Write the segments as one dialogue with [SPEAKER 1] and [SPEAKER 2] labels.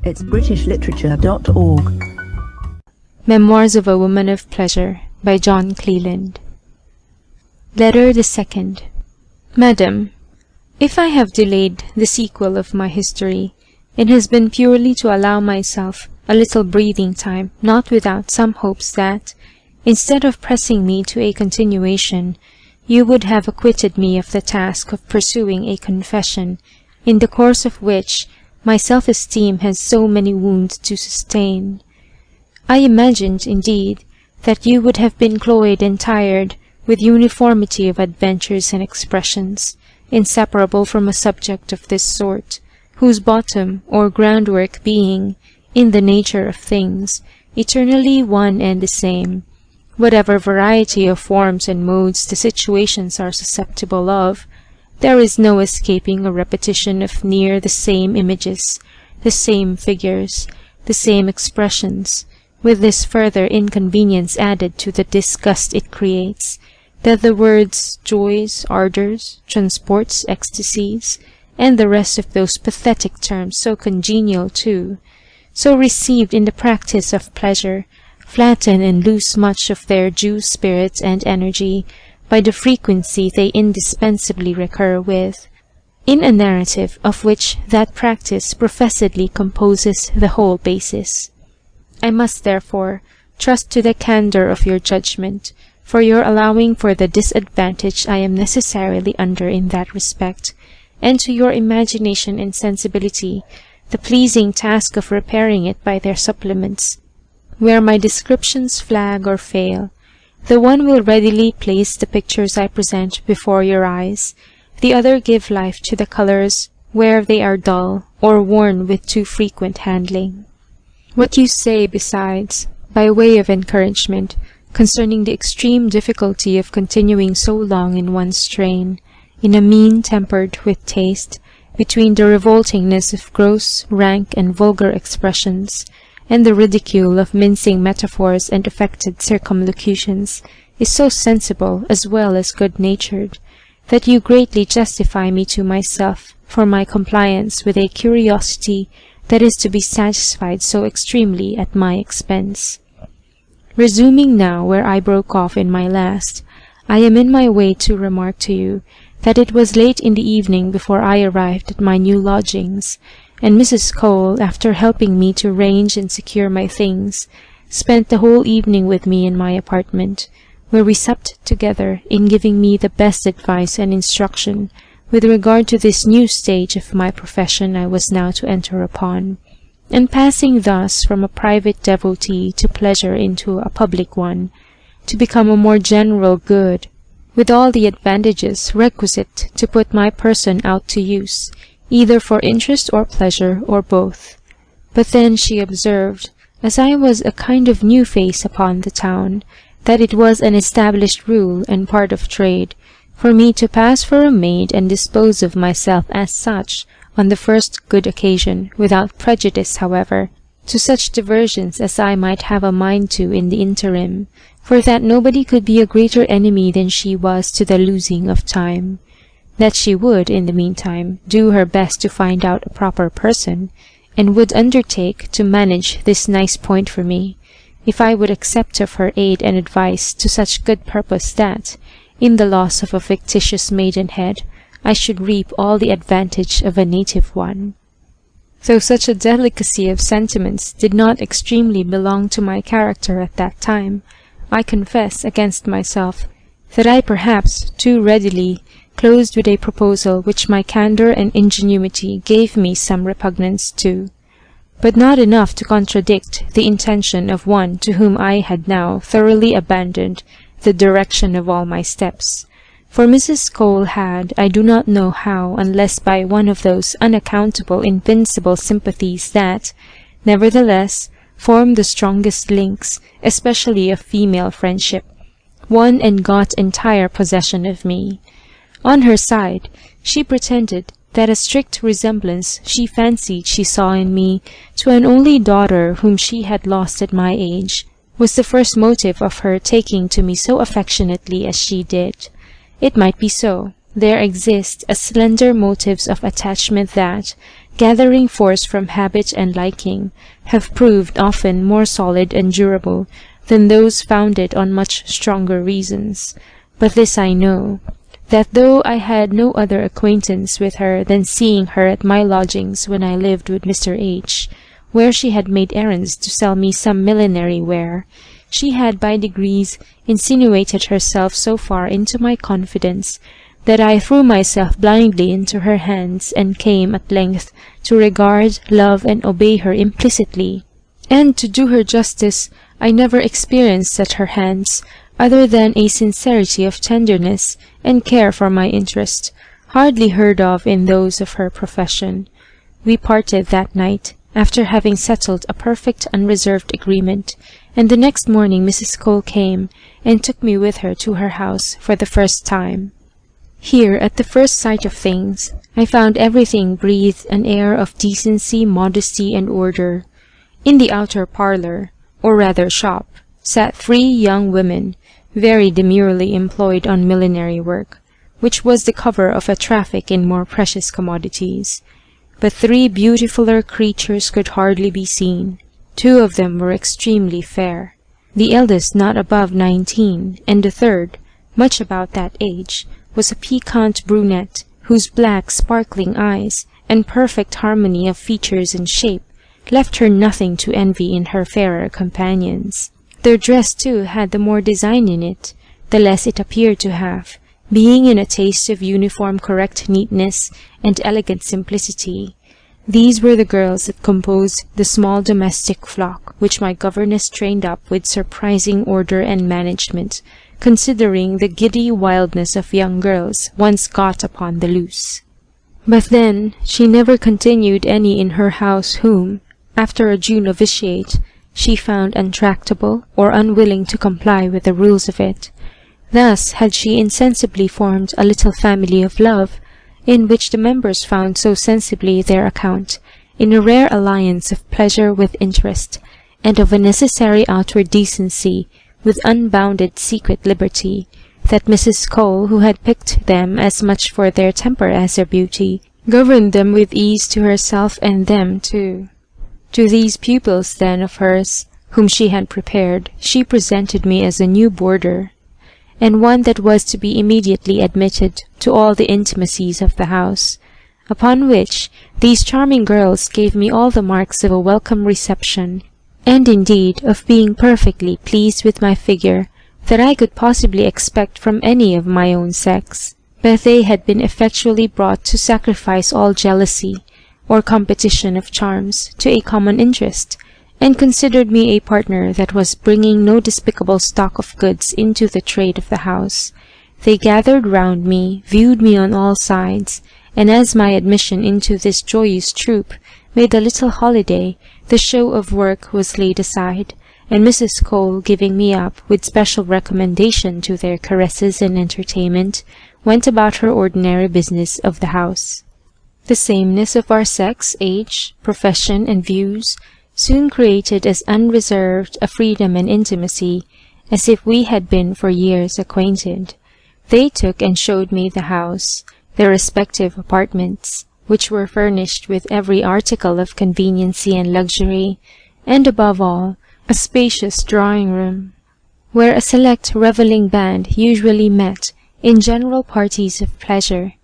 [SPEAKER 1] It's BritishLiterature.org.
[SPEAKER 2] Memoirs of a Woman of Pleasure by John Cleland. Letter the Second. Madam, if I have delayed the sequel of my history, it has been purely to allow myself a little breathing time, not without some hopes that, instead of pressing me to a continuation, you would have acquitted me of the task of pursuing a confession, in the course of which my self-esteem has so many wounds to sustain. I imagined, indeed, that you would have been cloyed and tired with uniformity of adventures and expressions, inseparable from a subject of this sort, whose bottom or groundwork being, in the nature of things, eternally one and the same, whatever variety of forms and modes the situations are susceptible of, there is no escaping a repetition of near the same images, the same figures, the same expressions, with this further inconvenience added to the disgust it creates, that the words joys, ardours, transports, ecstasies, and the rest of those pathetic terms so congenial to, so received in the practice of pleasure, flatten and lose much of their due spirit and energy by the frequency they indispensably recur with, in a narrative of which that practice professedly composes the whole basis. I must, therefore, trust to the candour of your judgment, for your allowing for the disadvantage I am necessarily under in that respect, and to your imagination and sensibility the pleasing task of repairing it by their supplements. Where my descriptions flag or fail, the one will readily place the pictures I present before your eyes, the other give life to the colours where they are dull or worn with too frequent handling. What you say, besides, by way of encouragement, concerning the extreme difficulty of continuing so long in one strain, in a mean tempered with taste, between the revoltingness of gross, rank, and vulgar expressions, and the ridicule of mincing metaphors and affected circumlocutions, is so sensible as well as good-natured, that you greatly justify me to myself for my compliance with a curiosity that is to be satisfied so extremely at my expense. Resuming now where I broke off in my last, I am in my way to remark to you that it was late in the evening before I arrived at my new lodgings, and Mrs. Cole, after helping me to range and secure my things, spent the whole evening with me in my apartment, where we supped together in giving me the best advice and instruction with regard to this new stage of my profession I was now to enter upon, and passing thus from a private devotee to pleasure into a public one, to become a more general good, with all the advantages requisite to put my person out to use, either for interest or pleasure, or both. But then she observed, as I was a kind of new face upon the town, that it was an established rule and part of trade for me to pass for a maid and dispose of myself as such on the first good occasion, without prejudice, however, to such diversions as I might have a mind to in the interim, for that nobody could be a greater enemy than she was to the losing of time, that she would, in the meantime, do her best to find out a proper person, and would undertake to manage this nice point for me, if I would accept of her aid and advice to such good purpose that, in the loss of a fictitious maidenhead, I should reap all the advantage of a native one. Though such a delicacy of sentiments did not extremely belong to my character at that time, I confess against myself that I perhaps too readily closed with a proposal which my candour and ingenuity gave me some repugnance to, but not enough to contradict the intention of one to whom I had now thoroughly abandoned the direction of all my steps. For Mrs. Cole had, I do not know how, unless by one of those unaccountable invincible sympathies that, nevertheless, form the strongest links, especially of female friendship, won and got entire possession of me. On her side, she pretended that a strict resemblance she fancied she saw in me to an only daughter whom she had lost at my age was the first motive of her taking to me so affectionately as she did. It might be so, there exist a slender motives of attachment that, gathering force from habit and liking, have proved often more solid and durable than those founded on much stronger reasons. But this I know, that though I had no other acquaintance with her than seeing her at my lodgings when I lived with Mr. H., where she had made errands to sell me some millinery ware, she had by degrees insinuated herself so far into my confidence that I threw myself blindly into her hands, and came at length to regard, love, and obey her implicitly. And to do her justice, I never experienced at her hands other than a sincerity of tenderness and care for my interest, hardly heard of in those of her profession. We parted that night, after having settled a perfect unreserved agreement, and the next morning Mrs. Cole came and took me with her to her house for the first time. Here, at the first sight of things, I found everything breathed an air of decency, modesty, and order. In the outer parlour, or rather shop, sat 3 young women, very demurely employed on millinery work, which was the cover of a traffic in more precious commodities. But 3 beautifuller creatures could hardly be seen. 2 of them were extremely fair, the eldest not above 19, and the third, much about that age, was a piquant brunette, whose black sparkling eyes and perfect harmony of features and shape left her nothing to envy in her fairer companions. Their dress too had the more design in it, the less it appeared to have, being in a taste of uniform correct neatness and elegant simplicity. These were the girls that composed the small domestic flock which my governess trained up with surprising order and management, considering the giddy wildness of young girls once got upon the loose. But then she never continued any in her house whom, after a due novitiate, she found untractable or unwilling to comply with the rules of it. Thus had she insensibly formed a little family of love, in which the members found so sensibly their account, in a rare alliance of pleasure with interest, and of a necessary outward decency with unbounded secret liberty, that Mrs. Cole, who had picked them as much for their temper as their beauty, governed them with ease to herself and them too. To these pupils then of hers, whom she had prepared, she presented me as a new boarder, and one that was to be immediately admitted to all the intimacies of the house, upon which these charming girls gave me all the marks of a welcome reception, and indeed of being perfectly pleased with my figure that I could possibly expect from any of my own sex. But they had been effectually brought to sacrifice all jealousy or competition of charms to a common interest, and considered me a partner that was bringing no despicable stock of goods into the trade of the house. They gathered round me, viewed me on all sides, and as my admission into this joyous troop made a little holiday, the show of work was laid aside, and Mrs. Cole, giving me up with special recommendation to their caresses and entertainment, went about her ordinary business of the house. The sameness of our sex, age, profession, and views soon created as unreserved a freedom and intimacy as if we had been for years acquainted. They took and showed me the house, their respective apartments, which were furnished with every article of conveniency and luxury, and above all, a spacious drawing-room, where a select revelling band usually met in general parties of pleasure,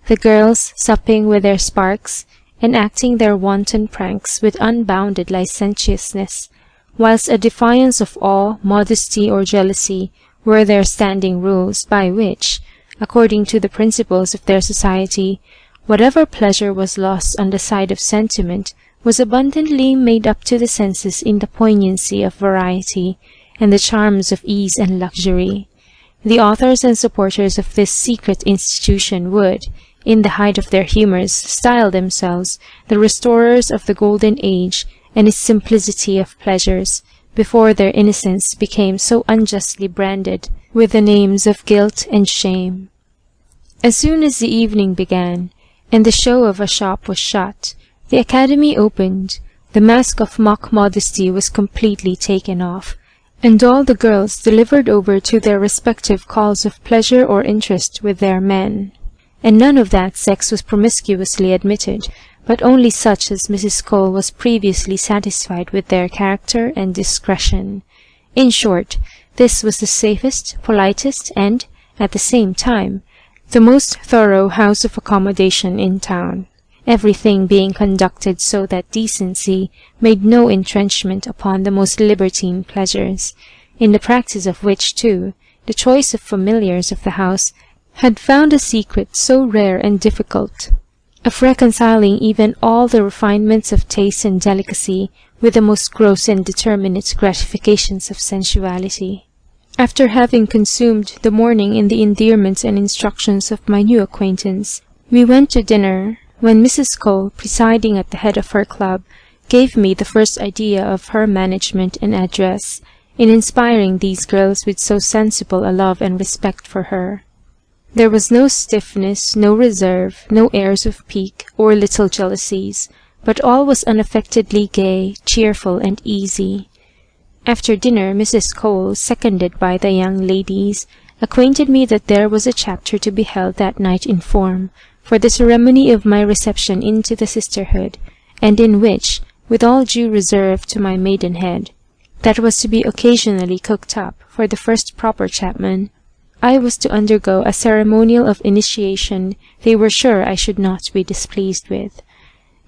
[SPEAKER 2] the girls supping with their sparks, and acting their wanton pranks with unbounded licentiousness, whilst a defiance of awe, modesty, or jealousy were their standing rules, by which, according to the principles of their society, whatever pleasure was lost on the side of sentiment was abundantly made up to the senses in the poignancy of variety and the charms of ease and luxury. The authors and supporters of this secret institution would, in the height of their humours, style themselves the restorers of the golden age and its simplicity of pleasures, before their innocence became so unjustly branded with the names of guilt and shame. As soon as the evening began, and the show of a shop was shut, the academy opened, the mask of mock modesty was completely taken off, and all the girls delivered over to their respective calls of pleasure or interest with their men. and none of that sex was promiscuously admitted, but only such as Mrs. Cole was previously satisfied with their character and discretion. In short, this was the safest, politest, and, at the same time, the most thorough house of accommodation in town, everything being conducted so that decency made no entrenchment upon the most libertine pleasures, in the practice of which, too, the choice of familiars of the house had found a secret so rare and difficult, of reconciling even all the refinements of taste and delicacy with the most gross and determinate gratifications of sensuality. After having consumed the morning in the endearments and instructions of my new acquaintance, we went to dinner, when Mrs. Cole, presiding at the head of her club, gave me the first idea of her management and address, in inspiring these girls with so sensible a love and respect for her. There was no stiffness, no reserve, no airs of pique, or little jealousies, but all was unaffectedly gay, cheerful, and easy. After dinner, Mrs. Cole, seconded by the young ladies, acquainted me that there was a chapter to be held that night in form, for the ceremony of my reception into the sisterhood, and in which, with all due reserve to my maidenhead, that was to be occasionally cooked up for the first proper chapman, I was to undergo a ceremonial of initiation they were sure I should not be displeased with.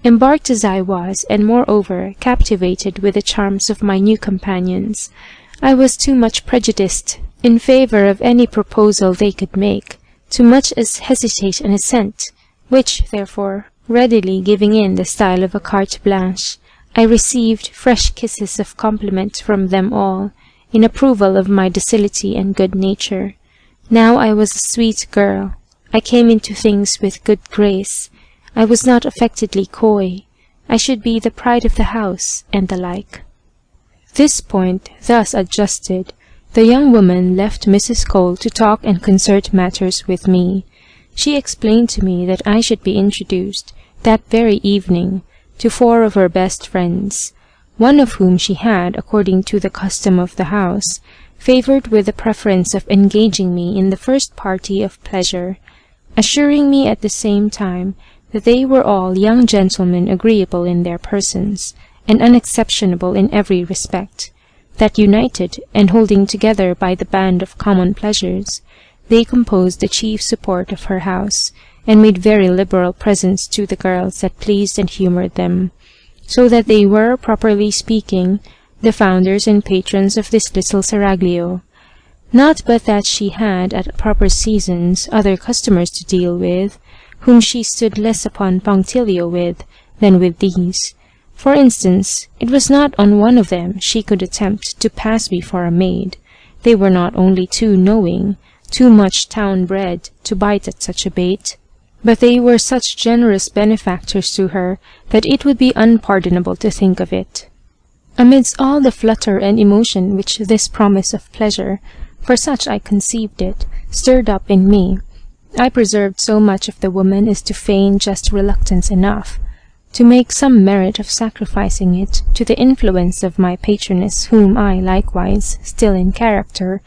[SPEAKER 2] Embarked as I was, and moreover captivated with the charms of my new companions, I was too much prejudiced in favour of any proposal they could make, to much as hesitate an assent, which, therefore, readily giving in the style of a carte blanche, I received fresh kisses of compliment from them all, in approval of my docility and good nature. Now I was a sweet girl. I came into things with good grace. I was not affectedly coy. I should be the pride of the house, and the like. This point thus adjusted, the young woman left Mrs. Cole to talk and concert matters with me. She explained to me that I should be introduced, that very evening, to 4 of her best friends, one of whom she had, according to the custom of the house, favoured with the preference of engaging me in the first party of pleasure, assuring me at the same time that they were all young gentlemen agreeable in their persons, and unexceptionable in every respect, that united, and holding together by the band of common pleasures, they composed the chief support of her house, and made very liberal presents to the girls that pleased and humoured them, so that they were, properly speaking, the founders and patrons of this little seraglio. Not but that she had, at proper seasons, other customers to deal with, whom she stood less upon punctilio with than with these. For instance, it was not on one of them she could attempt to pass me for a maid. They were not only too knowing, too much town-bred, to bite at such a bait, but they were such generous benefactors to her that it would be unpardonable to think of it. Amidst all the flutter and emotion which this promise of pleasure, for such I conceived it, stirred up in me, I preserved so much of the woman as to feign just reluctance enough, to make some merit of sacrificing it to the influence of my patroness, whom I likewise, still in character,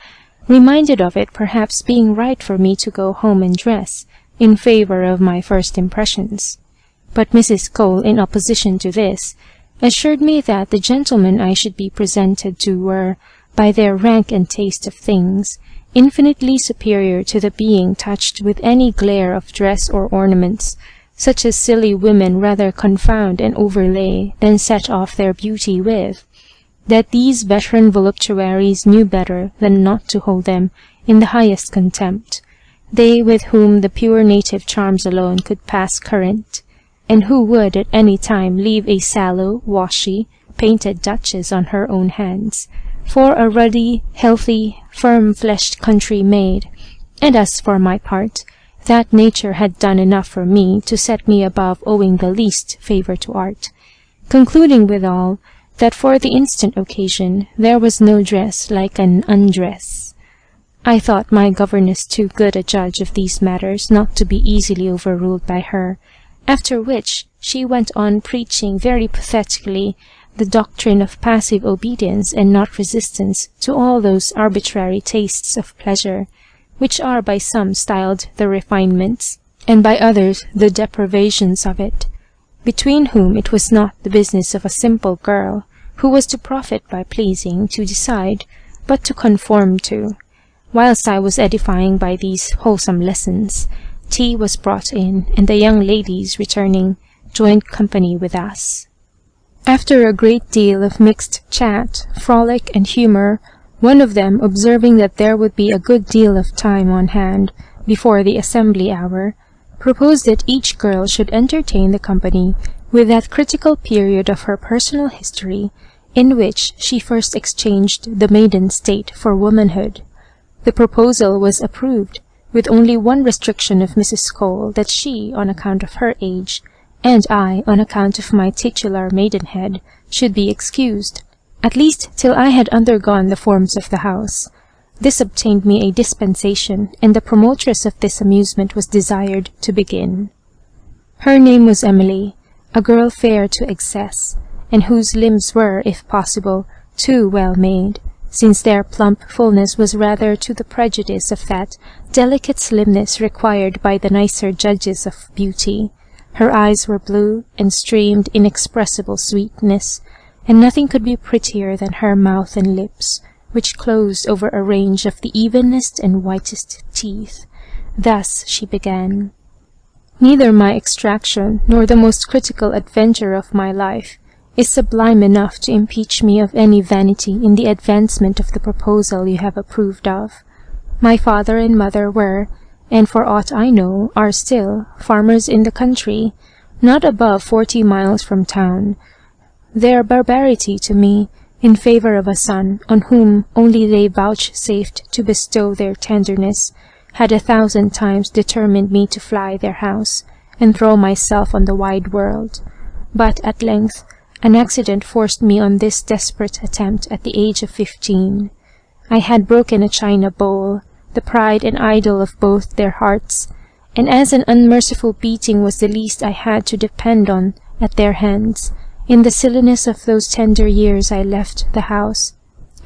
[SPEAKER 2] reminded of it perhaps being right for me to go home and dress, in favour of my first impressions. But Mrs. Cole, in opposition to this, assured me that the gentlemen I should be presented to were, by their rank and taste of things, infinitely superior to the being touched with any glare of dress or ornaments, such as silly women rather confound and overlay than set off their beauty with, that these veteran voluptuaries knew better than not to hold them in the highest contempt, they with whom the pure native charms alone could pass current, and who would at any time leave a sallow, washy, painted duchess on her own hands, for a ruddy, healthy, firm-fleshed country maid. And as for my part, that nature had done enough for me to set me above owing the least favour to art, concluding withal that for the instant occasion there was no dress like an undress. I thought my governess too good a judge of these matters not to be easily overruled by her, after which she went on preaching very pathetically the doctrine of passive obedience and not resistance to all those arbitrary tastes of pleasure, which are by some styled the refinements, and by others the deprivations of it, between whom it was not the business of a simple girl, who was to profit by pleasing, to decide, but to conform to. Whilst I was edifying by these wholesome lessons, tea was brought in, and the young ladies, returning, joined company with us. After a great deal of mixed chat, frolic, and humour, one of them, observing that there would be a good deal of time on hand before the assembly hour, proposed that each girl should entertain the company with that critical period of her personal history in which she first exchanged the maiden state for womanhood. The proposal was approved, with only one restriction of Mrs. Cole, that she, on account of her age, and I, on account of my titular maidenhead, should be excused, at least till I had undergone the forms of the house. This obtained me a dispensation, and the promotress of this amusement was desired to begin. Her name was Emily, a girl fair to excess, and whose limbs were, if possible, too well made, since their plump fullness was rather to the prejudice of that delicate slimness required by the nicer judges of beauty. Her eyes were blue, and streamed inexpressible sweetness, and nothing could be prettier than her mouth and lips, which closed over a range of the evenest and whitest teeth. Thus she began. Neither my extraction nor the most critical adventure of my life is sublime enough to impeach me of any vanity in the advancement of the proposal you have approved of. My father and mother were, and for aught I know are still, farmers in the country, not above 40 miles from town. Their barbarity to me, in favour of a son, on whom only they vouchsafed to bestow their tenderness, had 1,000 times determined me to fly their house, and throw myself on the wide world. But at length an accident forced me on this desperate attempt at the age of 15. I had broken a china bowl, the pride and idol of both their hearts, and as an unmerciful beating was the least I had to depend on at their hands, in the silliness of those tender years I left the house,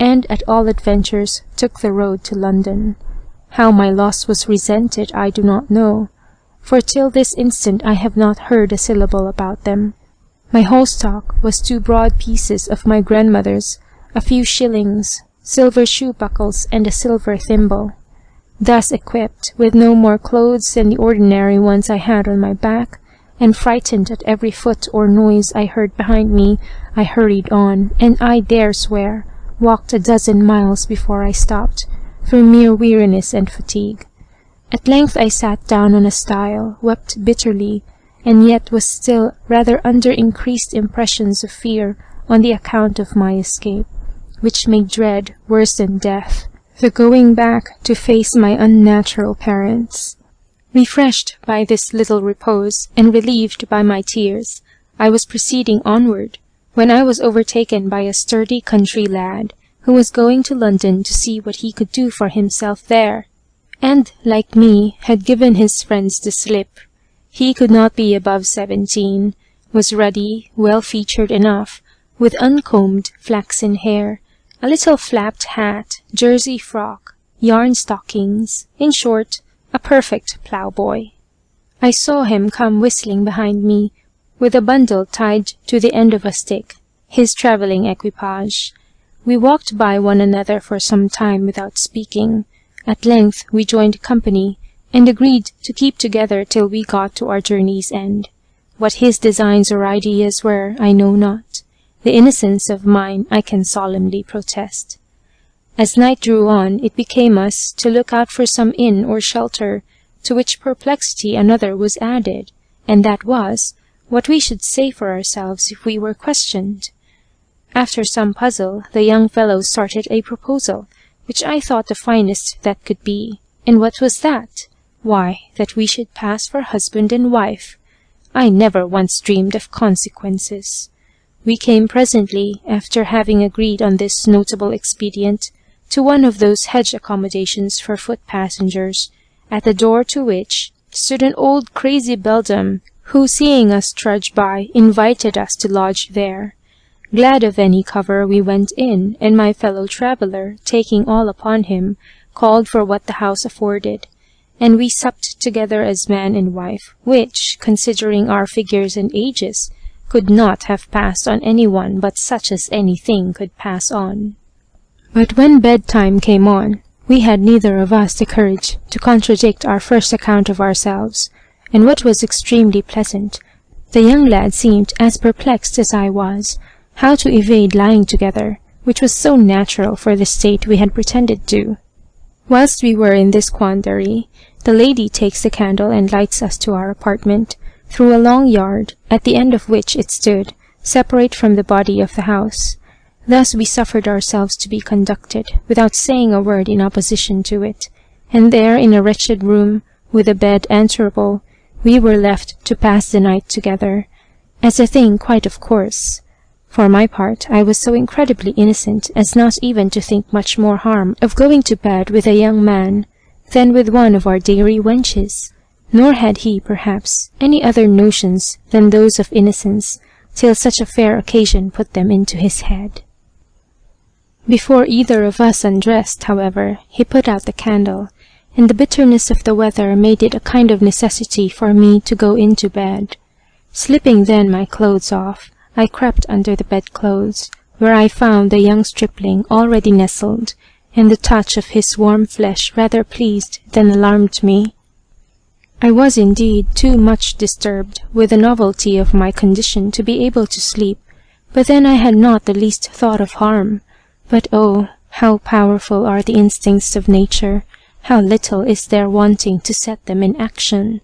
[SPEAKER 2] and at all adventures took the road to London. How my loss was resented I do not know, for till this instant I have not heard a syllable about them. My whole stock was 2 broad pieces of my grandmother's, a few shillings, silver shoe buckles, and a silver thimble. Thus equipped, with no more clothes than the ordinary ones I had on my back, and frightened at every foot or noise I heard behind me, I hurried on, and I dare swear, walked 12 miles before I stopped, through mere weariness and fatigue. At length I sat down on a stile, wept bitterly, and yet was still rather under increased impressions of fear on the account of my escape, which made dread worse than death, the going back to face my unnatural parents. Refreshed by this little repose, and relieved by my tears, I was proceeding onward, when I was overtaken by a sturdy country lad, who was going to London to see what he could do for himself there, and, like me, had given his friends the slip. He could not be above 17, was ruddy, well-featured enough, with uncombed flaxen hair, a little flapped hat, jersey frock, yarn stockings, in short, a perfect ploughboy. I saw him come whistling behind me, with a bundle tied to the end of a stick, his travelling equipage. We walked by one another for some time without speaking. At length we joined company, and agreed to keep together till we got to our journey's end. What his designs or ideas were, I know not. The innocence of mine I can solemnly protest. As night drew on, it became us to look out for some inn or shelter, to which perplexity another was added, and that was, what we should say for ourselves if we were questioned. After some puzzle, the young fellow started a proposal, which I thought the finest that could be. And what was that? Why, that we should pass for husband and wife. I never once dreamed of consequences. We came presently, after having agreed on this notable expedient, to one of those hedge accommodations for foot passengers, at the door to which stood an old crazy beldam, who, seeing us trudge by, invited us to lodge there. Glad of any cover, we went in, and my fellow traveller, taking all upon him, called for what the house afforded, and we supped together as man and wife, which, considering our figures and ages, could not have passed on any one but such as anything could pass on. But when bedtime came on, we had neither of us the courage to contradict our first account of ourselves, and what was extremely pleasant, the young lad seemed as perplexed as I was, how to evade lying together, which was so natural for the state we had pretended to. Whilst we were in this quandary, the lady takes the candle and lights us to our apartment, through a long yard, at the end of which it stood, separate from the body of the house. Thus we suffered ourselves to be conducted, without saying a word in opposition to it, and there in a wretched room, with a bed answerable, we were left to pass the night together, as a thing quite of course. For my part, I was so incredibly innocent as not even to think much more harm of going to bed with a young man than with one of our dairy wenches, nor had he, perhaps, any other notions than those of innocence, till such a fair occasion put them into his head. Before either of us undressed, however, he put out the candle, and the bitterness of the weather made it a kind of necessity for me to go into bed. Slipping then my clothes off, I crept under the bedclothes, where I found the young stripling already nestled, and the touch of his warm flesh rather pleased than alarmed me. I was indeed too much disturbed with the novelty of my condition to be able to sleep, but then I had not the least thought of harm. But oh, how powerful are the instincts of nature! How little is there wanting to set them in action!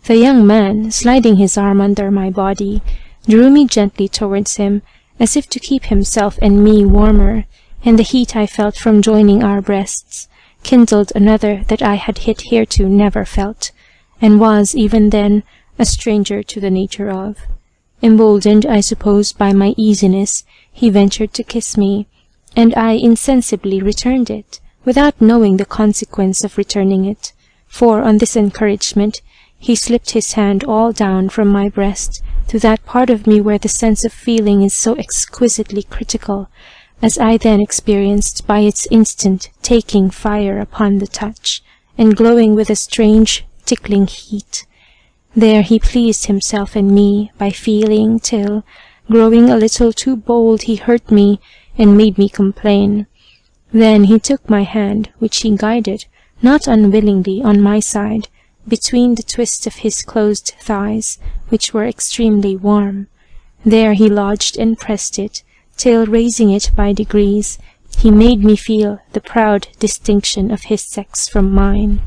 [SPEAKER 2] The young man, sliding his arm under my body, drew me gently towards him, as if to keep himself and me warmer, and the heat I felt from joining our breasts kindled another that I had hitherto never felt, and was, even then, a stranger to the nature of. Emboldened, I suppose, by my easiness, he ventured to kiss me, and I insensibly returned it, without knowing the consequence of returning it, for on this encouragement he slipped his hand all down from my breast to that part of me where the sense of feeling is so exquisitely critical, as I then experienced by its instant taking fire upon the touch, and glowing with a strange tickling heat. There he pleased himself and me by feeling, till, growing a little too bold, he hurt me, and made me complain. Then he took my hand, which he guided, not unwillingly, on my side, between the twists of his closed thighs, which were extremely warm. There he lodged and pressed it, till, raising it by degrees, he made me feel the proud distinction of his sex from mine.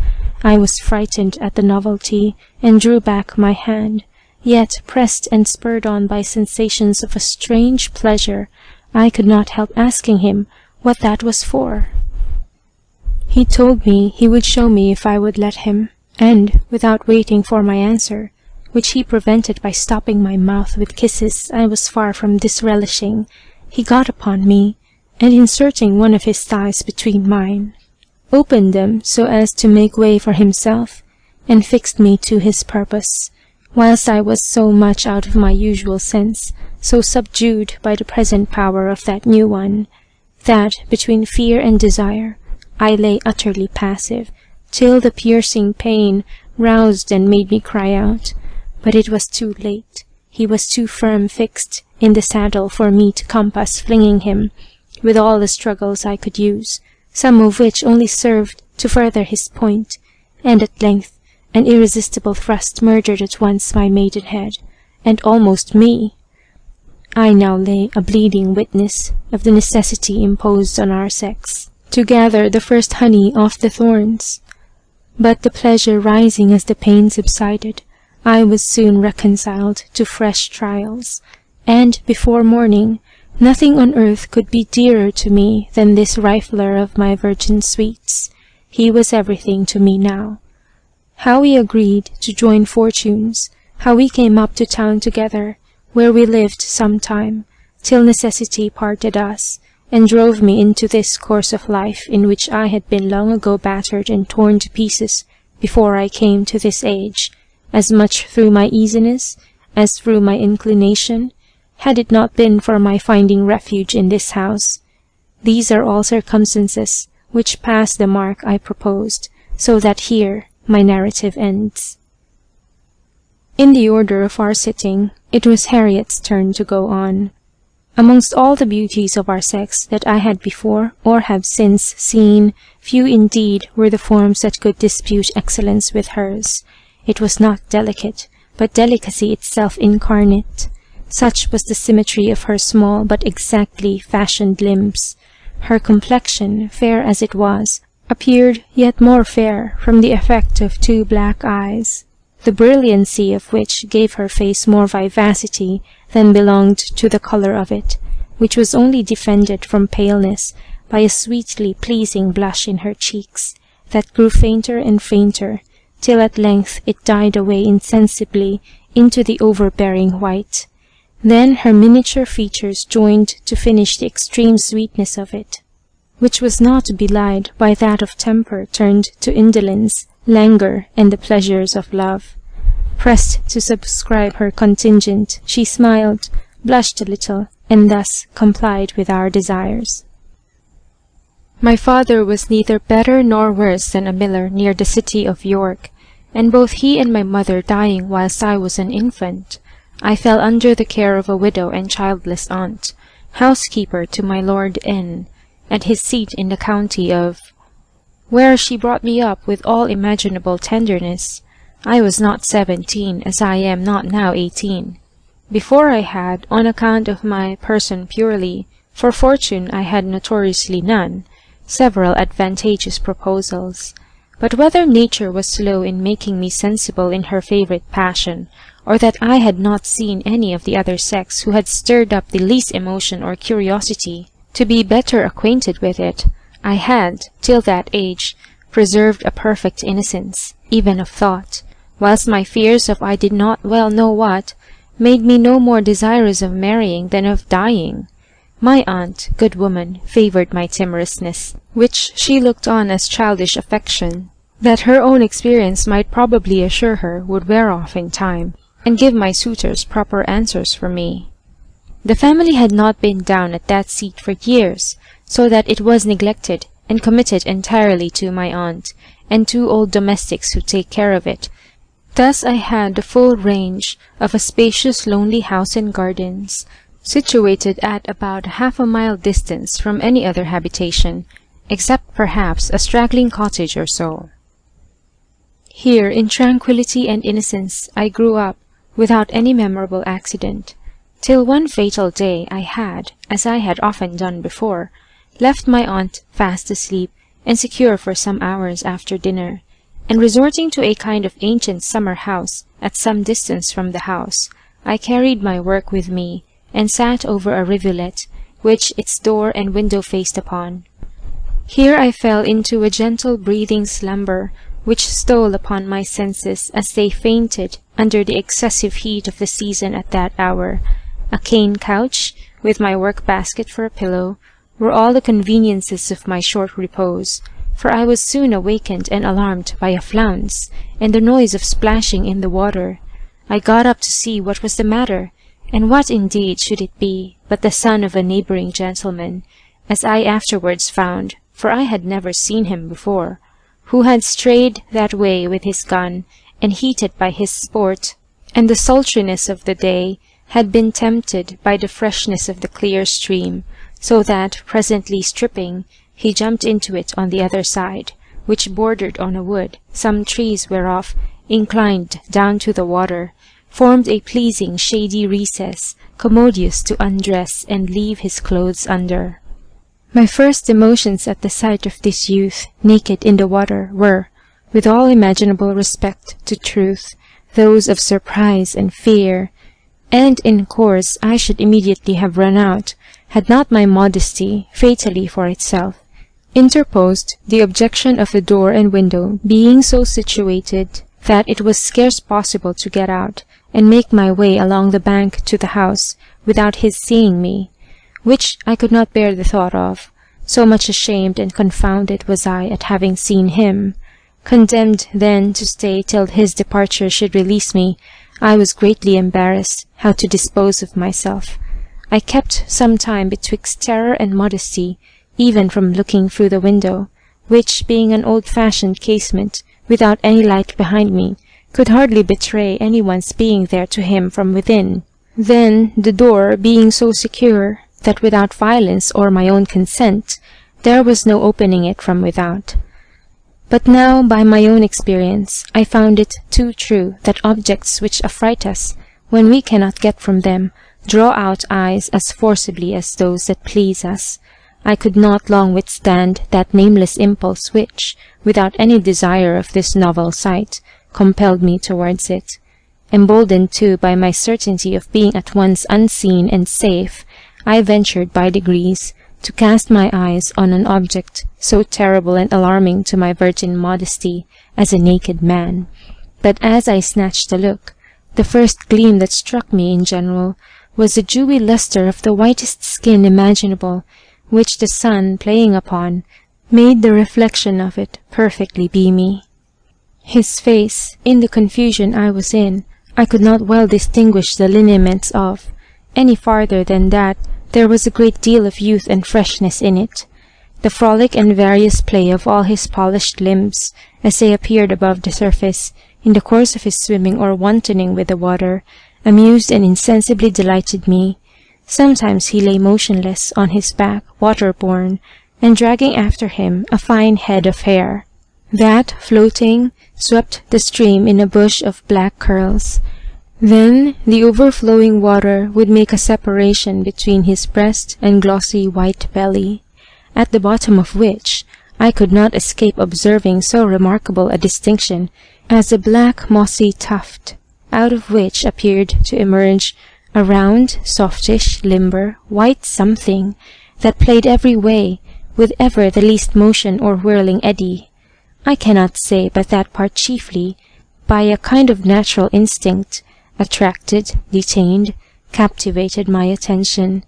[SPEAKER 2] I was frightened at the novelty, and drew back my hand, yet, pressed and spurred on by sensations of a strange pleasure, I could not help asking him what that was for. He told me he would show me if I would let him, and, without waiting for my answer, which he prevented by stopping my mouth with kisses I was far from disrelishing, he got upon me, and inserting one of his thighs between mine, opened them so as to make way for himself, and fixed me to his purpose, whilst I was so much out of my usual sense, so subdued by the present power of that new one, that, between fear and desire, I lay utterly passive, till the piercing pain roused and made me cry out. But it was too late. He was too firm fixed in the saddle for me to compass flinging him, with all the struggles I could use, some of which only served to further his point, and at length an irresistible thrust murdered at once my maidenhead, and almost me. I now lay a bleeding witness of the necessity imposed on our sex to gather the first honey off the thorns. But the pleasure rising as the pain subsided, I was soon reconciled to fresh trials, and before morning nothing on earth could be dearer to me than this rifler of my virgin sweets. He was everything to me now. How we agreed to join fortunes, how we came up to town together, where we lived some time, till necessity parted us, and drove me into this course of life in which I had been long ago battered and torn to pieces before I came to this age, as much through my easiness as through my inclination, had it not been for my finding refuge in this house. These are all circumstances which pass the mark I proposed, so that here, my narrative ends. In the order of our sitting, it was Harriet's turn to go on. Amongst all the beauties of our sex that I had before or have since seen, few indeed were the forms that could dispute excellence with hers. It was not delicate, but delicacy itself incarnate. Such was the symmetry of her small but exactly fashioned limbs. Her complexion, fair as it was, appeared yet more fair from the effect of two black eyes, the brilliancy of which gave her face more vivacity than belonged to the colour of it, which was only defended from paleness by a sweetly pleasing blush in her cheeks, that grew fainter and fainter, till at length it died away insensibly into the overbearing white. Then her miniature features joined to finish the extreme sweetness of it, which was not belied by that of temper turned to indolence, languor, and the pleasures of love. Pressed to subscribe her contingent, she smiled, blushed a little, and thus complied with our desires. My father was neither better nor worse than a miller near the city of York, and both he and my mother dying whilst I was an infant, I fell under the care of a widow and childless aunt, housekeeper to my Lord N., at his seat in the county of, where she brought me up with all imaginable tenderness. I was not 17, as I am not now 18. Before I had, on account of my person purely, for fortune I had notoriously none, several advantageous proposals. But whether nature was slow in making me sensible in her favourite passion, or that I had not seen any of the other sex who had stirred up the least emotion or curiosity to be better acquainted with it, I had, till that age, preserved a perfect innocence, even of thought, whilst my fears of I did not well know what, made me no more desirous of marrying than of dying. My aunt, good woman, favoured my timorousness, which she looked on as childish affection, that her own experience might probably assure her would wear off in time, and give my suitors proper answers for me. The family had not been down at that seat for years, so that it was neglected and committed entirely to my aunt, and 2 old domestics who take care of it. Thus I had the full range of a spacious lonely house and gardens, situated at about half a mile distance from any other habitation, except perhaps a straggling cottage or so. Here in tranquillity and innocence I grew up, without any memorable accident, till one fatal day I had, as I had often done before, left my aunt fast asleep and secure for some hours after dinner, and resorting to a kind of ancient summer house at some distance from the house, I carried my work with me, and sat over a rivulet, which its door and window faced upon. Here I fell into a gentle breathing slumber, which stole upon my senses as they fainted under the excessive heat of the season at that hour. A cane couch, with my work-basket for a pillow, were all the conveniences of my short repose, for I was soon awakened and alarmed by a flounce, and the noise of splashing in the water. I got up to see what was the matter, and what indeed should it be but the son of a neighbouring gentleman, as I afterwards found, for I had never seen him before, who had strayed that way with his gun, and heated by his sport, and the sultriness of the day, had been tempted by the freshness of the clear stream, so that, presently stripping, he jumped into it on the other side, which bordered on a wood, some trees whereof, inclined down to the water, formed a pleasing shady recess, commodious to undress and leave his clothes under. My first emotions at the sight of this youth, naked in the water, were, with all imaginable respect to truth, those of surprise and fear, and in course I should immediately have run out, had not my modesty, fatally for itself, interposed the objection of the door and window being so situated that it was scarce possible to get out, and make my way along the bank to the house, without his seeing me, which I could not bear the thought of, so much ashamed and confounded was I at having seen him. Condemned then to stay till his departure should release me, I was greatly embarrassed how to dispose of myself. I kept some time betwixt terror and modesty, even from looking through the window, which, being an old-fashioned casement, without any light behind me, could hardly betray anyone's being there to him from within. Then, the door being so secure that without violence or my own consent, there was no opening it from without. But now, by my own experience, I found it too true that objects which affright us, when we cannot get from them, draw out eyes as forcibly as those that please us. I could not long withstand that nameless impulse which, without any desire of this novel sight, compelled me towards it. Emboldened too by my certainty of being at once unseen and safe, I ventured by degrees to cast my eyes on an object so terrible and alarming to my virgin modesty as a naked man. But as I snatched a look, the first gleam that struck me in general was the dewy lustre of the whitest skin imaginable, which the sun, playing upon, made the reflection of it perfectly beamy. His face, in the confusion I was in, I could not well distinguish the lineaments of. Any farther than that, there was a great deal of youth and freshness in it. The frolic and various play of all his polished limbs, as they appeared above the surface, in the course of his swimming or wantoning with the water, amused and insensibly delighted me. Sometimes he lay motionless on his back, water-borne, and dragging after him a fine head of hair, that, floating, swept the stream in a bush of black curls. Then the overflowing water would make a separation between his breast and glossy white belly, at the bottom of which I could not escape observing so remarkable a distinction as a black mossy tuft, out of which appeared to emerge a round, softish, limber, white something that played every way with ever the least motion or whirling eddy. I cannot say but that part chiefly, by a kind of natural instinct, attracted, detained, captivated my attention.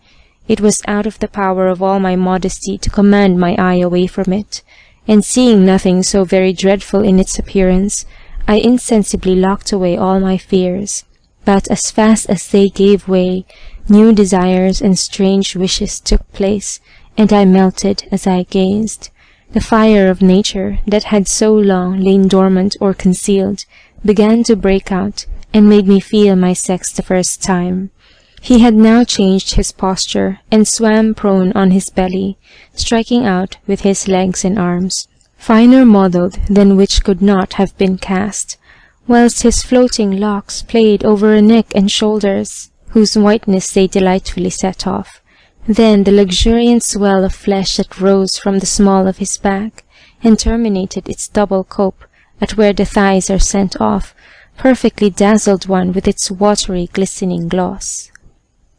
[SPEAKER 2] It was out of the power of all my modesty to command my eye away from it, and seeing nothing so very dreadful in its appearance, I insensibly locked away all my fears. But as fast as they gave way, new desires and strange wishes took place, and I melted as I gazed. The fire of nature, that had so long lain dormant or concealed, began to break out, and made me feel my sex the first time. He had now changed his posture, and swam prone on his belly, striking out with his legs and arms, finer modelled than which could not have been cast, whilst his floating locks played over a neck and shoulders, whose whiteness they delightfully set off. Then the luxuriant swell of flesh that rose from the small of his back, and terminated its double cope at where the thighs are sent off, perfectly dazzled one with its watery glistening gloss.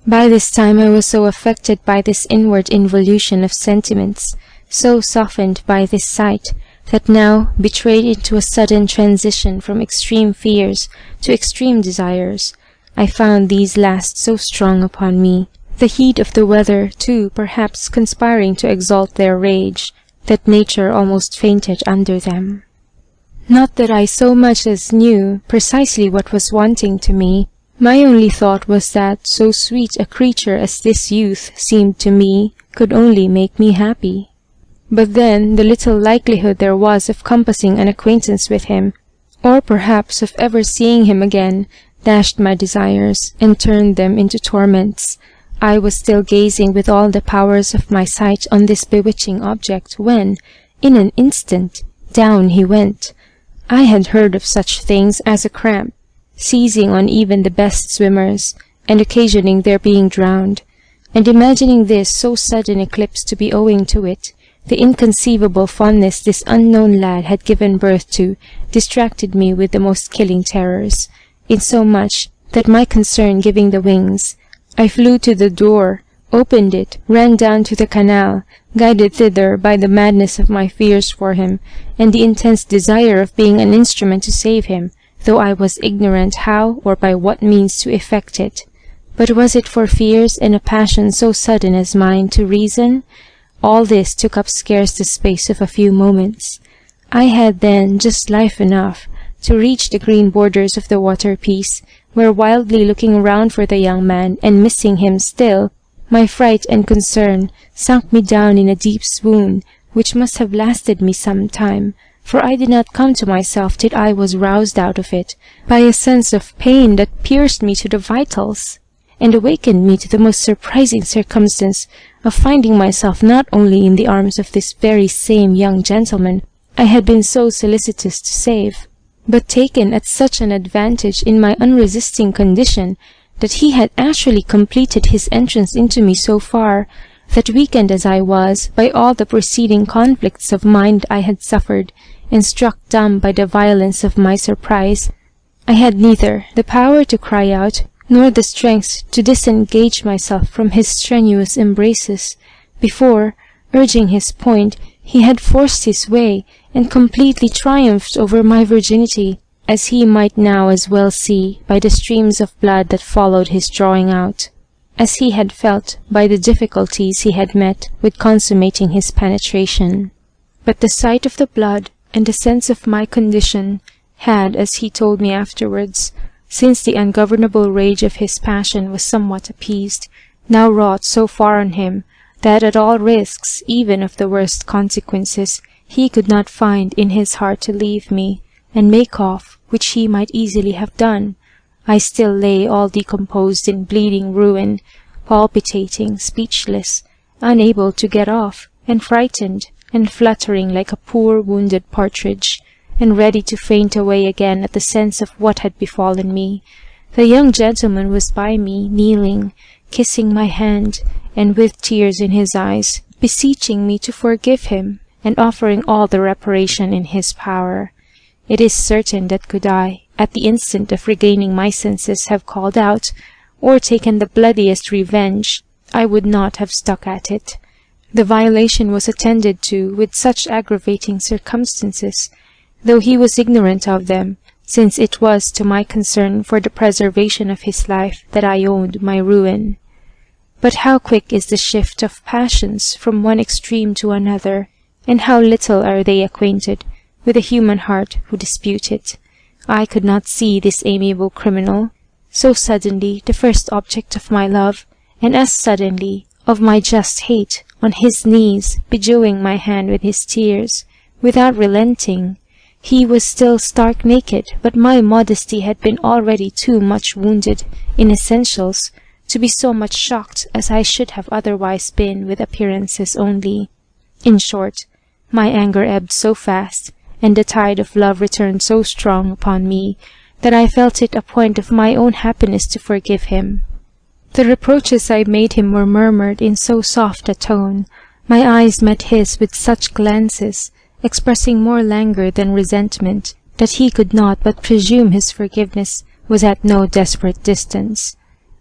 [SPEAKER 2] By this time I was so affected by this inward involution of sentiments, so softened by this sight, that now, betrayed into a sudden transition from extreme fears to extreme desires, I found these last so strong upon me, the heat of the weather, too, perhaps conspiring to exalt their rage, that nature almost fainted under them. Not that I so much as knew precisely what was wanting to me. My only thought was that so sweet a creature as this youth seemed to me could only make me happy. But then the little likelihood there was of compassing an acquaintance with him, or perhaps of ever seeing him again, dashed my desires, and turned them into torments. I was still gazing with all the powers of my sight on this bewitching object, when, in an instant, down he went. I had heard of such things as a cramp, seizing on even the best swimmers, and occasioning their being drowned, and imagining this so sudden eclipse to be owing to it, the inconceivable fondness this unknown lad had given birth to distracted me with the most killing terrors, insomuch that my concern giving the wings, I flew to the door, opened it, ran down to the canal, guided thither by the madness of my fears for him, and the intense desire of being an instrument to save him, though I was ignorant how or by what means to effect it. But was it for fears and a passion so sudden as mine to reason? All this took up scarce the space of a few moments. I had then just life enough to reach the green borders of the water-piece, where, wildly looking round for the young man, and missing him still, my fright and concern sunk me down in a deep swoon, which must have lasted me some time, for I did not come to myself till I was roused out of it by a sense of pain that pierced me to the vitals, and awakened me to the most surprising circumstance of finding myself not only in the arms of this very same young gentleman I had been so solicitous to save, but taken at such an advantage in my unresisting condition that he had actually completed his entrance into me so far that, weakened as I was by all the preceding conflicts of mind I had suffered, and struck dumb by the violence of my surprise, I had neither the power to cry out nor the strength to disengage myself from his strenuous embraces, before, urging his point, he had forced his way, and completely triumphed over my virginity, as he might now as well see by the streams of blood that followed his drawing out, as he had felt by the difficulties he had met with consummating his penetration. But the sight of the blood and the sense of my condition had, as he told me afterwards, since the ungovernable rage of his passion was somewhat appeased, now wrought so far on him that at all risks, even of the worst consequences, he could not find in his heart to leave me, and make off, which he might easily have done. I still lay all decomposed in bleeding ruin, palpitating, speechless, unable to get off, and frightened, and fluttering like a poor wounded partridge, and ready to faint away again at the sense of what had befallen me. The young gentleman was by me, kneeling, kissing my hand, and with tears in his eyes, beseeching me to forgive him, and offering all the reparation in his power. It is certain that could I, at the instant of regaining my senses, have called out, or taken the bloodiest revenge, I would not have stuck at it. The violation was attended to with such aggravating circumstances, though he was ignorant of them, since it was to my concern for the preservation of his life that I owed my ruin. But how quick is the shift of passions from one extreme to another, and how little are they acquainted with the human heart who dispute it. I could not see this amiable criminal, so suddenly the first object of my love, and as suddenly of my just hate, on his knees, bedewing my hand with his tears, without relenting. He was still stark naked, but my modesty had been already too much wounded in essentials to be so much shocked as I should have otherwise been with appearances only. In short, my anger ebbed so fast, and the tide of love returned so strong upon me, that I felt it a point of my own happiness to forgive him. The reproaches I made him were murmured in so soft a tone, my eyes met his with such glances, expressing more languor than resentment, that he could not but presume his forgiveness was at no desperate distance.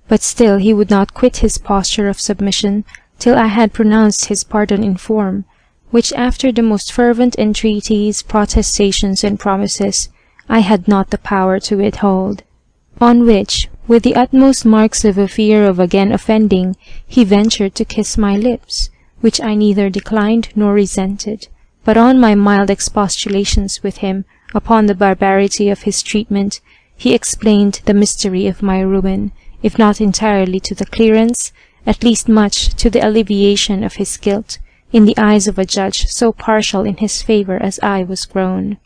[SPEAKER 2] But still he would not quit his posture of submission till I had pronounced his pardon in form, which after the most fervent entreaties, protestations, and promises, I had not the power to withhold. On which, with the utmost marks of a fear of again offending, he ventured to kiss my lips, which I neither declined nor resented. But on my mild expostulations with him upon the barbarity of his treatment, he explained the mystery of my ruin, if not entirely to the clearance, at least much to the alleviation of his guilt, in the eyes of a judge so partial in his favour as I was grown.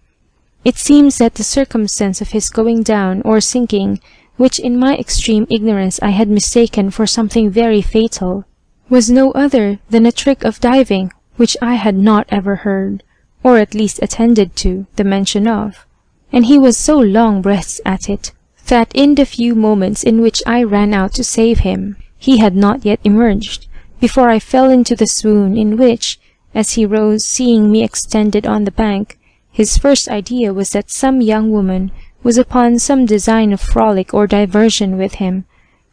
[SPEAKER 2] It seems that the circumstance of his going down or sinking, which in my extreme ignorance I had mistaken for something very fatal, was no other than a trick of diving which I had not ever heard, or at least attended to, the mention of, and he was so long-breathed at it, that in the few moments in which I ran out to save him, he had not yet emerged, before I fell into the swoon in which, as he rose, seeing me extended on the bank, his first idea was that some young woman was upon some design of frolic or diversion with him,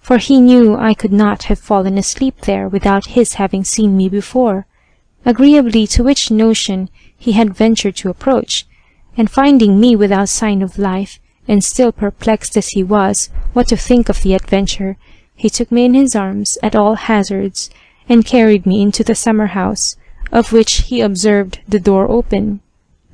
[SPEAKER 2] for he knew I could not have fallen asleep there without his having seen me before, agreeably to which notion he had ventured to approach, and finding me without sign of life, and still perplexed as he was what to think of the adventure, he took me in his arms at all hazards, and carried me into the summer-house, of which he observed the door open.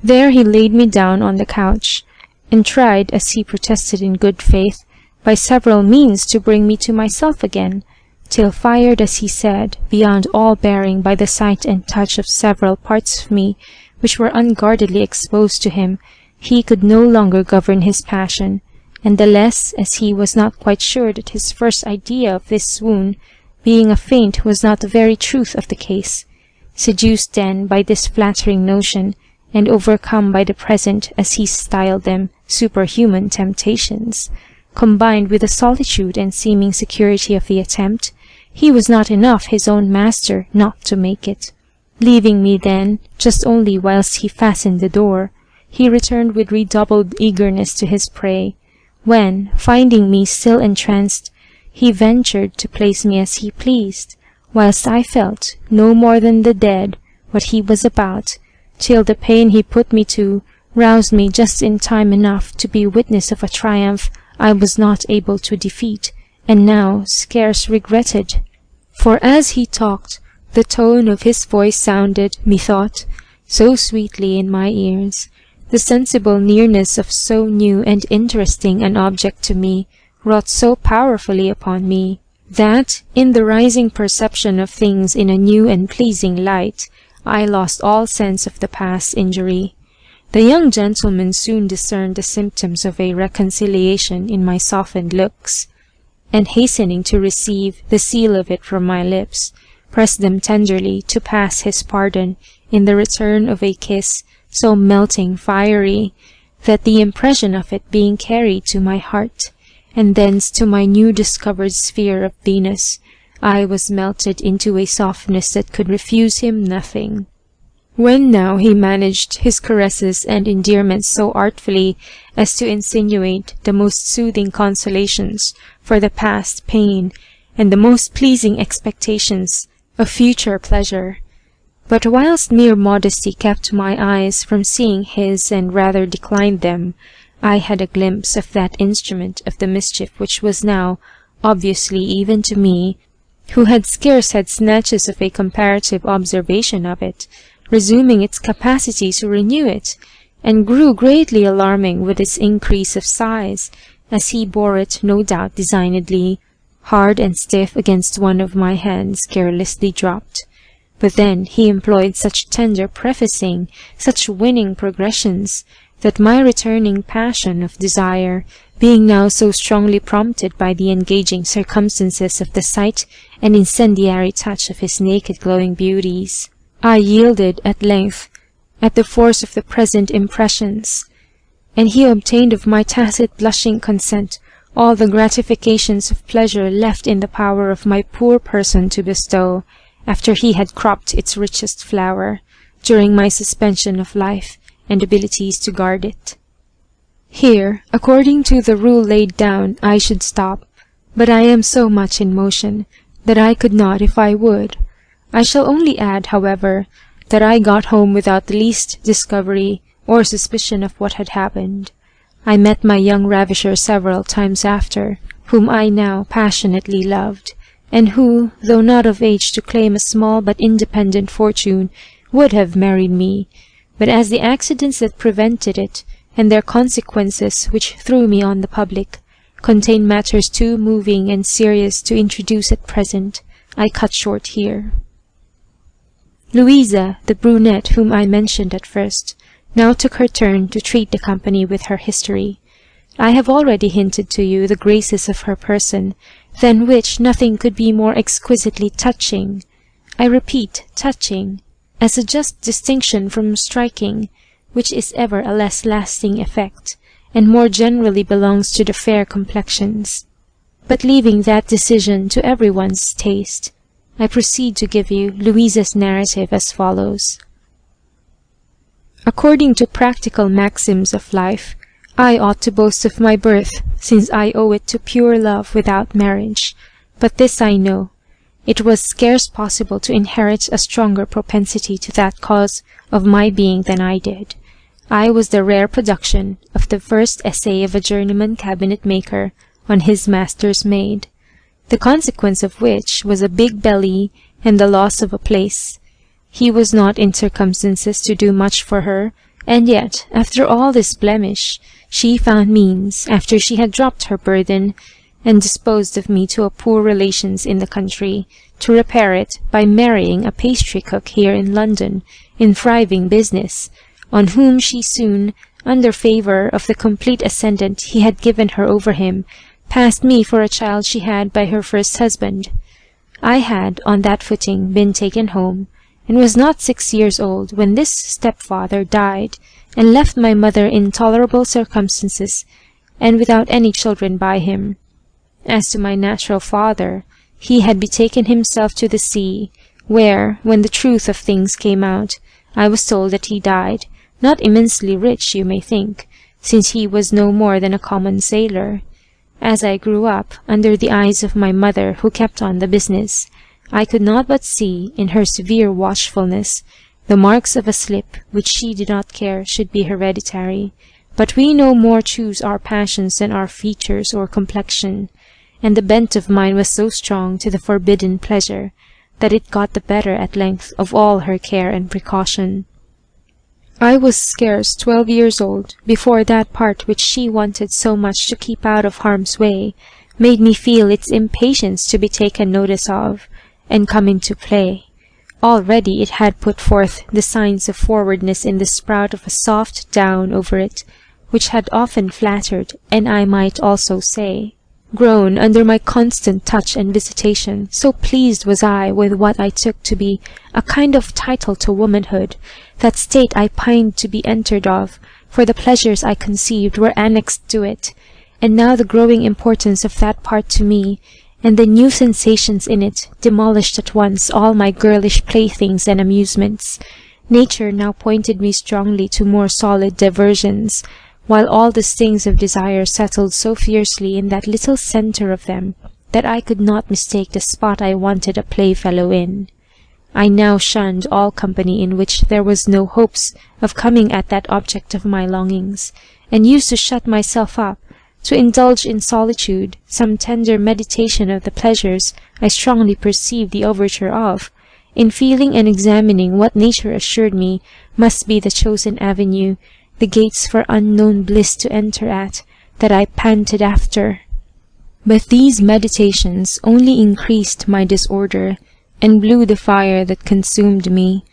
[SPEAKER 2] There he laid me down on the couch, and tried, as he protested in good faith, by several means to bring me to myself again, till fired, as he said, beyond all bearing by the sight and touch of several parts of me, which were unguardedly exposed to him, he could no longer govern his passion, and the less as he was not quite sure that his first idea of this swoon being a feint was not the very truth of the case. Seduced then by this flattering notion, and overcome by the present, as he styled them, superhuman temptations, combined with the solitude and seeming security of the attempt, he was not enough his own master not to make it. Leaving me then, just only whilst he fastened the door, he returned with redoubled eagerness to his prey, when, finding me still entranced, he ventured to place me as he pleased, whilst I felt, no more than the dead, what he was about, till the pain he put me to roused me just in time enough to be witness of a triumph I was not able to defeat, and now scarce regretted. For as he talked, the tone of his voice sounded, methought, so sweetly in my ears, the sensible nearness of so new and interesting an object to me wrought so powerfully upon me, that, in the rising perception of things in a new and pleasing light, I lost all sense of the past injury. The young gentleman soon discerned the symptoms of a reconciliation in my softened looks, and hastening to receive the seal of it from my lips, pressed them tenderly to pass his pardon in the return of a kiss so melting fiery, that the impression of it being carried to my heart, and thence to my new discovered sphere of Venus, I was melted into a softness that could refuse him nothing. When now he managed his caresses and endearments so artfully as to insinuate the most soothing consolations for the past pain, and the most pleasing expectations of future pleasure, but whilst mere modesty kept my eyes from seeing his and rather declined them, I had a glimpse of that instrument of the mischief which was now, obviously even to me, who had scarce had snatches of a comparative observation of it, resuming its capacity to renew it, and grew greatly alarming with its increase of size, as he bore it, no doubt designedly, hard and stiff against one of my hands carelessly dropped. But then he employed such tender prefacing, such winning progressions, that my returning passion of desire, being now so strongly prompted by the engaging circumstances of the sight and incendiary touch of his naked glowing beauties, I yielded at length at the force of the present impressions, and he obtained of my tacit blushing consent all the gratifications of pleasure left in the power of my poor person to bestow, after he had cropped its richest flower, during my suspension of life and abilities to guard it. Here, according to the rule laid down, I should stop, but I am so much in motion that I could not if I would. I shall only add, however, that I got home without the least discovery or suspicion of what had happened. I met my young ravisher several times after, whom I now passionately loved, and who, though not of age to claim a small but independent fortune, would have married me, but as the accidents that prevented it, and their consequences which threw me on the public, contain matters too moving and serious to introduce at present, I cut short here. Louisa, the brunette whom I mentioned at first, now took her turn to treat the company with her history. I have already hinted to you the graces of her person, than which nothing could be more exquisitely touching. I repeat, touching, as a just distinction from striking, which is ever a less lasting effect, and more generally belongs to the fair complexions. But leaving that decision to every one's taste, I proceed to give you Louisa's narrative as follows. According to practical maxims of life, I ought to boast of my birth, since I owe it to pure love without marriage. But this I know, it was scarce possible to inherit a stronger propensity to that cause of my being than I did. I was the rare production of the first essay of a journeyman cabinet-maker on his master's maid, the consequence of which was a big belly and the loss of a place. He was not in circumstances to do much for her, and yet, after all this blemish, she found means, after she had dropped her burden, and disposed of me to a poor relation's in the country, to repair it by marrying a pastry cook here in London, in thriving business, on whom she soon, under favour of the complete ascendant he had given her over him, passed me for a child she had by her first husband. I had, on that footing, been taken home, and was not 6 years old when this stepfather died, and left my mother in tolerable circumstances, and without any children by him. As to my natural father, he had betaken himself to the sea, where, when the truth of things came out, I was told that he died, not immensely rich, you may think, since he was no more than a common sailor. As I grew up, under the eyes of my mother who kept on the business, I could not but see, in her severe watchfulness, the marks of a slip which she did not care should be hereditary. But we no more choose our passions than our features or complexion, and the bent of mine was so strong to the forbidden pleasure, that it got the better at length of all her care and precaution. I was scarce 12 years old before that part which she wanted so much to keep out of harm's way made me feel its impatience to be taken notice of, and come into play. Already it had put forth the signs of forwardness in the sprout of a soft down over it, which had often flattered, and I might also say, grown under my constant touch and visitation, so pleased was I with what I took to be a kind of title to womanhood, that state I pined to be entered of, for the pleasures I conceived were annexed to it, and now the growing importance of that part to me, and the new sensations in it, demolished at once all my girlish playthings and amusements. Nature now pointed me strongly to more solid diversions, while all the stings of desire settled so fiercely in that little centre of them, that I could not mistake the spot I wanted a playfellow in. I now shunned all company in which there was no hopes of coming at that object of my longings, and used to shut myself up, to indulge in solitude some tender meditation of the pleasures I strongly perceived the overture of, in feeling and examining what nature assured me must be the chosen avenue, the gates for unknown bliss to enter at, that I panted after. But these meditations only increased my disorder, and blew the fire that consumed me.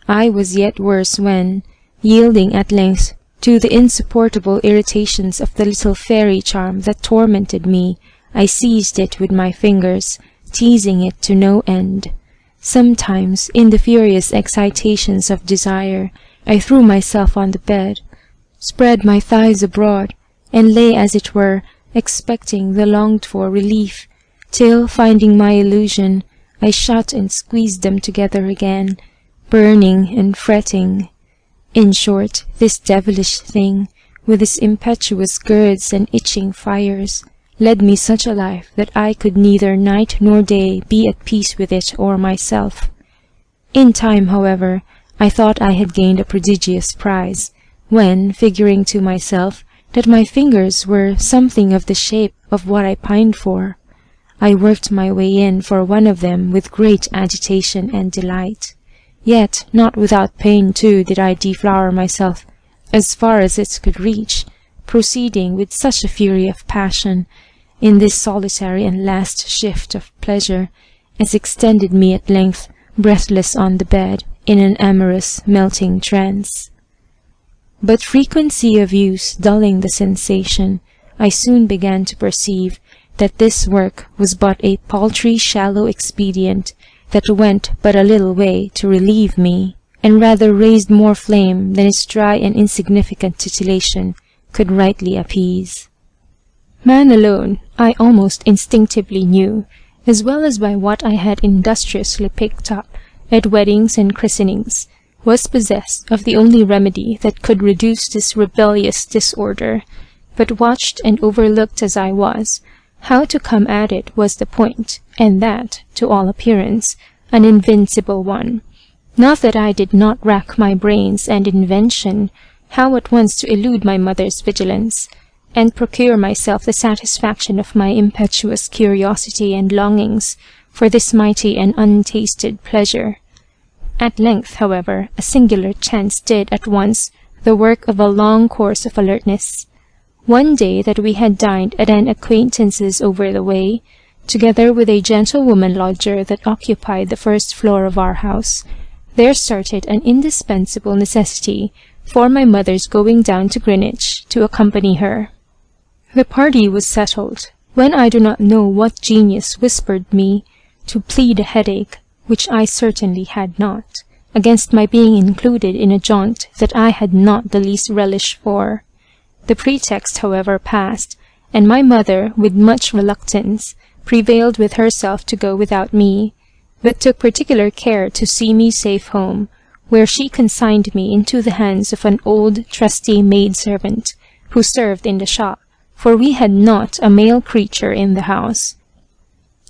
[SPEAKER 2] I was yet worse when, yielding at length to the insupportable irritations of the little fairy charm that tormented me, I seized it with my fingers, teasing it to no end. Sometimes, in the furious excitations of desire, I threw myself on the bed, spread my thighs abroad, and lay as it were, expecting the longed-for relief, till, finding my illusion, I shut and squeezed them together again, burning and fretting. In short, this devilish thing, with its impetuous girds and itching fires, led me such a life that I could neither night nor day be at peace with it or myself. In time, however, I thought I had gained a prodigious prize, when, figuring to myself that my fingers were something of the shape of what I pined for, I worked my way in for one of them with great agitation and delight. Yet not without pain too did I deflower myself as far as it could reach, proceeding with such a fury of passion in this solitary and last shift of pleasure, as extended me at length breathless on the bed in an amorous melting trance. But frequency of use dulling the sensation, I soon began to perceive that this work was but a paltry shallow expedient that went but a little way to relieve me, and rather raised more flame than its dry and insignificant titillation could rightly appease. Man alone, I almost instinctively knew, as well as by what I had industriously picked up at weddings and christenings, was possessed of the only remedy that could reduce this rebellious disorder, but watched and overlooked as I was, how to come at it was the point, and that, to all appearance, an invincible one. Not that I did not rack my brains and invention how at once to elude my mother's vigilance, and procure myself the satisfaction of my impetuous curiosity and longings for this mighty and untasted pleasure. At length, however, a singular chance did at once the work of a long course of alertness. One day that we had dined at an acquaintance's over the way, together with a gentlewoman lodger that occupied the first floor of our house, there started an indispensable necessity for my mother's going down to Greenwich to accompany her. The party was settled, when I do not know what genius whispered me to plead a headache, which I certainly had not, against my being included in a jaunt that I had not the least relish for. The pretext, however, passed, and my mother, with much reluctance, prevailed with herself to go without me, but took particular care to see me safe home, where she consigned me into the hands of an old trusty maid-servant, who served in the shop, for we had not a male creature in the house.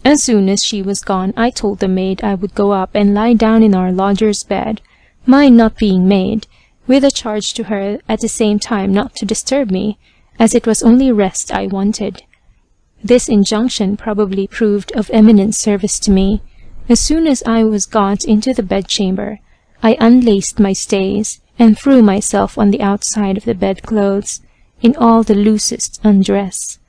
[SPEAKER 2] As soon as she was gone, I told the maid I would go up and lie down in our lodger's bed, mine not being made, with a charge to her at the same time not to disturb me, as it was only rest I wanted. This injunction probably proved of eminent service to me. As soon as I was got into the bedchamber, I unlaced my stays, and threw myself on the outside of the bedclothes, in all the loosest undress.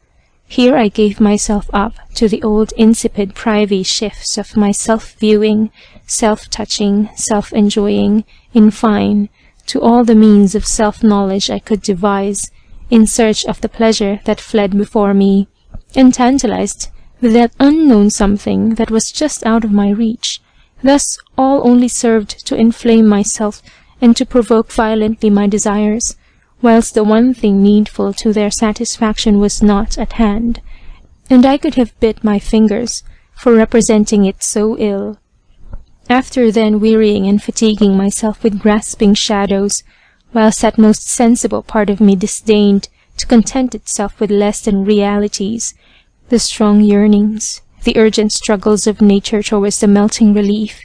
[SPEAKER 2] Here I gave myself up to the old insipid privy shifts of my self-viewing, self-touching, self-enjoying, in fine, to all the means of self-knowledge I could devise, in search of the pleasure that fled before me, and tantalized with that unknown something that was just out of my reach. Thus all only served to inflame myself and to provoke violently my desires, whilst the one thing needful to their satisfaction was not at hand, and I could have bit my fingers for representing it so ill. After then wearying and fatiguing myself with grasping shadows, whilst that most sensible part of me disdained to content itself with less than realities, the strong yearnings, the urgent struggles of nature towards the melting relief,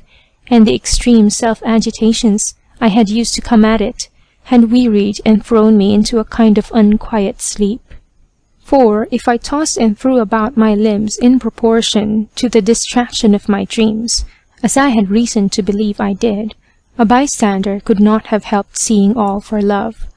[SPEAKER 2] and the extreme self-agitations I had used to come at it, had wearied and thrown me into a kind of unquiet sleep. For if I tossed and threw about my limbs in proportion to the distraction of my dreams, as I had reason to believe I did, a bystander could not have helped seeing all for love.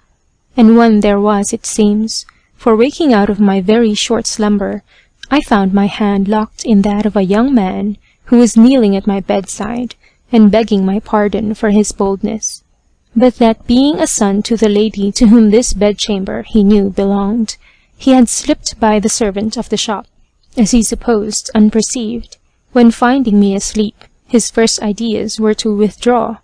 [SPEAKER 2] And one there was, it seems, for waking out of my very short slumber, I found my hand locked in that of a young man who was kneeling at my bedside, and begging my pardon for his boldness, but that being a son to the lady to whom this bedchamber he knew belonged, he had slipped by the servant of the shop, as he supposed, unperceived, when finding me asleep, his first ideas were to withdraw,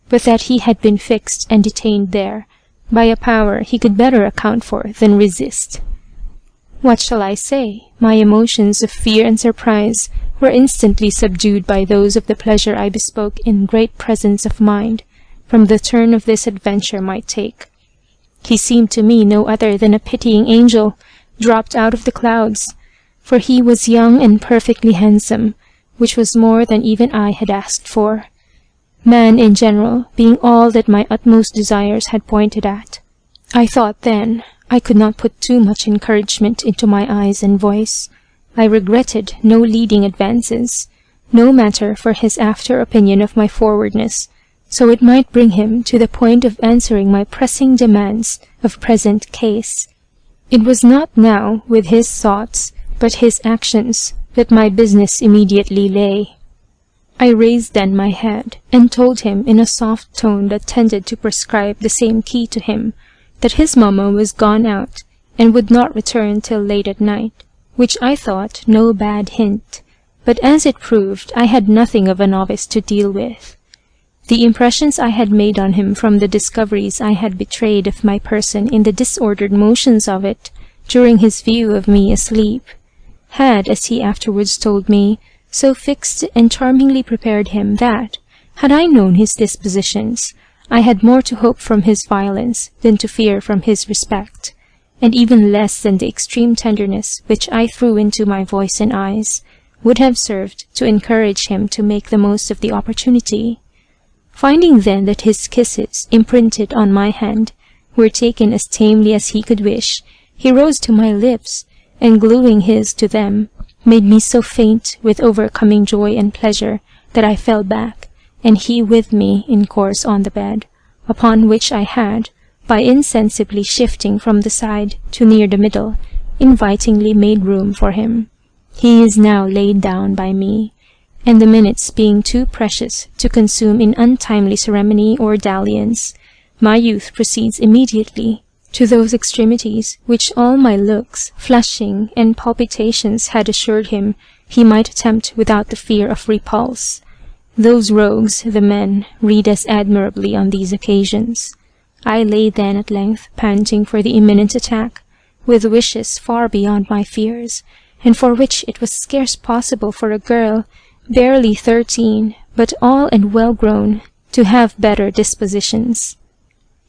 [SPEAKER 2] but that he had been fixed and detained there by a power he could better account for than resist. What shall I say? My emotions of fear and surprise were instantly subdued by those of the pleasure I bespoke in great presence of mind, from the turn of this adventure might take. He seemed to me no other than a pitying angel, dropped out of the clouds, for he was young and perfectly handsome, which was more than even I had asked for. Man in general being all that my utmost desires had pointed at. I thought then I could not put too much encouragement into my eyes and voice. I regretted no leading advances, no matter for his after opinion of my forwardness, so it might bring him to the point of answering my pressing demands of present case. It was not now with his thoughts, but his actions, that my business immediately lay. I raised then my head, and told him in a soft tone that tended to prescribe the same key to him, that his mamma was gone out, and would not return till late at night, which I thought no bad hint, but as it proved I had nothing of a novice to deal with. The impressions I had made on him from the discoveries I had betrayed of my person in the disordered motions of it, during his view of me asleep, had, as he afterwards told me, so fixed and charmingly prepared him that, had I known his dispositions, I had more to hope from his violence than to fear from his respect, and even less than the extreme tenderness which I threw into my voice and eyes would have served to encourage him to make the most of the opportunity. Finding then that his kisses, imprinted on my hand, were taken as tamely as he could wish, he rose to my lips, and gluing his to them, made me so faint with overcoming joy and pleasure that I fell back, and he with me in course on the bed, upon which I had, by insensibly shifting from the side to near the middle, invitingly made room for him. He is now laid down by me, and the minutes being too precious to consume in untimely ceremony or dalliance, my youth proceeds immediately to those extremities which all my looks, flushing, and palpitations had assured him he might attempt without the fear of repulse. Those rogues, the men, read us admirably on these occasions. I lay then at length panting for the imminent attack, with wishes far beyond my fears, and for which it was scarce possible for a girl, barely 13, but all and well grown, to have better dispositions.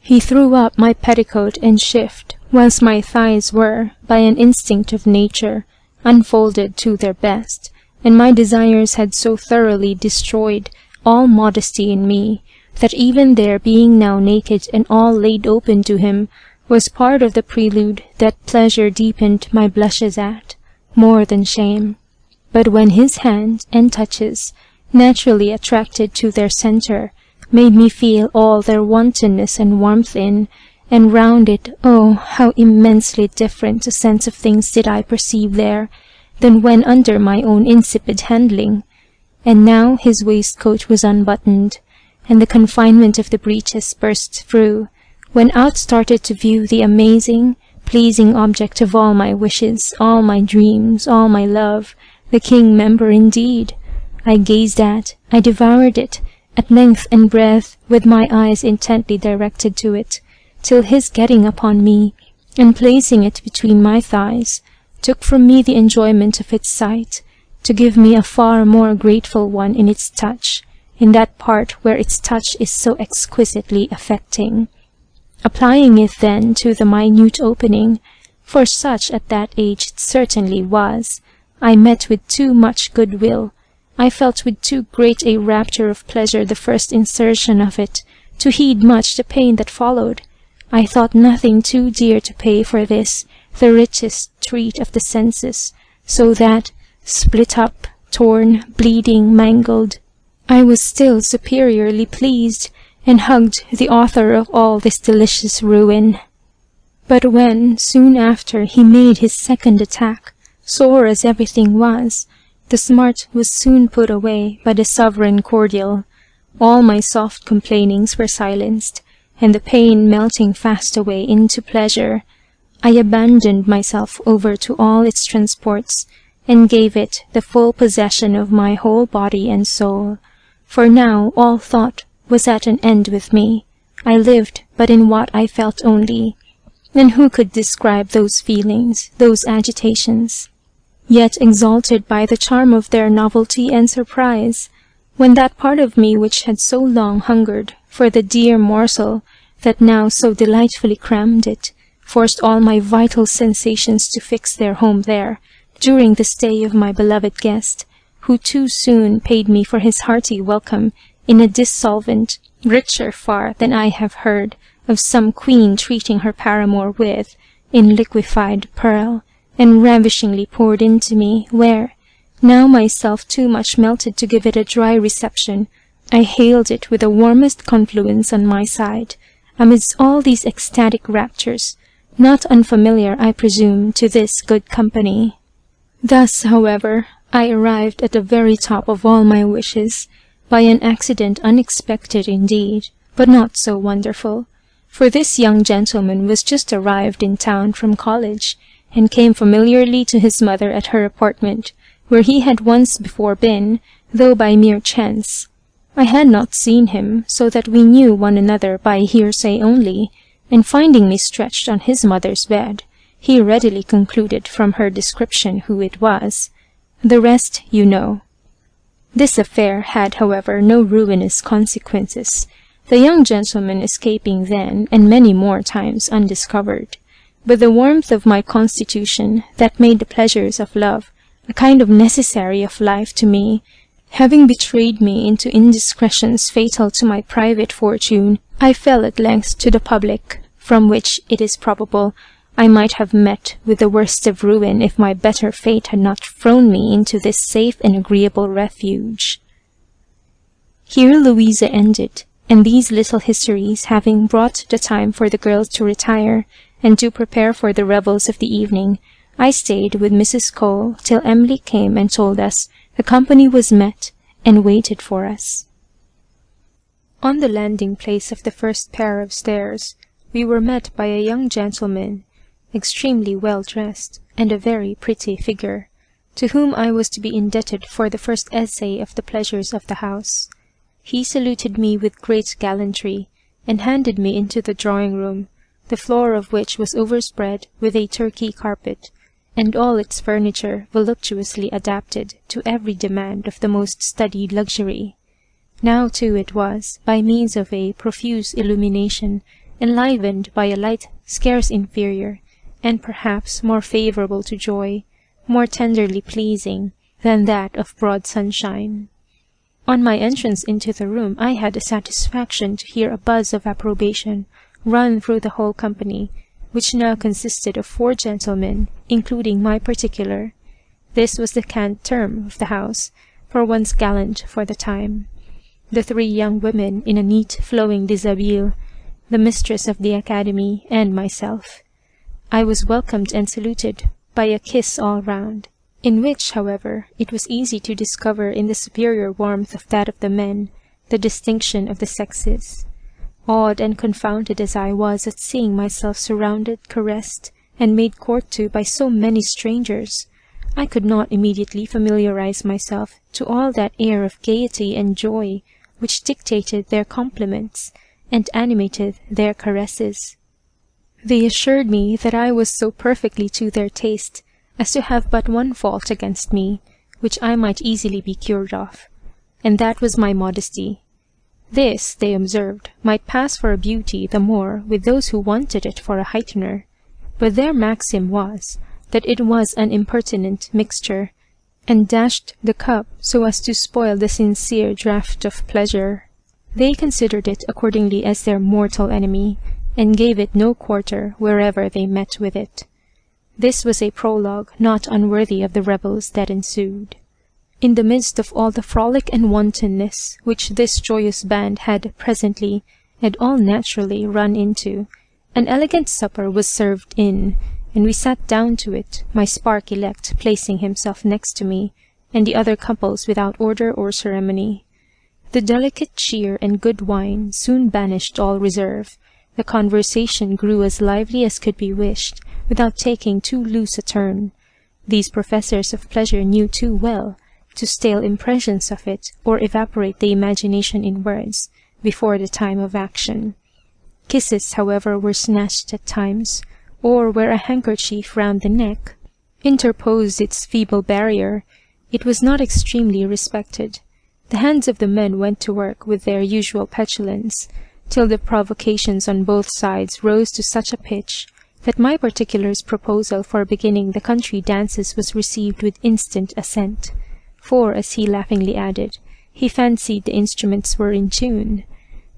[SPEAKER 2] He threw up my petticoat and shift, whilst my thighs were, by an instinct of nature, unfolded to their best, and my desires had so thoroughly destroyed all modesty in me, that even their being now naked and all laid open to him was part of the prelude that pleasure deepened my blushes at, more than shame. But when his hand and touches, naturally attracted to their centre, made me feel all their wantonness and warmth in, and round it, oh, how immensely different a sense of things did I perceive there, than when under my own insipid handling. And now his waistcoat was unbuttoned, and the confinement of the breeches burst through, when out started to view the amazing, pleasing object of all my wishes, all my dreams, all my love, the king member indeed. I gazed at, I devoured it, at length and breadth, with my eyes intently directed to it, till his getting upon me, and placing it between my thighs, took from me the enjoyment of its sight, to give me a far more grateful one in its touch, in that part where its touch is so exquisitely affecting. Applying it then to the minute opening, for such at that age it certainly was, I met with too much goodwill, I felt with too great a rapture of pleasure the first insertion of it, to heed much the pain that followed. I thought nothing too dear to pay for this, the richest treat of the senses, so that, split up, torn, bleeding, mangled, I was still superiorly pleased, and hugged the author of all this delicious ruin. But when, soon after, he made his second attack, sore as everything was, the smart was soon put away by the sovereign cordial. All my soft complainings were silenced, and the pain melting fast away into pleasure, I abandoned myself over to all its transports, and gave it the full possession of my whole body and soul. For now all thought was at an end with me. I lived but in what I felt only, and who could describe those feelings, those agitations? Yet exalted by the charm of their novelty and surprise, when that part of me which had so long hungered for the dear morsel that now so delightfully crammed it, forced all my vital sensations to fix their home there, during the stay of my beloved guest, who too soon paid me for his hearty welcome in a dissolvent, richer far than I have heard of some queen treating her paramour with, in liquefied pearl, and ravishingly poured into me, where, now myself too much melted to give it a dry reception, I hailed it with the warmest confluence on my side, amidst all these ecstatic raptures, not unfamiliar, I presume, to this good company. Thus, however, I arrived at the very top of all my wishes, by an accident unexpected indeed, but not so wonderful, for this young gentleman was just arrived in town from college, and came familiarly to his mother at her apartment, where he had once before been, though by mere chance. I had not seen him, so that we knew one another by hearsay only, and finding me stretched on his mother's bed, he readily concluded from her description who it was. The rest you know. This affair had, however, no ruinous consequences, the young gentleman escaping then and many more times undiscovered. But the warmth of my constitution, that made the pleasures of love a kind of necessary of life to me, having betrayed me into indiscretions fatal to my private fortune, I fell at length to the public, from which, it is probable, I might have met with the worst of ruin if my better fate had not thrown me into this safe and agreeable refuge. Here Louisa ended, and these little histories having brought the time for the girls to retire, and to prepare for the revels of the evening, I stayed with Mrs. Cole till Emily came and told us the company was met and waited for us. On the landing-place of the first pair of stairs, we were met by a young gentleman, extremely well-dressed, and a very pretty figure, to whom I was to be indebted for the first essay of the pleasures of the house. He saluted me with great gallantry, and handed me into the drawing-room, the floor of which was overspread with a Turkey carpet, and all its furniture voluptuously adapted to every demand of the most studied luxury. Now too it was, by means of a profuse illumination, enlivened by a light scarce inferior, and perhaps more favourable to joy, more tenderly pleasing, than that of broad sunshine. On my entrance into the room I had the satisfaction to hear a buzz of approbation run through the whole company, which now consisted of 4 gentlemen, including my particular. This was the cant term of the house, for once gallant for the time. The 3 young women in a neat flowing dishabille, the mistress of the academy, and myself. I was welcomed and saluted by a kiss all round, in which, however, it was easy to discover in the superior warmth of that of the men the distinction of the sexes. Awed and confounded as I was at seeing myself surrounded, caressed, and made court to by so many strangers, I could not immediately familiarize myself to all that air of gaiety and joy which dictated their compliments and animated their caresses. They assured me that I was so perfectly to their taste as to have but one fault against me, which I might easily be cured of, and that was my modesty. This, they observed, might pass for a beauty the more with those who wanted it for a heightener, but their maxim was that it was an impertinent mixture, and dashed the cup so as to spoil the sincere draught of pleasure. They considered it accordingly as their mortal enemy, and gave it no quarter wherever they met with it. This was a prologue not unworthy of the revels that ensued. In the midst of all the frolic and wantonness which this joyous band had presently and all naturally run into, an elegant supper was served in, and we sat down to it, my spark elect placing himself next to me, and the other couples without order or ceremony. The delicate cheer and good wine soon banished all reserve. The conversation grew as lively as could be wished, without taking too loose a turn. These professors of pleasure knew too well to stale impressions of it, or evaporate the imagination in words, before the time of action. Kisses, however, were snatched at times, or where a handkerchief round the neck interposed its feeble barrier, it was not extremely respected. The hands of the men went to work with their usual petulance, till the provocations on both sides rose to such a pitch that my particular's proposal for beginning the country dances was received with instant assent, for, as he laughingly added, he fancied the instruments were in tune.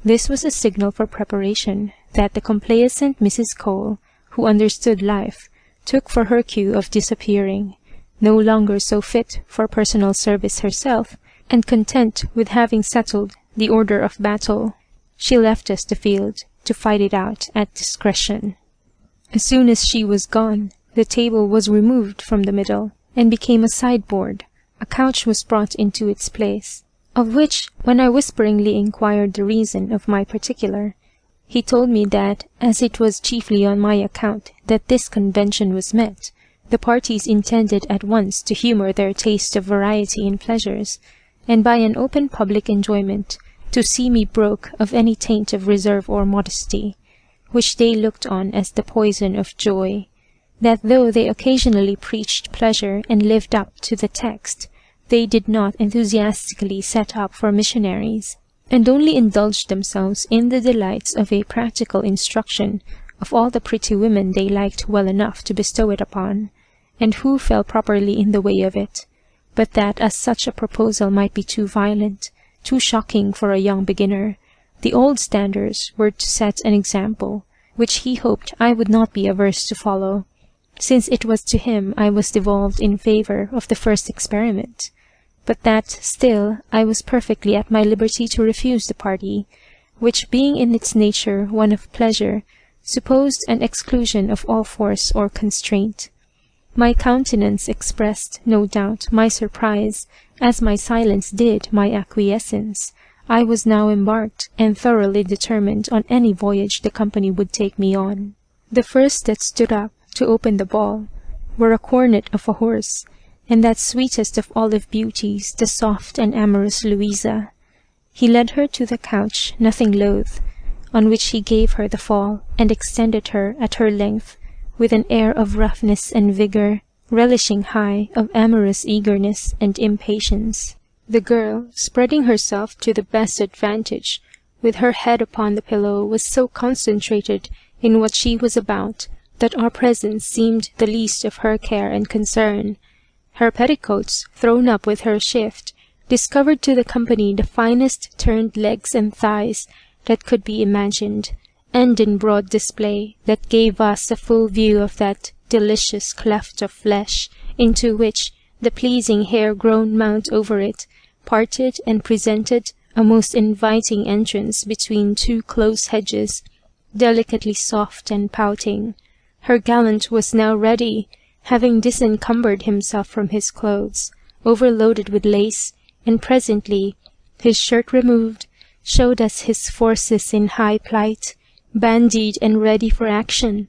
[SPEAKER 2] This was a signal for preparation that the complaisant Mrs. Cole, who understood life, took for her cue of disappearing, no longer so fit for personal service herself, and content with having settled the order of battle. She left us the field to fight it out at discretion. As soon as she was gone, the table was removed from the middle, and became a sideboard. A couch was brought into its place, of which, when I whisperingly inquired the reason of my particular, he told me that, as it was chiefly on my account that this convention was met, the parties intended at once to humour their taste of variety in pleasures, and by an open public enjoyment to see me broke of any taint of reserve or modesty, which they looked on as the poison of joy, that though they occasionally preached pleasure and lived up to the text, they did not enthusiastically set up for missionaries, and only indulged themselves in the delights of a practical instruction of all the pretty women they liked well enough to bestow it upon, and who fell properly in the way of it, but that as such a proposal might be too violent, too shocking for a young beginner, the old standers were to set an example, which he hoped I would not be averse to follow, since it was to him I was devolved in favour of the first experiment, but that still I was perfectly at my liberty to refuse the party, which, being in its nature one of pleasure, supposed an exclusion of all force or constraint. My countenance expressed, no doubt, my surprise, as my silence did my acquiescence. I was now embarked, and thoroughly determined on any voyage the company would take me on. The first that stood up to open the ball were a cornet of a horse, and that sweetest of olive beauties, the soft and amorous Louisa. He led her to the couch, nothing loath, on which he gave her the fall, and extended her at her length, with an air of roughness and vigour, relishing high of amorous eagerness and impatience. The girl, spreading herself to the best advantage, with her head upon the pillow, was so concentrated in what she was about, that our presence seemed the least of her care and concern. Her petticoats, thrown up with her shift, discovered to the company the finest turned legs and thighs that could be imagined, and in broad display that gave us a full view of that delicious cleft of flesh, into which the pleasing hair-grown mount over it parted and presented a most inviting entrance between two close hedges, delicately soft and pouting. Her gallant was now ready, having disencumbered himself from his clothes, overloaded with lace, and presently, his shirt removed, showed us his forces in high plight, bandied and ready for action.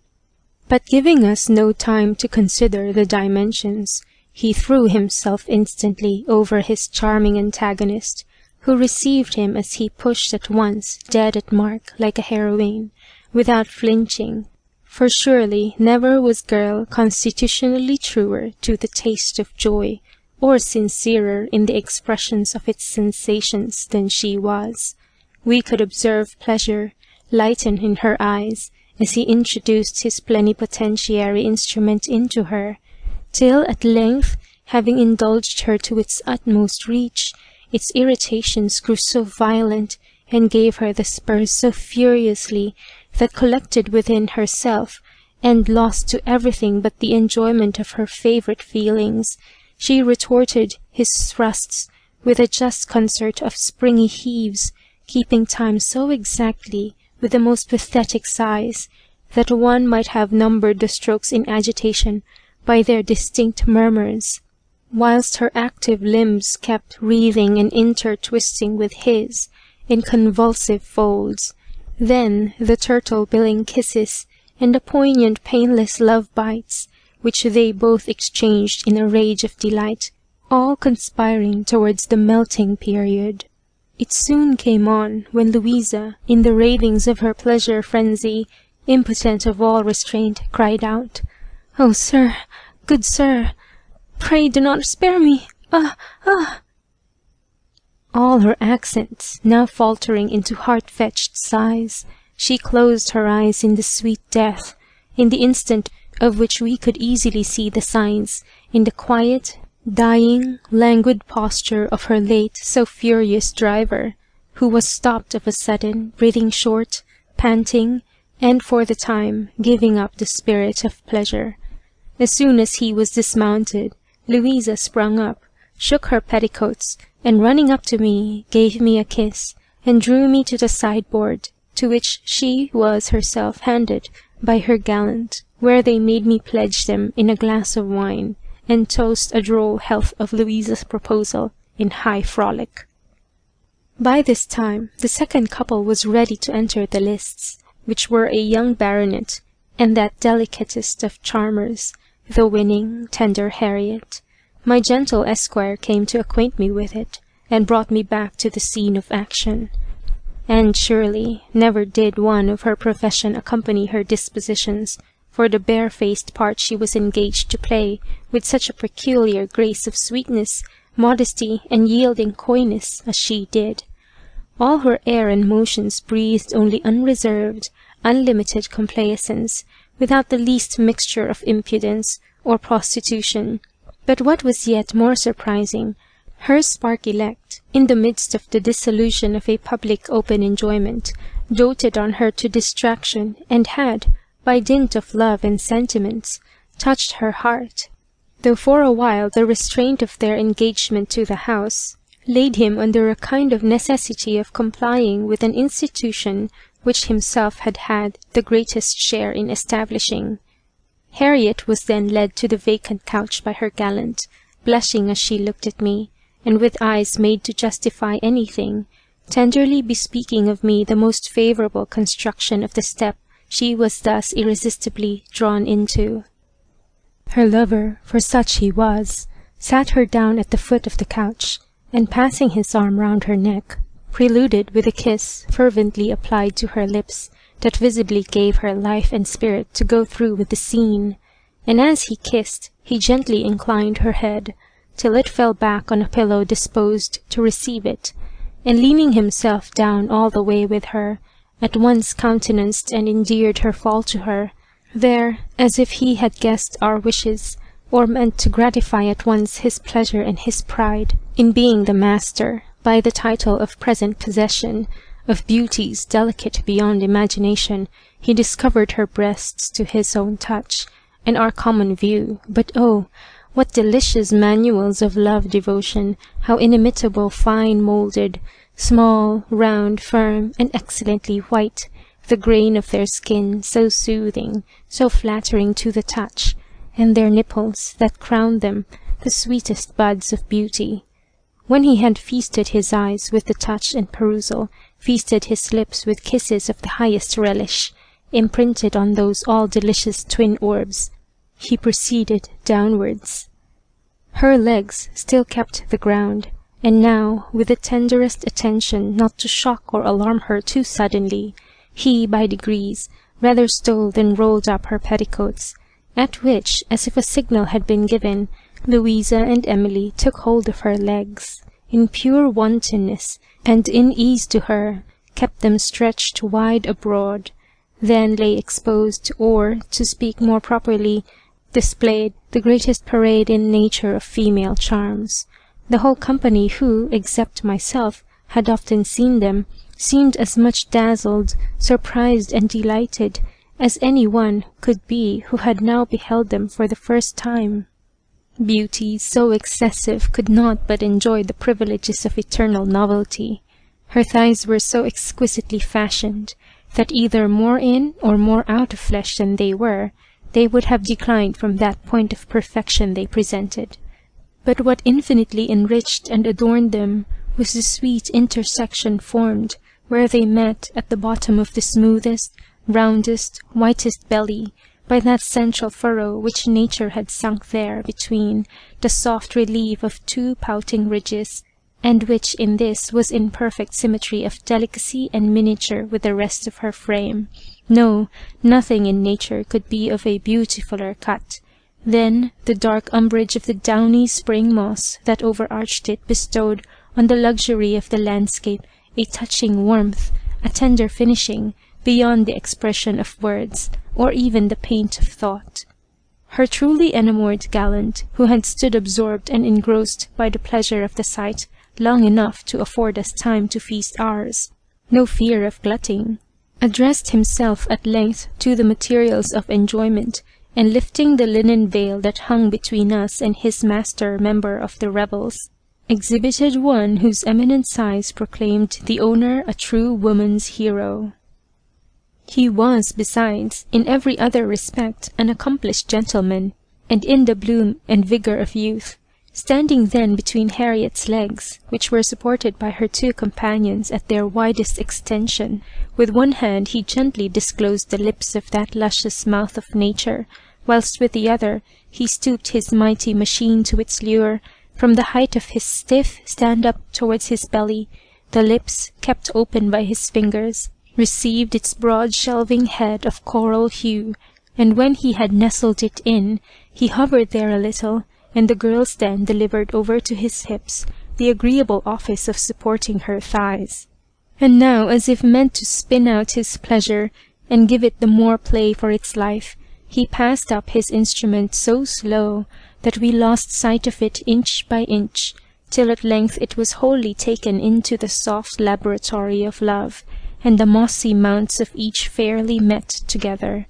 [SPEAKER 2] But giving us no time to consider the dimensions, he threw himself instantly over his charming antagonist, who received him as he pushed at once, dead at mark like a heroine, without flinching. For surely never was girl constitutionally truer to the taste of joy, or sincerer in the expressions of its sensations than she was. We could observe pleasure lighten in her eyes as he introduced his plenipotentiary instrument into her, till at length, having indulged her to its utmost reach, its irritations grew so violent, and gave her the spurs so furiously, that collected within herself, and lost to everything but the enjoyment of her favourite feelings, she retorted his thrusts with a just concert of springy heaves, keeping time so exactly with the most pathetic sighs, that one might have numbered the strokes in agitation by their distinct murmurs, whilst her active limbs kept wreathing and intertwisting with his in convulsive folds. Then the turtle-billing kisses, and the poignant painless love-bites, which they both exchanged in a rage of delight, all conspiring towards the melting period. It soon came on, when Louisa, in the ravings of her pleasure frenzy, impotent of all restraint, cried out, "Oh, sir, good sir, pray do not spare me! Ah! ah!" All her accents now faltering into heart-fetched sighs, she closed her eyes in the sweet death, in the instant of which we could easily see the signs, in the quiet, dying, languid posture of her late so furious driver, who was stopped of a sudden, breathing short, panting, and for the time giving up the spirit of pleasure. As soon as he was dismounted, Louisa sprung up, shook her petticoats, and running up to me, gave me a kiss, and drew me to the sideboard, to which she was herself handed by her gallant, where they made me pledge them in a glass of wine, and toast a droll health of Louisa's proposal in high frolic. By this time the second couple was ready to enter the lists, which were a young baronet, and that delicatest of charmers, the winning, tender Harriet. My gentle esquire came to acquaint me with it, and brought me back to the scene of action. And surely never did one of her profession accompany her dispositions for the bare-faced part she was engaged to play with such a peculiar grace of sweetness, modesty, and yielding coyness as she did. All her air and motions breathed only unreserved, unlimited complaisance, without the least mixture of impudence or prostitution. But what was yet more surprising, her spark elect, in the midst of the dissolution of a public open enjoyment, doted on her to distraction, and had, by dint of love and sentiments, touched her heart, though for a while the restraint of their engagement to the house laid him under a kind of necessity of complying with an institution which himself had had the greatest share in establishing. Harriet was then led to the vacant couch by her gallant, blushing as she looked at me, and with eyes made to justify anything, tenderly bespeaking of me the most favourable construction of the step she was thus irresistibly drawn into. Her lover, for such he was, sat her down at the foot of the couch, and passing his arm round her neck, preluded with a kiss fervently applied to her lips that visibly gave her life and spirit to go through with the scene, and as he kissed, he gently inclined her head, till it fell back on a pillow disposed to receive it, and leaning himself down all the way with her, at once countenanced and endeared her fall to her, there, as if he had guessed our wishes, or meant to gratify at once his pleasure and his pride in being the master, by the title of present possession, of beauties delicate beyond imagination, he discovered her breasts to his own touch, and our common view. But oh, what delicious manuals of love devotion, how inimitable fine moulded, small, round, firm, and excellently white, the grain of their skin, so soothing, so flattering to the touch, and their nipples, that crowned them, the sweetest buds of beauty. When he had feasted his eyes with the touch and perusal, feasted his lips with kisses of the highest relish, imprinted on those all-delicious twin orbs, he proceeded downwards. Her legs still kept the ground, and now, with the tenderest attention not to shock or alarm her too suddenly, he, by degrees, rather stole than rolled up her petticoats, at which, as if a signal had been given, Louisa and Emily took hold of her legs, in pure wantonness, and in ease to her, kept them stretched wide abroad, then lay exposed, or, to speak more properly, displayed the greatest parade in nature of female charms. The whole company who, except myself, had often seen them, seemed as much dazzled, surprised, and delighted as any one could be who had now beheld them for the first time. Beauty so excessive could not but enjoy the privileges of eternal novelty. Her thighs were so exquisitely fashioned, that either more in or more out of flesh than they were, they would have declined from that point of perfection they presented. But what infinitely enriched and adorned them was the sweet intersection formed, where they met at the bottom of the smoothest, roundest, whitest belly, by that central furrow which nature had sunk there between the soft relief of two pouting ridges, and which in this was in perfect symmetry of delicacy and miniature with the rest of her frame. No, nothing in nature could be of a beautifuller cut. Then the dark umbrage of the downy spring moss that overarched it bestowed on the luxury of the landscape a touching warmth, a tender finishing, beyond the expression of words, or even the paint of thought. Her truly enamoured gallant, who had stood absorbed and engrossed by the pleasure of the sight long enough to afford us time to feast ours, no fear of glutting, addressed himself at length to the materials of enjoyment, and lifting the linen veil that hung between us and his master member of the revels, exhibited one whose eminent size proclaimed the owner a true woman's hero. He was, besides, in every other respect an accomplished gentleman, and in the bloom and vigour of youth, standing then between Harriet's legs, which were supported by her two companions at their widest extension. With one hand he gently disclosed the lips of that luscious mouth of nature, whilst with the other he stooped his mighty machine to its lure. From the height of his stiff stand-up towards his belly, the lips, kept open by his fingers, received its broad shelving head of coral hue, and when he had nestled it in, he hovered there a little, and the girls then delivered over to his hips the agreeable office of supporting her thighs. And now, as if meant to spin out his pleasure, and give it the more play for its life, he passed up his instrument so slow that we lost sight of it inch by inch, till at length it was wholly taken into the soft laboratory of love, and the mossy mounts of each fairly met together.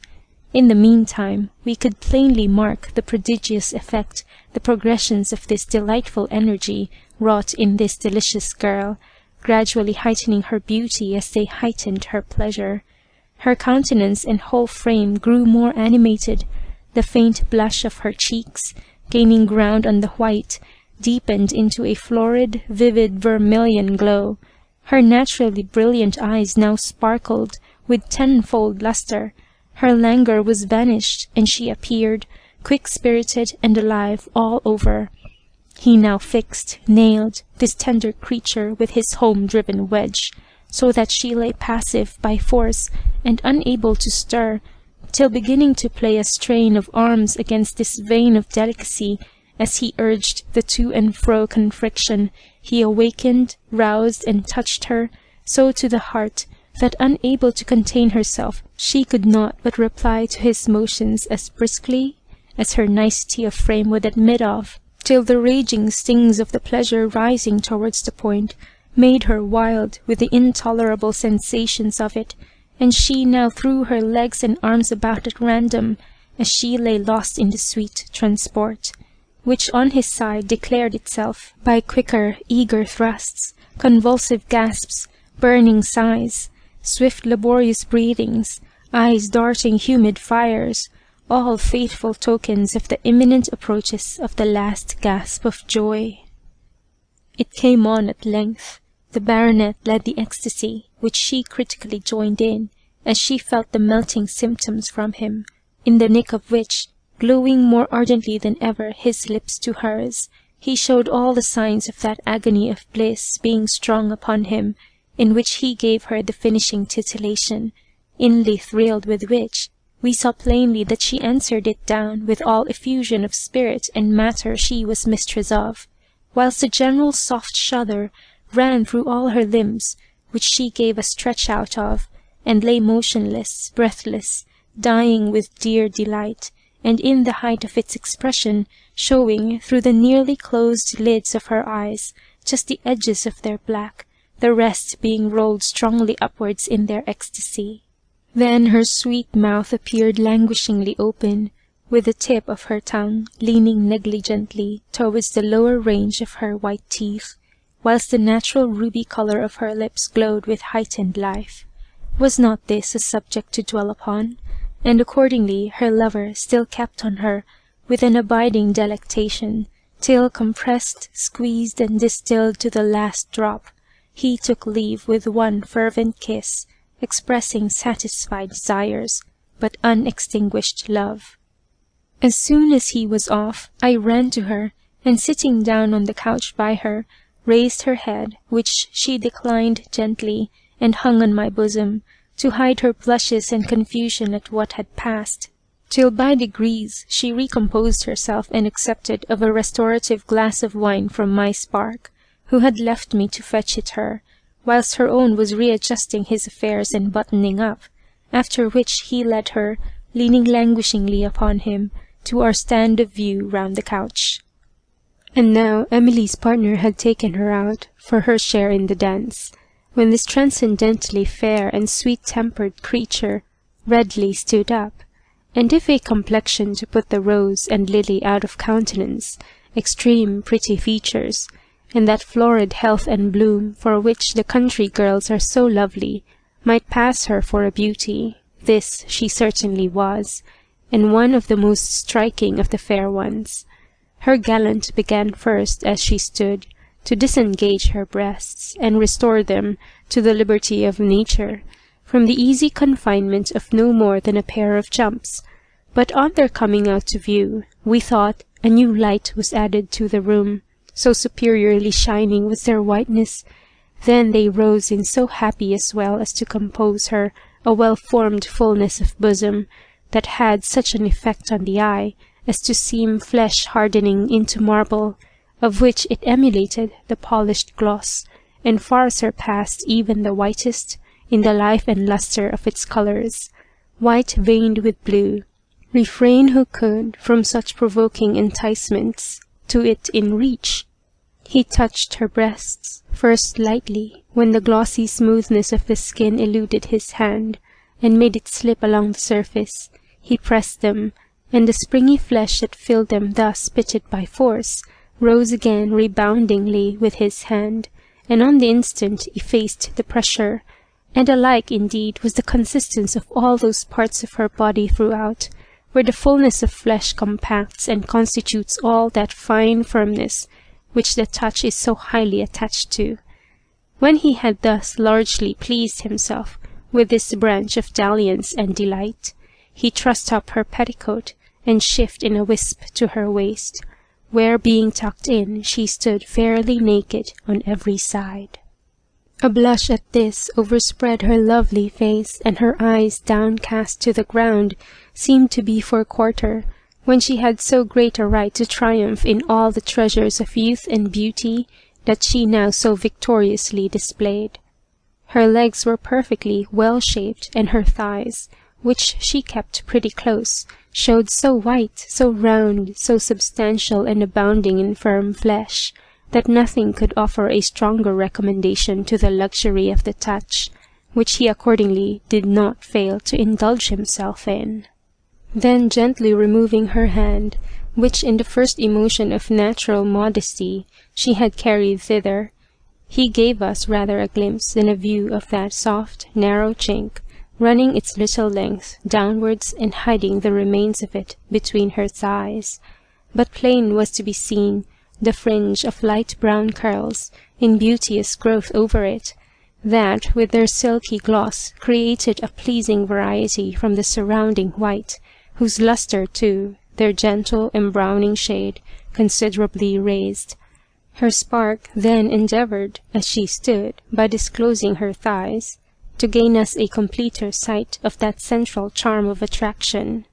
[SPEAKER 2] In the meantime, we could plainly mark the prodigious effect the progressions of this delightful energy wrought in this delicious girl, gradually heightening her beauty as they heightened her pleasure. Her countenance and whole frame grew more animated, the faint blush of her cheeks, gaining ground on the white, deepened into a florid, vivid vermilion glow. Her naturally brilliant eyes now sparkled with tenfold lustre. Her languor was vanished, and she appeared quick-spirited and alive all over. He now fixed, nailed, this tender creature with his home-driven wedge, so that she lay passive by force and unable to stir, till beginning to play a strain of arms against this vein of delicacy, as he urged the to and fro confliction, he awakened, roused, and touched her so to the heart that, unable to contain herself, she could not but reply to his motions as briskly as her nicety of frame would admit of, till the raging stings of the pleasure rising towards the point made her wild with the intolerable sensations of it, and she now threw her legs and arms about at random, as she lay lost in the sweet transport, which on his side declared itself by quicker, eager thrusts, convulsive gasps, burning sighs, swift laborious breathings, eyes darting humid fires, all faithful tokens of the imminent approaches of the last gasp of joy. It came on at length. The baronet led the ecstasy, which she critically joined in, as she felt the melting symptoms from him, in the nick of which, gluing more ardently than ever his lips to hers, he showed all the signs of that agony of bliss being strong upon him, in which he gave her the finishing titillation, inly thrilled with which, we saw plainly that she answered it down with all effusion of spirit and matter she was mistress of, whilst a general soft shudder ran through all her limbs, which she gave a stretch out of, and lay motionless, breathless, dying with dear delight, and in the height of its expression, showing through the nearly closed lids of her eyes just the edges of their black, the rest being rolled strongly upwards in their ecstasy. Then her sweet mouth appeared languishingly open, with the tip of her tongue leaning negligently towards the lower range of her white teeth, whilst the natural ruby colour of her lips glowed with heightened life. Was not this a subject to dwell upon? And accordingly her lover still kept on her with an abiding delectation, till compressed, squeezed, and distilled to the last drop, he took leave with one fervent kiss, expressing satisfied desires, but unextinguished love. As soon as he was off, I ran to her, and sitting down on the couch by her, raised her head, which she declined gently, and hung on my bosom, to hide her blushes and confusion at what had passed, till by degrees she recomposed herself and accepted of a restorative glass of wine from my spark, who had left me to fetch it her, whilst her own was readjusting his affairs and buttoning up, after which he led her, leaning languishingly upon him, to our stand of view round the couch. And now Emily's partner had taken her out for her share in the dance, when this transcendently fair and sweet-tempered creature readily stood up, and if a complexion to put the rose and lily out of countenance, extreme pretty features, and that florid health and bloom for which the country girls are so lovely, might pass her for a beauty, this she certainly was, and one of the most striking of the fair ones. Her gallant began first, as she stood, to disengage her breasts, and restore them to the liberty of nature, from the easy confinement of no more than a pair of jumps. But on their coming out to view, we thought a new light was added to the room, so superiorly shining was their whiteness. Then they rose in so happy as well as to compose her a well-formed fullness of bosom, that had such an effect on the eye, as to seem flesh hardening into marble, of which it emulated the polished gloss, and far surpassed even the whitest in the life and lustre of its colours, white veined with blue. Refrain who could from such provoking enticements to it in reach. He touched her breasts, first lightly, when the glossy smoothness of the skin eluded his hand, and made it slip along the surface. He pressed them, and the springy flesh that filled them thus pitted by force, rose again reboundingly with his hand, and on the instant effaced the pressure, and alike indeed was the consistence of all those parts of her body throughout, where the fullness of flesh compacts and constitutes all that fine firmness which the touch is so highly attached to. When he had thus largely pleased himself with this branch of dalliance and delight, he trussed up her petticoat and shift in a wisp to her waist, where being tucked in she stood fairly naked on every side. A blush at this overspread her lovely face, and her eyes, downcast to the ground, seemed to be for quarter, when she had so great a right to triumph in all the treasures of youth and beauty that she now so victoriously displayed. Her legs were perfectly well-shaped, and her thighs, which she kept pretty close, showed so white, so round, so substantial and abounding in firm flesh, that nothing could offer a stronger recommendation to the luxury of the touch, which he accordingly did not fail to indulge himself in. Then gently removing her hand, which in the first emotion of natural modesty she had carried thither, he gave us rather a glimpse than a view of that soft, narrow chink, running its little length downwards and hiding the remains of it between her thighs. But plain was to be seen the fringe of light brown curls in beauteous growth over it, that with their silky gloss created a pleasing variety from the surrounding white, whose lustre too, their gentle embrowning shade, considerably raised. Her spark then endeavoured, as she stood, by disclosing her thighs, to gain us a completer sight of that central charm of attraction.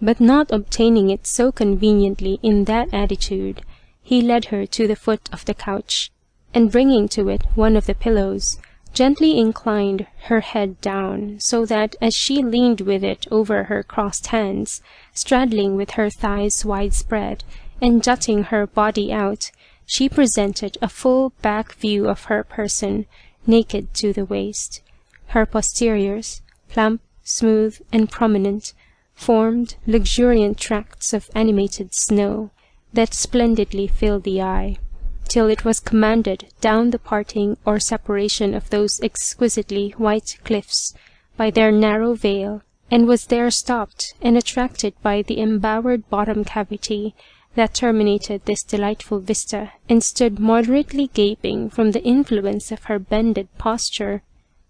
[SPEAKER 2] But not obtaining it so conveniently in that attitude, he led her to the foot of the couch, and bringing to it one of the pillows, gently inclined her head down, so that as she leaned with it over her crossed hands, straddling with her thighs wide spread, and jutting her body out, she presented a full back view of her person, naked to the waist. Her posteriors, plump, smooth, and prominent, formed luxuriant tracts of animated snow, that splendidly filled the eye, till it was commanded down the parting or separation of those exquisitely white cliffs by their narrow vale, and was there stopped and attracted by the embowered bottom cavity that terminated this delightful vista, and stood moderately gaping from the influence of her bended posture,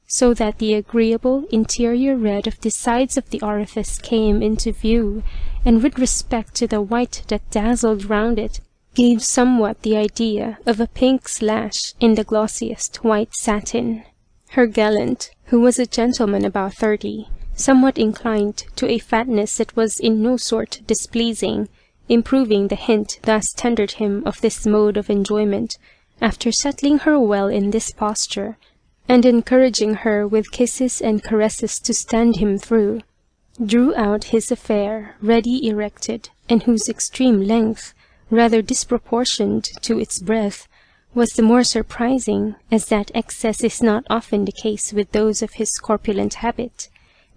[SPEAKER 2] so that the agreeable interior red of the sides of the orifice came into view, and with respect to the white that dazzled round it, gave somewhat the idea of a pink slash in the glossiest white satin. Her gallant, who was a gentleman about 30, somewhat inclined to a fatness that was in no sort displeasing, improving the hint thus tendered him of this mode of enjoyment, after settling her well in this posture, and encouraging her with kisses and caresses to stand him through, drew out his affair ready erected, and whose extreme length, rather disproportioned to its breadth, was the more surprising, as that excess is not often the case with those of his corpulent habit.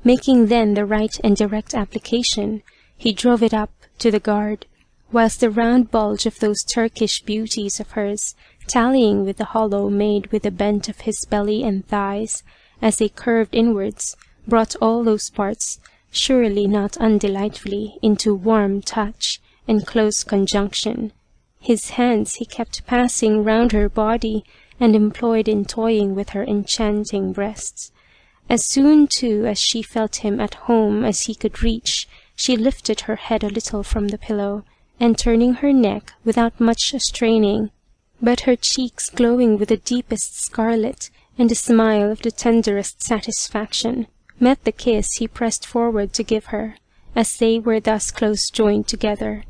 [SPEAKER 2] Making then the right and direct application, he drove it up to the guard, whilst the round bulge of those Turkish beauties of hers, tallying with the hollow made with the bent of his belly and thighs, as they curved inwards, brought all those parts, surely not undelightfully, into warm touch and close conjunction. His hands he kept passing round her body, and employed in toying with her enchanting breasts. As soon, too, as she felt him at home as he could reach, she lifted her head a little from the pillow, and turning her neck without much straining, but her cheeks glowing with the deepest scarlet, and a smile of the tenderest satisfaction, met the kiss he pressed forward to give her, as they were thus close joined together.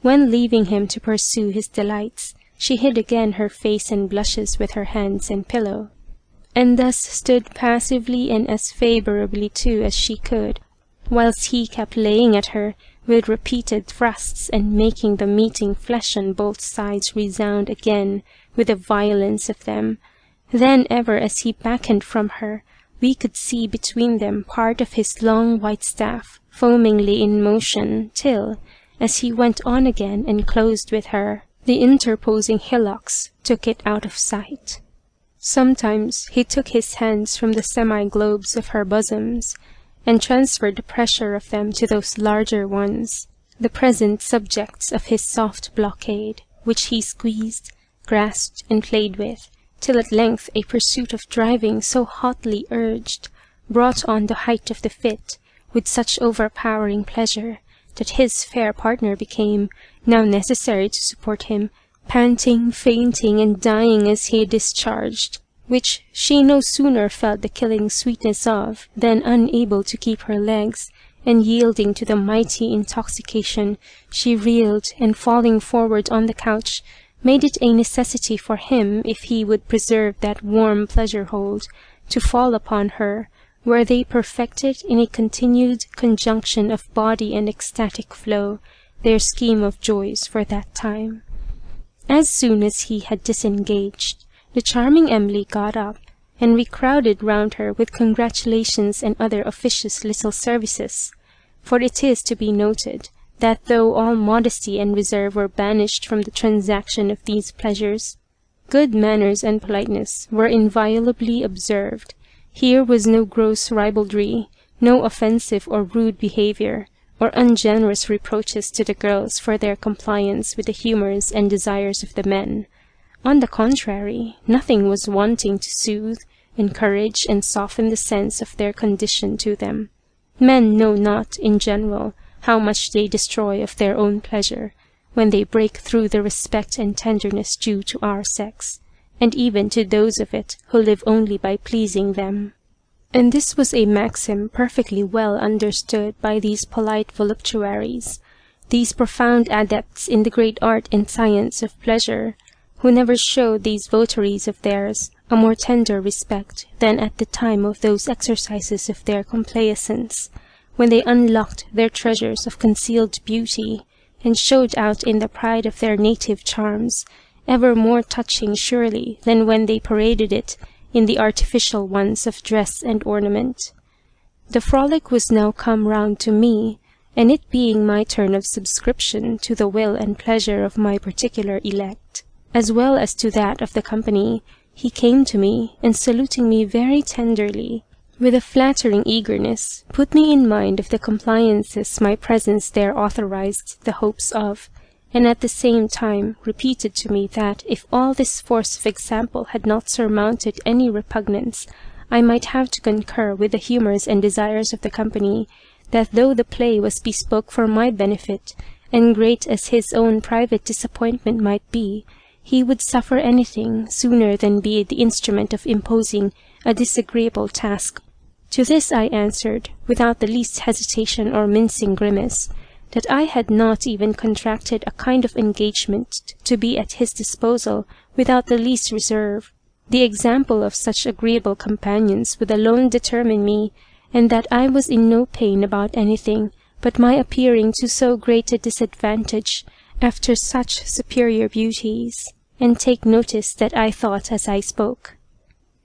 [SPEAKER 2] When leaving him to pursue his delights, she hid again her face and blushes with her hands and pillow, and thus stood passively and as favourably too as she could, whilst he kept laying at her with repeated thrusts, and making the meeting flesh on both sides resound again with the violence of them. Then ever as he beckoned from her, we could see between them part of his long white staff foamingly in motion, till, as he went on again and closed with her, the interposing hillocks took it out of sight. Sometimes he took his hands from the semi-globes of her bosoms, and transferred the pressure of them to those larger ones, the present subjects of his soft blockade, which he squeezed, grasped, and played with, till at length a pursuit of driving so hotly urged brought on the height of the fit with such overpowering pleasure that his fair partner became, now necessary to support him, panting, fainting, and dying as he discharged, which she no sooner felt the killing sweetness of than, unable to keep her legs, and yielding to the mighty intoxication, she reeled, and falling forward on the couch, made it a necessity for him, if he would preserve that warm pleasure-hold, to fall upon her, where they perfected in a continued conjunction of body and ecstatic flow their scheme of joys for that time. As soon as he had disengaged, the charming Emily got up, and we crowded round her with congratulations and other officious little services, for it is to be noted that though all modesty and reserve were banished from the transaction of these pleasures, good manners and politeness were inviolably observed. Here was no gross ribaldry, no offensive or rude behaviour, or ungenerous reproaches to the girls for their compliance with the humours and desires of the men. On the contrary, nothing was wanting to soothe, encourage, and soften the sense of their condition to them. Men know not, in general, how much they destroy of their own pleasure, when they break through the respect and tenderness due to our sex, and even to those of it who live only by pleasing them. And this was a maxim perfectly well understood by these polite voluptuaries, these profound adepts in the great art and science of pleasure, who never showed these votaries of theirs a more tender respect than at the time of those exercises of their complaisance, when they unlocked their treasures of concealed beauty, and showed out in the pride of their native charms, ever more touching surely than when they paraded it in the artificial ones of dress and ornament. The frolic was now come round to me, and it being my turn of subscription to the will and pleasure of my particular elect, as well as to that of the company, he came to me, and saluting me very tenderly, with a flattering eagerness, put me in mind of the compliances my presence there authorized the hopes of, and at the same time repeated to me that if all this force of example had not surmounted any repugnance, I might have to concur with the humours and desires of the company, that though the play was bespoke for my benefit, and great as his own private disappointment might be, he would suffer anything sooner than be the instrument of imposing a disagreeable task. To this I answered, without the least hesitation or mincing grimace, that I had not even contracted a kind of engagement to be at his disposal without the least reserve. The example of such agreeable companions would alone determine me, and that I was in no pain about anything but my appearing to so great a disadvantage after such superior beauties, and take notice that I thought as I spoke.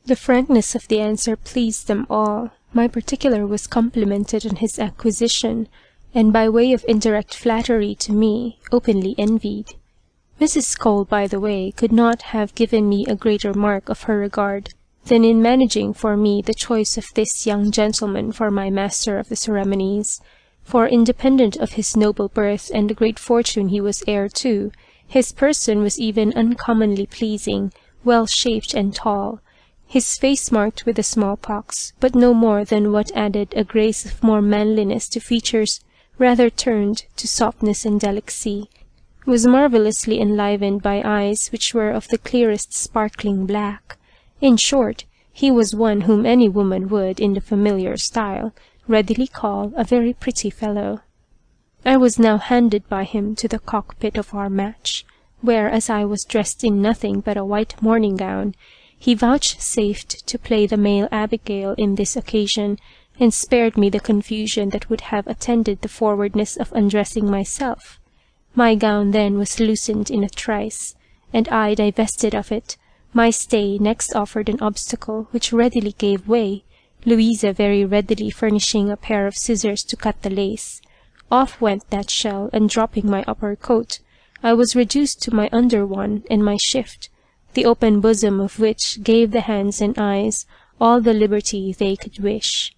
[SPEAKER 2] The frankness of the answer pleased them all. My particular was complimented on his acquisition, and by way of indirect flattery to me, openly envied. Mrs. Cole, by the way, could not have given me a greater mark of her regard than in managing for me the choice of this young gentleman for my master of the ceremonies, for independent of his noble birth and the great fortune he was heir to, his person was even uncommonly pleasing, well-shaped and tall, his face marked with the smallpox, but no more than what added a grace of more manliness to features rather turned to softness and delicacy, was marvellously enlivened by eyes which were of the clearest sparkling black. In short, he was one whom any woman would, in the familiar style, readily call a very pretty fellow. I was now handed by him to the cockpit of our match, where, as I was dressed in nothing but a white morning gown, he vouchsafed to play the male Abigail in this occasion, and spared me the confusion that would have attended the forwardness of undressing myself. My gown then was loosened in a trice, and I divested of it. My stay next offered an obstacle which readily gave way, Louisa very readily furnishing a pair of scissors to cut the lace. Off went that shell, and dropping my upper coat, I was reduced to my under one and my shift, the open bosom of which gave the hands and eyes all the liberty they could wish.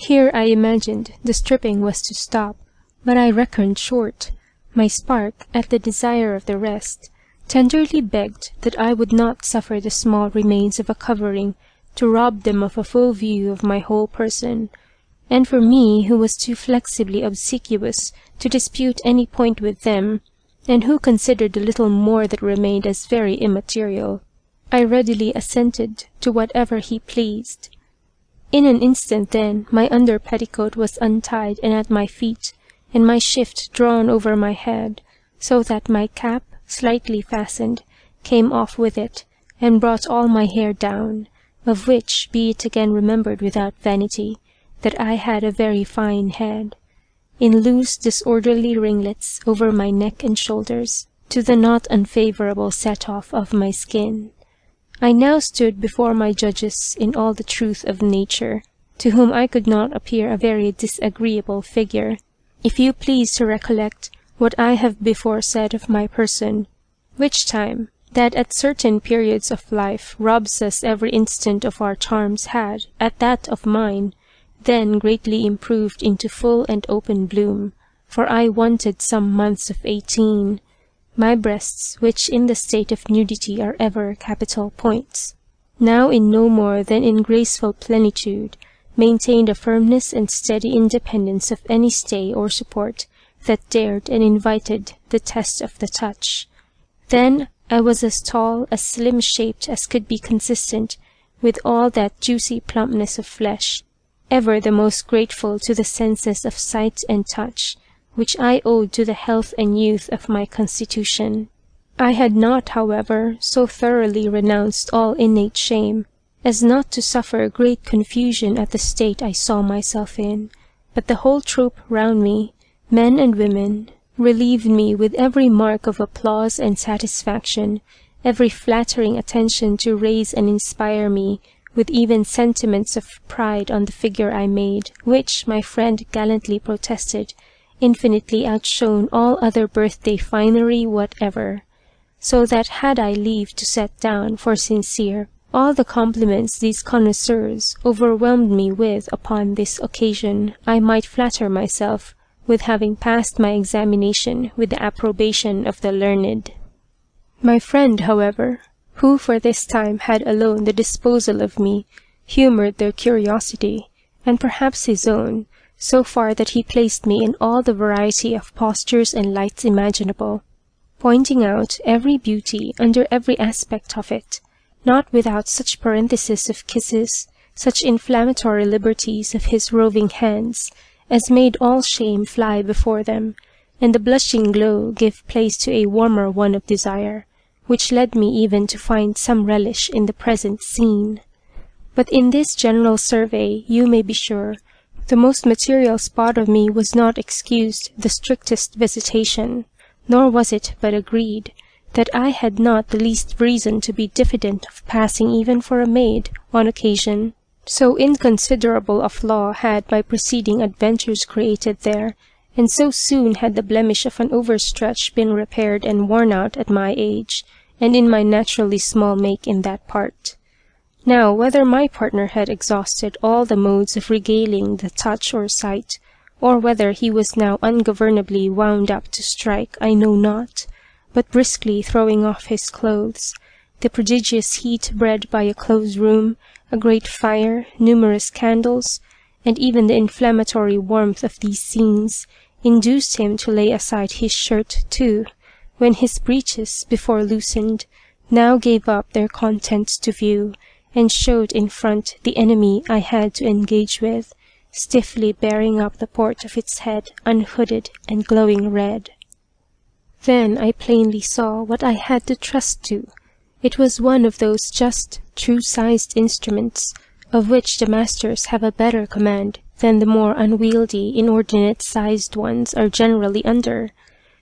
[SPEAKER 2] Here I imagined the stripping was to stop, but I reckoned short. My spark, at the desire of the rest, tenderly begged that I would not suffer the small remains of a covering to rob them of a full view of my whole person, and for me, who was too flexibly obsequious to dispute any point with them, and who considered the little more that remained as very immaterial, I readily assented to whatever he pleased. In an instant then my under petticoat was untied and at my feet, and my shift drawn over my head, so that my cap, slightly fastened, came off with it, and brought all my hair down, of which be it again remembered without vanity, that I had a very fine head, in loose disorderly ringlets over my neck and shoulders, to the not unfavourable set-off of my skin. I now stood before my judges in all the truth of nature, to whom I could not appear a very disagreeable figure, if you please to recollect what I have before said of my person, which time, that at certain periods of life robs us every instant of our charms had, at that of mine, then greatly improved into full and open bloom, for I wanted some months of 18, my breasts, which in the state of nudity are ever capital points, now in no more than in graceful plenitude, maintained a firmness and steady independence of any stay or support that dared and invited the test of the touch. Then I was as tall, as slim-shaped as could be consistent with all that juicy plumpness of flesh, ever the most grateful to the senses of sight and touch, which I owed to the health and youth of my constitution. I had not, however, so thoroughly renounced all innate shame, as not to suffer great confusion at the state I saw myself in, but the whole troop round me, men and women, relieved me with every mark of applause and satisfaction, every flattering attention to raise and inspire me with even sentiments of pride on the figure I made, which, my friend gallantly protested, infinitely outshone all other birthday finery whatever, so that had I leave to set down, for sincere, all the compliments these connoisseurs overwhelmed me with upon this occasion, I might flatter myself with having passed my examination with the approbation of the learned. My friend, however, who for this time had alone the disposal of me, humoured their curiosity, and perhaps his own, so far that he placed me in all the variety of postures and lights imaginable, pointing out every beauty under every aspect of it, not without such parenthesis of kisses, such inflammatory liberties of his roving hands, as made all shame fly before them, and the blushing glow give place to a warmer one of desire, which led me even to find some relish in the present scene. But in this general survey, you may be sure, the most material spot of me was not excused the strictest visitation, nor was it but agreed, that I had not the least reason to be diffident of passing even for a maid, on occasion. So inconsiderable a flaw had my preceding adventures created there, and so soon had the blemish of an overstretch been repaired and worn out at my age, and in my naturally small make in that part. Now, whether my partner had exhausted all the modes of regaling the touch or sight, or whether he was now ungovernably wound up to strike, I know not, but briskly throwing off his clothes, the prodigious heat bred by a close room, a great fire, numerous candles, and even the inflammatory warmth of these scenes, induced him to lay aside his shirt too, when his breeches, before loosened, now gave up their contents to view, and showed in front the enemy I had to engage with, stiffly bearing up the port of its head unhooded and glowing red. Then I plainly saw what I had to trust to. It was one of those just, true-sized instruments, of which the masters have a better command than the more unwieldy, inordinate-sized ones are generally under.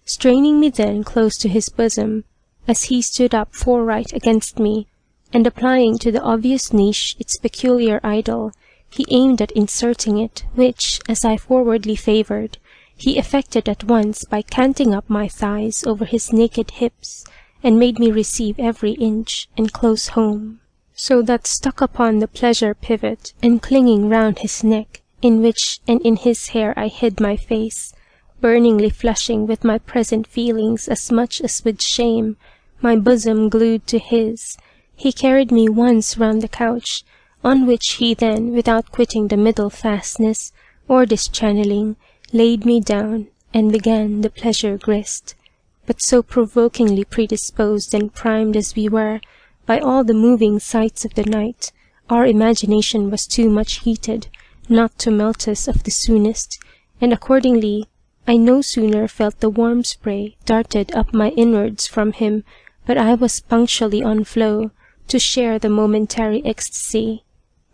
[SPEAKER 2] Straining me then close to his bosom, as he stood up foreright against me, and applying to the obvious niche its peculiar idol, he aimed at inserting it, which, as I forwardly favoured, he effected at once by canting up my thighs over his naked hips, and made me receive every inch, and close home, so that stuck upon the pleasure pivot, and clinging round his neck,
[SPEAKER 3] in which and in his hair I hid my face, burningly flushing with my present feelings as much as with shame, my bosom glued to his. He carried me once round the couch, on which he then, without quitting the middle fastness, or dischanneling, laid me down, and began the pleasure grist. But so provokingly predisposed and primed as we were, by all the moving sights of the night, our imagination was too much heated, not to melt us of the soonest, and accordingly I no sooner felt the warm spray darted up my inwards from him, but I was punctually on flow, to share the momentary ecstasy.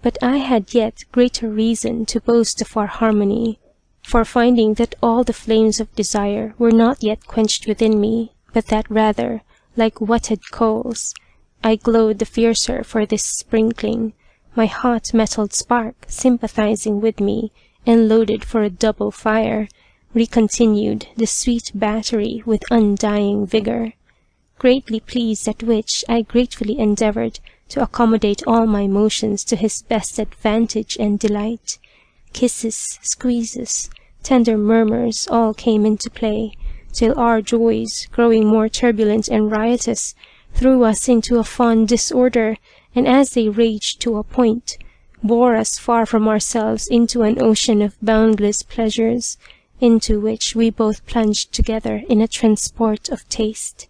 [SPEAKER 3] But I had yet greater reason to boast of our harmony, for finding that all the flames of desire were not yet quenched within me, but that rather, like whetted coals, I glowed the fiercer for this sprinkling, my hot mettled spark sympathizing with me, and loaded for a double fire, recontinued the sweet battery with undying vigor. Greatly pleased at which, I gratefully endeavored to accommodate all my motions to his best advantage and delight. Kisses, squeezes, tender murmurs all came into play, till our joys, growing more turbulent and riotous, threw us into a fond disorder, and as they raged to a point, bore us far from ourselves into an ocean of boundless pleasures, into which we both plunged together in a transport of taste.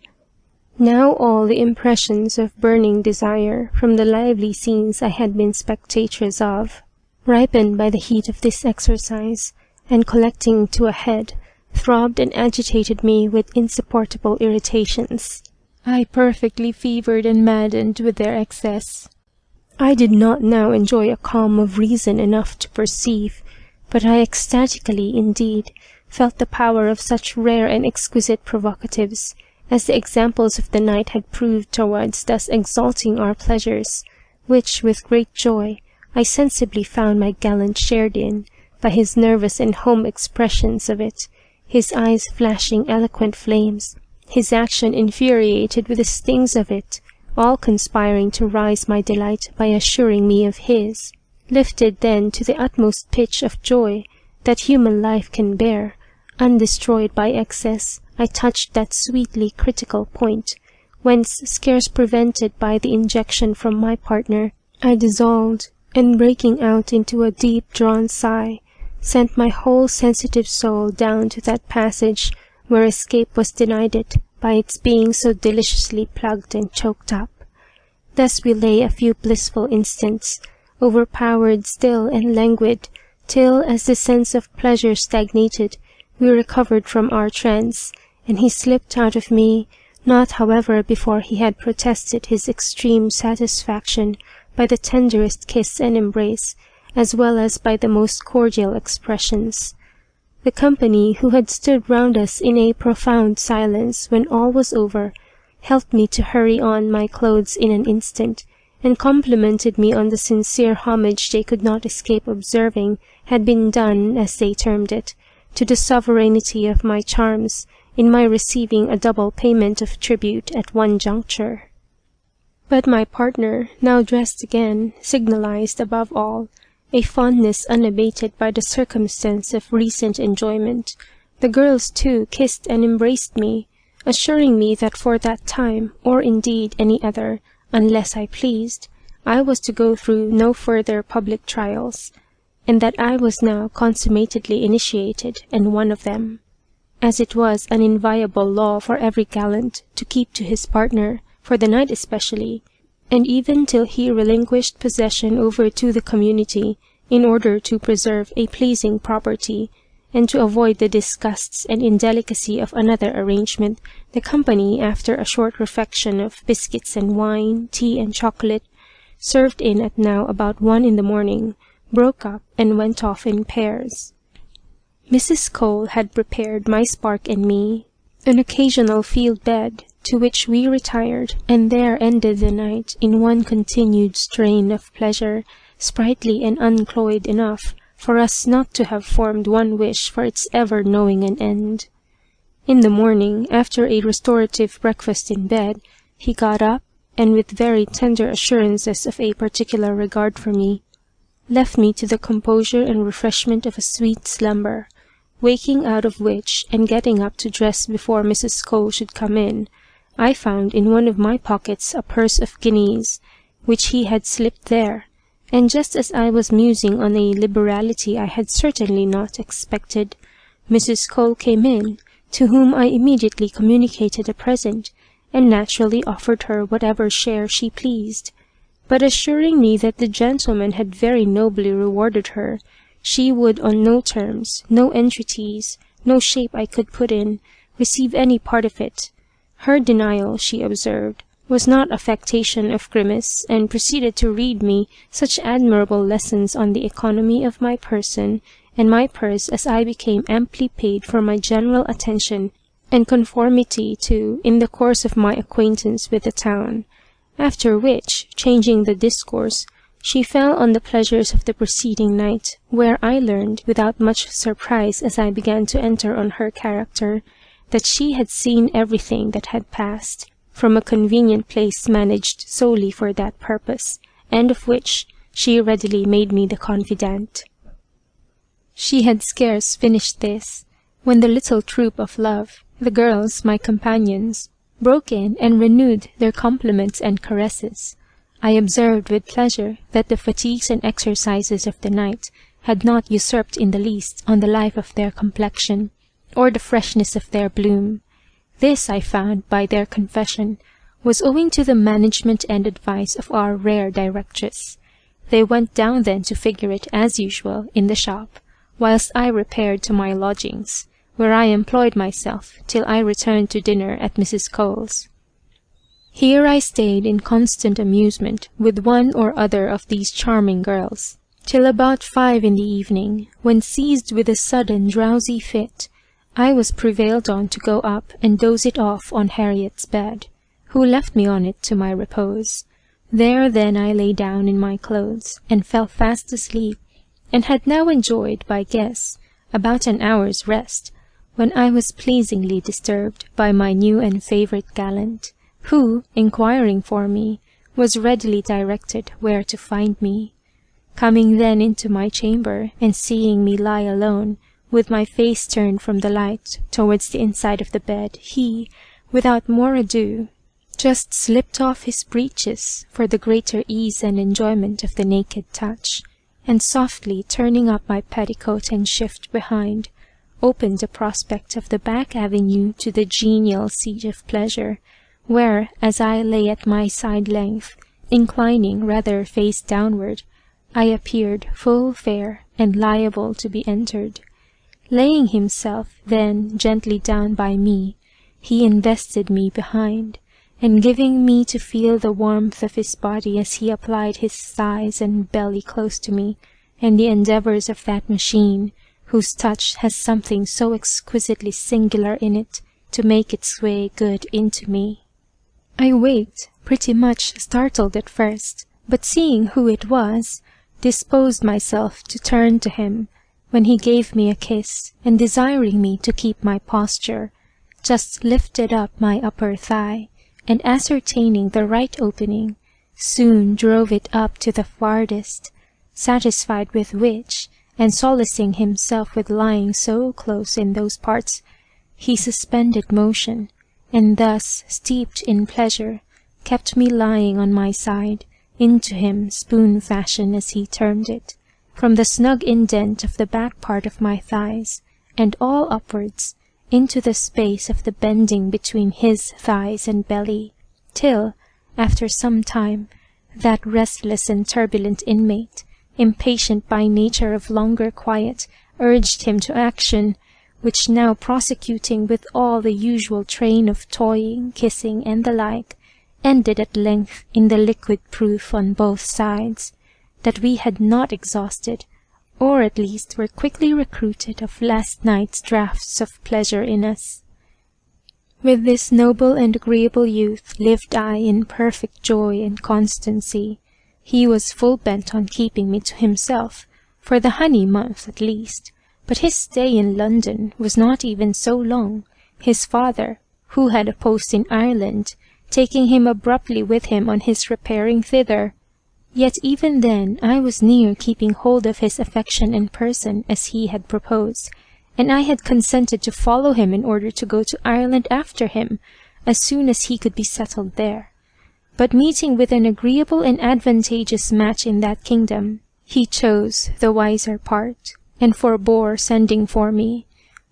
[SPEAKER 3] Now all the impressions of burning desire from the lively scenes I had been spectatress of, ripened by the heat of this exercise, and collecting to a head, throbbed and agitated me with insupportable irritations. I perfectly fevered and maddened with their excess. I did not now enjoy a calm of reason enough to perceive, but I ecstatically, indeed, felt the power of such rare and exquisite provocatives, as the examples of the night had proved towards thus exalting our pleasures, which, with great joy, I sensibly found my gallant shared in, by his nervous and home expressions of it, his eyes flashing eloquent flames, his action infuriated with the stings of it, all conspiring to rise my delight by assuring me of his. Lifted then to the utmost pitch of joy that human life can bear, undestroyed by excess, I touched that sweetly critical point, whence, scarce prevented by the injection from my partner, I dissolved, and breaking out into a deep-drawn sigh, sent my whole sensitive soul down to that passage where escape was denied it by its being so deliciously plugged and choked up. Thus we lay a few blissful instants, overpowered still and languid, till, as the sense of pleasure stagnated, we recovered from our trance, and he slipped out of me, not however before he had protested his extreme satisfaction by the tenderest kiss and embrace, as well as by the most cordial expressions. The company, who had stood round us in a profound silence when all was over, helped me to hurry on my clothes in an instant, and complimented me on the sincere homage they could not escape observing had been done, as they termed it, to the sovereignty of my charms, in my receiving a double payment of tribute at one juncture. But my partner, now dressed again, signalized, above all, a fondness unabated by the circumstance of recent enjoyment. The girls, too, kissed and embraced me, assuring me that for that time, or indeed any other, unless I pleased, I was to go through no further public trials, and that I was now consummatedly initiated and one of them, as it was an inviolable law for every gallant to keep to his partner, for the night especially, and even till he relinquished possession over to the community, in order to preserve a pleasing property, and to avoid the disgusts and indelicacy of another arrangement. The company, after a short refection of biscuits and wine, tea and chocolate, served in at now about 1 in the morning, broke up and went off in pairs. Mrs. Cole had prepared my spark and me an occasional field bed, to which we retired, and there ended the night in one continued strain of pleasure, sprightly and uncloyed enough for us not to have formed one wish for its ever knowing an end. In the morning, after a restorative breakfast in bed, he got up, and with very tender assurances of a particular regard for me, left me to the composure and refreshment of a sweet slumber, waking out of which, and getting up to dress before Mrs. Cole should come in, I found in one of my pockets a purse of guineas, which he had slipped there, and just as I was musing on a liberality I had certainly not expected, Mrs. Cole came in, to whom I immediately communicated a present, and naturally offered her whatever share she pleased. But assuring me that the gentleman had very nobly rewarded her, she would on no terms, no entreaties, no shape I could put in, receive any part of it. Her denial, she observed, was not affectation of grimace, and proceeded to read me such admirable lessons on the economy of my person and my purse as I became amply paid for my general attention and conformity to in the course of my acquaintance with the town. After which, changing the discourse, she fell on the pleasures of the preceding night, where I learned, without much surprise as I began to enter on her character, that she had seen everything that had passed, from a convenient place managed solely for that purpose, and of which she readily made me the confidant. She had scarce finished this, when the little troop of love, the girls, my companions, broke in and renewed their compliments and caresses. I observed with pleasure that the fatigues and exercises of the night had not usurped in the least on the life of their complexion, or the freshness of their bloom. This, I found by their confession, was owing to the management and advice of our rare directress. They went down then to figure it, as usual, in the shop, whilst I repaired to my lodgings, where I employed myself till I returned to dinner at Mrs. Cole's. Here I stayed in constant amusement with one or other of these charming girls, till about 5 in the evening, when, seized with a sudden drowsy fit, I was prevailed on to go up and doze it off on Harriet's bed, who left me on it to my repose. There then I lay down in my clothes, and fell fast asleep, and had now enjoyed, by guess, about an hour's rest, when I was pleasingly disturbed by my new and favourite gallant, who, inquiring for me, was readily directed where to find me. Coming then into my chamber, and seeing me lie alone, with my face turned from the light towards the inside of the bed, he, without more ado, just slipped off his breeches for the greater ease and enjoyment of the naked touch, and softly turning up my petticoat and shift behind, opened the prospect of the back avenue to the genial seat of pleasure, where, as I lay at my side length, inclining rather face downward, I appeared full fair and liable to be entered. Laying himself then gently down by me, he invested me behind, and giving me to feel the warmth of his body as he applied his thighs and belly close to me, and the endeavours of that machine, whose touch has something so exquisitely singular in it, to make its way good into me. I waked, pretty much startled at first, but seeing who it was, disposed myself to turn to him, when he gave me a kiss, and desiring me to keep my posture, just lifted up my upper thigh, and ascertaining the right opening, soon drove it up to the farthest, satisfied with which, and solacing himself with lying so close in those parts, he suspended motion, and thus, steeped in pleasure, kept me lying on my side, into him spoon fashion as he termed it, from the snug indent of the back part of my thighs, and all upwards, into the space of the bending between his thighs and belly, till, after some time, that restless and turbulent inmate, impatient by nature of longer quiet, urged him to action, which now prosecuting with all the usual train of toying, kissing, and the like, ended at length in the liquid proof on both sides, that we had not exhausted, or at least were quickly recruited of last night's draughts of pleasure in us. With this noble and agreeable youth lived I in perfect joy and constancy. He was full bent on keeping me to himself, for the honey month at least, but his stay in London was not even so long, his father, who had a post in Ireland, taking him abruptly with him on his repairing thither. Yet even then I was near keeping hold of his affection and person as he had proposed, and I had consented to follow him in order to go to Ireland after him, as soon as he could be settled there. But meeting with an agreeable and advantageous match in that kingdom, he chose the wiser part, and forbore sending for me,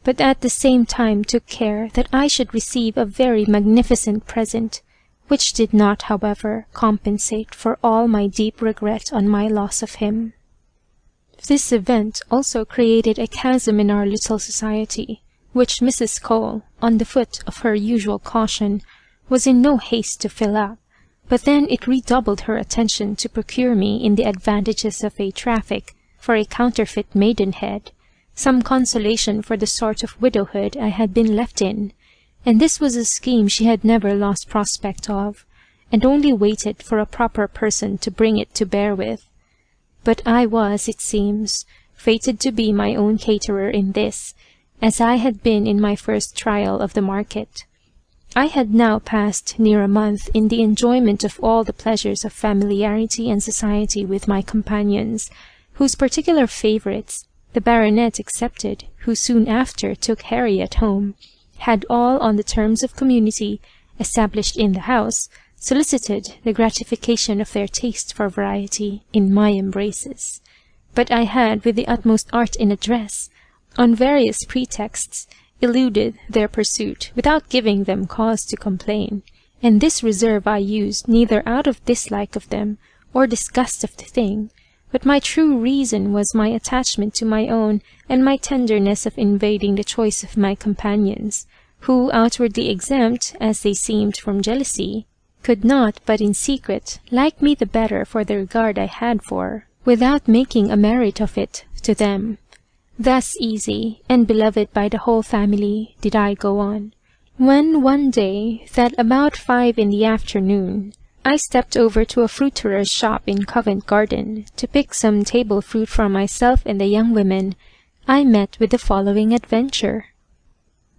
[SPEAKER 3] but at the same time took care that I should receive a very magnificent present, which did not, however, compensate for all my deep regret on my loss of him. This event also created a chasm in our little society, which Mrs. Cole, on the foot of her usual caution, was in no haste to fill up, but then it redoubled her attention to procure me in the advantages of a traffic for a counterfeit maidenhead, some consolation for the sort of widowhood I had been left in, and this was a scheme she had never lost prospect of, and only waited for a proper person to bring it to bear with. But I was, it seems, fated to be my own caterer in this, as I had been in my first trial of the market. I had now passed near a month in the enjoyment of all the pleasures of familiarity and society with my companions, whose particular favourites, the baronet excepted, who soon after took Harriet home, had all on the terms of community, established in the house, solicited the gratification of their taste for variety in my embraces. But I had, with the utmost art and address, on various pretexts, eluded their pursuit without giving them cause to complain, and this reserve I used neither out of dislike of them or disgust of the thing, but my true reason was my attachment to my own and my tenderness of invading the choice of my companions, who, outwardly exempt, as they seemed, from jealousy, could not, but in secret, like me the better for the regard I had for, without making a merit of it to them. Thus easy, and beloved by the whole family, did I go on, when one day, that about 5 in the afternoon, I stepped over to a fruiterer's shop in Covent Garden, to pick some table fruit for myself and the young women, I met with the following adventure.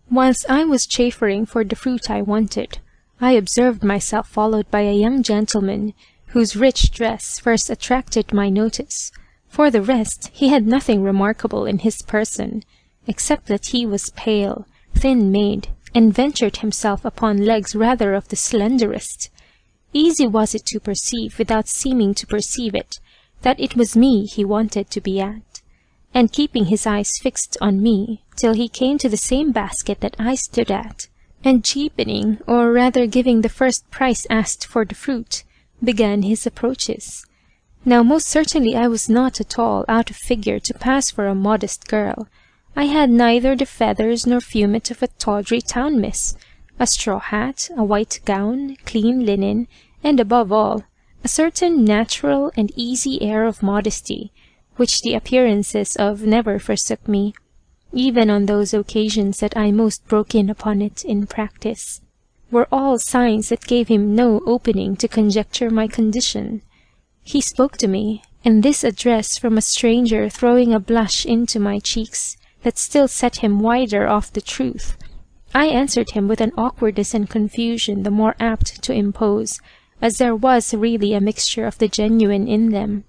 [SPEAKER 3] Whilst I was chaffering for the fruit I wanted, I observed myself followed by a young gentleman, whose rich dress first attracted my notice. For the rest, he had nothing remarkable in his person, except that he was pale, thin-made, and ventured himself upon legs rather of the slenderest. Easy was it to perceive, without seeming to perceive it, that it was me he wanted to be at, and keeping his eyes fixed on me, till he came to the same basket that I stood at, and cheapening, or rather giving the first price asked for the fruit, began his approaches. Now most certainly I was not at all out of figure to pass for a modest girl. I had neither the feathers nor fumet of a tawdry town miss, a straw hat, a white gown, clean linen, and above all, a certain natural and easy air of modesty, which the appearances of never forsook me, even on those occasions that I most broke in upon it in practice, were all signs that gave him no opening to conjecture my condition. He spoke to me, and this address from a stranger throwing a blush into my cheeks that still set him wider off the truth, I answered him with an awkwardness and confusion the more apt to impose, as there was really a mixture of the genuine in them.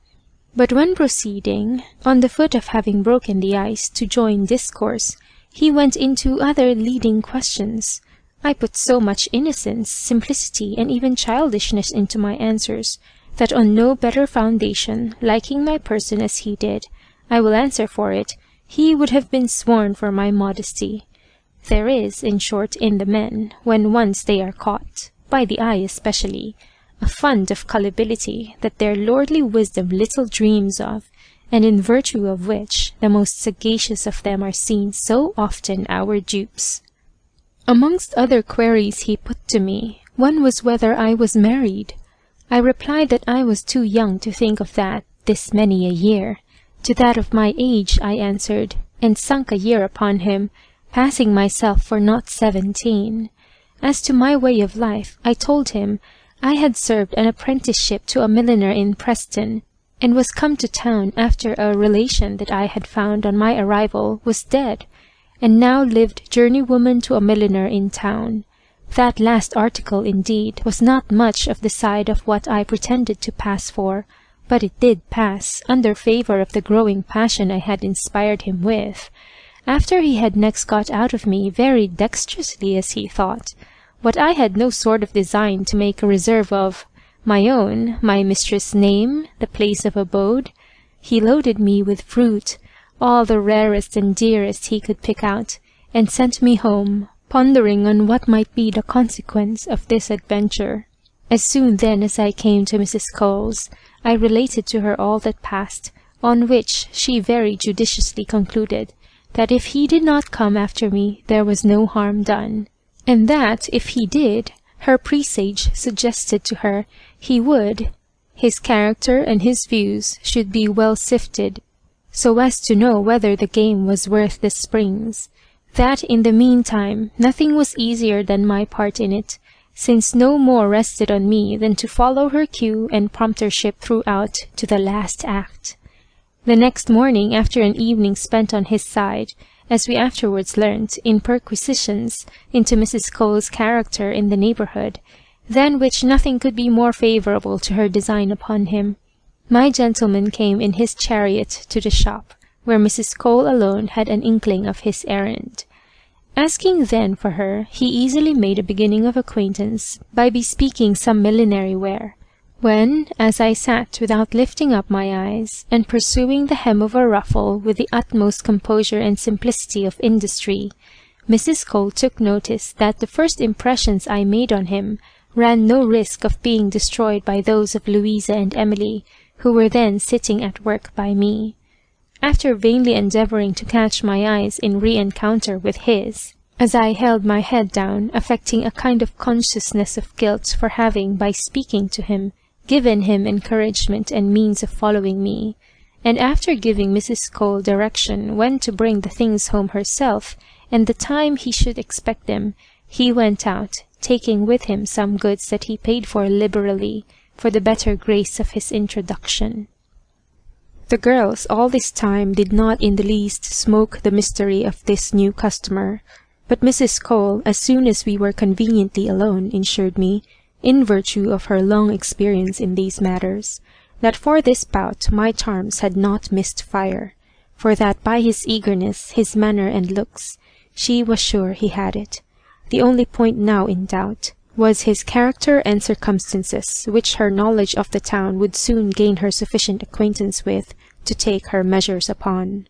[SPEAKER 3] But when proceeding, on the foot of having broken the ice, to join discourse, he went into other leading questions. I put so much innocence, simplicity, and even childishness into my answers, that on no better foundation, liking my person as he did, I will answer for it, he would have been sworn for my modesty. There is, in short, in the men, when once they are caught, by the eye especially, a fund of gullibility that their lordly wisdom little dreams of, and in virtue of which the most sagacious of them are seen so often our dupes. Amongst other queries he put to me, one was whether I was married. I replied that I was too young to think of that this many a year. To that of my age, I answered, and sunk a year upon him, passing myself for not 17. As to my way of life, I told him I had served an apprenticeship to a milliner in Preston, and was come to town after a relation that I had found on my arrival was dead, and now lived journeywoman to a milliner in town. That last article, indeed, was not much of the side of what I pretended to pass for,
[SPEAKER 2] but it did pass, under favour of the growing passion I had inspired him with, after he had next got out of me, very dexterously as he thought, what I had no sort of design to make a reserve of, my own, my mistress' name, the place of abode. He loaded me with fruit, all the rarest and dearest he could pick out, and sent me home, pondering on what might be the consequence of this adventure. As soon then as I came to Mrs. Cole's, I related to her all that passed, on which she very judiciously concluded that if he did not come after me there was no harm done, and that if he did, her presage suggested to her he would, his character and his views should be well sifted, so as to know whether the game was worth the springs, that in the meantime nothing was easier than my part in it, since no more rested on me than to follow her cue and promptership throughout to the last act. The next morning, after an evening spent on his side, as we afterwards learnt, in perquisitions into Mrs. Cole's character in the neighbourhood, than which nothing could be more favourable to her design upon him, my gentleman came in his chariot to the shop, where Mrs. Cole alone had an inkling of his errand. Asking then for her, he easily made a beginning of acquaintance by bespeaking some millinery ware, when, as I sat without lifting up my eyes, and pursuing the hem of a ruffle with the utmost composure and simplicity of industry, Mrs. Cole took notice that the first impressions I made on him ran no risk of being destroyed by those of Louisa and Emily, who were then sitting at work by me. After vainly endeavouring to catch my eyes in re-encounter with his, as I held my head down, affecting a kind of consciousness of guilt for having, by speaking to him, given him encouragement and means of following me, and after giving Mrs. Cole direction when to bring the things home herself, and the time he should expect them, he went out, taking with him some goods that he paid for liberally, for the better grace of his introduction. The girls all this time did not in the least smoke the mystery of this new customer, but Mrs. Cole, as soon as we were conveniently alone, assured me, in virtue of her long experience in these matters, that for this bout my charms had not missed fire, for that by his eagerness, his manner and looks, she was sure he had it. The only point now in doubt was his character and circumstances, which her knowledge of the town would soon gain her sufficient acquaintance with to take her measures upon.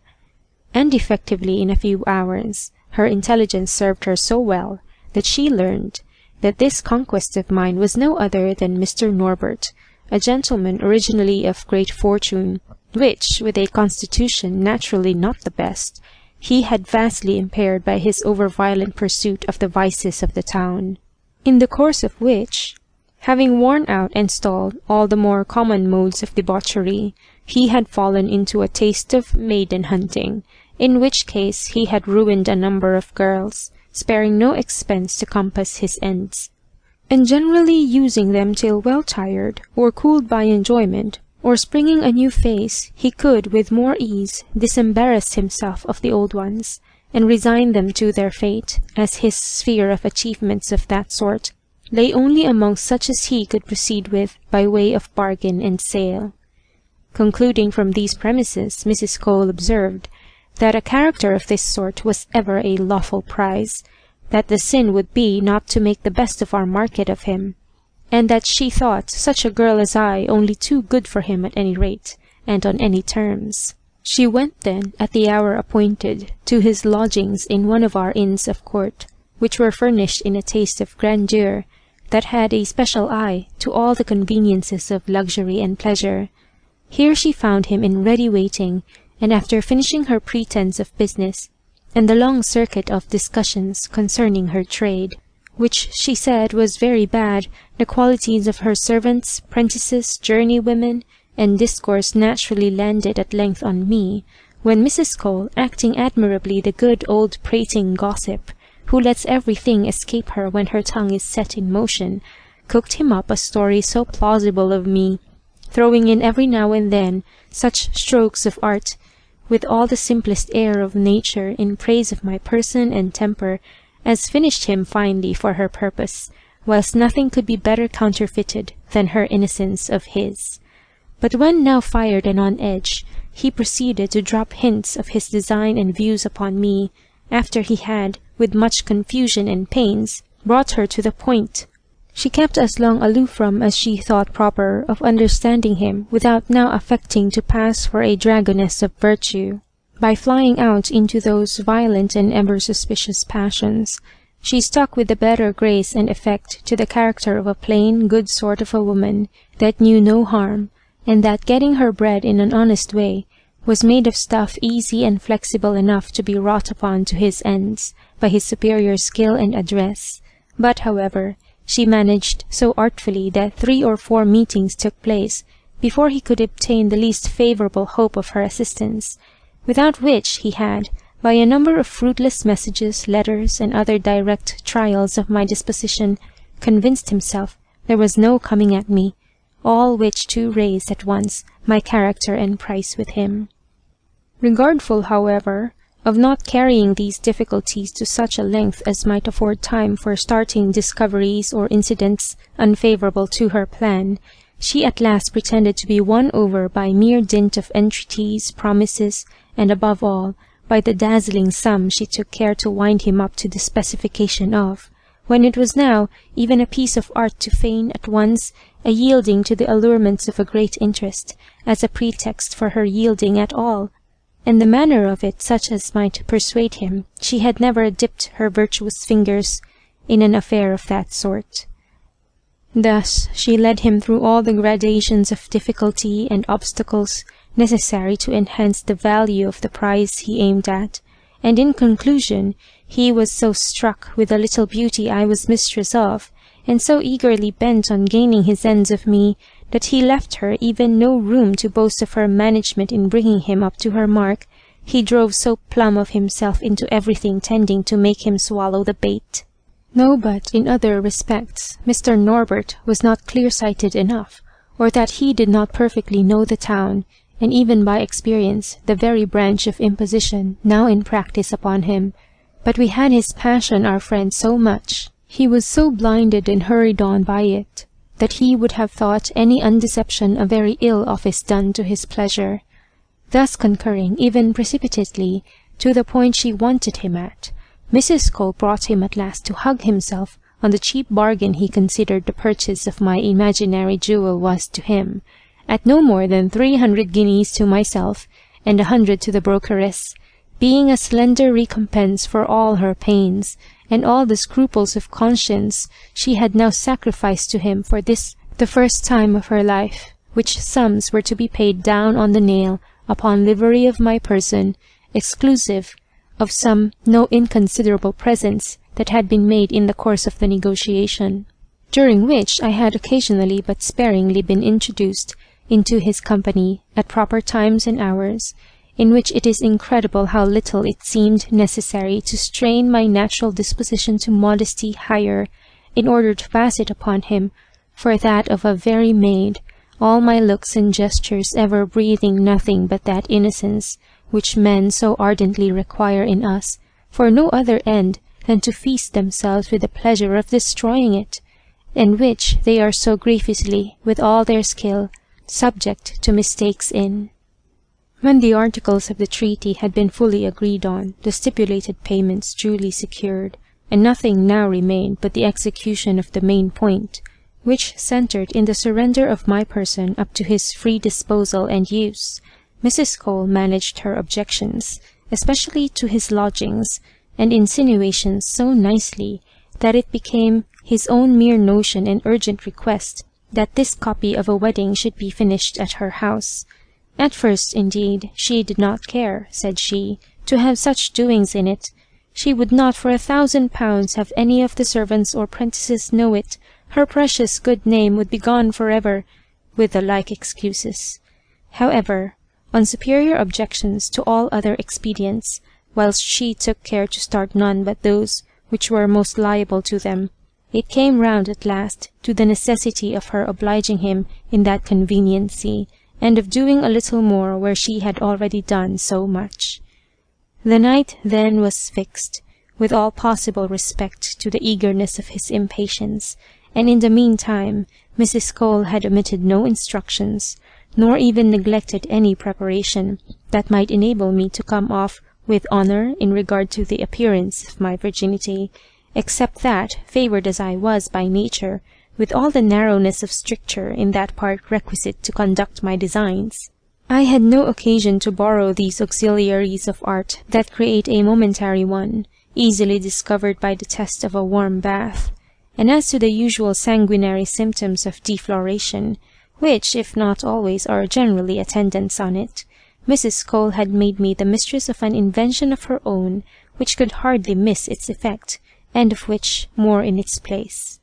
[SPEAKER 2] And effectively in a few hours her intelligence served her so well that she learned that this conquest of mine was no other than Mr. Norbert, a gentleman originally of great fortune, which, with a constitution naturally not the best, he had vastly impaired by his over-violent pursuit of the vices of the town, in the course of which, having worn out and stalled all the more common modes of debauchery, he had fallen into a taste of maiden hunting, in which case he had ruined a number of girls, sparing no expense to compass his ends, and generally using them till well tired, or cooled by enjoyment, or springing a new phase, he could with more ease disembarrass himself of the old ones, and resign them to their fate, as his sphere of achievements of that sort lay only among such as he could proceed with by way of bargain and sale. Concluding from these premises, Mrs. Cole observed that a character of this sort was ever a lawful prize, that the sin would be not to make the best of our market of him, and that she thought such a girl as I only too good for him at any rate, and on any terms. She went then, at the hour appointed, to his lodgings in one of our inns of court, which were furnished in a taste of grandeur that had a special eye to all the conveniences of luxury and pleasure. Here she found him in ready waiting, and after finishing her pretence of business, and the long circuit of discussions concerning her trade, which she said was very bad, the qualities of her servants, prentices, journeywomen, and discourse naturally landed at length on me, when Mrs. Cole, acting admirably the good old prating gossip, who lets everything escape her when her tongue is set in motion, cooked him up a story so plausible of me, throwing in every now and then such strokes of art, with all the simplest air of nature in praise of my person and temper, as finished him finely for her purpose, whilst nothing could be better counterfeited than her innocence of his.
[SPEAKER 3] But when now fired and on edge, he proceeded to drop hints of his design and views upon me, after he had, with much confusion and pains, brought her to the point. She kept as long aloof from as she thought proper of understanding him, without now affecting to pass for a dragoness of virtue, by flying out into those violent and ever suspicious passions. She stuck with the better grace and effect to the character of a plain, good sort of a woman, that knew no harm, and that getting her bread in an honest way, was made of stuff easy and flexible enough to be wrought upon to his ends, by his superior skill and address. But, however, she managed so artfully that 3 or 4 meetings took place before he could obtain the least favourable hope of her assistance, without which he had, by a number of fruitless messages, letters, and other direct trials of my disposition, convinced himself there was no coming at me, all which to raise at once my character and price with him. Regardful, however, of not carrying these difficulties to such a length as might afford time for starting discoveries or incidents unfavourable to her plan, she at last pretended to be won over by mere dint of entreaties, promises, and above all, by the dazzling sum she took care to wind him up to the specification of, when it was now even a piece of art to feign at once a yielding to the allurements of a great interest, as a pretext for her yielding at all, and the manner of it such as might persuade him she had never dipped her virtuous fingers in an affair of that sort. Thus she led him through all the gradations of difficulty and obstacles necessary to enhance the value of the prize he aimed at, and in conclusion he was so struck with the little beauty I was mistress of, and so eagerly bent on gaining his ends of me, that he left her even no room to boast of her management in bringing him up to her mark. He drove so plumb of himself into everything tending to make him swallow the bait. No, but in other respects Mr. Norbert was not clear-sighted enough, or that he did not perfectly know the town, and even by experience the very branch of imposition now in practice upon him. But we had his passion our friend so much, he was so blinded and hurried on by it, that he would have thought any undeception a very ill office done to his pleasure. Thus concurring, even precipitately, to the point she wanted him at, Mrs. Cole brought him at last to hug himself on the cheap bargain he considered the purchase of my imaginary jewel was to him, at no more than 300 guineas to myself, and 100 to the brokeress, being a slender recompense for all her pains, and all the scruples of conscience she had now sacrificed to him for this the first time of her life, which sums were to be paid down on the nail upon livery of my person, exclusive of some no inconsiderable presents that had been made in the course of the negotiation, during which I had occasionally but sparingly been introduced into his company at proper times and hours, in which it is incredible how little it seemed necessary to strain my natural disposition to modesty higher, in order to pass it upon him for that of a very maid, all my looks and gestures ever breathing nothing but that innocence which men so ardently require in us, for no other end than to feast themselves with the pleasure of destroying it, and which they are so grievously, with all their skill, subject to mistakes in. When the articles of the treaty had been fully agreed on, the stipulated payments duly secured, and nothing now remained but the execution of the main point, which centred in the surrender of my person up to his free disposal and use, Mrs. Cole managed her objections, especially to his lodgings, and insinuations so nicely that it became his own mere notion and urgent request that this copy of a wedding should be finished at her house. At first, indeed, she did not care, said she, to have such doings in it. She would not for 1,000 pounds have any of the servants or prentices know it. Her precious good name would be gone for ever, with the like excuses. However, on superior objections to all other expedients, whilst she took care to start none but those which were most liable to them, it came round at last to the necessity of her obliging him in that conveniency, and of doing a little more where she had already done so much. The night then was fixed, with all possible respect to the eagerness of his impatience, and in the meantime
[SPEAKER 2] Mrs. Cole had omitted no instructions, nor even neglected any preparation that might enable me to come off with honour in regard to the appearance of my virginity, except that, favoured as I was by nature with all the narrowness of stricture in that part requisite to conduct my designs, I had no occasion to borrow these auxiliaries of art that create a momentary one, easily discovered by the test of a warm bath. And as to the usual sanguinary symptoms of defloration, which, if not always, are generally attendants on it, Mrs. Cole had made me the mistress of an invention of her own, which could hardly miss its effect, and of which more in its place.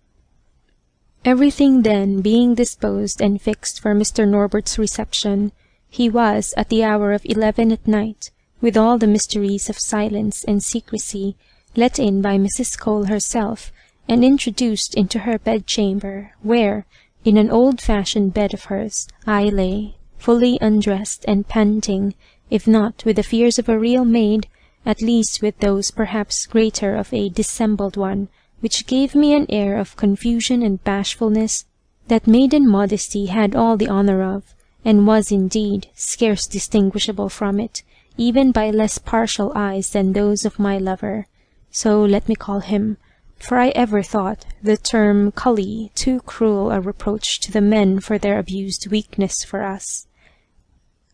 [SPEAKER 2] Everything then being disposed and fixed for Mr. Norbert's reception, he was, at the hour of 11 at night, with all the mysteries of silence and secrecy, let in by Mrs. Cole herself, and introduced into her bedchamber, where, in an old-fashioned bed of hers, I lay, fully undressed and panting, if not with the fears of a real maid, at least with those perhaps greater of a dissembled one, which gave me an air of confusion and bashfulness that maiden modesty had all the honour of, and was indeed scarce distinguishable from it, even by less partial eyes than those of my lover. So let me call him, for I ever thought the term cully too cruel a reproach to the men for their abused weakness for us.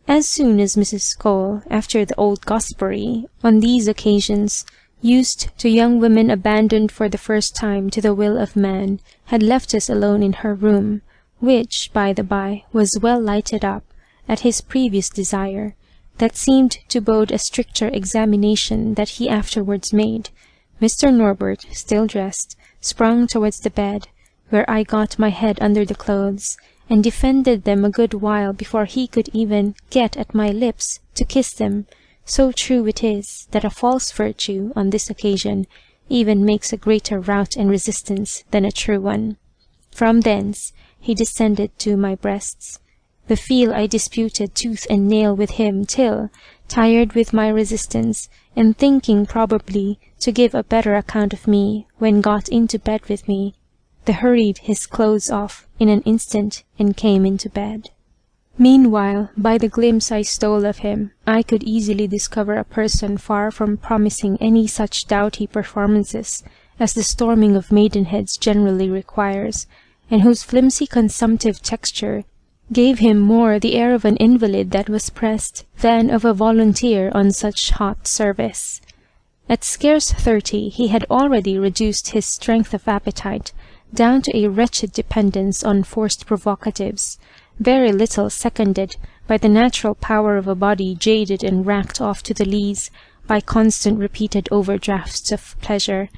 [SPEAKER 2] As soon as Mrs. Cole, after the old gossipry on these occasions, used to young women abandoned for the first time to the will of man, had left us alone in her room, which, by the by, was well lighted up, at his previous desire, that seemed to bode a stricter examination that he afterwards made, Mr. Norbert, still dressed, sprung towards the bed, where I got my head under the clothes, and defended them a good while before he could even get at my lips to kiss them. So true it is that a false virtue, on this occasion, even makes a greater rout and resistance than a true one. From thence he descended to my breasts. The feel I disputed tooth and nail with him till, tired with my resistance, and thinking probably to give a better account of me when got into bed with me, the hurried his clothes off in an instant and came into bed. Meanwhile, by the glimpse I stole of him, I could easily discover a person far from promising any such doughty performances as the storming of maidenheads generally requires, and whose flimsy consumptive texture gave him more the air of an invalid that was pressed than of a volunteer on such hot service. At scarce 30 he had already reduced his strength of appetite down to a wretched dependence on forced provocatives, very little seconded by the natural power of a body jaded and racked off to the lees by constant repeated overdrafts of pleasure,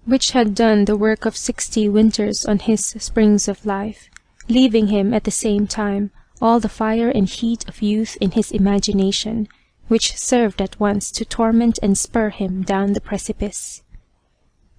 [SPEAKER 2] which had done the work of 60 winters on his springs of life, leaving him at the same time all the fire and heat of youth in his imagination, which served at once to torment and spur him down the precipice.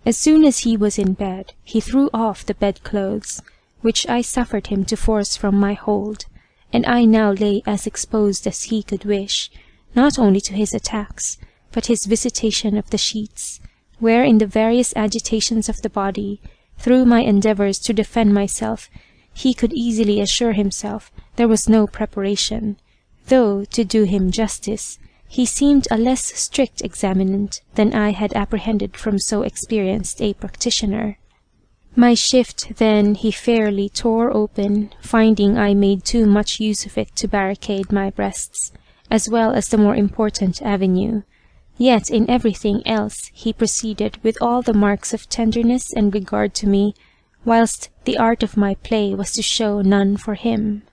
[SPEAKER 2] As soon as he was in bed, he threw off the bedclothes, which I suffered him to force from my hold, and I now lay as exposed as he could wish, not only to his attacks, but his visitation of the sheets, where in the various agitations of the body, through my endeavours to defend myself, he could easily assure himself there was no preparation, though, to do him justice, he seemed a less strict examinant than I had apprehended from so experienced a practitioner. My shift then he fairly tore open, finding I made too much use of it to barricade my breasts, as well as the more important avenue. Yet in everything else he proceeded with all the marks of tenderness and regard to me, whilst the art of my play was to show none for him.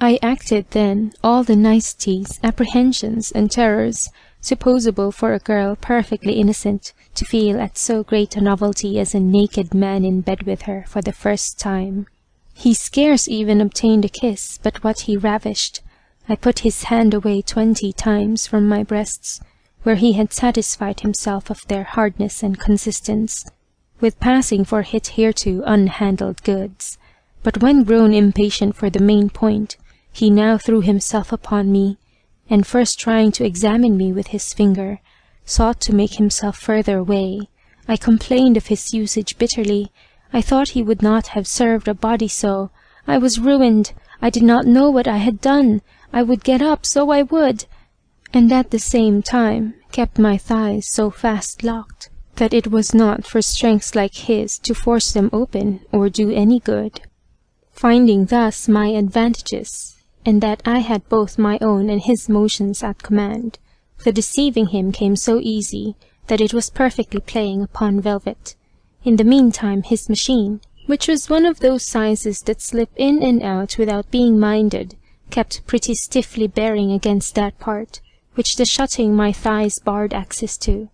[SPEAKER 2] I acted then all the niceties, apprehensions, and terrors supposable for a girl perfectly innocent to feel at so great a novelty as a naked man in bed with her for the first time. He scarce even obtained a kiss but what he ravished. I put his hand away 20 times from my breasts, where he had satisfied himself of their hardness and consistence, with passing for hitherto unhandled goods. But when grown impatient for the main point, he now threw himself upon me, and first trying to examine me with his finger, sought to make himself further way. I complained of his usage bitterly. I thought he would not have served a body so.
[SPEAKER 3] I was ruined. I did not know what I had done. I would get up, so I would, and at the same time kept my thighs so fast locked that it was not for strength like his to force them open or do any good. Finding thus my advantages, and that I had both my own and his motions at command, the deceiving him came so easy that it was perfectly playing upon velvet. In the meantime his machine, which was one of those sizes that slip in and out without being minded, kept pretty stiffly bearing against that part, which the shutting my thighs barred access to,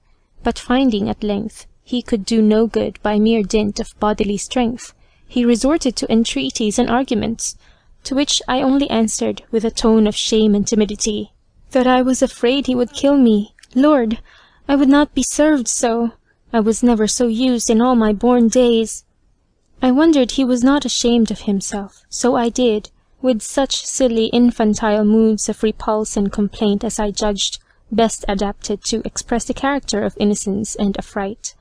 [SPEAKER 3] but finding at length he could do no good by mere dint of bodily strength, he resorted to entreaties and arguments, to which I only answered with a tone of shame and timidity, that I was afraid he would kill me. Lord, I would not be served so. I was never so used in all my born days. I wondered he was not ashamed of himself, so I did, with such silly infantile moods of repulse and complaint as I judged best adapted to express the character of innocence and affright.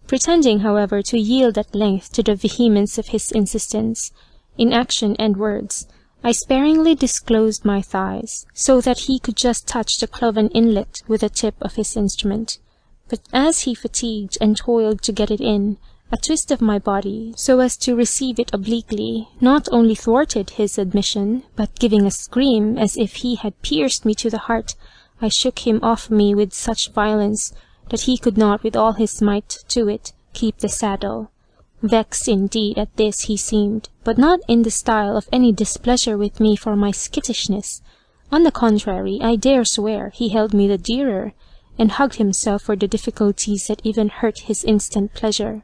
[SPEAKER 3] Pretending, however, to yield at length to the vehemence of his insistence, in action and words, I sparingly disclosed my thighs, so that he could just touch the cloven inlet with the tip of his instrument. But as he fatigued and toiled to get it in, a twist of my body, so as to receive it obliquely, not only thwarted his admission, but giving a scream as if he had pierced me to the heart, I shook him off me with such violence that he could not with all his might to it keep the saddle. Vexed indeed at this he seemed, but not in the style of any displeasure with me for my skittishness. On the contrary, I dare swear he held me the dearer, and hugged himself for the difficulties that even hurt his instant pleasure.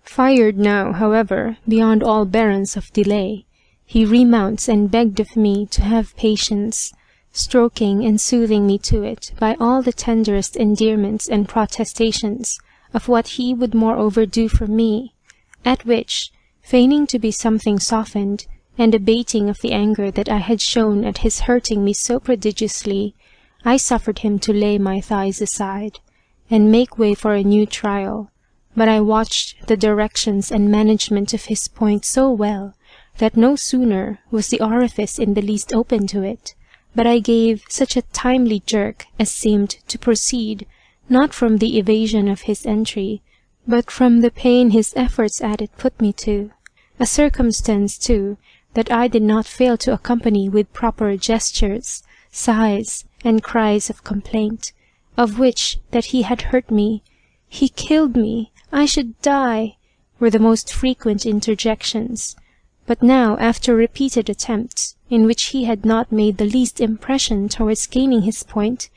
[SPEAKER 3] Fired now, however, beyond all bearance of delay, he remounts and begged of me to have patience, stroking and soothing me to it by all the tenderest endearments and protestations of what he would moreover do for me, at which, feigning to be something softened, and abating of the anger that I had shown at his hurting me so prodigiously, I suffered him to lay my thighs aside, and make way for a new trial. But I watched the directions and management of his point so well, that no sooner was the orifice in the least open to it, but I gave such a timely jerk as seemed to proceed, not from the evasion of his entry, but from the pain his efforts at it put me to, a circumstance, too, that I did not fail to accompany with proper gestures, sighs, and cries of complaint, of which that he had hurt me, he killed me, I should die, were the most frequent interjections. But now, after repeated attempts, in which he had not made the least impression towards gaining his point,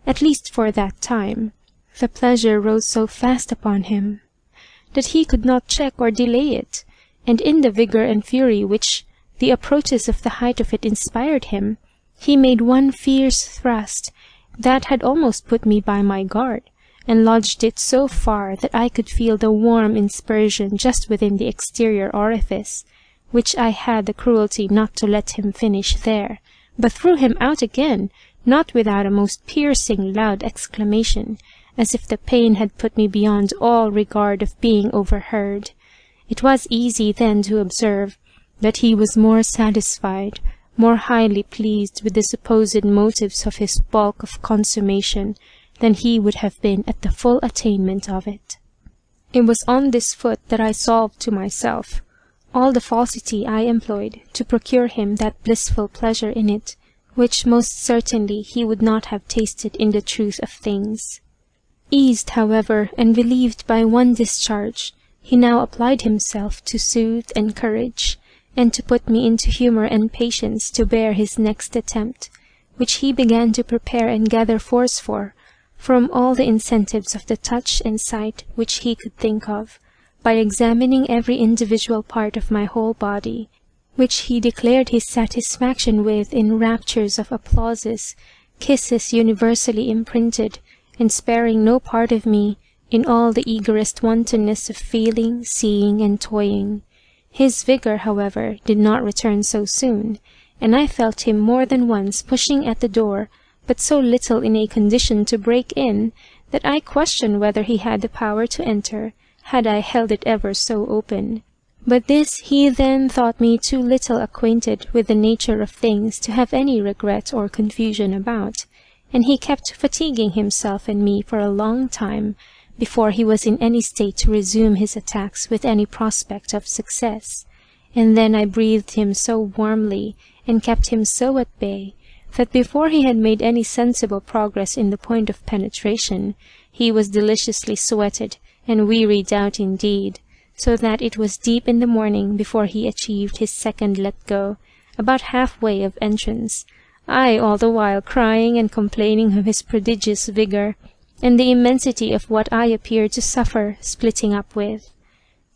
[SPEAKER 3] at least for that time, the pleasure rose so fast upon him, that he could not check or delay it, and in the vigour and fury which the approaches of the height of it inspired him, he made one fierce thrust that had almost put me by my guard, and lodged it so far that I could feel the warm inspersion just within the exterior orifice, which I had the cruelty not to let him finish there, but threw him out again, not without a most piercing loud exclamation, as if the pain had put me beyond all regard of being overheard. It was easy then to observe that he was more satisfied, more highly pleased with the supposed motives of his bulk of consummation, than he would have been at the full attainment of it. It was on this foot that I solved to myself all the falsity I employed to procure him that blissful pleasure in it, which most certainly he would not have tasted in the truth of things. Eased, however, and relieved by one discharge, he now applied himself to soothe and encourage, and to put me into humour and patience to bear his next attempt, which he began to prepare and gather force for, from all the incentives of the touch and sight which he could think of, by examining every individual part of my whole body, which he declared his satisfaction with in raptures of applauses, kisses universally imprinted, and sparing no part of me, in all the eagerest wantonness of feeling, seeing, and toying. His vigour, however, did not return so soon, and I felt him more than once pushing at the door, but so little in a condition to break in, that I questioned whether he had the power to enter, had I held it ever so open. But this he then thought me too little acquainted with the nature of things to have any regret or confusion about, and he kept fatiguing himself and me for a long time before he was in any state to resume his attacks with any prospect of success. And then I breathed him so warmly, and kept him so at bay, that before he had made any sensible progress in the point of penetration, he was deliciously sweated and wearied out indeed, so that it was deep in the morning before he achieved his second let-go, about half-way of entrance, I all the while crying and complaining of his prodigious vigour, and the immensity of what I appeared to suffer splitting up with.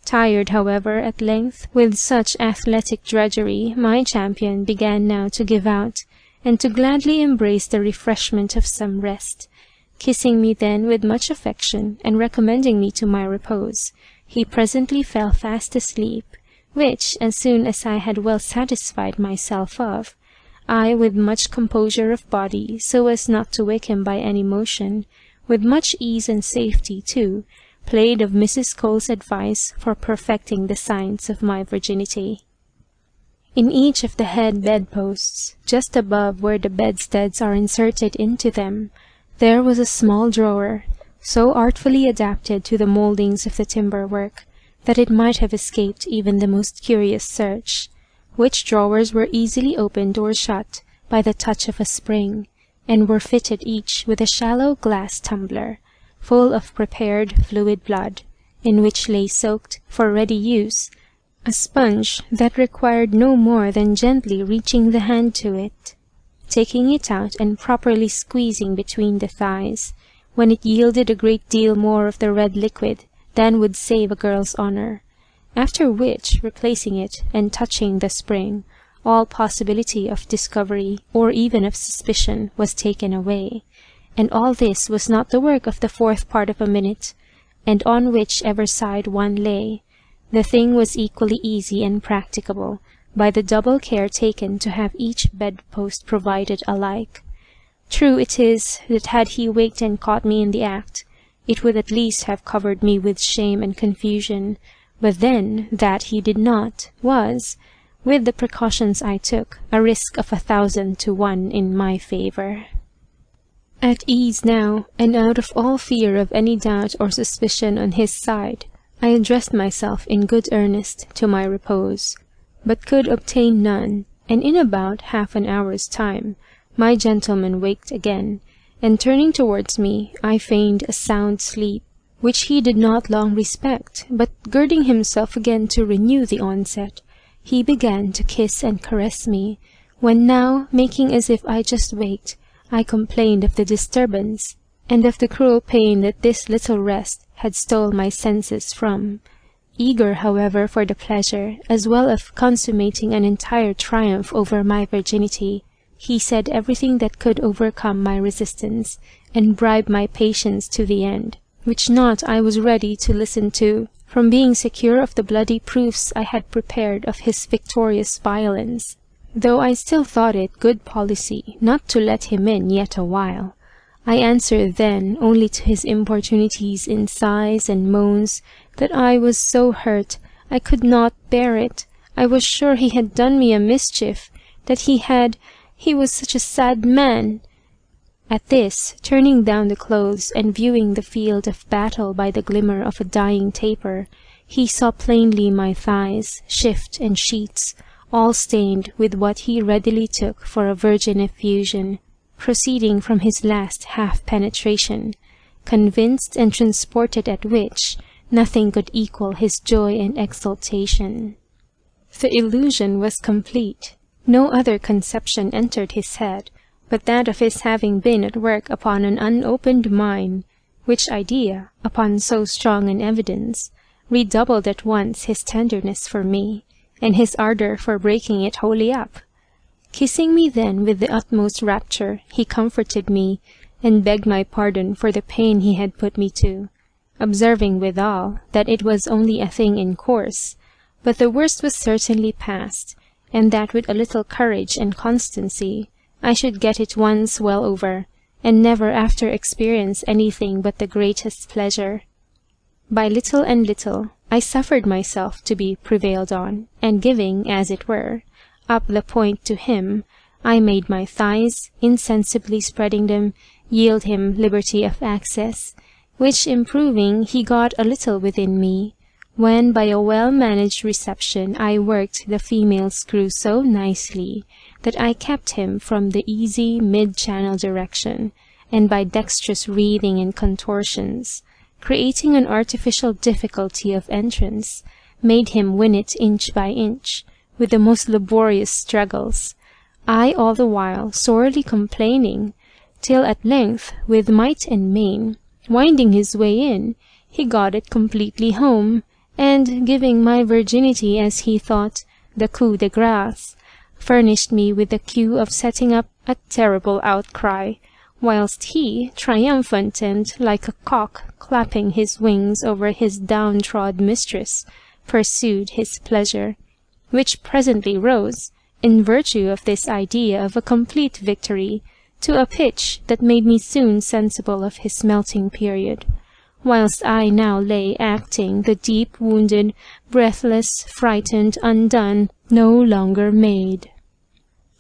[SPEAKER 3] Tired, however, at length, with such athletic drudgery, my champion began now to give out, and to gladly embrace the refreshment of some rest. Kissing me then with much affection, and recommending me to my repose, he presently fell fast asleep, which, as soon as I had well satisfied myself of, I, with much composure of body, so as not to wake him by any motion, with much ease and safety too, played of Mrs. Cole's advice for perfecting the science of my virginity. In each of the head bedposts, just above where the bedsteads are inserted into them, there was a small drawer, so artfully adapted to the mouldings of the timber-work, that it might have escaped even the most curious search, which drawers were easily opened or shut by the touch of a spring, and were fitted each with a shallow glass tumbler, full of prepared fluid blood, in which lay soaked, for ready use, a sponge that required no more than gently reaching the hand to it, taking it out and properly squeezing between the thighs, when it yielded a great deal more of the red liquid than would save a girl's honour, after which, replacing it and touching the spring, all possibility of discovery or even of suspicion was taken away. And all this was not the work of the fourth part of a minute, and on whichever side one lay, the thing was equally easy and practicable, by the double care taken to have each bedpost provided alike. True it is that had he waked and caught me in the act, it would at least have covered me with shame and confusion, but then that he did not, was, with the precautions I took, a risk of 1,000 to 1 in my favour. At ease now, and out of all fear of any doubt or suspicion on his side, I addressed myself in good earnest to my repose, but could obtain none, and in about half an hour's time, my gentleman waked again, and turning towards me, I feigned a sound sleep, which he did not long respect, but girding himself again to renew the onset, he began to kiss and caress me, when now, making as if I just waked, I complained of the disturbance, and of the cruel pain that this little rest had stole my senses from. Eager, however, for the pleasure, as well of consummating an entire triumph over my virginity, he said everything that could overcome my resistance, and bribe my patience to the end, which not I was ready to listen to, from being secure of the bloody proofs I had prepared of his victorious violence, though I still thought it good policy not to let him in yet a while. I answered then only to his importunities in sighs and moans that I was so hurt I could not bear it. I was sure he had done me a mischief, that he was such a sad man. At this, turning down the clothes and viewing the field of battle by the glimmer of a dying taper, he saw plainly my thighs, shift, and sheets, all stained with what he readily took for a virgin effusion, proceeding from his last half-penetration, convinced and transported at which nothing could equal his joy and exultation. The illusion was complete. No other conception entered his head but that of his having been at work upon an unopened mine, which idea, upon so strong an evidence, redoubled at once his tenderness for me, and his ardour for breaking it wholly up. Kissing me then with the utmost rapture, he comforted me, and begged my pardon for the pain he had put me to, observing withal that it was only a thing in course, but the worst was certainly past, and that with a little courage and constancy I should get it once well over, and never after experience anything but the greatest pleasure.
[SPEAKER 2] By little and little I suffered myself to be prevailed on, and giving, as it were, up the point to him, I made my thighs, insensibly spreading them, yield him liberty of access, which improving he got a little within me, when by a well-managed reception I worked the female screw so nicely that I kept him from the easy mid-channel direction, and by dexterous wreathing and contortions, creating an artificial difficulty of entrance, made him win it inch by inch, with the most laborious struggles, I all the while sorely complaining, till at length, with might and main, winding his way in, he got it completely home, and, giving my virginity, as he thought, the coup de grace, furnished me with the cue of setting up a terrible outcry, whilst he, triumphant and, like a cock clapping his wings over his down-trod mistress, pursued his pleasure, which presently rose, in virtue of this idea of a complete victory, to a pitch that made me soon sensible of his melting period, whilst I now lay acting the deep-wounded, breathless, frightened, undone, no longer maid.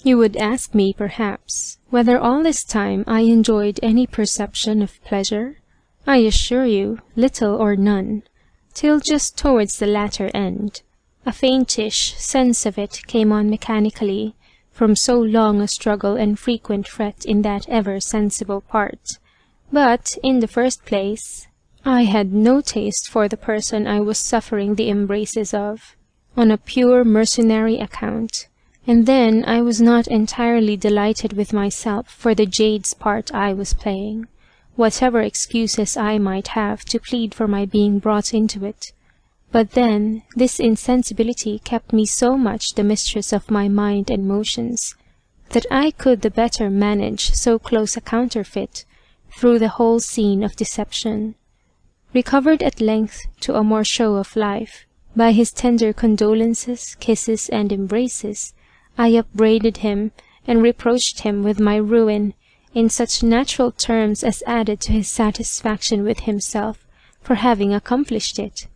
[SPEAKER 2] You would ask me, perhaps, whether all this time I enjoyed any perception of pleasure? I assure you, little or none, till just towards the latter end. A faintish sense of it came on mechanically, from so long a struggle and frequent fret in that ever sensible part. But, in the first place, I had no taste for the person I was suffering the embraces of, on a pure mercenary account, and then I was not entirely delighted with myself for the jade's part I was playing, whatever excuses I might have to plead for my being brought into it. But then this insensibility kept me so much the mistress of my mind and motions, that I could the better manage so close a counterfeit through the whole scene of deception. Recovered at length to a more show of life, by his tender condolences, kisses, and embraces, I upbraided him, and reproached him with my ruin, in such natural terms as added to his satisfaction with himself for having accomplished it,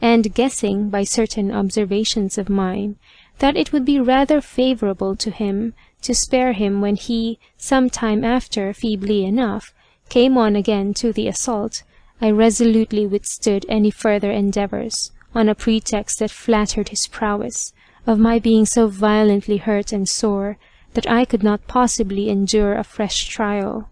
[SPEAKER 2] and guessing, by certain observations of mine, that it would be rather favourable to him to spare him when he, some time after, feebly enough, came on again to the assault, I resolutely withstood any further endeavours, on a pretext that flattered his prowess, of my being so violently hurt and sore that I could not possibly endure a fresh trial.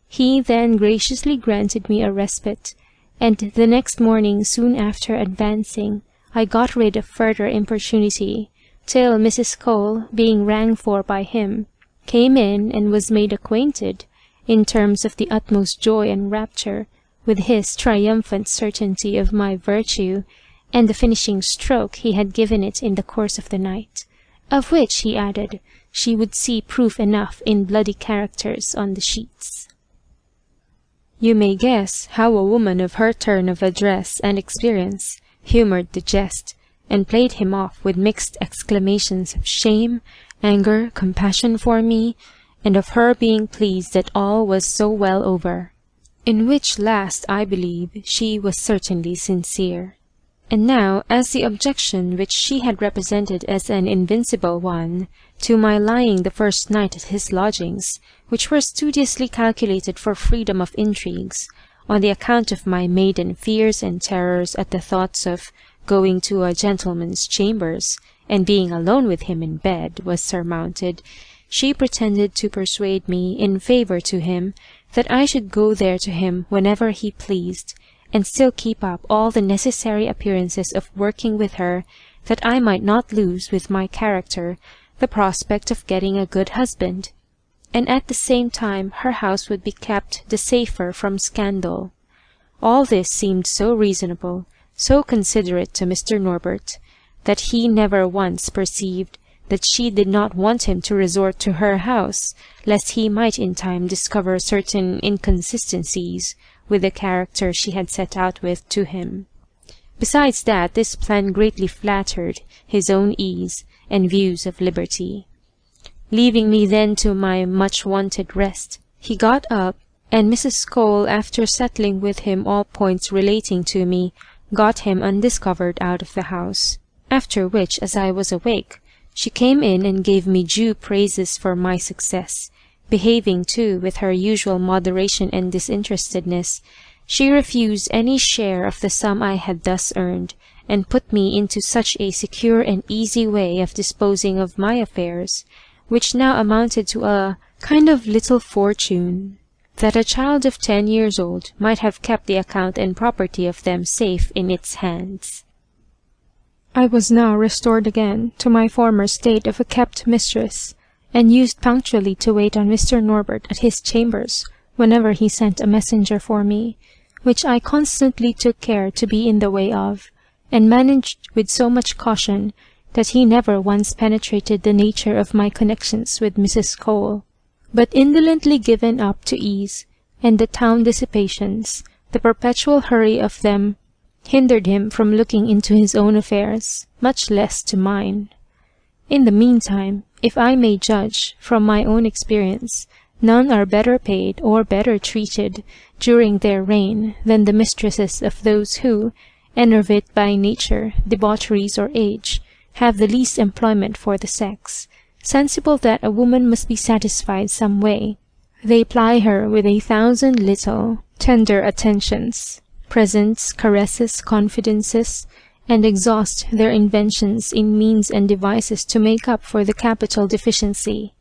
[SPEAKER 2] He then graciously granted me a respite, and the next morning soon after advancing, I got rid of further importunity, till Mrs. Cole, being rang for by him, came in and was made acquainted, in terms of the utmost joy and rapture, with his triumphant certainty of my virtue, and the finishing stroke he had given it in the course of the night, of which, he added, she would see proof enough in bloody characters on the sheets. You may guess how a woman of her turn of address and experience humoured the jest, and played him off with mixed exclamations of shame, anger, compassion for me, and of her being pleased that all was so well over, in which last I believe she was certainly sincere. And now, as the objection which she had represented as an invincible one, to my lying the first night at his lodgings, which were studiously calculated for freedom of intrigues, on the account of my maiden fears and terrors at the thoughts of going to a gentleman's chambers, and being alone with him in bed, was surmounted, she pretended to persuade me in favour to him that I should go there to him whenever he pleased, and still keep up all the necessary appearances of working with her, that I might not lose with my character the prospect of getting a good husband, and at the same time her house would be kept the safer from scandal. All this seemed so reasonable, so considerate to Mr. Norbert, that he never once perceived that she did not want him to resort to her house, lest he might in time discover certain inconsistencies with the character she had set out with to him. Besides that, this plan greatly flattered his own ease and views of liberty. Leaving me then to my much-wanted rest, he got up, and Mrs. Cole, after settling with him all points relating to me, got him undiscovered out of the house, after which, as I was awake, she came in and gave me due praises for my success, behaving too with her usual moderation and disinterestedness. She refused any share of the sum I had thus earned, and put me into such a secure and easy way of disposing of my affairs, which now amounted to a kind of little fortune, that a child of 10 years old might have kept the account and property of them safe in its hands. I was now restored again to my former state of a kept mistress, and used punctually to wait on Mr. Norbert at his chambers whenever he sent a messenger for me, which I constantly took care to be in the way of, and managed with so much caution that he never once penetrated the nature of my connections with Mrs. Cole, but indolently given up to ease, and the town dissipations, the perpetual hurry of them, hindered him from looking into his own affairs, much less to mine. In the meantime, if I may judge from my own experience, none are better paid or better treated during their reign than the mistresses of those who, enervate by nature, debaucheries, or age, have the least employment for the sex. Sensible that a woman must be satisfied some way, they ply her with 1,000 little tender attentions, presents, caresses, confidences, and exhaust their inventions in means and devices to make up for the capital deficiency.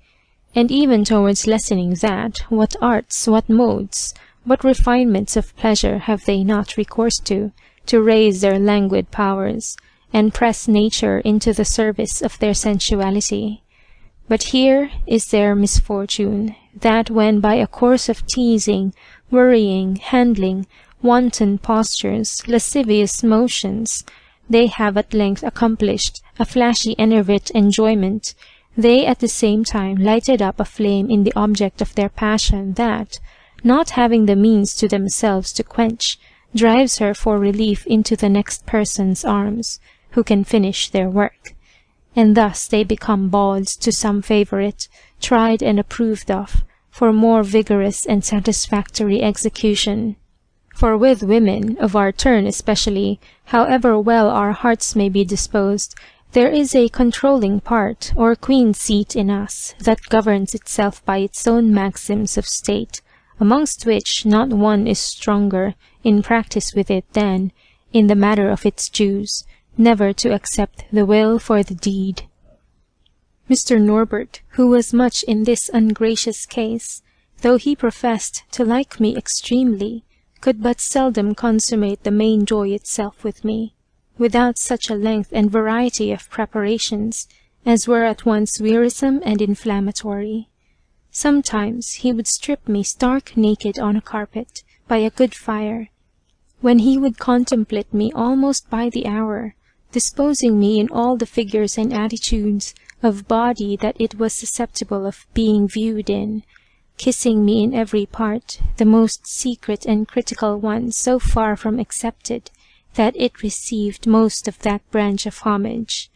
[SPEAKER 2] And even towards lessening that, what arts, what modes, what refinements of pleasure have they not recourse to raise their languid powers, and press nature into the service of their sensuality. But here is their misfortune, that when by a course of teasing, worrying, handling, wanton postures, lascivious motions, they have at length accomplished a flashy enervate enjoyment, they at the same time lighted up a flame in the object of their passion that, not having the means to themselves to quench, drives her for relief into the next person's arms, who can finish their work. And thus they become bawds to some favourite, tried and approved of, for more vigorous and satisfactory execution. For with women, of our turn especially, however well our hearts may be disposed, there is a controlling part, or queen seat in us, that governs itself by its own maxims of state, amongst which not one is stronger in practice with it than, in the matter of its dues, never to accept the will for the deed. Mr. Norbert, who was much in this ungracious case, though he professed to like me extremely, could but seldom consummate the main joy itself with me, without such a length and variety of preparations as were at once wearisome and inflammatory. Sometimes he would strip me stark naked on a carpet, by a good fire, when he would contemplate me almost by the hour, disposing me in all the figures and attitudes of body that it was susceptible of being viewed in, kissing me in every part, the most secret and critical one so far from accepted that it received most of that branch of homage.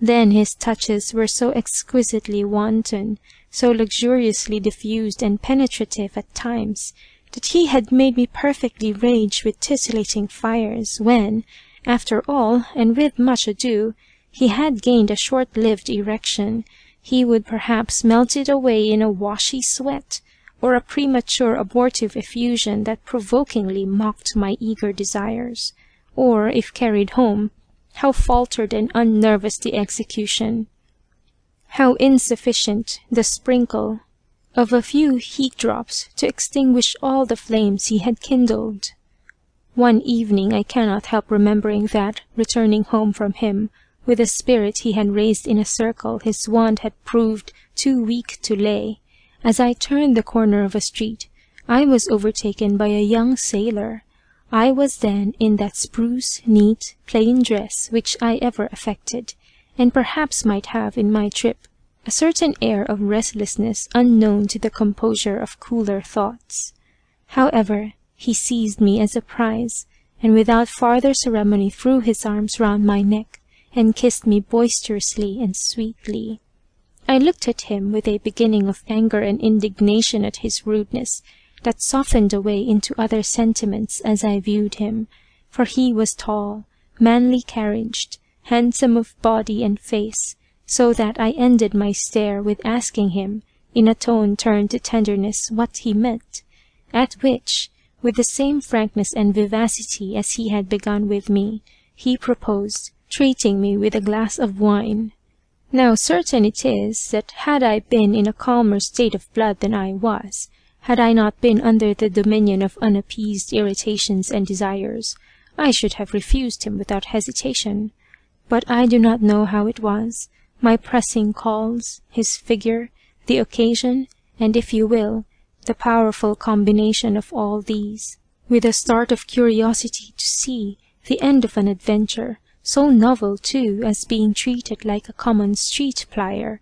[SPEAKER 2] Then his touches were so exquisitely wanton, so luxuriously diffused and penetrative at times, that he had made me perfectly rage with titillating fires, when, after all, and with much ado, he had gained a short-lived erection, he would perhaps melt it away in a washy sweat, or a premature abortive effusion that provokingly mocked my eager desires, or, if carried home, how faltered and unnervous the execution, how insufficient the sprinkle of a few heat-drops to extinguish all the flames he had kindled. One evening I cannot help remembering that, returning home from him, with a spirit he had raised in a circle his wand had proved too weak to lay, as I turned the corner of a street, I was overtaken by a young sailor. I was then in that spruce, neat, plain dress which I ever affected, and perhaps might have in my trip a certain air of restlessness unknown to the composure of cooler thoughts. However, he seized me as a prize, and without farther ceremony threw his arms round my neck, and kissed me boisterously and sweetly. I looked at him with a beginning of anger and indignation at his rudeness, that softened away into other sentiments as I viewed him,
[SPEAKER 3] for he was tall, manly carriaged, handsome of body and face, so that I ended my stare with asking him, in a tone turned to tenderness, what he meant, at which, with the same frankness and vivacity as he had begun with me, he proposed treating me with a glass of wine. Now certain it is that had I been in a calmer state of blood than I was, had I not been under the dominion of unappeased irritations and desires, I should have refused him without hesitation. But I do not know how it was, my pressing calls, his figure, the occasion, and, if you will, the powerful combination of all these, with a start of curiosity to see the end of an adventure, so novel too as being treated like a common street plier,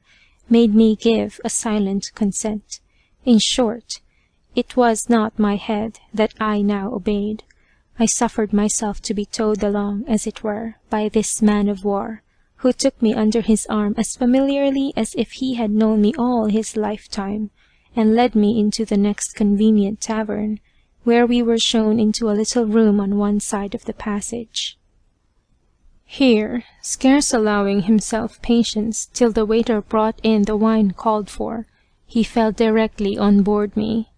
[SPEAKER 3] made me give a silent consent. In short, it was not my head that I now obeyed. I suffered myself to be towed along, as it were, by this man-of-war, who took me under his arm as familiarly as if he had known me all his lifetime, and led me into the next convenient tavern, where we were shown into a little room on one side of the passage. Here, scarce allowing himself patience till the waiter brought in the wine called for, he fell directly on board me,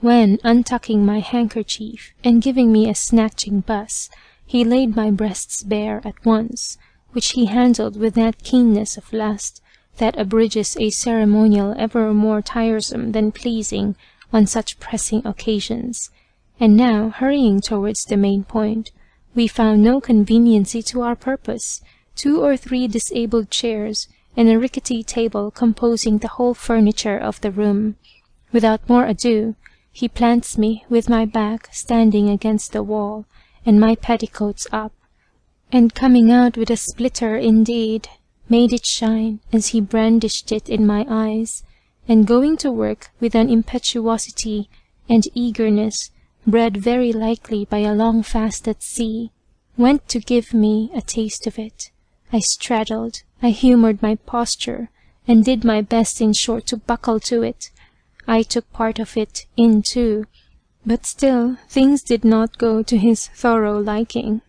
[SPEAKER 3] when, untucking my handkerchief, and giving me a snatching buss, he laid my breasts bare at once, which he handled with that keenness of lust that abridges a ceremonial ever more tiresome than pleasing on such pressing occasions. And now, hurrying towards the main point, we found no conveniency to our purpose, 2 or 3 disabled chairs, and a rickety table composing the whole furniture of the room. Without more ado, he plants me with my back standing against the wall, and my petticoats up, and coming out with a splitter indeed, made it shine as he brandished it in my eyes, and going to work with an impetuosity and eagerness bred very likely by a long fast at sea, went to give me a taste of it. I straddled, I humoured my posture, and did my best, in short, to buckle to it. I took part of it in too, but still things did not go to his thorough liking.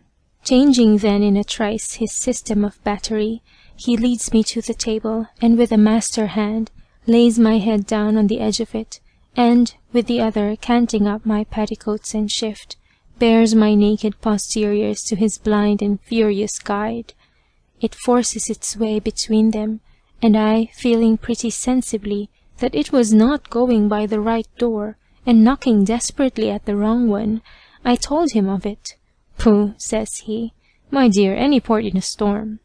[SPEAKER 3] Changing then in a trice his system of battery, he leads me to the table, and with a master hand lays my head down on the edge of it, and, with the other canting up my petticoats and shift, bears my naked posteriors to his blind and furious guide. It forces its way between them, and I, feeling pretty sensibly that it was not going by the right door, and knocking desperately at the wrong one, I told him of it. "Pooh," says he, "my dear, any port in a storm."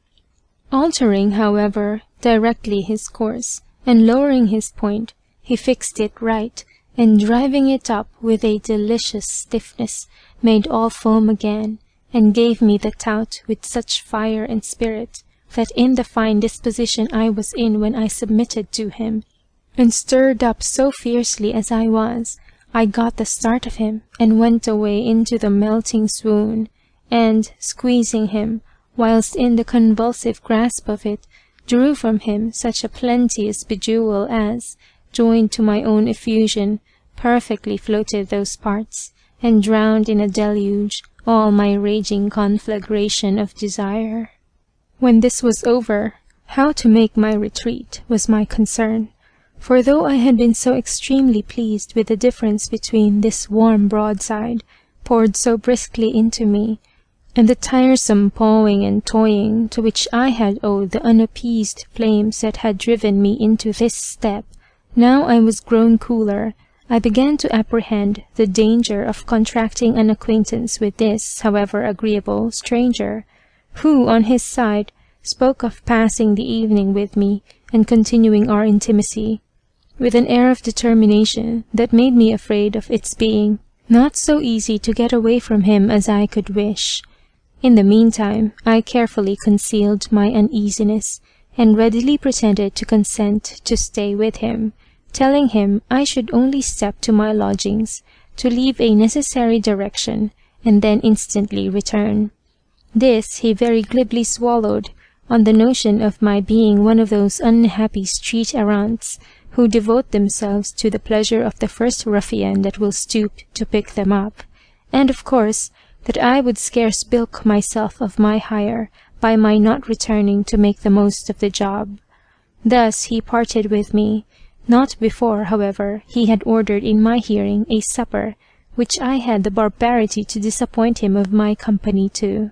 [SPEAKER 3] Altering, however, directly his course, and lowering his point, he fixed it right, and driving it up with a delicious stiffness, made all foam again, and gave me the tout with such fire and spirit, that in the fine disposition I was in when I submitted to him, and stirred up so fiercely as I was, I got the start of him, and went away into the melting swoon, and, squeezing him, whilst in the convulsive grasp of it, drew from him such a plenteous bejewel as, joined to my own effusion, perfectly floated those parts, and drowned in a deluge all my raging conflagration of desire. When this was over, how to make my retreat was my concern, for though I had been so extremely pleased with the difference between this warm broadside, poured so briskly into me, and the tiresome pawing and toying to which I had owed the unappeased flames that had driven me into this step, now I was grown cooler, I began to apprehend the danger of contracting an acquaintance with this, however agreeable, stranger, who, on his side, spoke of passing the evening with me, and continuing our intimacy, with an air of determination that made me afraid of its being not so easy to get away from him as I could wish. In the meantime, I carefully concealed my uneasiness, and readily pretended to consent to stay with him, telling him I should only step to my lodgings, to leave a necessary direction, and then instantly return. This he very glibly swallowed, on the notion of my being one of those unhappy street-errants who devote themselves to the pleasure of the first ruffian that will stoop to pick them up, and, of course, that I would scarce bilk myself of my hire by my not returning to make the most of the job. Thus he parted with me, not before, however, he had ordered in my hearing a supper, which I had the barbarity to disappoint him of my company to.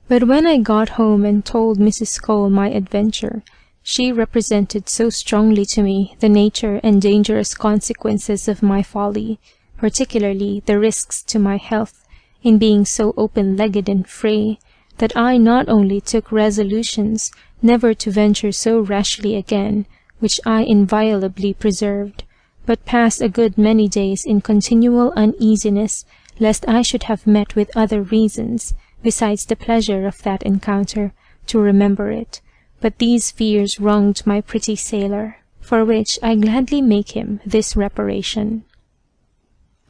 [SPEAKER 3] But when I got home and told Mrs. Cole my adventure, she represented so strongly to me the nature and dangerous consequences of my folly, particularly the risks to my health, in being so open-legged and free, that I not only took resolutions never to venture so rashly again, which I inviolably preserved, but passed a good many days in continual uneasiness lest I should have met with other reasons, besides the pleasure of that encounter, to remember it. But these fears wronged my pretty sailor, for which I gladly make him this reparation.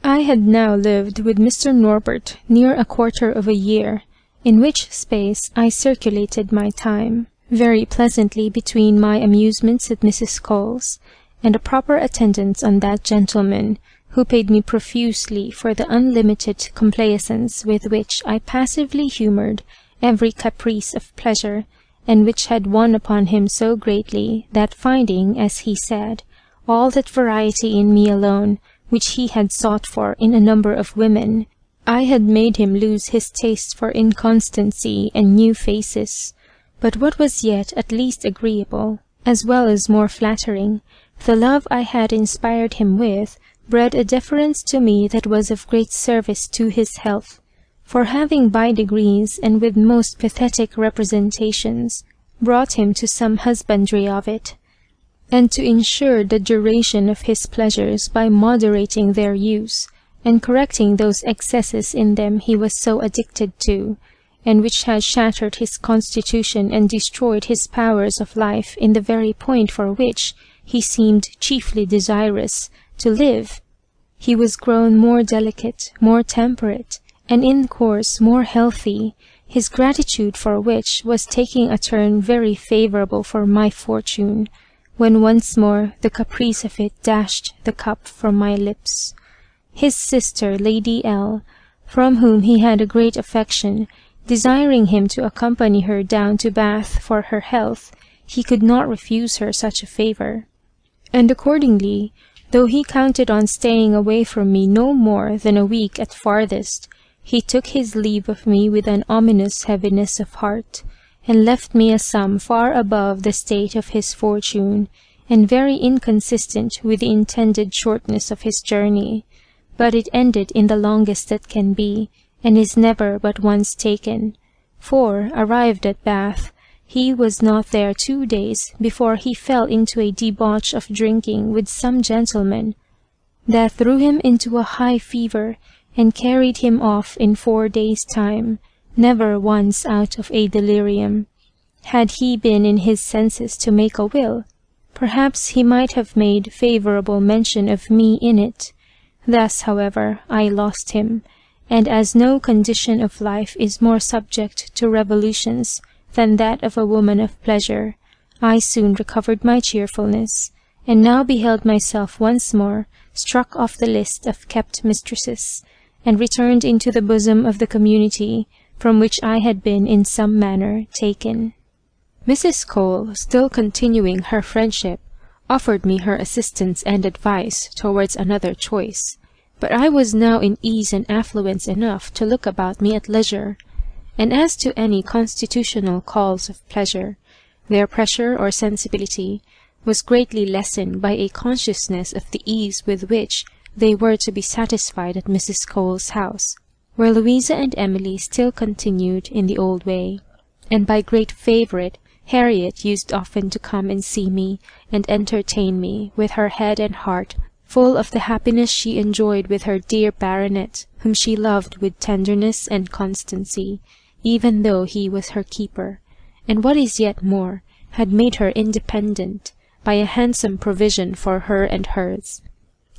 [SPEAKER 3] I had now lived with Mr. Norbert near a quarter of a year, in which space I circulated my time very pleasantly between my amusements at Mrs. Cole's, and a proper attendance on that gentleman, who paid me profusely for the unlimited complaisance with which I passively humoured every caprice of pleasure, and which had won upon him so greatly, that finding, as he said, all that variety in me alone, which he had sought for in a number of women, I had made him lose his taste for inconstancy and new faces. But what was yet at least agreeable, as well as more flattering, the love I had inspired him with bred a deference to me that was of great service to his health, for having by degrees and with most pathetic representations brought him to some husbandry of it, and to ensure the duration of his pleasures by moderating their use, and correcting those excesses in them he was so addicted to, and which had shattered his constitution and destroyed his powers of life in the very point for which he seemed chiefly desirous to live. He was grown more delicate, more temperate, and in course more healthy, his gratitude for which was taking a turn very favourable for my fortune, when once more the caprice of it dashed the cup from my lips. His sister, Lady L., from whom he had a great affection, desiring him to accompany her down to Bath for her health, he could not refuse her such a favour, and accordingly, though he counted on staying away from me no more than a week at farthest, he took his leave of me with an ominous heaviness of heart, and left me a sum far above the state of his fortune, and very inconsistent with the intended shortness of his journey. But it ended in the longest that can be, and is never but once taken, for, arrived at Bath, he was not there 2 days before he fell into a debauch of drinking with some gentleman, that threw him into a high fever, and carried him off in 4 days' time, never once out of a delirium. Had he been in his senses to make a will, perhaps he might have made favourable mention of me in it. Thus, however, I lost him, and as no condition of life is more subject to revolutions than that of a woman of pleasure, I soon recovered my cheerfulness, and now beheld myself once more struck off the list of kept mistresses, and returned into the bosom of the community, from which I had been in some manner taken. Mrs. Cole, still continuing her friendship, offered me her assistance and advice towards another choice, but I was now in ease and affluence enough to look about me at leisure, and as to any constitutional calls of pleasure, their pressure or sensibility was greatly lessened by a consciousness of the ease with which they were to be satisfied at Mrs. Cole's house, where Louisa and Emily still continued in the old way, and by great favourite Harriet used often to come and see me and entertain me, with her head and heart full of the happiness she enjoyed with her dear baronet, whom she loved with tenderness and constancy, even though he was her keeper, and what is yet more, had made her independent by a handsome provision for her and hers.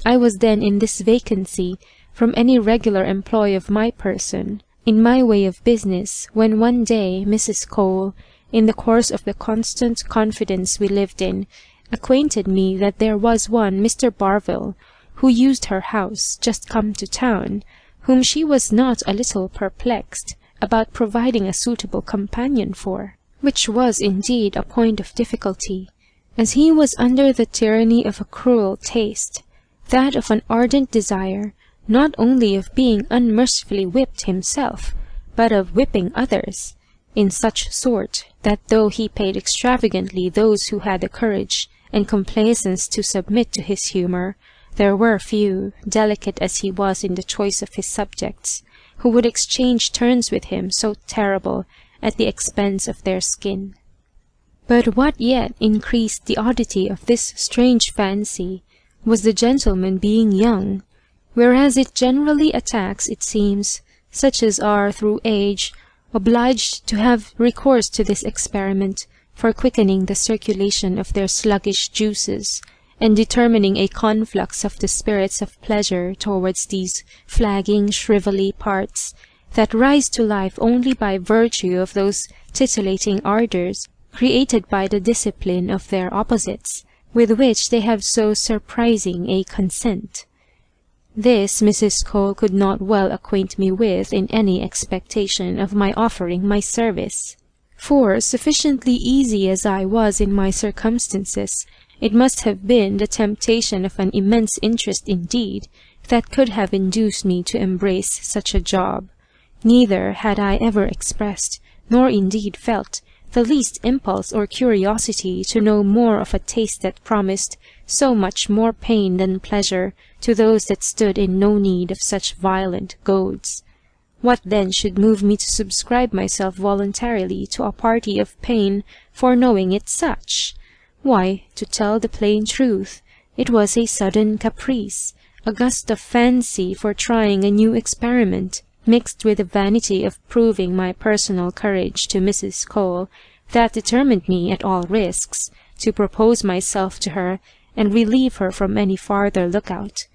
[SPEAKER 3] I was then in this vacancy from any regular employ of my person, in my way of business, when one day Mrs. Cole, in the course of the constant confidence we lived in, acquainted me that there was one Mr. Barville, who used her house, just come to town,
[SPEAKER 2] whom she was not a little perplexed about providing a suitable companion for, which was indeed a point of difficulty, as he was under the tyranny of a cruel taste, that of an ardent desire, not only of being unmercifully whipped himself, but of whipping others, in such sort that though he paid extravagantly those who had the courage and complaisance to submit to his humour, there were few, delicate as he was in the choice of his subjects, who would exchange turns with him so terrible at the expense of their skin. But what yet increased the oddity of this strange fancy was the gentleman being young, whereas it generally attacks, it seems, such as are through age obliged to have recourse to this experiment for quickening the circulation of their sluggish juices, and determining a conflux of the spirits of pleasure towards these flagging shrivelly parts, that rise to life only by virtue of those titillating ardours created by the discipline of their opposites, with which they have so surprising a consent. This Mrs. Cole could not well acquaint me with in any expectation of my offering my service, for, sufficiently easy as I was in my circumstances, it must have been the temptation of an immense interest indeed that could have induced me to embrace such a job. Neither had I ever expressed, nor indeed felt, the least impulse or curiosity to know more of a taste that promised so much more pain than pleasure to those that stood in no need of such violent goads. What then should move me to subscribe myself voluntarily to a party of pain for knowing it such? Why, to tell the plain truth, it was a sudden caprice, a gust of fancy for trying a new experiment, mixed with the vanity of proving my personal courage to Mrs. Cole, that determined me, at all risks, to propose myself to her and relieve her from any farther lookout.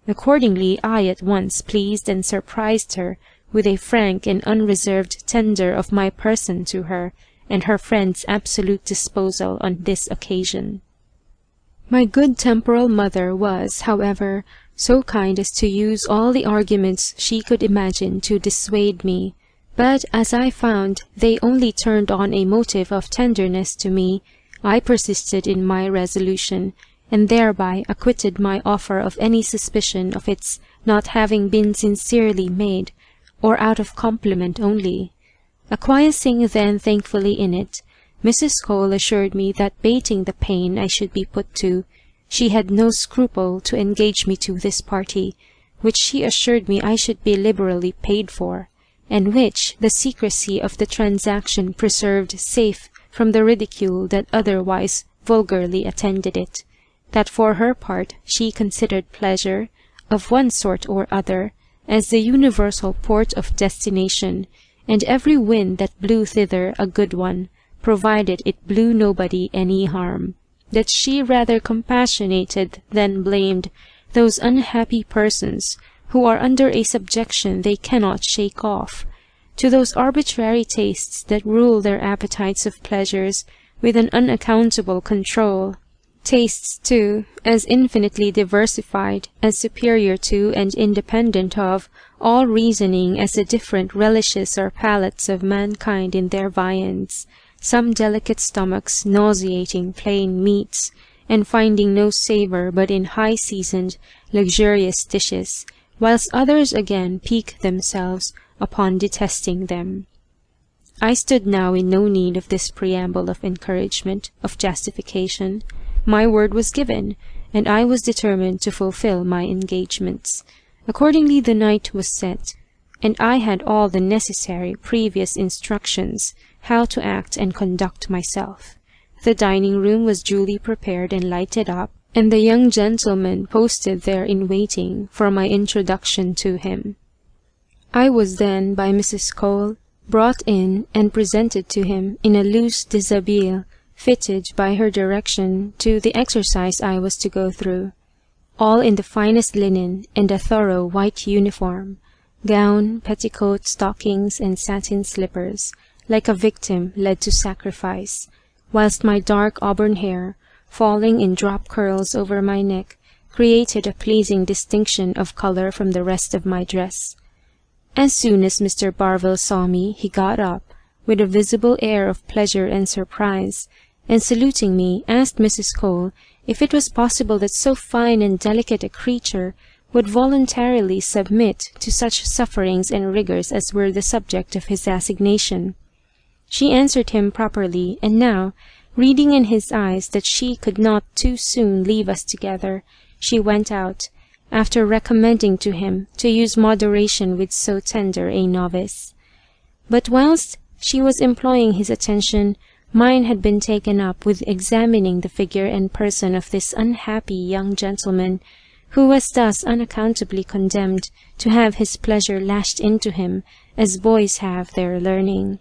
[SPEAKER 2] Accordingly, I at once pleased and surprised her with a frank and unreserved tender of my person to her, and her friend's absolute disposal on this occasion. My good temporal mother was, however, so kind as to use all the arguments she could imagine to dissuade me, but as I found they only turned on a motive of tenderness to me, I persisted in my resolution, and thereby acquitted my offer of any suspicion of its not having been sincerely made, or out of compliment only. Acquiescing then thankfully in it, Mrs. Cole assured me that bating the pain I should be put to, she had no scruple to engage me to this party, which she assured me I should be liberally paid for, and which the secrecy of the transaction preserved safe from the ridicule that otherwise vulgarly attended it, that for her part she considered pleasure, of one sort or other, as the universal port of destination, and every wind that blew thither a good one, provided it blew nobody any harm, that she rather compassionated than blamed those unhappy persons who are under a subjection they cannot shake off, to those arbitrary tastes that rule their appetites of pleasures with an unaccountable control, tastes, too, as infinitely diversified, as superior to and independent of all reasoning as the different relishes or palates of mankind in their viands, some delicate stomachs nauseating plain meats, and finding no savour but in high-seasoned, luxurious dishes, whilst others again pique themselves upon detesting them. I stood now in no need of this preamble of encouragement, of justification. My word was given, and I was determined to fulfil my engagements. Accordingly the night was set, and I had all the necessary previous instructions how to act and conduct myself. The dining-room was duly prepared and lighted up, and the young gentleman posted there in waiting for my introduction to him. I was then, by Mrs. Cole, brought in and presented to him in a loose dishabille, fitted by her direction to the exercise I was to go through, all in the finest linen and a thorough white uniform, gown, petticoat, stockings, and satin slippers, like a victim led to sacrifice, whilst my dark auburn hair, falling in drop curls over my neck, created a pleasing distinction of colour from the rest of my dress. As soon as Mr. Barville saw me, he got up, with a visible air of pleasure and surprise, and saluting me, asked Mrs. Cole if it was possible that so fine and delicate a creature would voluntarily submit to such sufferings and rigours as were the subject of his assignation. She answered him properly, and now, reading in his eyes that she could not too soon leave us together, she went out, after recommending to him to use moderation with so tender a novice. But whilst she was employing his attention, mine had been taken up with examining the figure and person of this unhappy young gentleman, who was thus unaccountably condemned to have his pleasure lashed into him as boys have their learning.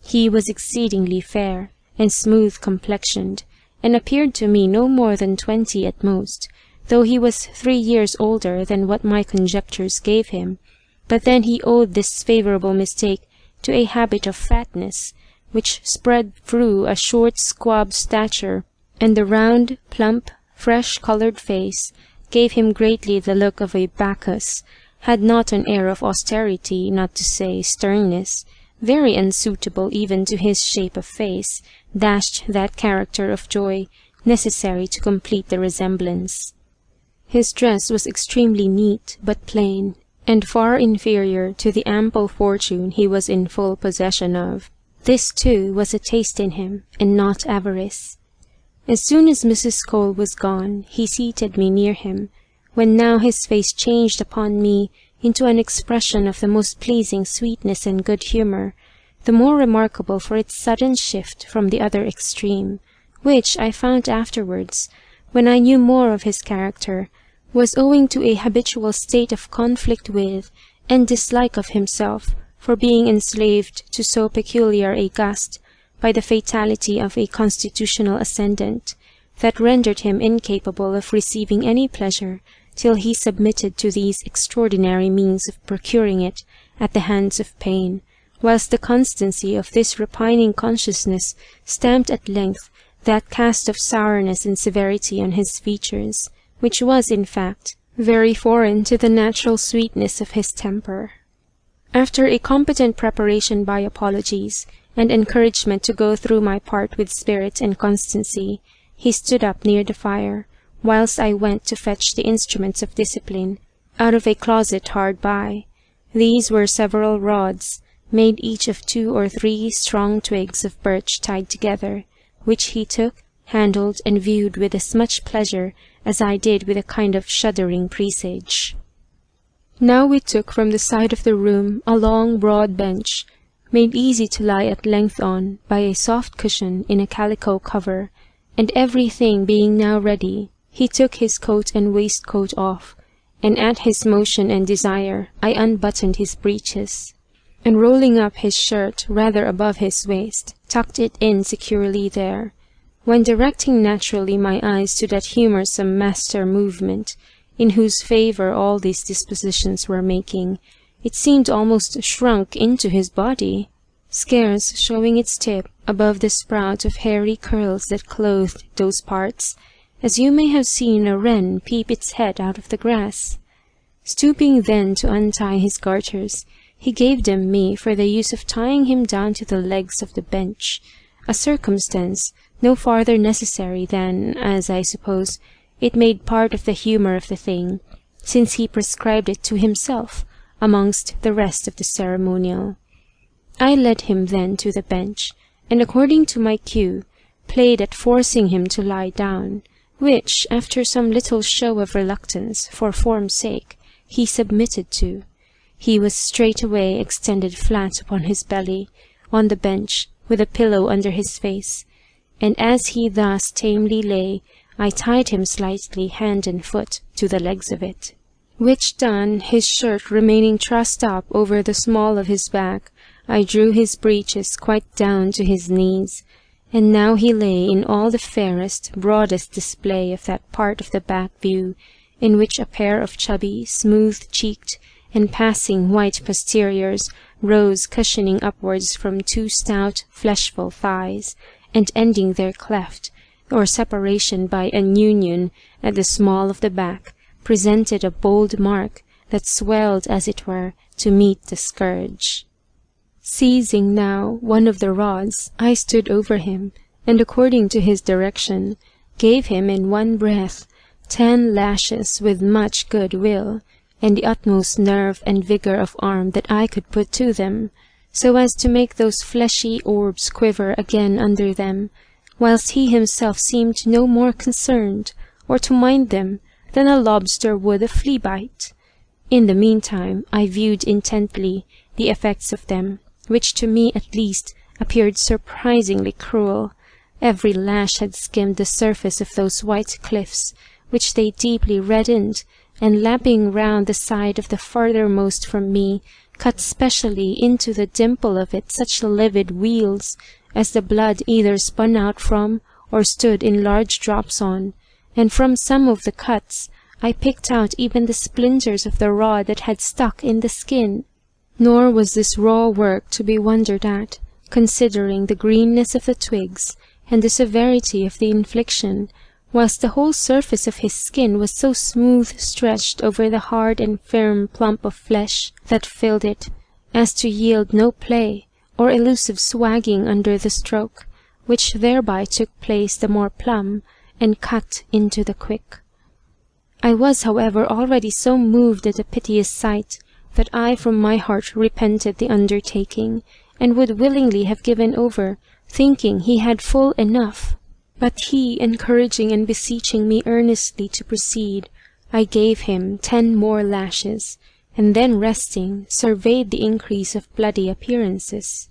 [SPEAKER 2] He was exceedingly fair and smooth-complexioned, and appeared to me no more than 20 at most, though he was 3 years older than what my conjectures gave him. But then he owed this favourable mistake to a habit of fatness, which spread through a short squab stature, and the round, plump, fresh-coloured face gave him greatly the look of a Bacchus, had not an air of austerity, not to say sternness, very unsuitable even to his shape of face, dashed that character of joy necessary to complete the resemblance. His dress was extremely neat but plain, and far inferior to the ample fortune he was in full possession of. This, too, was a taste in him, and not avarice. As soon as Mrs. Cole was gone, he seated me near him, when now his face changed upon me into an expression of the most pleasing sweetness and good humour, the more remarkable for its sudden shift from the other extreme, which I found afterwards, when I knew more of his character, was owing to a habitual state of conflict with, and dislike of himself, for being enslaved to so peculiar a gust by the fatality of a constitutional ascendant, that rendered him incapable of receiving any pleasure till he submitted to these extraordinary means of procuring it at the hands of pain, whilst the constancy of this repining consciousness stamped at length that cast of sourness and severity on his features, which was, in fact, very foreign to the natural sweetness of his temper. After a competent preparation by apologies, and encouragement to go through my part with spirit and constancy, he stood up near the fire, whilst I went to fetch the instruments of discipline out of a closet hard by. These were several rods, made each of 2 or 3 strong twigs of birch tied together, which he took, handled, and viewed with as much pleasure as I did with a kind of shuddering presage. Now we took from the side of the room a long broad bench, made easy to lie at length on by a soft cushion in a calico cover, and everything being now ready, he took his coat and waistcoat off, and at his motion and desire I unbuttoned his breeches, and rolling up his shirt rather above his waist, tucked it in securely there, when directing naturally my eyes to that humoursome master movement, in whose favour all these dispositions were making, it seemed almost shrunk into his body, scarce showing its tip above the sprout of hairy curls that clothed those parts, as you may have seen a wren peep its head out of the grass. Stooping then to untie his garters, he gave them me for the use of tying him down to the legs of the bench, a circumstance no farther necessary than, as I suppose, it made part of the humour of the thing, since he prescribed it to himself amongst the rest of the ceremonial. I led him then to the bench, and according to my cue, played at forcing him to lie down, which, after some little show of reluctance for form's sake, he submitted to. He was straightway extended flat upon his belly, on the bench, with a pillow under his face, and as he thus tamely lay, I tied him slightly hand and foot to the legs of it. Which done, his shirt remaining trussed up over the small of his back, I drew his breeches quite down to his knees, and now he lay in all the fairest, broadest display of that part of the back view, in which a pair of chubby, smooth-cheeked, and passing white posteriors rose cushioning upwards from 2 stout, fleshful thighs, and ending their cleft, or separation by an union, at the small of the back, presented a bold mark,
[SPEAKER 3] that swelled as it were to meet the scourge. Seizing now one of the rods, I stood over him, and according to his direction, gave him in one breath 10 lashes with much good will, and the utmost nerve and vigour of arm that I could put to them, so as to make those fleshy orbs quiver again under them, whilst he himself seemed no more concerned, or to mind them, than a lobster would a flea bite. In the meantime I viewed intently the effects of them, which to me at least appeared surprisingly cruel. Every lash had skimmed the surface of those white cliffs, which they deeply reddened, and lapping round the side of the farthermost from me, cut specially into the dimple of it such livid weals, as the blood either spun out from, or stood in large drops on, and from some of the cuts I picked out even the splinters of the rod that had stuck in the skin. Nor was this raw work to be wondered at, considering the greenness of the twigs, and the severity of the infliction, whilst the whole surface of his skin was so smooth stretched over the hard and firm plump of flesh that filled it, as to yield no play or elusive swagging under the stroke, which thereby took place the more plumb, and cut into the quick. I was, however, already so moved at the piteous sight, that I from my heart repented the undertaking, and would willingly have given over, thinking he had full enough. But he encouraging and beseeching me earnestly to proceed, I gave him 10 more lashes, and then resting, surveyed the increase of bloody appearances.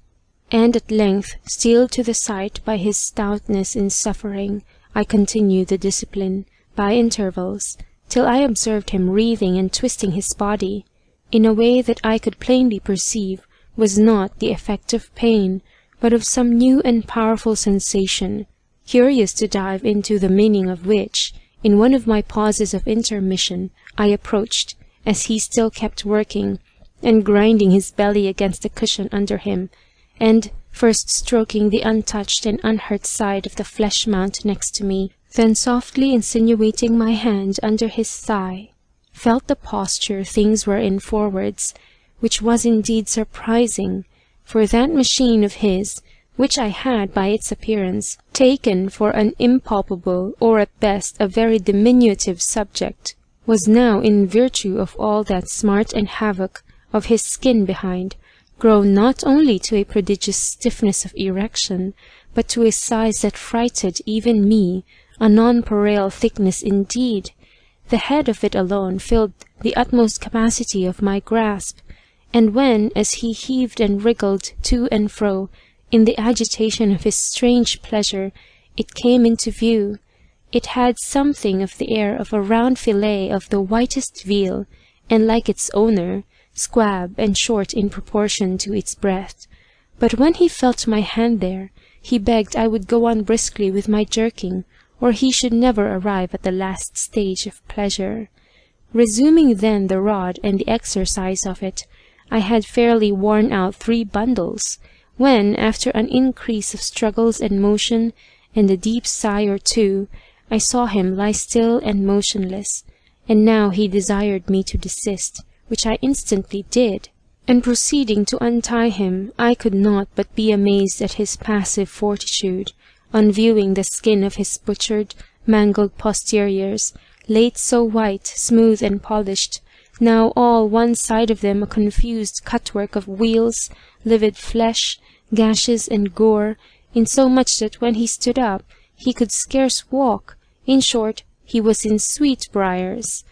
[SPEAKER 3] And at length, steeled to the sight by his stoutness in suffering, I continued the discipline, by intervals, till I observed him wreathing and twisting his body, in a way that I could plainly perceive was not the effect of pain, but of some new and powerful sensation, curious to dive into the meaning of which, in one of my pauses of intermission, I approached, as he still kept working, and grinding his belly against the cushion under him, and, first stroking the untouched and unhurt side of the flesh mount next to me, then softly insinuating my hand under his thigh, felt the posture things were in forwards, which was indeed surprising, for that machine of his, which I had by its appearance taken for an impalpable, or at best a very diminutive subject, was now, in virtue of all that smart and havoc of his skin behind, grown not only to a prodigious stiffness of erection, but to a size that frighted even me, a nonpareil thickness indeed. The head of it alone filled the utmost capacity of my grasp, and when, as he heaved and wriggled to and fro, in the agitation of his strange pleasure, it came into view, it had something of the air of a round fillet of the whitest veal, and like its owner, squab and short in proportion to its breadth. But when he felt my hand there, he begged I would go on briskly with my jerking, or he should never arrive at the last stage of pleasure. Resuming then the rod and the exercise of it, I had fairly worn out 3 bundles, when, after an increase of struggles and motion, and a deep sigh or two, I saw him lie still and motionless, and now he desired me to desist, which I instantly did, and proceeding to untie him, I could not but be amazed at his passive fortitude, on viewing the skin of his butchered, mangled posteriors, late so white, smooth, and polished, now all one side of them a confused cutwork of weals, livid flesh, gashes, and gore, insomuch that when he stood up, he could scarce walk. In short, he was in sweet-briars.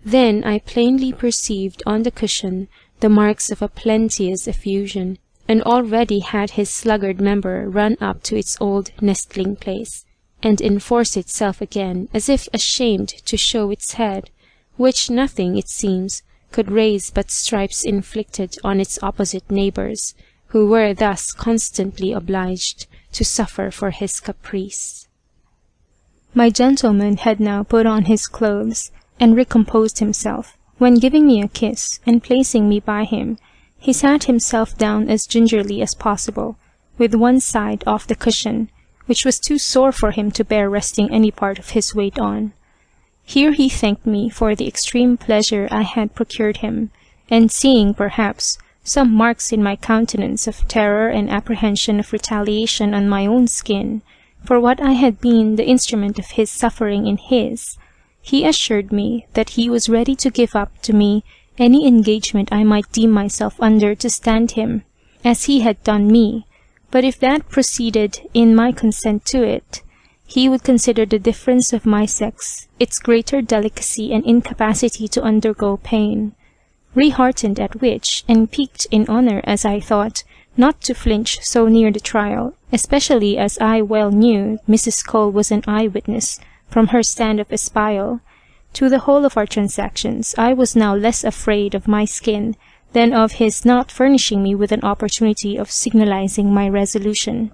[SPEAKER 3] Then I plainly perceived on the cushion the marks of a plenteous effusion, and already had his sluggard member run up to its old nestling place, and enforce itself again, as if ashamed to show its head, which nothing, it seems, could raise but stripes inflicted on its opposite neighbours, who were thus constantly obliged to suffer for his caprice.
[SPEAKER 4] My gentleman had now put on his clothes, and recomposed himself, when giving me a kiss, and placing me by him, he sat himself down as gingerly as possible, with one side off the cushion, which was too sore for him to bear resting any part of his weight on. Here he thanked me for the extreme pleasure I had procured him, and seeing, perhaps, some marks in my countenance of terror and apprehension of retaliation on my own skin, for what I had been the instrument of his suffering in his, he assured me that he was ready to give up to me any engagement I might deem myself under to stand him, as he had done me, but if that proceeded in my consent to it, he would consider the difference of my sex, its greater delicacy and incapacity to undergo pain. Reheartened at which, and piqued in honour as I thought, not to flinch so near the trial, especially as I well knew Mrs. Cole was an eye-witness, from her stand of espial, to the whole of our transactions, I was now less afraid of my skin than of his not furnishing me with an opportunity of signalizing my resolution.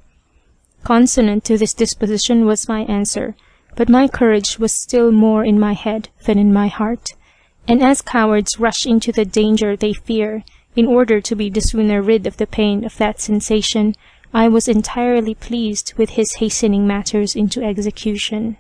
[SPEAKER 4] Consonant to this disposition was my answer, but my courage was still more in my head than in my heart, and as cowards rush into the danger they fear, in order to be the sooner rid of the pain of that sensation, I was entirely pleased with his hastening matters into execution.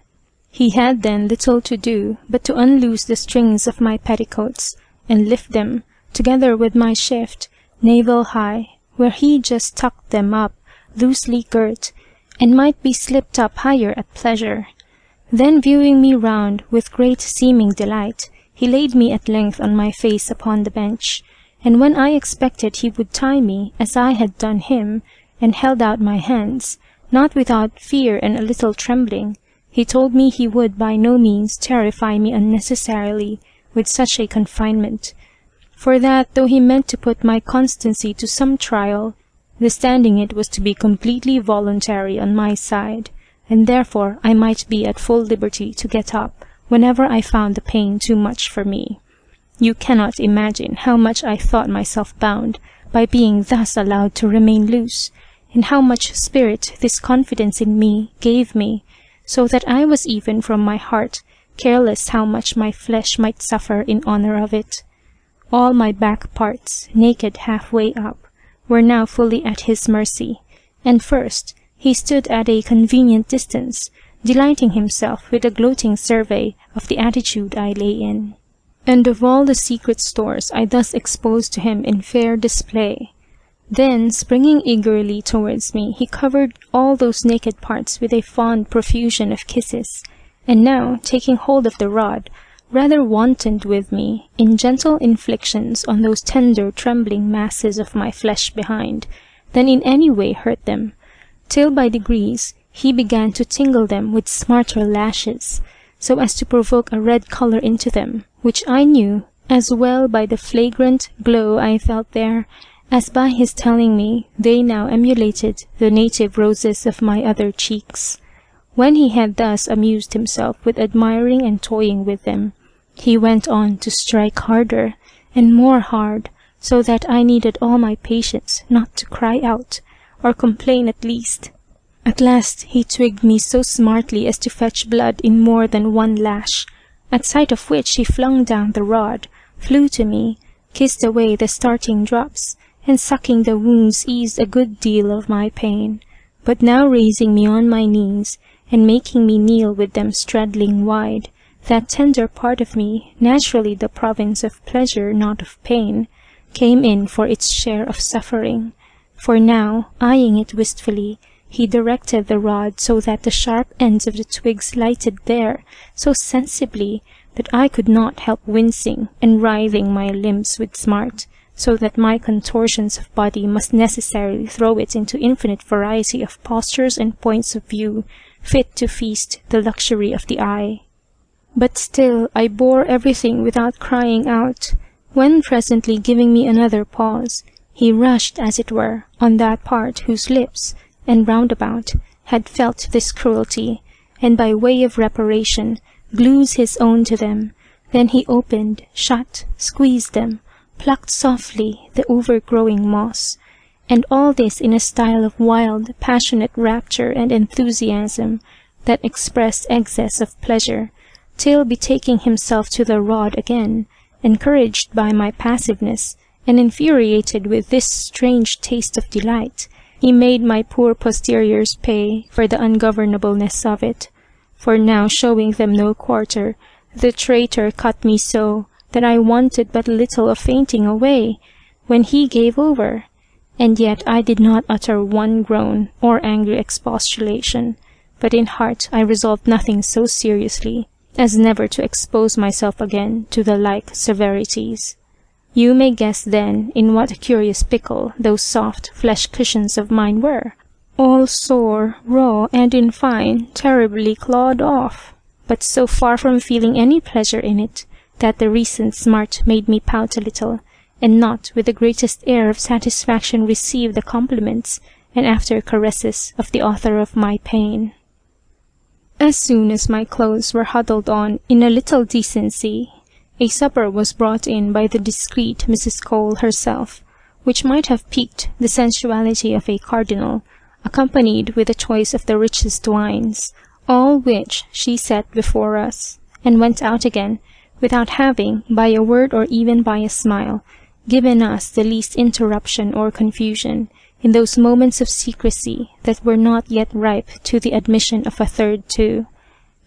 [SPEAKER 4] He had then little to do but to unloose the strings of my petticoats, and lift them, together with my shift, navel high, where he just tucked them up, loosely girt, and might be slipped up higher at pleasure. Then viewing me round with great seeming delight, he laid me at length on my face upon the bench, and when I expected he would tie me, as I had done him, and held out my hands, not without fear and a little trembling, he told me he would by no means terrify me unnecessarily with such a confinement, for that, though he meant to put my constancy to some trial, the standing it was to be completely voluntary on my side, and therefore I might be at full liberty to get up whenever I found the pain too much for me. You cannot imagine how much I thought myself bound by being thus allowed to remain loose, and how much spirit this confidence in me gave me, so that I was even from my heart careless how much my flesh might suffer in honour of it. All my back parts, naked half-way up, were now fully at his mercy, and first he stood at a convenient distance, delighting himself with a gloating survey of the attitude I lay in, and of all the secret stores I thus exposed to him in fair display. Then, springing eagerly towards me, he covered all those naked parts with a fond profusion of kisses, and now, taking hold of the rod, rather wantoned with me in gentle inflictions on those tender trembling masses of my flesh behind, than in any way hurt them, till by degrees he began to tingle them with smarter lashes, so as to provoke a red colour into them, which I knew as well by the flagrant glow I felt there, as by his telling me they now emulated the native roses of my other cheeks. When he had thus amused himself with admiring and toying with them, he went on to strike harder and more hard, so that I needed all my patience not to cry out, or complain at least. At last he twigged me so smartly as to fetch blood in more than one lash, at sight of which he flung down the rod, flew to me, kissed away the starting drops, and sucking the wounds eased a good deal of my pain, but now raising me on my knees, and making me kneel with them straddling wide, that tender part of me, naturally the province of pleasure not of pain, came in for its share of suffering, for now, eyeing it wistfully, he directed the rod so that the sharp ends of the twigs lighted there so sensibly that I could not help wincing and writhing my limbs with smart, so that my contortions of body must necessarily throw it into infinite variety of postures and points of view, fit to feast the luxury of the eye. But still I bore everything without crying out, when presently giving me another pause, he rushed, as it were, on that part whose lips, and roundabout, had felt this cruelty, and by way of reparation, glues his own to them. Then he opened, shut, squeezed them, plucked softly the overgrowing moss, and all this in a style of wild, passionate rapture and enthusiasm that expressed excess of pleasure, till betaking himself to the rod again, encouraged by my passiveness, and infuriated with this strange taste of delight, he made my poor posteriors pay for the ungovernableness of it, for now showing them no quarter,
[SPEAKER 3] The traitor cut me so that I wanted but little of fainting away, when he gave over, and yet I did not utter one groan or angry expostulation, but in heart I resolved nothing so seriously as never to expose myself again to the like severities. You may guess then in what a curious pickle those soft flesh cushions of mine were, all sore, raw, and in fine, terribly clawed off, but so far from feeling any pleasure in it, that the recent smart made me pout a little, and not with the greatest air of satisfaction receive the compliments and after caresses of the author of my pain. As soon as my clothes were huddled on in a little decency, a supper was brought in by the discreet Mrs. Cole herself, which might have piqued the sensuality of a cardinal, accompanied with a choice of the richest wines, all which she set before us, and went out again, without having, by a word or even by a smile, given us the least interruption or confusion, in those moments of secrecy that were not yet ripe to the admission of a third too.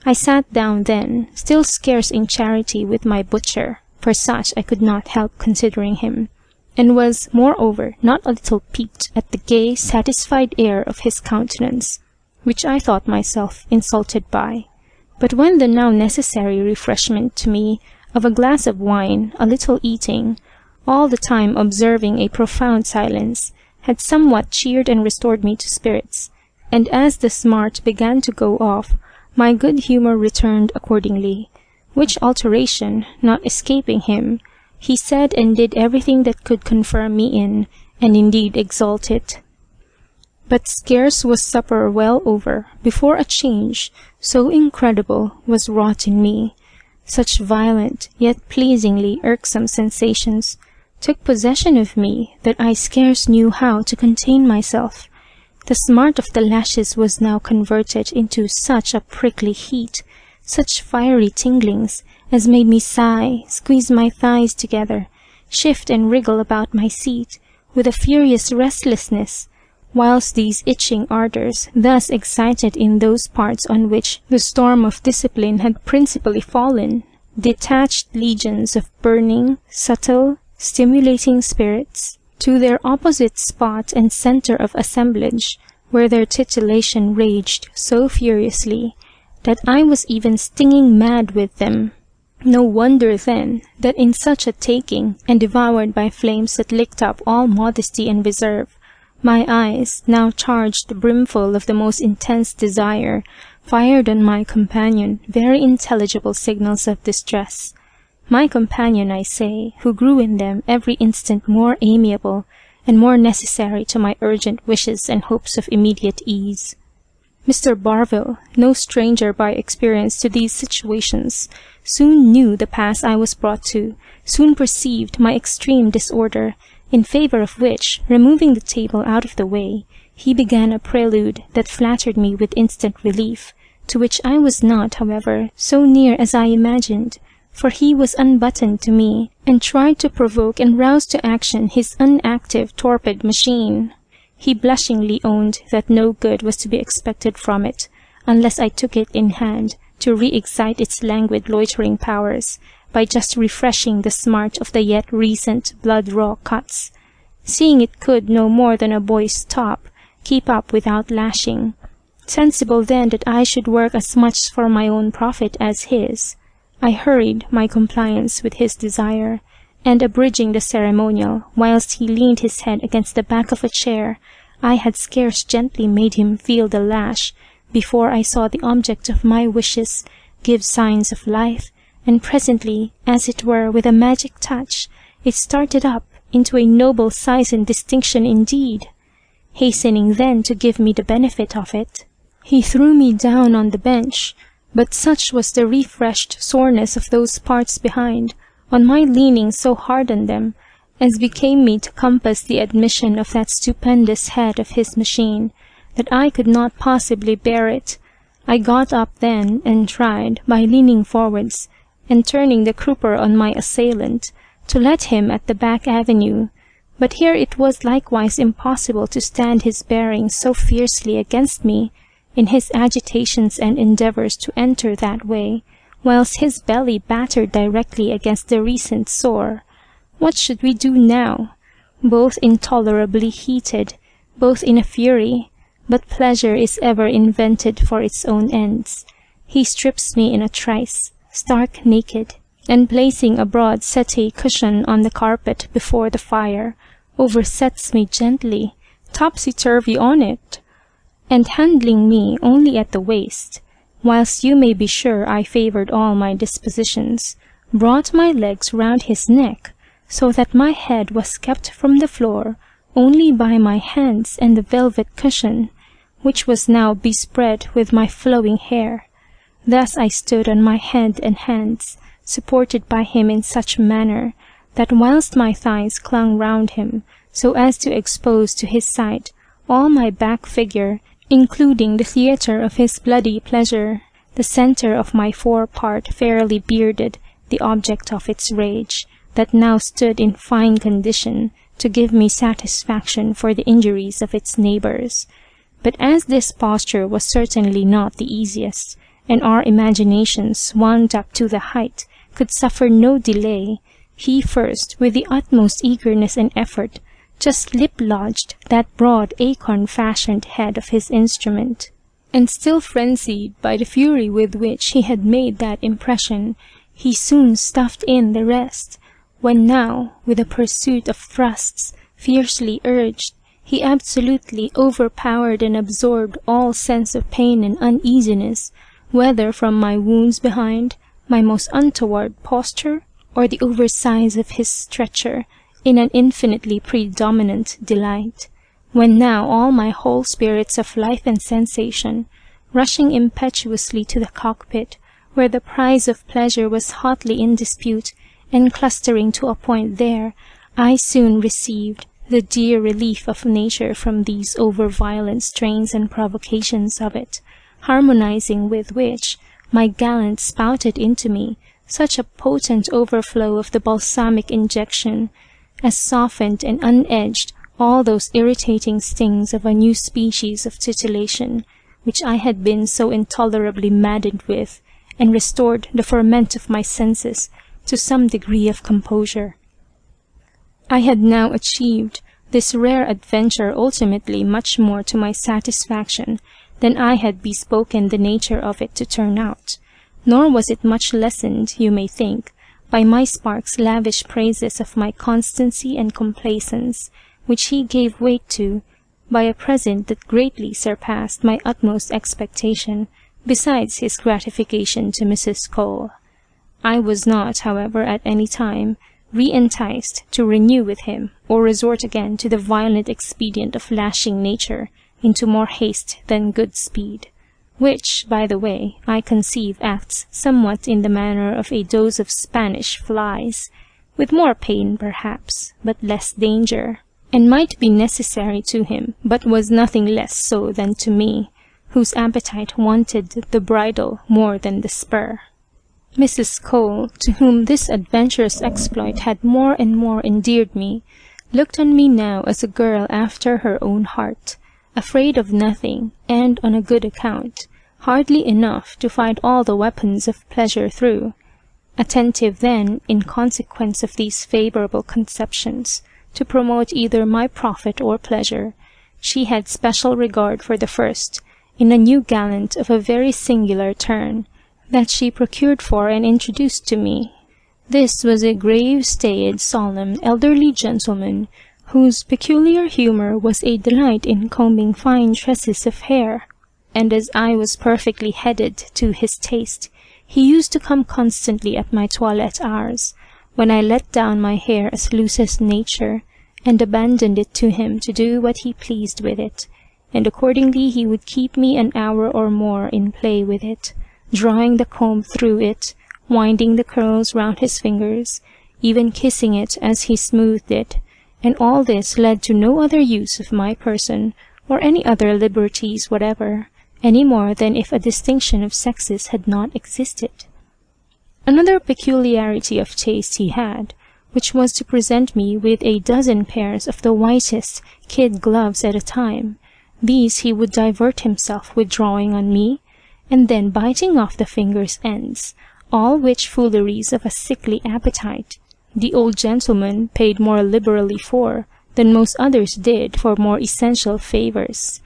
[SPEAKER 3] I sat down then, still scarce in charity with my butcher, for such I could not help considering him, and was, moreover, not a little piqued at the gay, satisfied air of his countenance, which I thought myself insulted by. But when the now necessary refreshment to me of a glass of wine, a little eating, all the time observing a profound silence, had somewhat cheered and restored me to spirits, and as the smart began to go off, my good humour returned accordingly, which alteration, not escaping him, he said and did everything that could confirm me in, and indeed exalt it. But scarce was supper well over before a change, so incredible, was wrought in me. Such violent, yet pleasingly irksome sensations took possession of me that I scarce knew how to contain myself. The smart of the lashes was now converted into such a prickly heat, such fiery tinglings, as made me sigh, squeeze my thighs together, shift and wriggle about my seat, with a furious restlessness, whilst these itching ardours, thus excited in those parts on which the storm of discipline had principally fallen, detached legions of burning, subtle, stimulating spirits, to their opposite spot and centre of assemblage, where their titillation raged so furiously, that I was even stinging mad with them. No wonder, then, that in such a taking, and devoured by flames that licked up all modesty and reserve, my eyes, now charged brimful of the most intense desire, fired on my companion very intelligible signals of distress. My companion, I say, who grew in them every instant more amiable, and more necessary to my urgent wishes and hopes of immediate ease. Mr. Barville, no stranger by experience to these situations, soon knew the pass I was brought to, soon perceived my extreme disorder, in favour of which, removing the table out of the way, he began a prelude that flattered me with instant relief, to which I was not, however, so near as I imagined, for he was unbuttoned to me, and tried to provoke and rouse to action his unactive, torpid machine. He blushingly owned that no good was to be expected from it, unless I took it in hand to re-excite its languid loitering powers, by just refreshing the smart of the yet recent blood-raw cuts, seeing it could no more than a boy's top keep up without lashing. Sensible then that I should work as much for my own profit as his, I hurried my compliance with his desire, and abridging the ceremonial, whilst he leaned his head against the back of a chair, I had scarce gently made him feel the lash, before I saw the object of my wishes give signs of life, and presently, as it were with a magic touch, it started up into a noble size and distinction indeed. Hastening then to give me the benefit of it, he threw me down on the bench, but such was the refreshed soreness of those parts behind, on my leaning so hard on them, as became me to compass the admission of that stupendous head of his machine, that I could not possibly bear it. I got up then, and tried, by leaning forwards, and turning the crupper on my assailant, to let him at the back avenue, but here it was likewise impossible to stand his bearing so fiercely against me, in his agitations and endeavours to enter that way, whilst his belly battered directly against the recent sore. What should we do now? Both intolerably heated, both in a fury, but pleasure is ever invented for its own ends. He strips me in a trice, stark naked, and placing a broad settee cushion on the carpet before the fire, oversets me gently, topsy-turvy on it, and handling me only at the waist, whilst you may be sure I favoured all my dispositions, brought my legs round his neck, so that my head was kept from the floor only by my hands and the velvet cushion, which was now bespread with my flowing hair. Thus I stood on my head and hands, supported by him in such manner that whilst my thighs clung round him, so as to expose to his sight all my back figure, including the theatre of his bloody pleasure, the centre of my fore-part fairly bearded the object of its rage, that now stood in fine condition to give me satisfaction for the injuries of its neighbours. But as this posture was certainly not the easiest, and our imaginations, wound up to the height, could suffer no delay, he first, with the utmost eagerness and effort, just lip-lodged that broad acorn-fashioned head of his instrument, and still frenzied by the fury with which he had made that impression, he soon stuffed in the rest, when now, with a pursuit of thrusts, fiercely urged, he absolutely overpowered and absorbed all sense of pain and uneasiness, whether from my wounds behind, my most untoward posture, or the oversize of his stretcher, in an infinitely predominant delight, when now all my whole spirits of life and sensation, rushing impetuously to the cockpit, where the prize of pleasure was hotly in dispute, and clustering to a point there, I soon received the dear relief of nature from these over-violent strains and provocations of it, harmonizing with which my gallant spouted into me such a potent overflow of the balsamic injection as softened and unedged all those irritating stings of a new species of titillation, which I had been so intolerably maddened with, and restored the ferment of my senses to some degree of composure. I had now achieved this rare adventure ultimately much more to my satisfaction than I had bespoken the nature of it to turn out, nor was it much lessened, you may think, by my Spark's lavish praises of my constancy and complaisance, which he gave weight to by a present that greatly surpassed my utmost expectation, besides his gratification to Mrs. Cole. I was not, however, at any time re-enticed to renew with him, or resort again to the violent expedient of lashing nature into more haste than good speed, which, by the way, I conceive acts somewhat in the manner of a dose of Spanish flies, with more pain perhaps, but less danger, and might be necessary to him, but was nothing less so than to me, whose appetite wanted the bridle more than the spur. Mrs. Cole, to whom this adventurous exploit had more and more endeared me, looked on me now as a girl after her own heart, afraid of nothing, and on a good account, hardly enough to find all the weapons of pleasure through, attentive then, in consequence of these favourable conceptions, to promote either my profit or pleasure. She had special regard for the first, in a new gallant of a very singular turn, that she procured for and introduced to me. This was a grave, staid, solemn, elderly gentleman, whose peculiar humour was a delight in combing fine tresses of hair, and as I was perfectly headed to his taste, he used to come constantly at my toilette hours, when I let down my hair as loose as nature, and abandoned it to him to do what he pleased with it, and accordingly he would keep me an hour or more in play with it, drawing the comb through it, winding the curls round his fingers, even kissing it as he smoothed it, and all this led to no other use of my person, or any other liberties whatever, any more than if a distinction of sexes had not existed. Another peculiarity of taste he had, which was to present me with a dozen pairs of the whitest kid gloves at a time. These he would divert himself with drawing on me, and then biting off the fingers' ends,
[SPEAKER 4] all which fooleries of a sickly appetite the old gentleman paid more liberally for than most others did for more essential favours.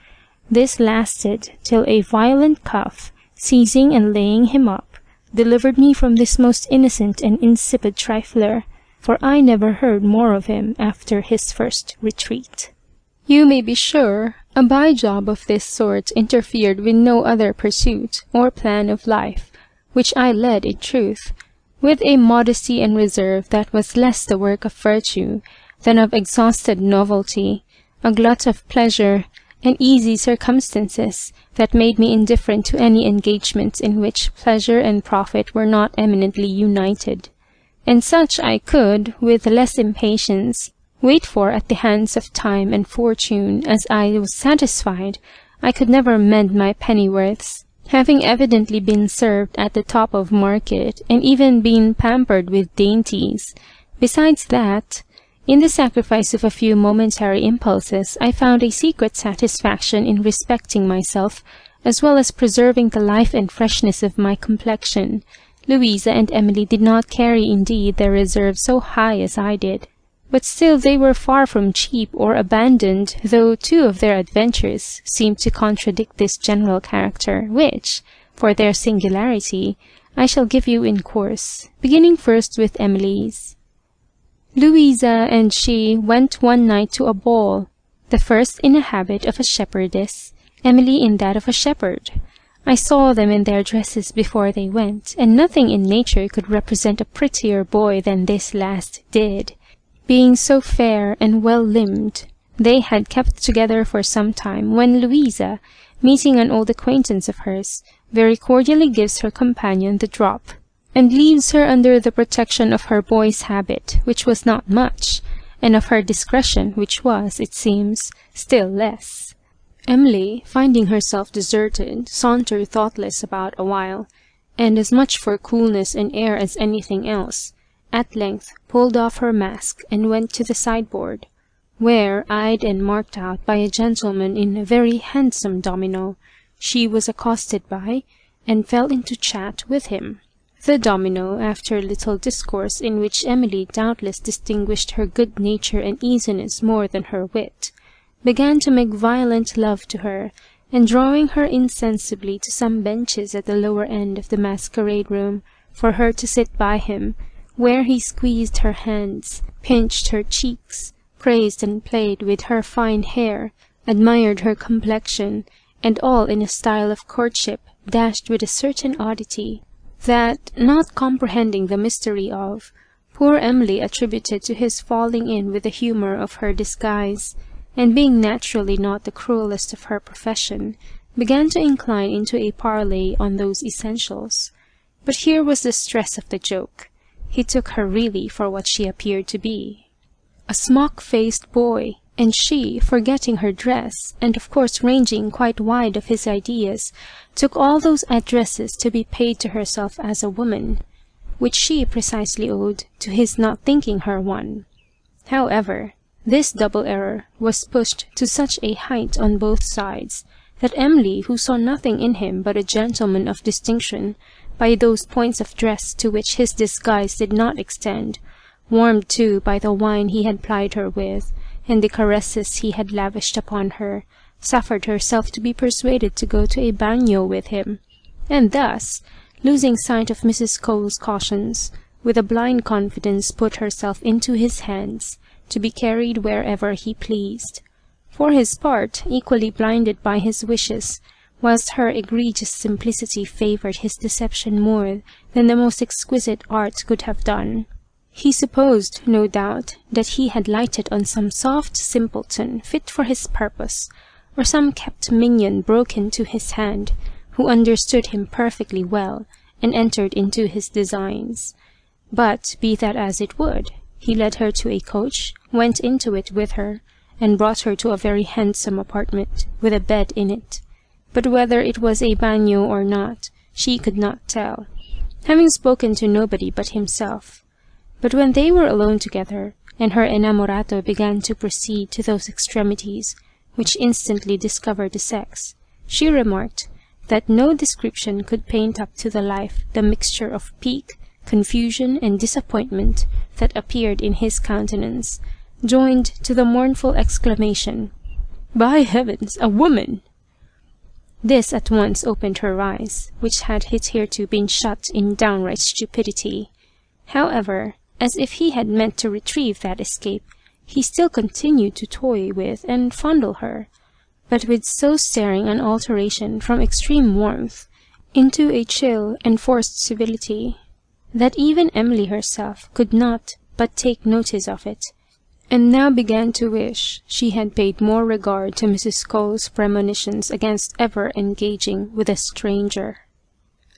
[SPEAKER 4] This lasted till a violent cough, seizing and laying him up, delivered me from this most innocent and insipid trifler, for I never heard more of him after his first retreat.
[SPEAKER 2] You may be sure a by-job of this sort interfered with no other pursuit or plan of life, which I led in truth, with a modesty and reserve that was less the work of virtue than of exhausted novelty, a glut of pleasure, and easy circumstances that made me indifferent to any engagements in which pleasure and profit were not eminently united, and such I could, with less impatience, wait for at the hands of time and fortune, as I was satisfied I could never mend my pennyworths, having evidently been served at the top of market, and even been pampered with dainties. Besides that, in the sacrifice of a few momentary impulses, I found a secret satisfaction in respecting myself, as well as preserving the life and freshness of my complexion. Louisa and Emily did not carry indeed their reserve so high as I did, but still they were far from cheap or abandoned, though two of their adventures seemed to contradict this general character, which, for their singularity, I shall give you in course, beginning first with Emily's. Louisa and she went one night to a ball, the first in the habit of a shepherdess, Emily in that of a shepherd. I saw them in their dresses before they went, and nothing in nature could represent a prettier boy than this last did. Being so fair and well-limbed, they had kept together for some time, when Louisa, meeting an old acquaintance of hers, very cordially gives her companion the drop, and leaves her under the protection of her boy's habit, which was not much, and of her discretion, which was, it seems, still less. Emily, finding herself deserted, sauntered thoughtless about a while, and as much for coolness and air as anything else, at length pulled off her mask and went to the sideboard, where, eyed and marked out by a gentleman in a very handsome domino, she was accosted by, and fell into chat with him. The domino, after a little discourse in which Emily doubtless distinguished her good nature and easiness more than her wit, began to make violent love to her, and drawing her insensibly to some benches at the lower end of the masquerade-room for her to sit by him, where he squeezed her hands, pinched her cheeks, praised and played with her fine hair, admired her complexion, and all in a style of courtship dashed with a certain oddity, that, not comprehending the mystery of, poor Emily attributed to his falling in with the humour of her disguise, and being naturally not the cruellest of her profession, began to incline into a parley on those essentials. But here was the stress of the joke. He took her really for what she appeared to be, a smock-faced boy, and she, forgetting her dress, and of course ranging quite wide of his ideas, took all those addresses to be paid to herself as a woman, which she precisely owed to his not thinking her one. However, this double error was pushed to such a height on both sides, that Emily, who saw nothing in him but a gentleman of distinction, by those points of dress to which his disguise did not extend, warmed too by the wine he had plied her with, and the caresses he had lavished upon her, suffered herself to be persuaded to go to a bagnio with him, and thus, losing sight of Mrs. Cole's cautions, with a blind confidence put herself into his hands, to be carried wherever he pleased. For his part, equally blinded by his wishes, whilst her egregious simplicity favoured his deception more than the most exquisite art could have done. He supposed, no doubt, that he had lighted on some soft simpleton fit for his purpose, or some kept minion broken to his hand, who understood him perfectly well, and entered into his designs. But, be that as it would, he led her to a coach, went into it with her, and brought her to a very handsome apartment, with a bed in it. But whether it was a bagnio or not, she could not tell, having spoken to nobody but himself. But when they were alone together, and her enamorato began to proceed to those extremities which instantly discover the sex, she remarked
[SPEAKER 3] that no description could paint up to the life the mixture of pique, confusion, and disappointment that appeared in his countenance, joined to the mournful exclamation, "By heavens, a woman!" This at once opened her eyes, which had hitherto been shut in downright stupidity. However, as if he had meant to retrieve that escape, he still continued to toy with and fondle her, but with so staring an alteration from extreme warmth into a chill and forced civility, that even Emily herself could not but take notice of it, and now began to wish she had paid more regard to Mrs. Cole's premonitions against ever engaging with a stranger.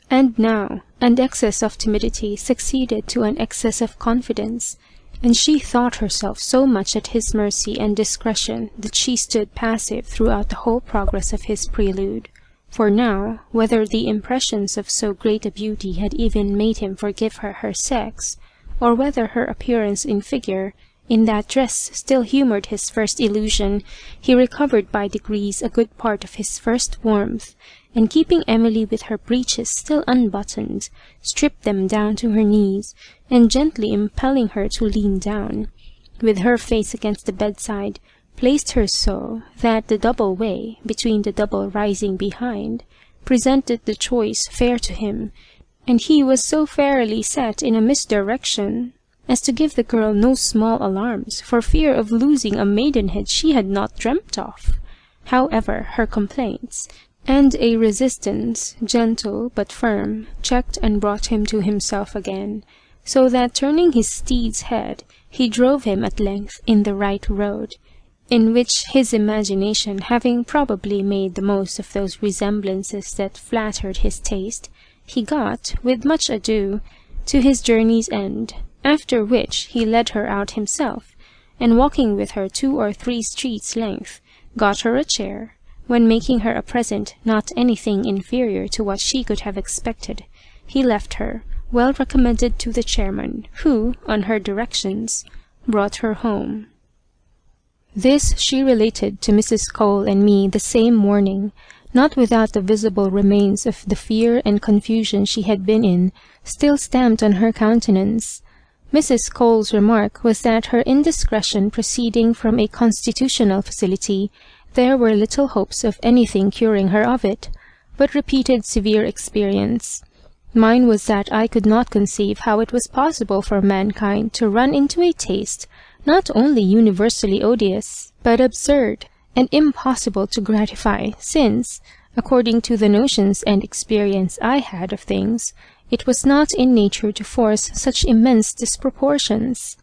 [SPEAKER 3] And now an excess of timidity succeeded to an excess of confidence, and she thought herself so much at his mercy and discretion that she stood passive throughout the whole progress of his prelude. For now, whether the impressions of so great a beauty had even made him forgive her sex, or whether her appearance in figure in that dress still humoured his first illusion, he recovered by degrees a good part of his first warmth, and keeping Emily with her breeches still unbuttoned, stripped them down to her knees, and gently impelling her to lean down, with her face against the bedside, placed her so that the double way, between the double rising behind, presented the choice fair to him, and he was so fairly set in a misdirection as to give the girl no small alarms for fear of losing a maidenhead she had not dreamt of. However, her complaints, and a resistance, gentle but firm, checked and brought him to himself again, so that turning his steed's head, he drove him at length in the right road, in which his imagination having probably made the most of those resemblances that flattered his taste, he got, with much ado, to his journey's end, after which he led her out himself, and walking with her 2 or 3 streets' length, got her a chair, when making her a present not anything inferior to what she could have expected, he left her, well recommended to the chairman, who, on her directions, brought her home. This she related to Mrs. Cole and me the same morning, not without the visible remains of the fear and confusion she had been in still stamped on her countenance. Mrs. Cole's remark was that her indiscretion proceeding from a constitutional facility, there were little hopes of anything curing her of it, but repeated severe experience. Mine was that I could not conceive how it was possible for mankind to run into a taste not only universally odious, but absurd, and impossible to gratify, since, according to the notions and experience I had of things, it was not in nature to force such immense disproportions.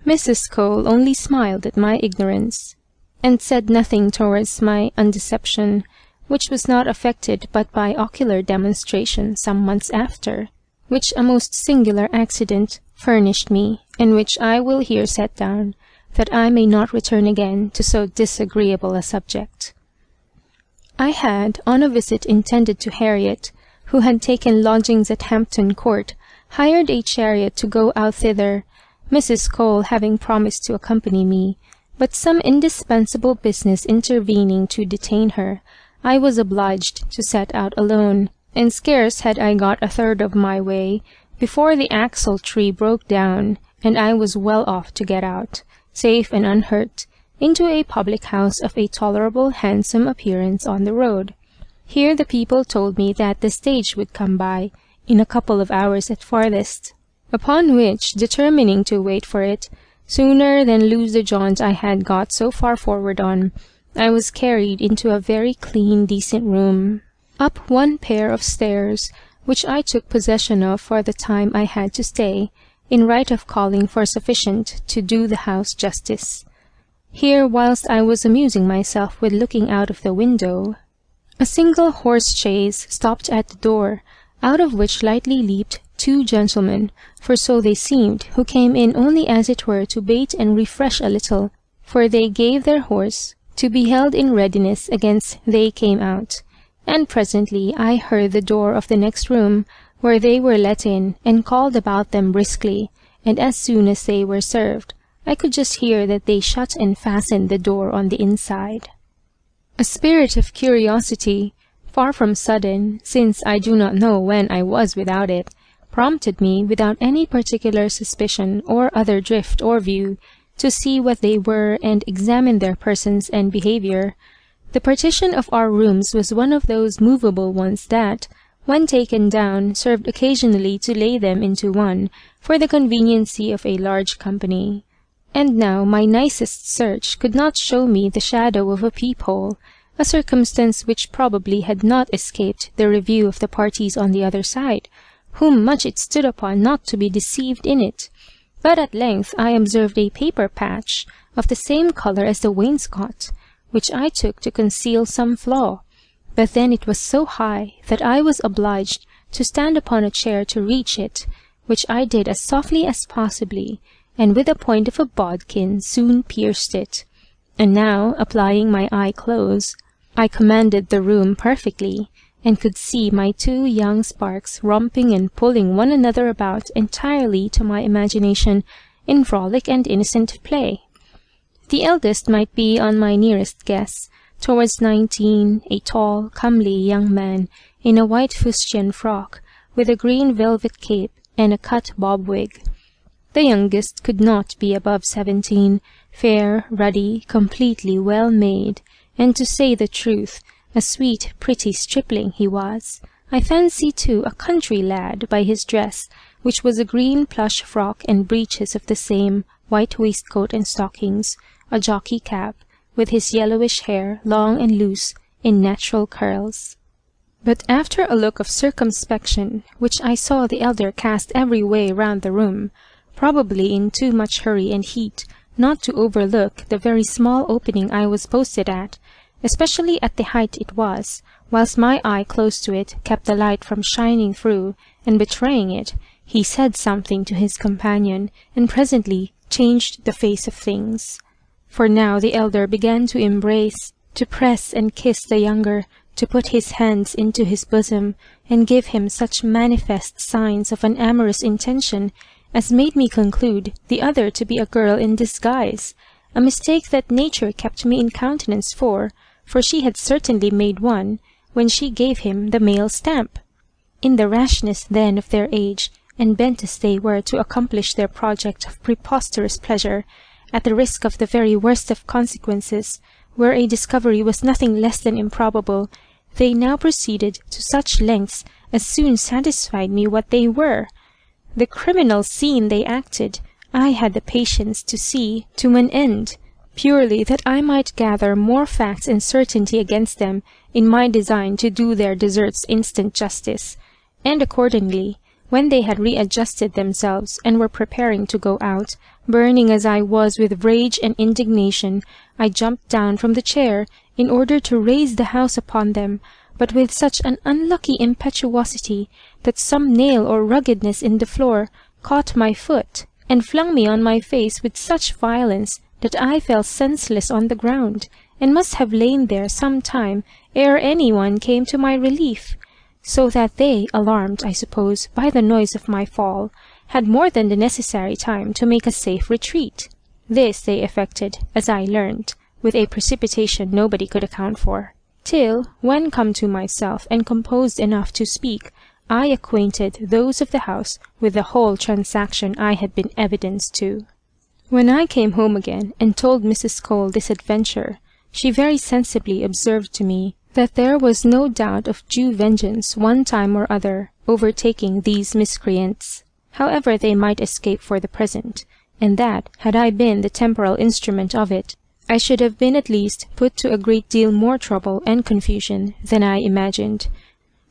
[SPEAKER 3] Mrs. Cole only smiled at my ignorance, and said nothing towards my undeception, which was not affected but by ocular demonstration some months after, which a most singular accident furnished me, and which I will here set down, that I may not return again to so disagreeable a subject. I had, on a visit intended to Harriet, who had taken lodgings at Hampton Court, hired a chariot to go out thither, Mrs. Cole having promised to accompany me, but some indispensable business intervening to detain her, I was obliged to set out alone, and scarce had I got a third of my way, before the axle-tree broke down, and I was well off to get out, safe and unhurt, into a public-house of a tolerable handsome appearance on the road. Here the people told me that the stage would come by, in a couple of hours at farthest, upon which, determining to wait for it, sooner than lose the jaunt I had got so far forward on, I was carried into a very clean, decent room, up one pair of stairs, which I took possession of for the time I had to stay, in right of calling for sufficient to do the house justice. Here, whilst I was amusing myself with looking out of the window, a single horse-chaise stopped at the door, out of which lightly leaped 2 gentlemen, for so they seemed, who came in only as it were to bait and refresh a little, for they gave their horse to be held in readiness against they came out, and presently I heard the door of the next room, where they were let in, and called about them briskly, and as soon as they were served, I could just hear that they shut and fastened the door on the inside. A spirit of curiosity,
[SPEAKER 2] far from sudden, since I do not know when I was without it, prompted me, without any particular suspicion or other drift or view, to see what they were and examine their persons and behaviour. The partition of our rooms was one of those movable ones that, when taken down, served occasionally to lay them into one, for the conveniency of a large company. And now my nicest search could not show me the shadow of a peep-hole, a circumstance which probably had not escaped the review of the parties on the other side, whom much it stood upon not to be deceived in it. But at length I observed a paper patch, of the same colour as the wainscot, which I took to conceal some flaw. But then it was so high that I was obliged to stand upon a chair to reach it, which I did as softly as possibly, and with the point of a bodkin soon pierced it. And now, applying my eye close, I commanded the room perfectly, and could see my two young sparks romping and pulling one another about entirely to my imagination in frolic and innocent play. The eldest might be, on my nearest guess, towards 19, a tall, comely young man in a white fustian frock, with a green velvet cape and a cut bob wig. The youngest could not be above 17, fair, ruddy, completely well made, and to say the truth, a sweet, pretty stripling he was. I fancy, too, a country lad by his dress, which was a green plush frock and breeches of the same, white waistcoat and stockings, a jockey cap, with his yellowish hair, long and loose, in natural curls. But after a look of circumspection, which I saw the elder cast every way round the room, probably in too much hurry and heat not to overlook the very small opening I was posted at, especially at the height it was, whilst my eye close to it kept the light from shining through and betraying it, he said something to his companion, and presently changed the face of things. For now the elder began to embrace, to press and kiss the younger, to put his hands into his bosom, and give him such manifest signs of an amorous intention as made me conclude the other to be a girl in disguise, a mistake that nature kept me in countenance for she had certainly made one when she gave him the male stamp. In the rashness then of their age, and bent as they were to accomplish their project of preposterous pleasure, at the risk of the very worst of consequences, where a discovery was nothing less than improbable, they now proceeded to such lengths as soon satisfied me what they were. The criminal scene they acted, I had the patience to see to an end, purely that I might gather more facts and certainty against them in my design to do their deserts instant justice, and accordingly, when they had readjusted themselves and were preparing to go out, burning as I was with rage and indignation, I jumped down from the chair in order to raise the house upon them, but with such an unlucky impetuosity that some nail or ruggedness in the floor caught my foot, and flung me on my face with such violence that I fell senseless on the ground, and must have lain there some time ere any one came to my relief, so that they, alarmed, I suppose, by the noise of my fall, had more than the necessary time to make a safe retreat. This they effected, as I learned, with a precipitation nobody could account for, till, when come to myself and composed enough to speak, I acquainted those of the house with the whole transaction I had been evidence to. When I came home again and told Mrs. Cole this adventure, she very sensibly observed to me that there was no doubt of due vengeance one time or other overtaking these miscreants, however they might escape for the present, and that, had I been the temporal instrument of it, I should have been at least put to a great deal more trouble and confusion than I imagined.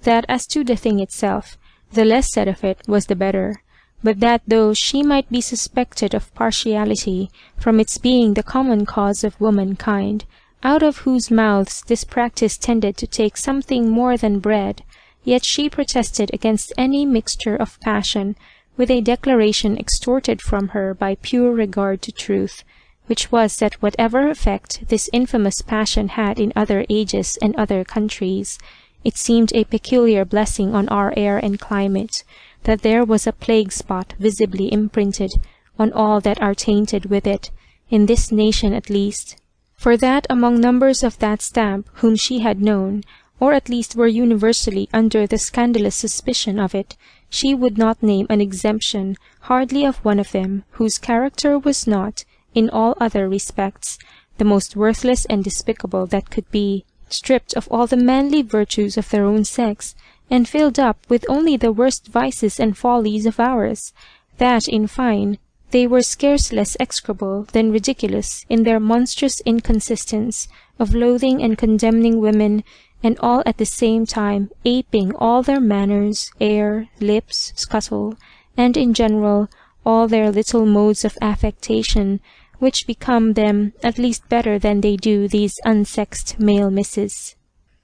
[SPEAKER 2] That as to the thing itself, the less said of it was the better, but that though she might be suspected of partiality from its being the common cause of womankind, out of whose mouths this practice tended to take something more than bread, yet she protested against any mixture of passion, with a declaration extorted from her by pure regard to truth, which was that whatever effect this infamous passion had in other ages and other countries, it seemed a peculiar blessing on our air and climate, that there was a plague spot visibly imprinted on all that are tainted with it, in this nation at least, for that among numbers of that stamp whom she had known, or at least were universally under the scandalous suspicion of it, she would not name an exemption hardly of one of them whose character was not, in all other respects, the most worthless and despicable that could be, stripped of all the manly virtues of their own sex, and filled up with only the worst vices and follies of ours, that, in fine, they were scarce less execrable than ridiculous in their monstrous inconsistence of loathing and condemning women, and all at the same time aping all their manners, air, lips, scuttle, and in general all their little modes of affectation, which become them at least better than they do these unsexed male misses.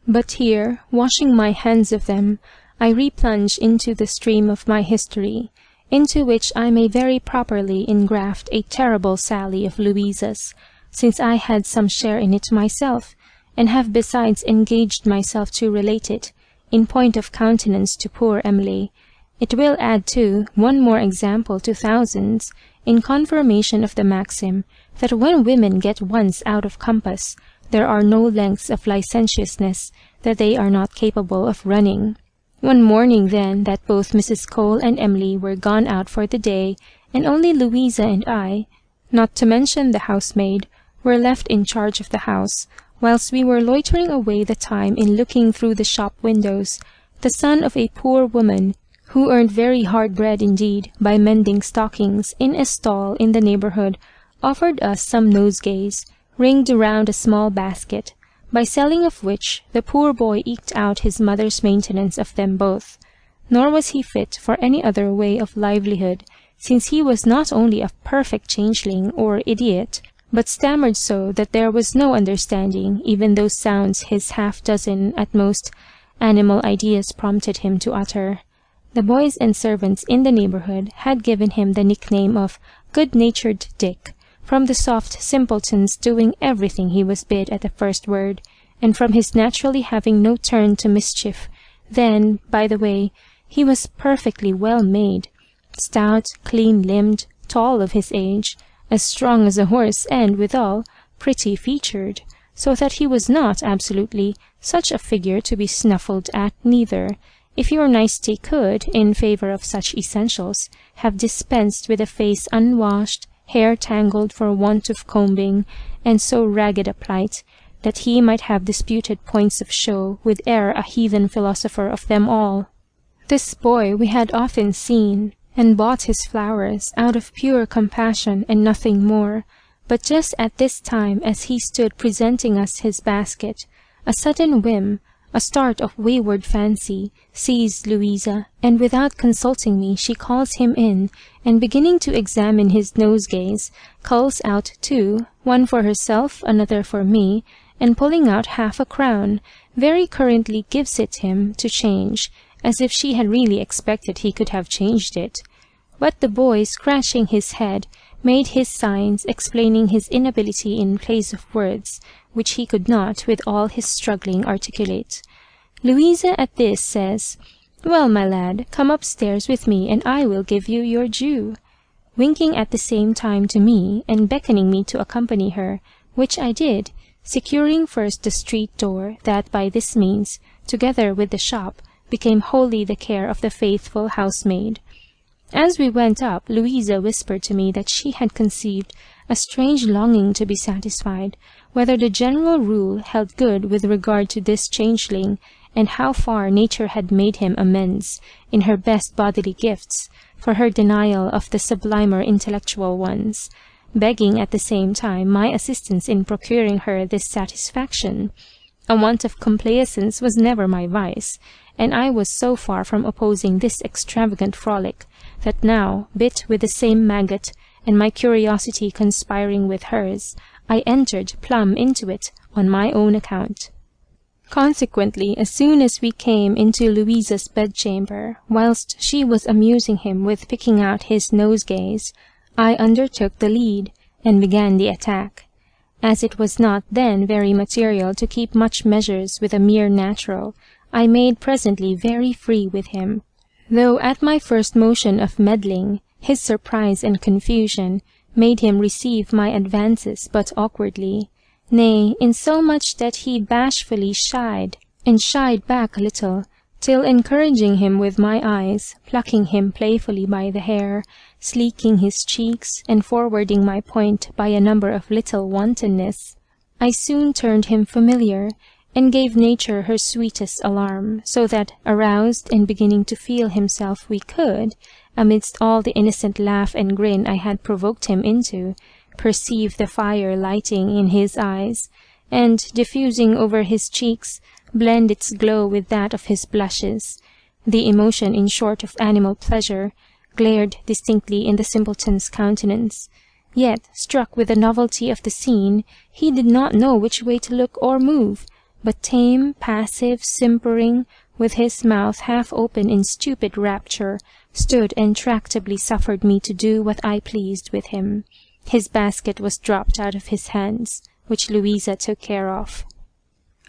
[SPEAKER 2] But here, washing my hands of them, I replunge into the stream of my history, into which I may very properly engraft a terrible sally of Louisa's, since I had some share in it myself, and have besides engaged myself to relate it, in point of countenance to poor Emily. It will add, too, one more example to thousands, in confirmation of the maxim, that when women get once out of compass, there are no lengths of licentiousness that they are not capable of running. One morning then that both Mrs. Cole and Emily were gone out for the day, and only Louisa and I, not to mention the housemaid, were left in charge of the house, whilst we were loitering away the time in looking through the shop windows, the son of a poor woman, who earned very hard bread indeed by mending stockings in a stall in the neighbourhood, offered us some nosegays, ringed round a small basket, by selling of which the poor boy eked out his mother's maintenance of them both. Nor was he fit for any other way of livelihood, since he was not only a perfect changeling or idiot, but stammered so that there was no understanding even those sounds his half-dozen, at most, animal ideas prompted him to utter. The boys and servants in the neighbourhood had given him the nickname of good-natured Dick, from the soft simpleton's doing everything he was bid at the first word, and from his naturally having no turn to mischief. Then, by the way, he was perfectly well made, stout, clean-limbed, tall of his age, as strong as a horse, and, withal, pretty-featured, so that he was not, absolutely, such a figure to be snuffled at neither, if your nicety could, in favour of such essentials, have dispensed with a face unwashed, hair tangled for want of combing, and so ragged a plight, that he might have disputed points of show with e'er a heathen philosopher of them all. This boy we had often seen, and bought his flowers out of pure compassion and nothing more, but just at this time as he stood presenting us his basket, a sudden whim, a start of wayward fancy, seized Louisa, and without consulting me she calls him in, and beginning to examine his nosegays, culls out two, one for herself, another for me, and pulling out half a crown, very currently gives it him to change, as if she had really expected he could have changed it. But the boy, scratching his head, made his signs, explaining his inability in place of words, which he could not, with all his struggling, articulate. Louisa at this says, "Well, my lad, come upstairs with me, and I will give you your due," winking at the same time to me, and beckoning me to accompany her, which I did, securing first the street door, that by this means, together with the shop, became wholly the care of the faithful housemaid. As we went up, Louisa whispered to me that she had conceived a strange longing to be satisfied, whether the general rule held good with regard to this changeling, and how far nature had made him amends, in her best bodily gifts, for her denial of the sublimer intellectual ones, begging at the same time my assistance in procuring her this satisfaction. A want of complaisance was never my vice, and I was so far from opposing this extravagant frolic, that now, bit with the same maggot, and my curiosity conspiring with hers, I entered plumb into it on my own account. Consequently, as soon as we came into Louisa's bedchamber, whilst she was amusing him with picking out his nosegays, I undertook the lead, and began the attack. As it was not then very material to keep much measures with a mere natural, I made presently very free with him, though at my first motion of meddling, his surprise and confusion made him receive my advances but awkwardly, nay, insomuch that he bashfully shied,
[SPEAKER 3] and shied back a little, till encouraging him with my eyes, plucking him playfully by the hair, sleeking his cheeks, and forwarding my point by a number of little wantonnesses, I soon turned him familiar, and gave nature her sweetest alarm, so that, aroused and beginning to feel himself, we could, amidst all the innocent laugh and grin I had provoked him into, perceive the fire lighting in his eyes, and, diffusing over his cheeks, blend its glow with that of his blushes. The emotion, in short, of animal pleasure, glared distinctly in the simpleton's countenance. Yet, struck with the novelty of the scene, he did not know which way to look or move, but tame, passive, simpering, with his mouth half open in stupid rapture, stood and tractably suffered me to do what I pleased with him. His basket was dropped out of his hands, which Louisa took care of.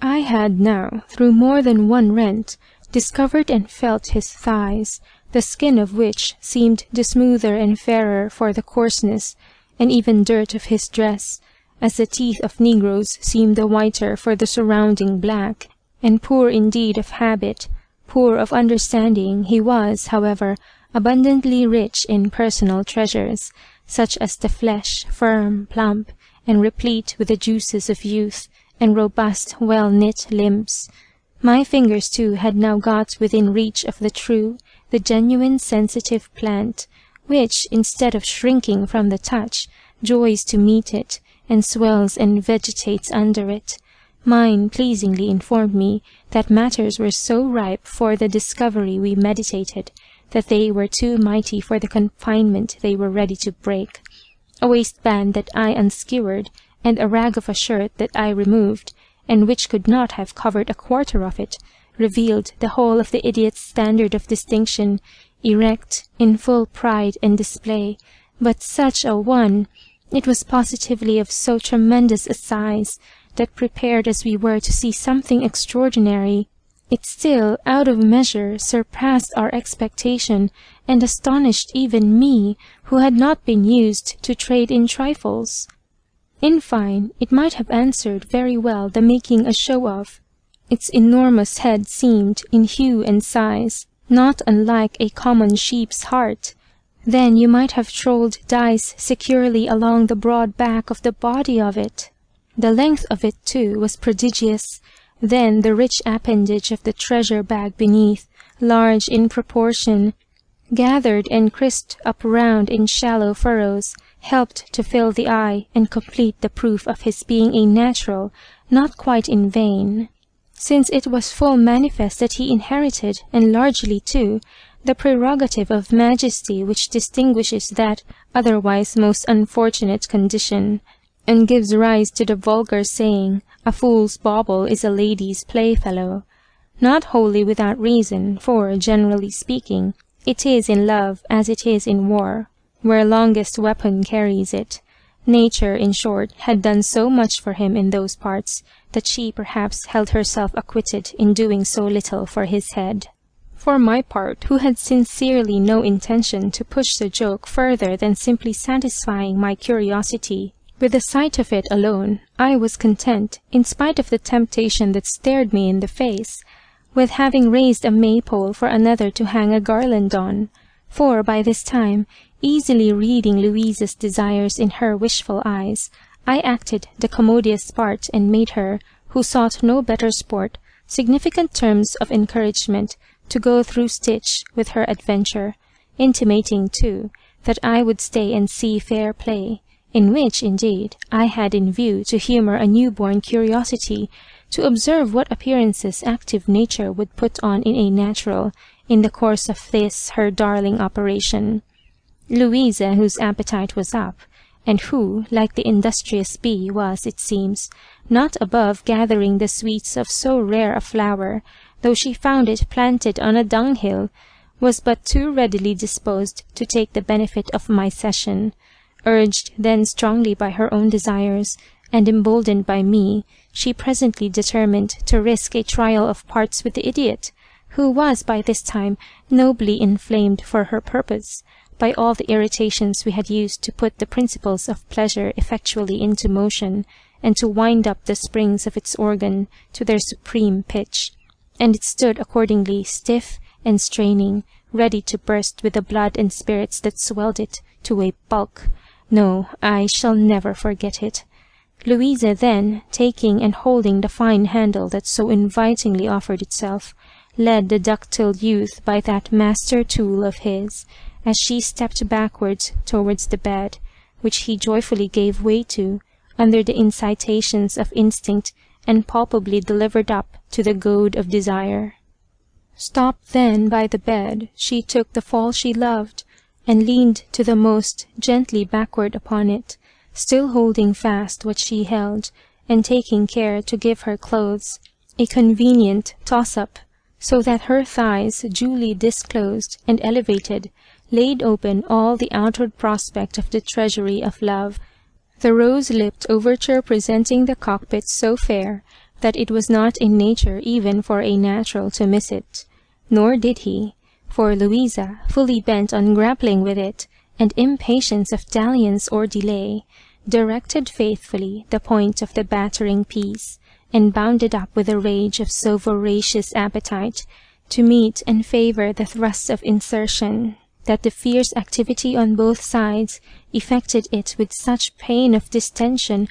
[SPEAKER 3] I had now, through more than one rent, discovered and felt his thighs, the skin of which seemed the smoother and fairer for the coarseness and even dirt of his dress, as the teeth of negroes seem the whiter for the surrounding black, and poor indeed of habit, poor of understanding, he was, however, abundantly rich in personal treasures, such as the flesh, firm, plump, and replete with the juices of youth, and robust, well-knit limbs. My fingers, too, had now got within reach of the true, the genuine sensitive plant, which, instead of shrinking from the touch, joys to meet it, and swells and vegetates under it. Mine pleasingly informed me that matters were so ripe for the discovery we meditated, that they were too mighty for the confinement they were ready to break. A waistband that I unskewered, and a rag of a shirt that I removed, and which could not have covered a quarter of it, revealed the whole of the idiot's standard of distinction, erect, in full pride and display, but such a one! It was positively of so tremendous a size, that prepared as we were to see something extraordinary, it still, out of measure, surpassed our expectation, and astonished even me, who had not been used to trade in trifles. In fine, it might have answered very well the making a show of. Its enormous head seemed, in hue and size, not unlike a common sheep's heart. Then you might have trolled dice securely along the broad back of the body of it. The length of it, too, was prodigious. Then the rich appendage of the treasure bag beneath, large in proportion, gathered and crisped up round in shallow furrows, helped to fill the eye and complete the proof of his being a natural, not quite in vain, since it was full manifest that he inherited, and largely too, the prerogative of majesty which distinguishes that otherwise most unfortunate condition, and gives rise to the vulgar saying, a fool's bauble is a lady's playfellow. Not wholly without reason, for, generally speaking, it is in love as it is in war, where longest weapon carries it. Nature, in short, had done so much for him in those parts, that she perhaps held herself acquitted in doing so little for his head. For my part, who had sincerely no intention to push the joke further than simply satisfying my curiosity, with the sight of it alone, I was content, in spite of the temptation that stared me in the face, with having raised a maypole for another to hang a garland on, for by this time, easily reading Louisa's desires in her wishful eyes, I acted the commodious part and made her, who sought no better sport, significant terms of encouragement to go through stitch with her adventure, intimating, too, that I would stay and see fair play, in which, indeed, I had in view to humour a new-born curiosity, to observe what appearances active nature would put on in a natural, in the course of this her darling operation. Louisa, whose appetite was up, and who, like the industrious bee, was, it seems, not above gathering the sweets of so rare a flower, though she found it planted on a dunghill, was but too readily disposed to take the benefit of my cession. Urged then strongly by her own desires, and emboldened by me, she presently determined to risk a trial of parts with the idiot, who was by this time nobly inflamed for her purpose, by all the irritations we had used to put the principles of pleasure effectually into motion, and to wind up the springs of its organ to their supreme pitch. and it stood accordingly stiff and straining, ready to burst with the blood and spirits that swelled it to a bulk. No, I shall never forget it. Louisa then, taking and holding the fine handle that so invitingly offered itself, led the ductile youth by that master tool of his, as she stepped backwards towards the bed, which he joyfully gave way to, under the incitations of instinct, and palpably delivered up to the goad of desire. Stopped then by the bed, she took the fall she loved, and leaned to the most gently backward upon it, still holding fast what she held, and taking care to give her clothes a convenient toss-up, so that her thighs, duly disclosed and elevated, laid open all the outward prospect of the treasury of love, the rose-lipped overture presenting the cockpit so fair that it was not in nature even for a natural to miss it. Nor did he, for Louisa, fully bent on grappling with it, and impatience of dalliance or delay, directed faithfully the point of the battering piece, and bounded up with a rage of so voracious appetite, to meet and favour the thrusts of insertion, that the fierce activity on both sides effected it with such pain of distension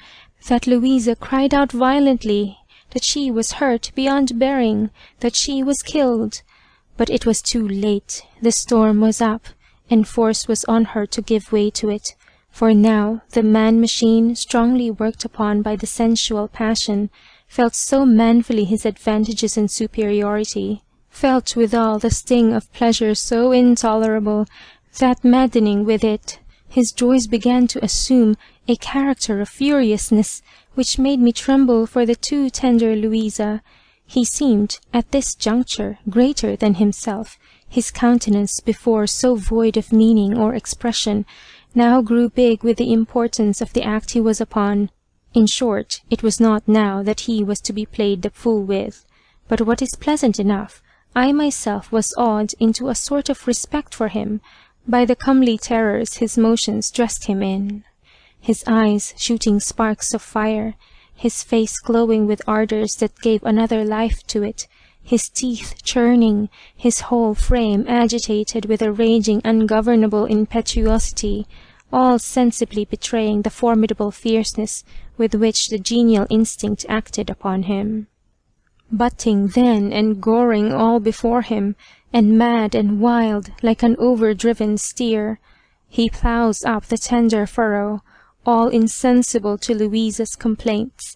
[SPEAKER 3] that Louisa cried out violently that she was hurt beyond bearing, that she was killed. But it was too late. The storm was up, and force was on her to give way to it, for now the man-machine, strongly worked upon by the sensual passion, felt so manfully his advantages and superiority, felt withal the sting of pleasure so intolerable, that maddening with it, his joys began to assume a character of furiousness, which made me tremble for the too tender Louisa. He seemed, at this juncture, greater than himself. His countenance, before so void of meaning or expression, now grew big with the importance of the act he was upon. In short, it was not now that he was to be played the fool with. But what is pleasant enough, I myself was awed into a sort of respect for him by the comely terrors his motions dressed him in. His eyes shooting sparks of fire, his face glowing with ardours that gave another life to it, his teeth churning, his whole frame agitated with a raging ungovernable impetuosity, all sensibly betraying the formidable fierceness with which the genial instinct acted upon him. Butting then and goring all before him, and mad and wild like an over-driven steer, he ploughs up the tender furrow, all insensible to Louisa's complaints.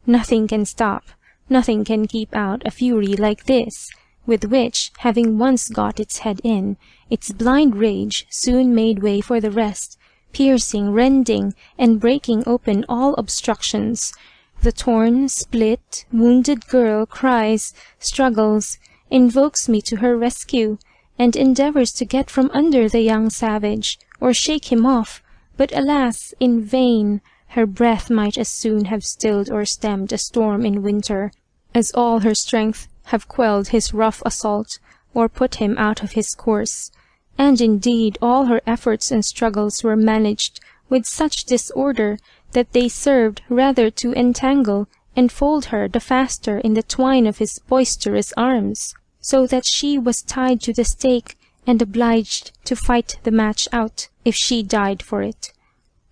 [SPEAKER 3] Nothing can stop, nothing can keep out a fury like this, with which, having once got its head in, its blind rage soon made way for the rest, piercing, rending, and breaking open all obstructions. The torn, split, wounded girl cries, struggles, invokes me to her rescue, and endeavours to get from under the young savage, or shake him off, but alas, in vain. Her breath might as soon have stilled or stemmed a storm in winter, as all her strength have quelled his rough assault, or put him out of his course. And indeed all her efforts and struggles were managed with such disorder that they served rather to entangle and fold her the faster in the twine of his boisterous arms, so that she was tied to the stake and obliged to fight the match out if she died for it.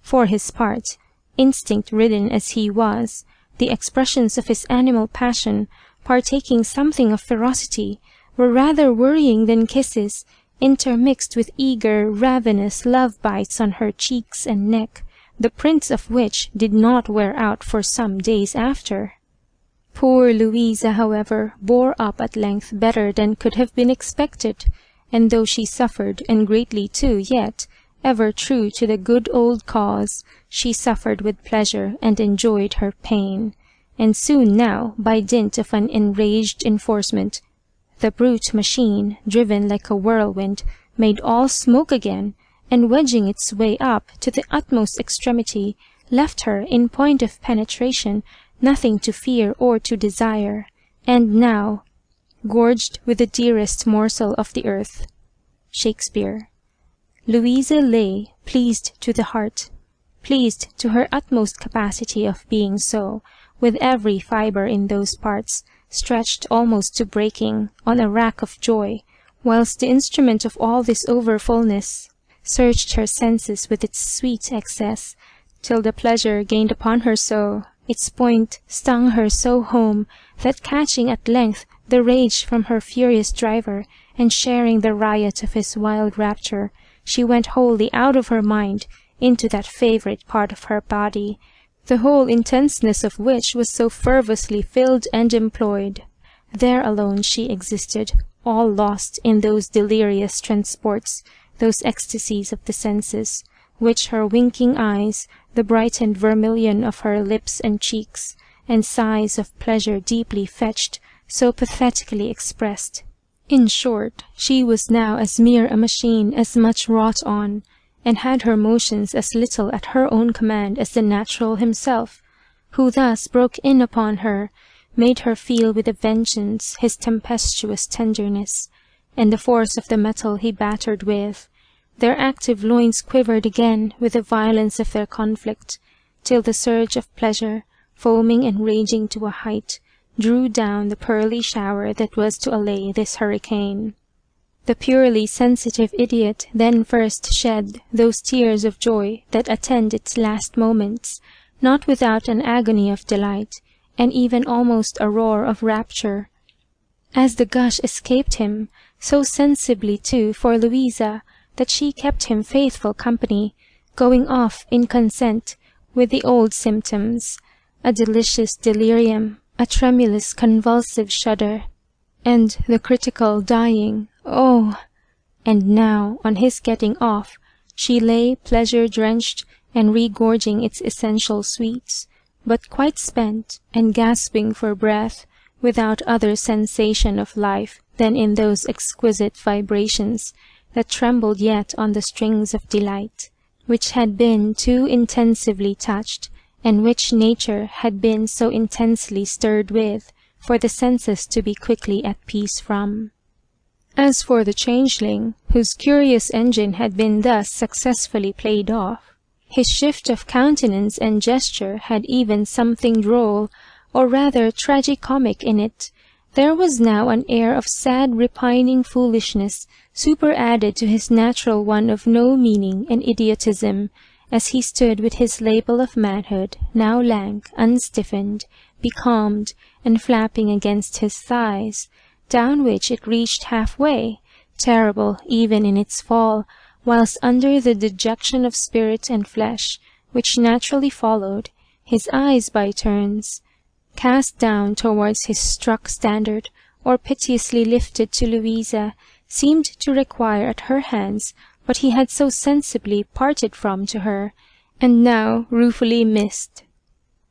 [SPEAKER 3] For his part, instinct-ridden as he was, the expressions of his animal passion, partaking something of ferocity, were rather worrying than kisses, intermixed with eager, ravenous love-bites on her cheeks and neck, the prints of which did not wear out for some days after. Poor Louisa, however, bore up at length better than could have been expected, and though she suffered, and greatly too, yet, ever true to the good old cause, she suffered with pleasure and enjoyed her pain, and soon now, by dint of an enraged enforcement, the brute machine, driven like a whirlwind, made all smoke again, and wedging its way up to the utmost extremity, left her, in point of penetration, nothing to fear or to desire, and now, gorged with the dearest morsel of the earth. Shakespeare. Louisa lay, pleased to the heart, pleased to her utmost capacity of being so, with every fibre in those parts stretched almost to breaking, on a rack of joy, whilst the instrument of all this overfulness searched her senses with its sweet excess, till the pleasure gained upon her so, its point stung her so home, that catching at length the rage from her furious driver, and sharing the riot of his wild rapture, she went wholly out of her mind into that favourite part of her body, the whole intenseness of which was so fervously filled and employed. There alone she existed, all lost in those delirious transports, those ecstasies of the senses, which her winking eyes, the brightened vermilion of her lips and cheeks, and sighs of pleasure deeply fetched, so pathetically expressed. In short, she was now as mere a machine as much wrought on, and had her motions as little at her own command as the natural himself, who thus broke in upon her, made her feel with a vengeance his tempestuous tenderness, and the force of the metal he battered with. Their active loins quivered again with the violence of their conflict, till the surge of pleasure, foaming and raging to a height, drew down the pearly shower that was to allay this hurricane. The purely sensitive idiot then first shed those tears of joy that attend its last moments, not without an agony of delight, and even almost a roar of rapture. As the gush escaped him, so sensibly too for Louisa, that she kept him faithful company, going off in consent with the old symptoms, a delicious delirium, a tremulous convulsive shudder, and the critical dying. Oh! And now, on his getting off, she lay pleasure-drenched and regorging its essential sweets, but quite spent, and gasping for breath, without other sensation of life than in those exquisite vibrations that trembled yet on the strings of delight, which had been too intensively touched, and which nature had been so intensely stirred with, for the senses to be quickly at peace from. As for the changeling, whose curious engine had been thus successfully played off, his shift of countenance and gesture had even something droll, or rather tragicomic in it. There was now an air of sad repining foolishness superadded to his natural one of no meaning and idiotism, as he stood with his label of manhood, now lank, unstiffened, becalmed, and flapping against his thighs, down which it reached half-way, terrible even in its fall, whilst under the dejection of spirit and flesh, which naturally followed, his eyes by turns, cast down towards his struck standard, or piteously lifted to Louisa, seemed to require at her hands what he had so sensibly parted from to her, and now ruefully missed.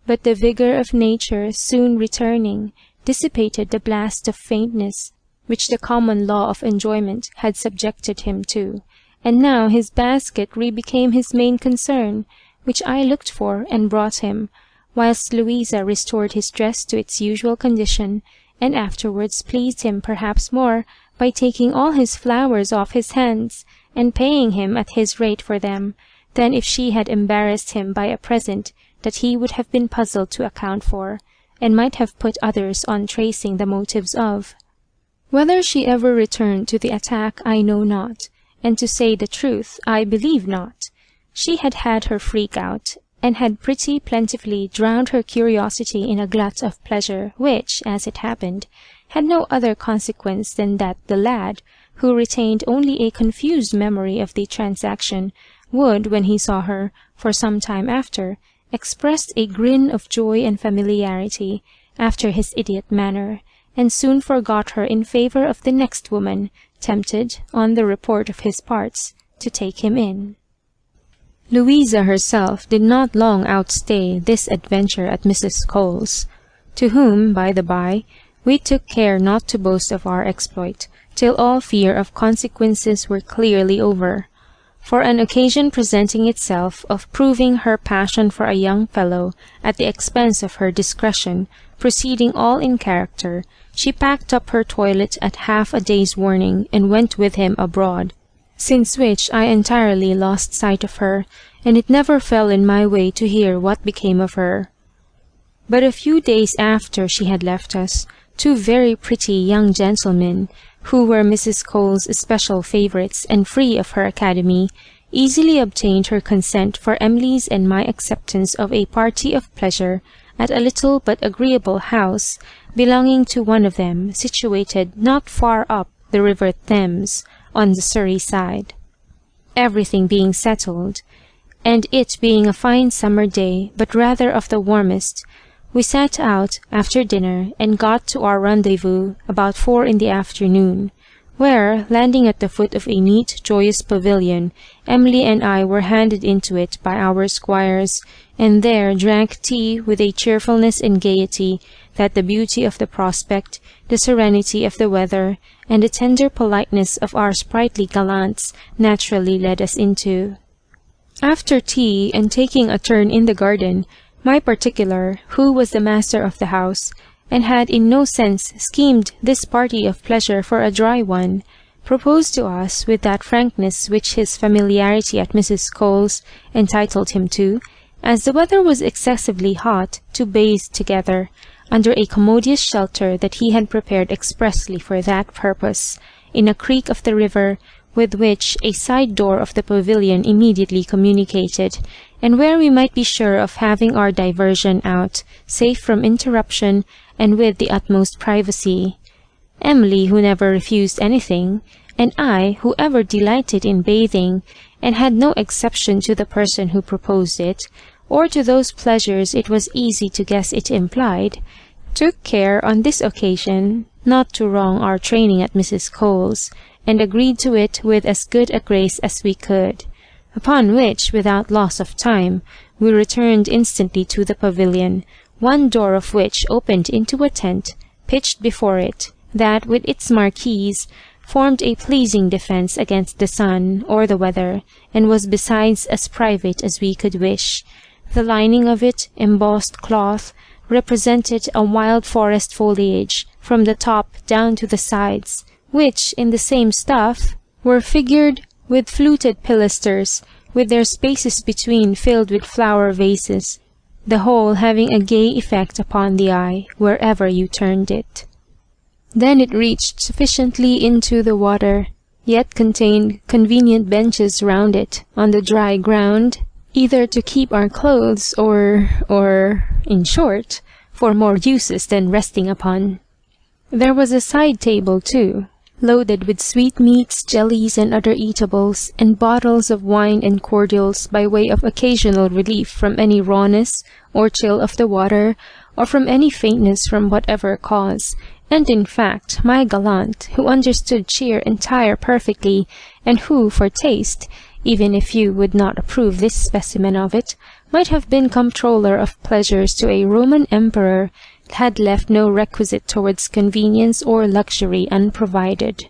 [SPEAKER 3] But the vigour of nature soon returning, dissipated the blast of faintness which the common law of enjoyment had subjected him to, and now his basket re-became his main concern, which I looked for and brought him, whilst Louisa restored his dress to its usual condition, and afterwards pleased him perhaps more by taking all his flowers off his hands, and paying him at his rate for them, than if she had embarrassed him by a present that he would have been puzzled to account for, and might have put others on tracing the motives of. Whether she ever returned to the attack I know not, and to say the truth I believe not. She had had her freak out, and had pretty plentifully drowned her curiosity in a glut of pleasure which, as it happened, had no other consequence than that the lad, who retained only a confused memory of the transaction, would, when he saw her, for some time after, express a grin of joy and familiarity, after his idiot manner, and soon forgot her in favour of the next woman, tempted, on the report of his parts, to take him in. Louisa herself did not long outstay this adventure at Mrs. Cole's, to whom, by the by, we took care not to boast of our exploit, till all fear of consequences were clearly over. For an occasion presenting itself of proving her passion for a young fellow at the expense of her discretion, proceeding all in character, she packed up her toilet at half a day's warning, and went with him abroad, since which I entirely lost sight of her, and it never fell in my way to hear what became of her. But a few days after she had left us,
[SPEAKER 2] two very pretty young gentlemen, who were Mrs. Cole's especial favourites and free of her academy, easily obtained her consent for Emily's and my acceptance of a party of pleasure at a little but agreeable house belonging to one of them, situated not far up the river Thames, on the Surrey side. Everything being settled, and it being a fine summer day, but rather of the warmest, we set out after dinner and got to our rendezvous about 4 in the afternoon, where, landing at the foot of a neat, joyous pavilion, Emily and I were handed into it by our squires, and there drank tea with a cheerfulness and gaiety that the beauty of the prospect, the serenity of the weather, and the tender politeness of our sprightly gallants naturally led us into. After tea, and taking a turn in the garden, my particular, who was the master of the house, and had in no sense schemed this party of pleasure for a dry one, proposed to us with that frankness which his familiarity at Mrs. Cole's entitled him to, as the weather was excessively hot, to bathe together, under a commodious shelter that he had prepared expressly for that purpose, in a creek of the river, with which a side door of the pavilion immediately communicated, and where we might be sure of having our diversion out, safe from interruption, and with the utmost privacy. Emily, who never refused anything, and I, who ever delighted in bathing, and had no exception to the person who proposed it, or to those pleasures it was easy to guess it implied, took care on this occasion not to wrong our training at Mrs. Cole's, and agreed to it with as good a grace as we could. Upon which, without loss of time, we returned instantly to the pavilion, one door of which opened into a tent, pitched before it, that, with its marquees, formed a pleasing defence against the sun or the weather, and was besides as private as we could wish. The lining of it, embossed cloth, represented a wild forest foliage, from the top down to the sides, which, in the same stuff, were figured with fluted pilasters, with their spaces between filled with flower vases, the whole having a gay effect upon the eye, wherever you turned it. Then it reached sufficiently into the water, yet contained convenient benches round it, on the dry ground, either to keep our clothes, or, in short, for more uses than resting upon. There was a side table too, loaded with sweetmeats, jellies, and other eatables, and bottles of wine and cordials by way of occasional relief from any rawness or chill of the water, or from any faintness from whatever cause, and in fact my gallant, who understood cheer and tire perfectly, and who, for taste, even if you would not approve this specimen of it, might have been comptroller of pleasures to a Roman emperor, had left no requisite towards convenience or luxury unprovided.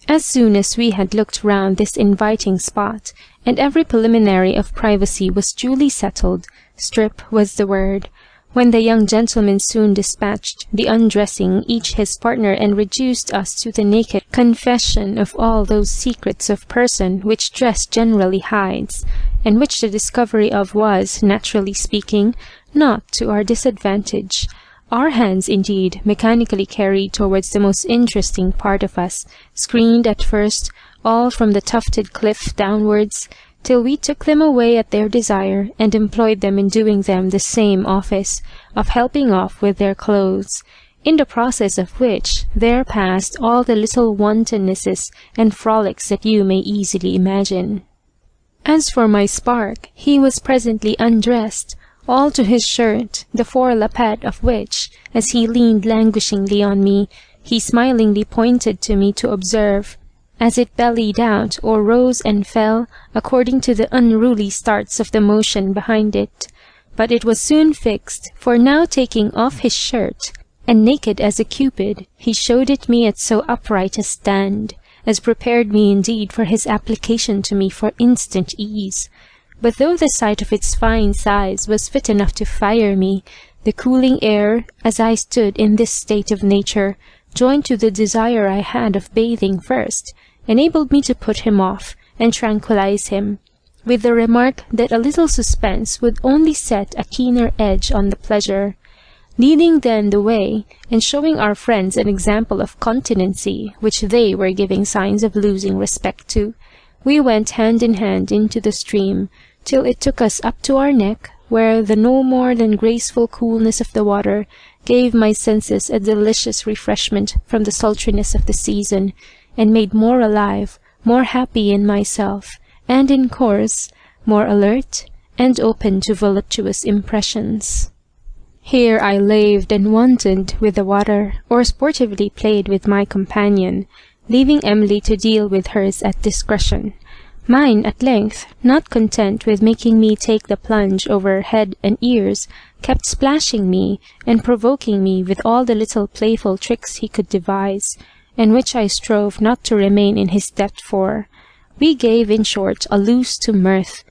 [SPEAKER 2] As soon as we had looked round this inviting spot, and every preliminary of privacy was duly settled, strip was the word, when the young gentlemen soon dispatched the undressing each his partner, and reduced us to the naked confession of all those secrets of person which dress generally hides, and which the discovery of was, naturally speaking, not to our disadvantage. Our hands, indeed, mechanically carried towards the most interesting part of us, screened at first all from the tufted cliff downwards, till we took them away at their desire, and employed them in doing them the same office, of helping off with their clothes, in the process of which there passed all the little wantonnesses and frolics that you may easily imagine. As for my spark, he was presently undressed, all to his shirt, the fore lappet of which, as he leaned languishingly on me, he smilingly pointed to me to observe, as it bellied out or rose and fell according to the unruly starts of the motion behind it. But it was soon fixed, for now taking off his shirt, and naked as a Cupid, he showed it me at so upright a stand, as prepared me indeed for his application to me for instant ease. But though the sight of its fine size was fit enough to fire me, the cooling air, as I stood in this state of nature, joined to the desire I had of bathing first, enabled me to put him off, and tranquillize him, with the remark that a little suspense would only set a keener edge on the pleasure.
[SPEAKER 3] Leading then the way, and showing our friends an example of continency which they were giving signs of losing respect to, we went hand in hand into the stream, till it took us up to our neck, where the no more than graceful coolness of the water gave my senses a delicious refreshment from the sultriness of the season, and made more alive, more happy in myself, and in course, more alert, and open to voluptuous impressions. Here I laved and wantoned with the water, or sportively played with my companion, leaving Emily to deal with hers at discretion. Mine, at length, not content with making me take the plunge over head and ears, kept splashing me, and provoking me with all the little playful tricks he could devise, and which I strove not to remain in his debt for. We gave, in short, a loose to mirth,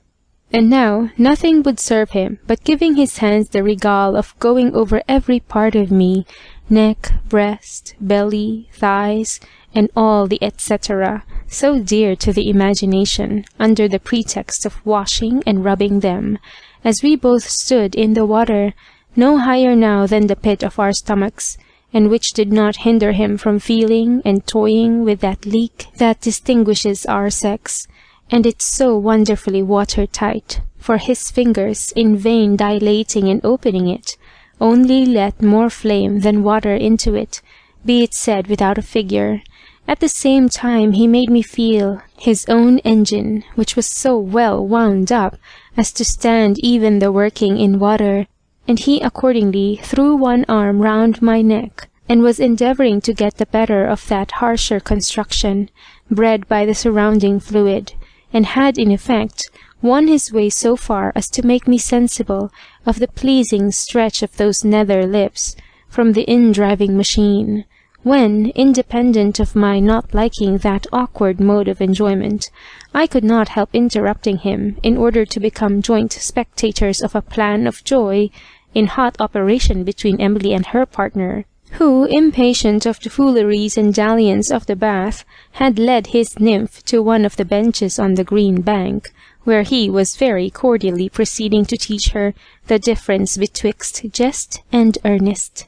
[SPEAKER 3] and now nothing would serve him but giving his hands the regale of going over every part of me, neck, breast, belly, thighs, and all the etc., so dear to the imagination, under the pretext of washing and rubbing them, as we both stood in the water, no higher now than the pit of our stomachs, and which did not hinder him from feeling and toying with that leak that distinguishes our sex, and it's so wonderfully water-tight, for his fingers, in vain dilating and opening it, only let more flame than water into it, be it said without a figure. At the same time he made me feel his own engine, which was so well wound up as to stand even the working in water, and he accordingly threw one arm round my neck, and was endeavouring to get the better of that harsher construction, bred by the surrounding fluid, and had in effect won his way so far as to make me sensible of the pleasing stretch of those nether lips from the in-driving machine, when, independent of my not liking that awkward mode of enjoyment, I could not help interrupting him in order to become joint spectators of a plan of joy in hot operation between Emily and her partner, who, impatient of the fooleries and dalliance of the bath, had led his nymph to one of the benches on the green bank, where he was very cordially proceeding to teach her the difference betwixt jest and earnest.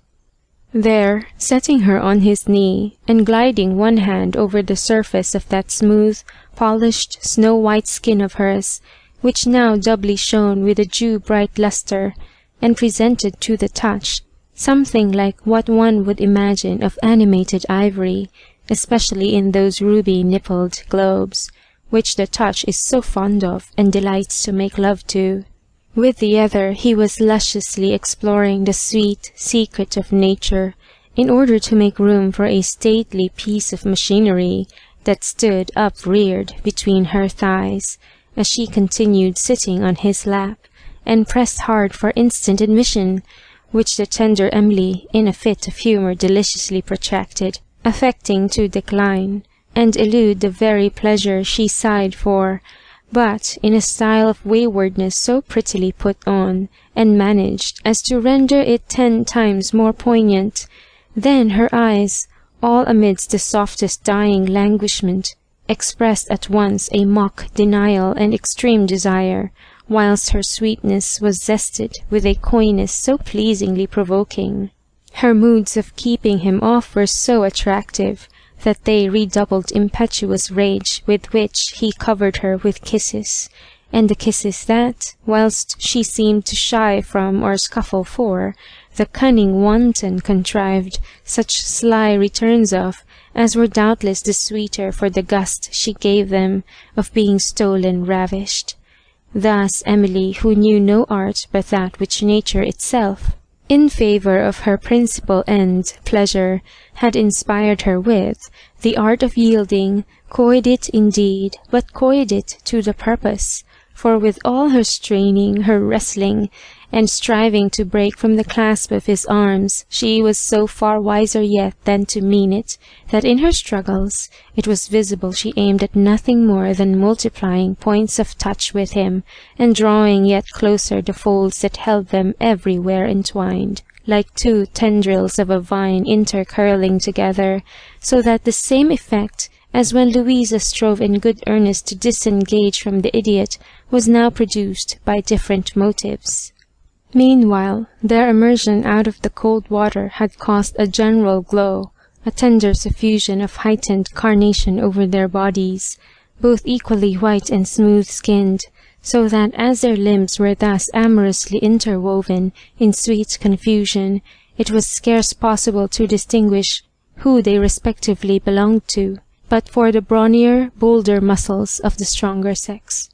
[SPEAKER 3] There, setting her on his knee, and gliding one hand over the surface of that smooth, polished, snow-white skin of hers, which now doubly shone with a dew-bright lustre, and presented to the touch something like what one would imagine of animated ivory, especially in those ruby-nippled globes, which the touch is so fond of and delights to make love to. With the other he was lusciously exploring the sweet secret of nature, in order to make room for a stately piece of machinery that stood upreared between her thighs, as she continued sitting on his lap, and pressed hard for instant admission, which the tender Emily, in a fit of humour deliciously protracted, affecting to decline, and elude the very pleasure she sighed for, but in a style of waywardness so prettily put on and managed as to render it 10 times more poignant. Then her eyes, all amidst the softest dying languishment, expressed at once a mock denial and extreme desire, whilst her sweetness was zested with a coyness so pleasingly provoking. Her moods of keeping him off were so attractive that they redoubled impetuous rage with which he covered her with kisses, and the kisses that, whilst she seemed to shy from or scuffle for, the cunning wanton contrived such sly returns of, as were doubtless the sweeter for the gust she gave them of being stolen ravished. Thus Emily, who knew no art but that which nature itself, in favour of her principal end, pleasure, had inspired her with, the art of yielding, coyed it indeed, but coyed it to the purpose, for with all her straining, her wrestling, and striving to break from the clasp of his arms, she was so far wiser yet than to mean it, that in her struggles it was visible she aimed at nothing more than multiplying points of touch with him, and drawing yet closer the folds that held them everywhere entwined, like 2 tendrils of a vine intercurling together, so that the same effect as when Louisa strove in good earnest to disengage from the idiot was now produced by different motives.
[SPEAKER 2] Meanwhile, their immersion out of the cold water had caused a general glow, a tender suffusion of heightened carnation over their bodies, both equally white and smooth-skinned, so that as their limbs were thus amorously interwoven in sweet confusion, it was scarce possible to distinguish who they respectively belonged to, but for the brawnier, bolder muscles of the stronger sex.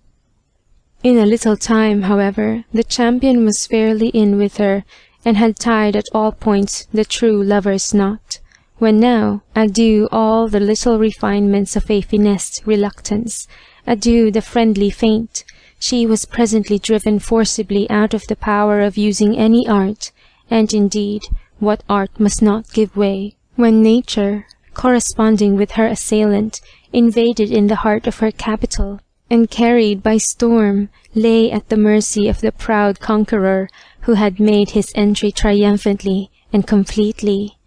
[SPEAKER 2] In a little time, however, the champion was fairly in with her, and had tied at all points the true lover's knot, when now, adieu all the little refinements of a finessed reluctance, adieu the friendly feint, she was presently driven forcibly out of the power of using any art, and indeed, what art must not give way, when nature, corresponding with her assailant, invaded in the heart of her capital, and carried by storm, lay at the mercy of the proud conqueror who had made his entry triumphantly and completely,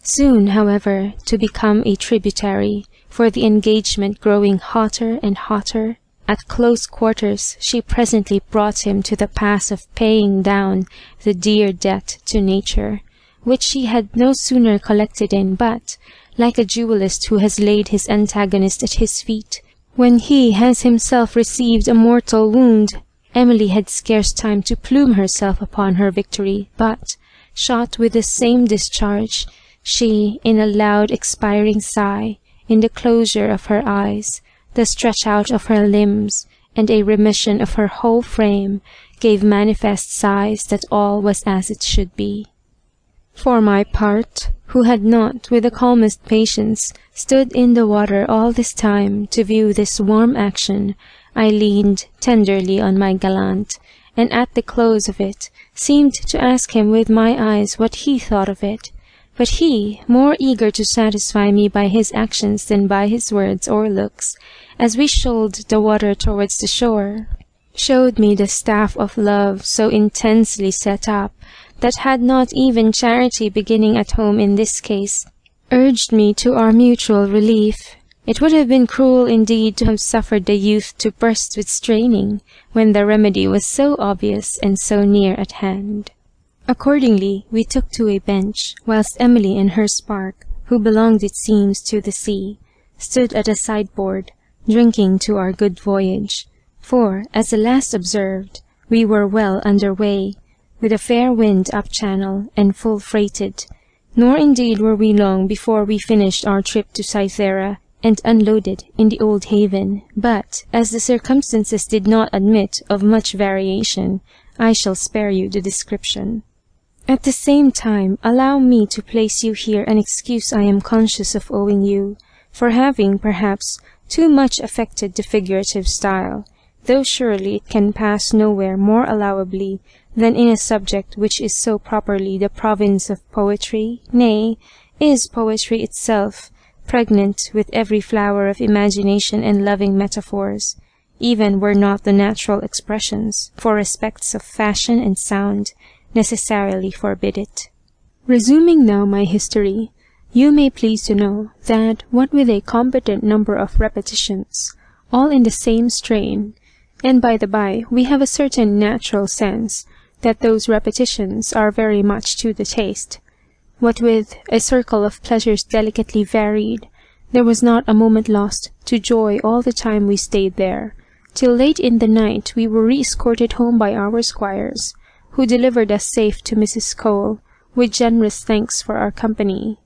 [SPEAKER 2] soon, however, to become a tributary, for the engagement growing hotter and hotter. At close quarters she presently brought him to the pass of paying down the dear debt to nature, which she had no sooner collected in but, like a duellist who has laid his antagonist at his feet, when he has himself received a mortal wound, Emily had scarce time to plume herself upon her victory, but, shot with the same discharge, she, in a loud expiring sigh, in the closure of her eyes, the stretch out of her limbs, and a remission of her whole frame, gave manifest signs that all was as it should be. For my part, who had not, with the calmest patience, stood in the water all this time to view this warm action, I leaned tenderly on my gallant, and at the close of it, seemed to ask him with my eyes what he thought of it. But he, more eager to satisfy me by his actions than by his words or looks, as we shoaled the water towards the shore, showed me the staff of love so intensely set up, that had not even charity beginning at home in this case, urged me to our mutual relief, it would have been cruel indeed to have suffered the youth to burst with straining, when the remedy was so obvious and so near at hand. Accordingly, we took to a bench, whilst Emily and her spark, who belonged it seems to the sea, stood at a sideboard, drinking to our good voyage, for, as the last observed, we were well under way, with a fair wind up channel, and full freighted, nor indeed were we long before we finished our trip to Cythera, and unloaded in the old haven, but, as the circumstances did not admit of much variation, I shall spare you the description. At the same time, allow me to place you here an excuse I am conscious of owing you, for having, perhaps, too much affected the figurative style, though surely it can pass nowhere more allowably than in a subject which is so properly the province of poetry, nay, is poetry itself, pregnant with every flower of imagination and loving metaphors, even were not the natural expressions, for respects of fashion and sound, necessarily forbid it. Resuming now my history, you may please to know that what with a competent number of repetitions, all in the same strain, and by the by we have a certain natural sense that those repetitions are very much to the taste, what with a circle of pleasures delicately varied, there was not a moment lost to joy all the time we stayed there, till late in the night we were re-escorted home by our squires, who delivered us safe to Mrs. Cole, with generous thanks for our company.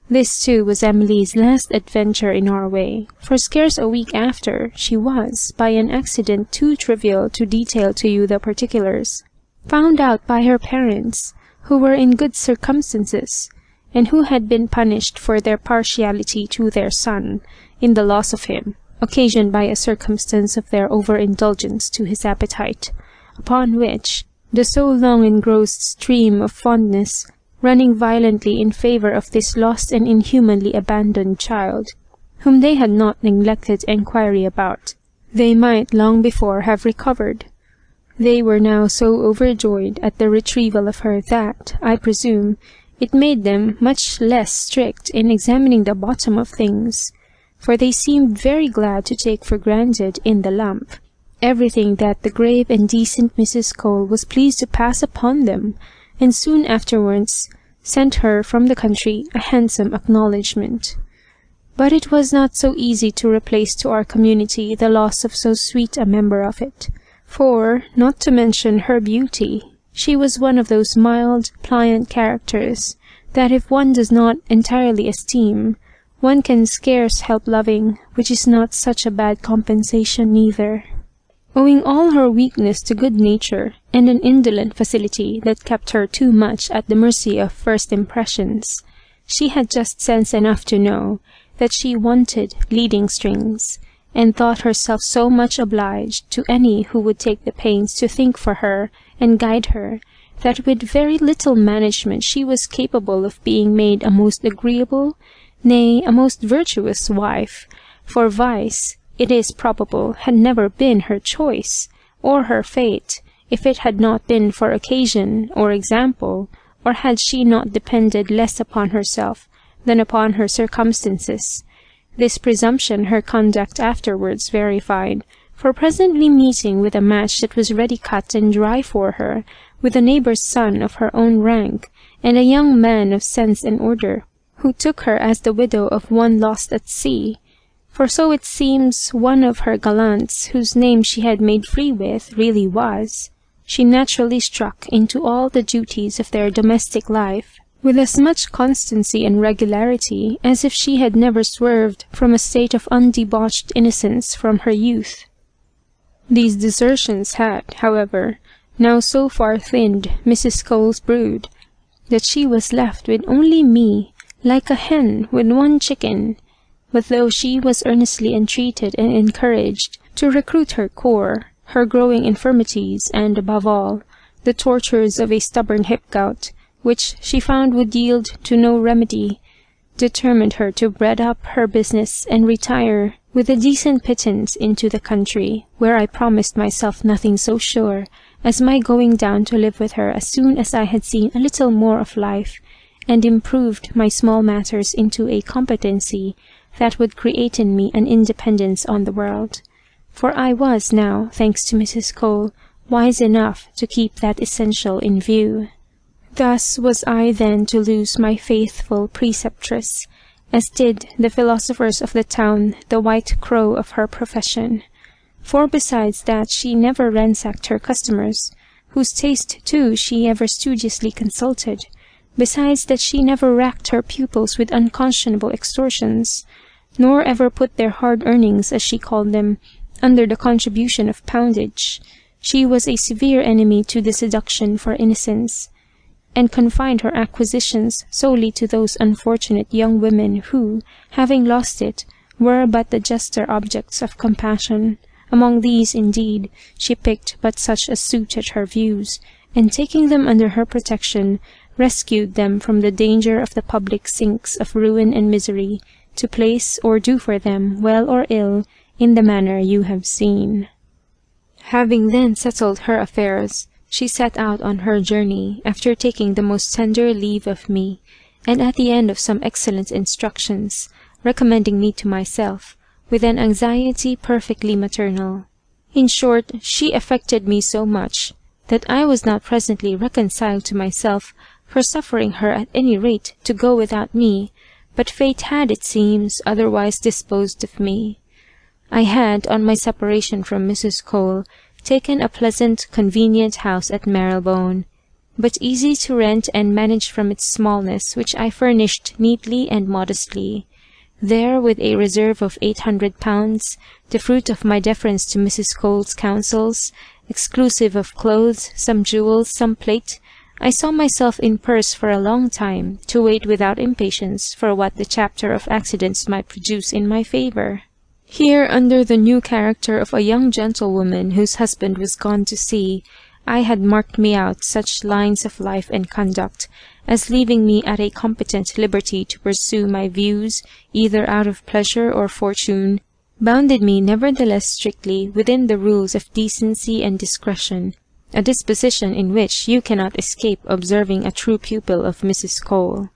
[SPEAKER 2] This too was Emily's last adventure in our way, for scarce a week after, she was, by an accident too trivial to detail to you the particulars, found out by her parents, who were in good circumstances, and who had been punished for their partiality to their son, in the loss of him, occasioned by a circumstance of their over-indulgence to his appetite, upon which, the so long engrossed stream of fondness, running violently in favour of this lost and inhumanly abandoned child, whom they had not neglected enquiry about, they might long before have recovered. They were now so overjoyed at the retrieval of her that, I presume, it made them much less strict in examining the bottom of things, for they seemed very glad to take for granted in the lump
[SPEAKER 3] everything that the grave and decent Mrs. Cole was pleased to pass upon them, and soon afterwards sent her from the country a handsome acknowledgment. But it was not so easy to replace to our community the loss of so sweet a member of it, for, not to mention her beauty, she was one of those mild, pliant characters that if one does not entirely esteem, one can scarce help loving, which is not such a bad compensation neither. Owing all her weakness to good nature and an indolent facility that kept her too much at the mercy of first impressions, she had just sense enough to know that she wanted leading strings, and thought herself so much obliged to any who would take the pains to think for her and guide her, that with very little management she was capable of being made a most agreeable, nay, a most virtuous wife, for vice, it is probable, had never been her choice, or her fate, if it had not been for occasion or example, or had she not depended less upon herself than upon her circumstances. This presumption her conduct afterwards verified, for presently meeting with a match that was ready cut and dry for her, with a neighbour's son of her own rank, and a young man of sense and order, who took her as the widow of one lost at sea, for so it seems one of her gallants, whose name she had made free with, really was, she naturally struck into all the duties of their domestic life with as much constancy and regularity as if she had never swerved from a state of undebauched innocence from her youth. These desertions had, however, now so far thinned Mrs. Cole's brood, that she was left with only me, like a hen with one chicken. But though she was earnestly entreated and encouraged to recruit her corps, her growing infirmities, and, above all, the tortures of a stubborn hip-gout, which she found would yield to no remedy, determined her to bread up her business and retire with a decent pittance into the country, where I promised myself nothing so sure as my going down to live with her as soon as I had seen a little more of life, and improved my small matters into a competency that would create in me an independence on the world. For I was now, thanks to Mrs. Cole, wise enough to keep that essential in view. Thus was I then to lose my faithful preceptress, as did the philosophers of the town the white crow of her profession. For besides that she never ransacked her customers, whose taste too she ever studiously consulted, besides that she never racked her pupils with unconscionable extortions, nor ever put their hard earnings, as she called them, under the contribution of poundage, she was a severe enemy to the seduction for innocence, and confined her acquisitions solely to those unfortunate young women who, having lost it, were but the juster objects of compassion. Among these, indeed, she picked but such as suited her views, and taking them under her protection, rescued them from the danger of the public sinks of ruin and misery, to place or do for them, well or ill, in the manner you have seen. Having then settled her affairs, she set out on her journey, after taking the most tender leave of me, and at the end of some excellent instructions, recommending me to myself, with an anxiety perfectly maternal. In short, she affected me so much, that I was not presently reconciled to myself for suffering her at any rate to go without me, but fate had, it seems, otherwise disposed of me. I had, on my separation from Mrs. Cole, taken a pleasant, convenient house at Marylebone, but easy to rent and manage from its smallness, which I furnished neatly and modestly. There, with a reserve of £800, the fruit of my deference to Mrs. Cole's counsels, exclusive of clothes, some jewels, some plate, I saw myself in purse for a long time, to wait without impatience for what the chapter of accidents might produce in my favour. Here, under the new character of a young gentlewoman whose husband was gone to sea, I had marked me out such lines of life and conduct as, leaving me at a competent liberty to pursue my views either out of pleasure or fortune, bounded me nevertheless strictly within the rules of decency and discretion, a disposition in which you cannot escape observing a true pupil of Mrs. Cole.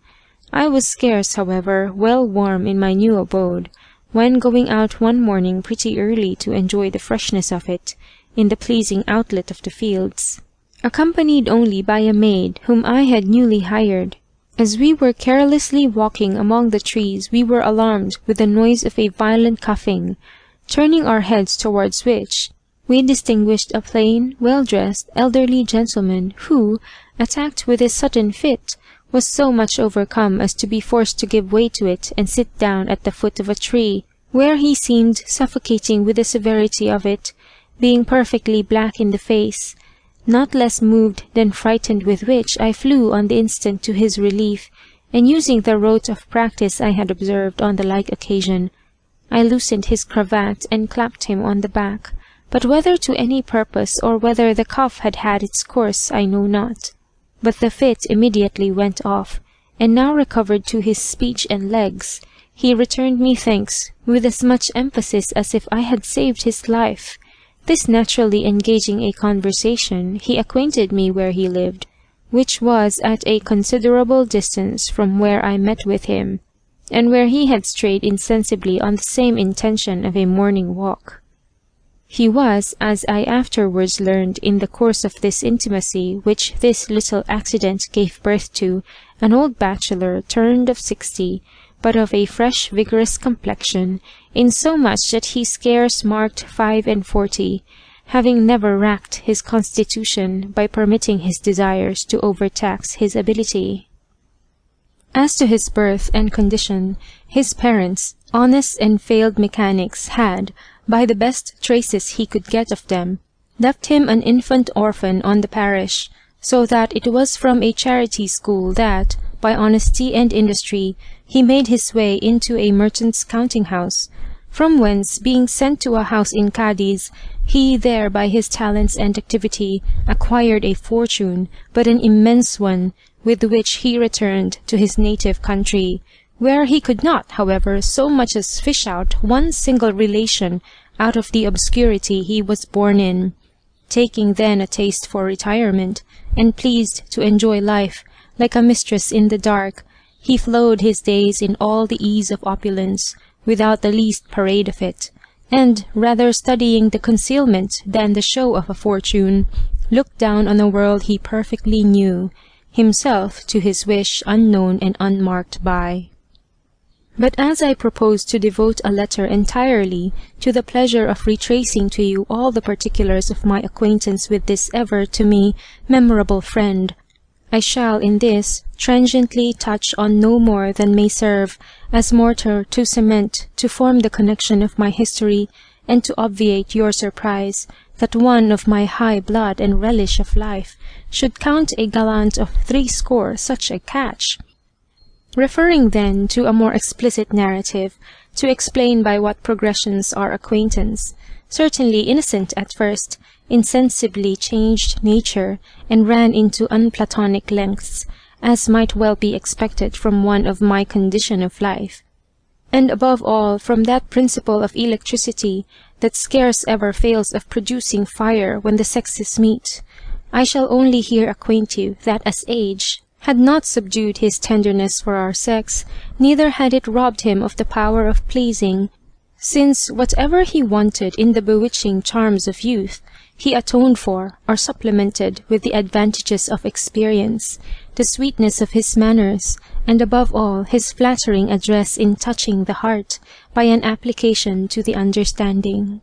[SPEAKER 3] I was scarce, however, well warm in my new abode,
[SPEAKER 2] when going out one morning pretty early to enjoy the freshness of it, in the pleasing outlet of the fields, accompanied only by a maid whom I had newly hired. As we were carelessly walking among the trees, we were alarmed with the noise of a violent coughing, turning our heads towards which, we distinguished a plain, well-dressed, elderly gentleman, who, attacked with a sudden fit, was so much overcome as to be forced to give way to it and sit down at the foot of a tree, where he seemed suffocating with the severity of it, being perfectly black in the face. Not less moved than frightened, with which I flew on the instant to his relief, and using the rote of practice I had observed on the like occasion, I loosened his cravat and clapped him on the back, but whether to any purpose or whether the cough had had its course I know not. But the fit immediately went off, and now recovered to his speech and legs, he returned me thanks with as much emphasis as if I had saved his life. This naturally engaging a conversation, he acquainted me where he lived, which was at a considerable distance from where I met with him, and where he had strayed insensibly on the same intention of a morning walk. He was, as I afterwards learned in the course of this intimacy which this little accident gave birth to, an old bachelor turned of 60, but of a fresh vigorous complexion, insomuch that he scarce marked 45, having never racked his constitution by permitting his desires to overtax his ability. As to his birth and condition, his parents, honest and failed mechanics, had, by the best traces he could get of them, left him an infant orphan on the parish, so that it was from a charity school that, by honesty and industry, he made his way into a merchant's counting-house, from whence, being sent to a house in Cadiz, he there by his talents and activity acquired a fortune, but an immense one, with which he returned to his native country, where he could not, however, so much as fish out one single relation out of the obscurity he was born in. Taking then a taste for retirement, and pleased to enjoy life like a mistress in the dark, he flowed his days in all the ease of opulence, without the least parade of it, and, rather studying the concealment than the show of a fortune, looked down on a world he perfectly knew, himself to his wish unknown and unmarked by. But as I propose to devote a letter entirely to the pleasure of retracing to you all the particulars of my acquaintance with this ever, to me, memorable friend, I shall in this transiently touch on no more than may serve as mortar to cement to form the connection of my history, and to obviate your surprise that one of my high blood and relish of life should count a gallant of 60 such a catch. Referring then to a more explicit narrative, to explain by what progressions our acquaintance, certainly innocent at first, insensibly changed nature, and ran into unplatonic lengths, as might well be expected from one of my condition of life, and above all from that principle of electricity that scarce ever fails of producing fire when the sexes meet, I shall only here acquaint you that as age had not subdued his tenderness for our sex, neither had it robbed him of the power of pleasing, since whatever he wanted in the bewitching charms of youth, he atoned for or supplemented with the advantages of experience, the sweetness of his manners, and above all his flattering address in touching the heart by an application to the understanding.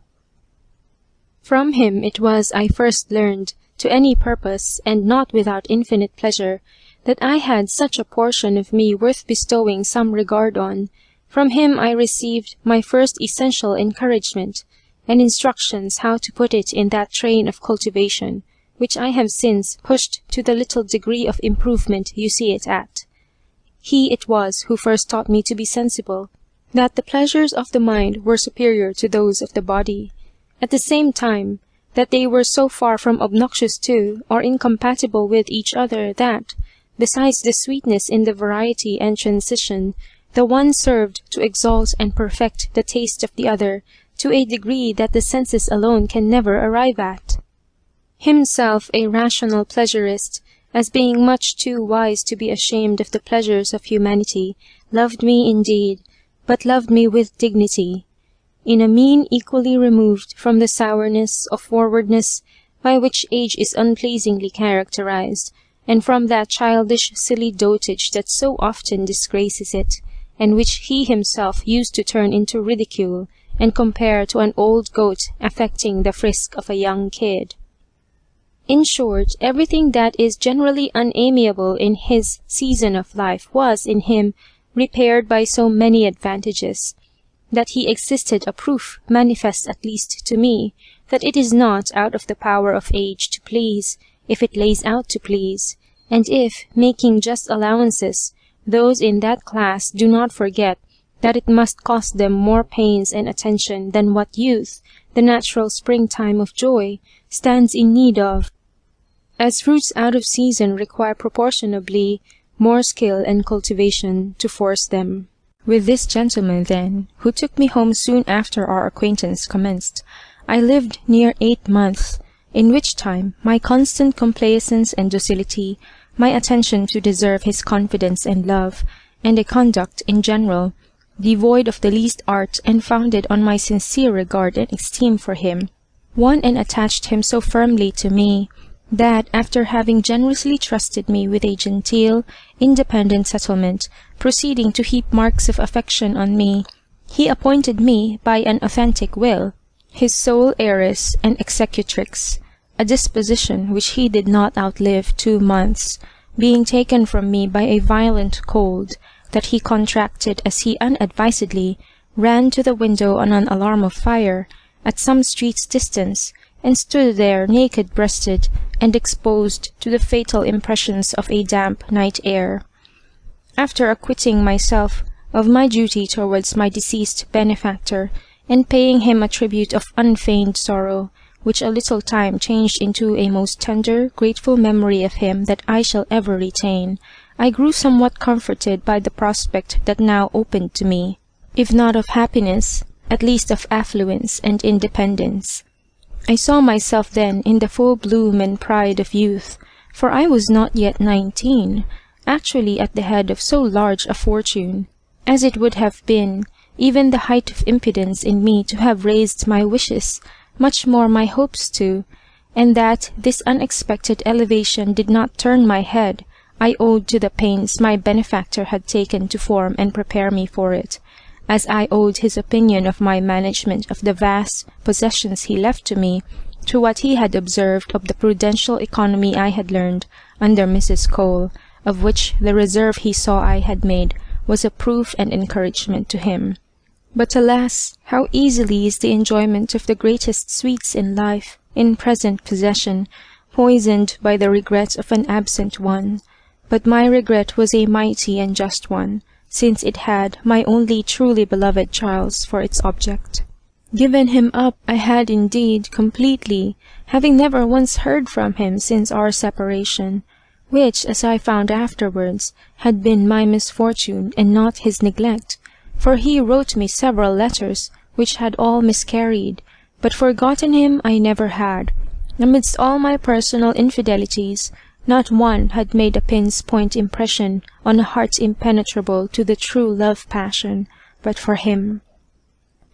[SPEAKER 2] From him it was I first learned, to any purpose, and not without infinite pleasure, that I had such a portion of me worth bestowing some regard on. From him I received my first essential encouragement, and instructions how to put it in that train of cultivation, which I have since pushed to the little degree of improvement you see it at. He it was who first taught me to be sensible, that the pleasures of the mind were superior to those of the body, at the same time that they were so far from obnoxious to, or incompatible with each other, that, besides the sweetness in the variety and transition, the one served to exalt and perfect the taste of the other to a degree that the senses alone can never arrive at. Himself a rational pleasurist, as being much too wise to be ashamed of the pleasures of humanity, loved me indeed,
[SPEAKER 3] but loved me with dignity, in a mien equally removed from the sourness of forwardness by which age is unpleasingly characterized, and from that childish silly dotage that so often disgraces it, and which he himself used to turn into ridicule, and compare to an old goat affecting the frisk of a young kid. In short, everything that is generally unamiable in his season of life was, in him, repaired by so many advantages, that he existed a proof manifest at least to me, that it is not out of the power of age to please, if it lays out to please, and if, making just allowances, those in that class do not forget that it must cost them more pains and attention than what youth, the natural springtime of joy, stands in need of, as fruits out of season require proportionably more skill and cultivation to force them.
[SPEAKER 4] With this gentleman, then, who took me home soon after our acquaintance commenced, I lived near 8 months, in which time my constant complaisance and docility, my attention to deserve his confidence and love, and a conduct in general, devoid of the least art and founded on my sincere regard and esteem for him, won and attached him so firmly to me, that, after having generously trusted me with a genteel, independent settlement, proceeding to heap marks of affection on me, he appointed me, by an authentic will, his sole heiress and executrix, a disposition which he did not outlive 2 months, being taken from me by a violent cold, that he contracted as he unadvisedly ran to the window on an alarm of fire, at some street's distance, and stood there naked-breasted and exposed to the fatal impressions of a damp night air. After acquitting myself of my duty towards my deceased benefactor, and paying him a tribute of unfeigned sorrow, which a little time changed into a most tender, grateful memory of him that I shall ever retain, I grew somewhat comforted by the prospect that now opened to me, if not of happiness, at least of affluence and independence. I saw myself then in the full bloom and pride of youth, for I was not yet 19, actually at the head of so large a fortune, as it would have been even the height of impudence in me to have raised my wishes, much more my hopes too, and that this unexpected elevation did not turn my head, I owed to the pains my benefactor had taken to form and prepare me for it, as I owed his opinion of my management of the vast possessions he left to me, to what he had observed of the prudential economy I had learned under Mrs. Cole, of which the reserve he saw I had made was a proof and encouragement to him. But alas, how easily is the enjoyment of the greatest sweets in life, in present possession, poisoned by the regret of an absent one! But my regret was a mighty and just one, since it had my only truly beloved Charles for its object. Given him up I had indeed completely, having never once heard from him since our separation, which, as I found afterwards, had been my misfortune and not his neglect, for he wrote me several letters which had all miscarried, but forgotten him I never had. Amidst all my personal infidelities, not one had made a pin's point impression on a heart impenetrable to the true love passion, but for him.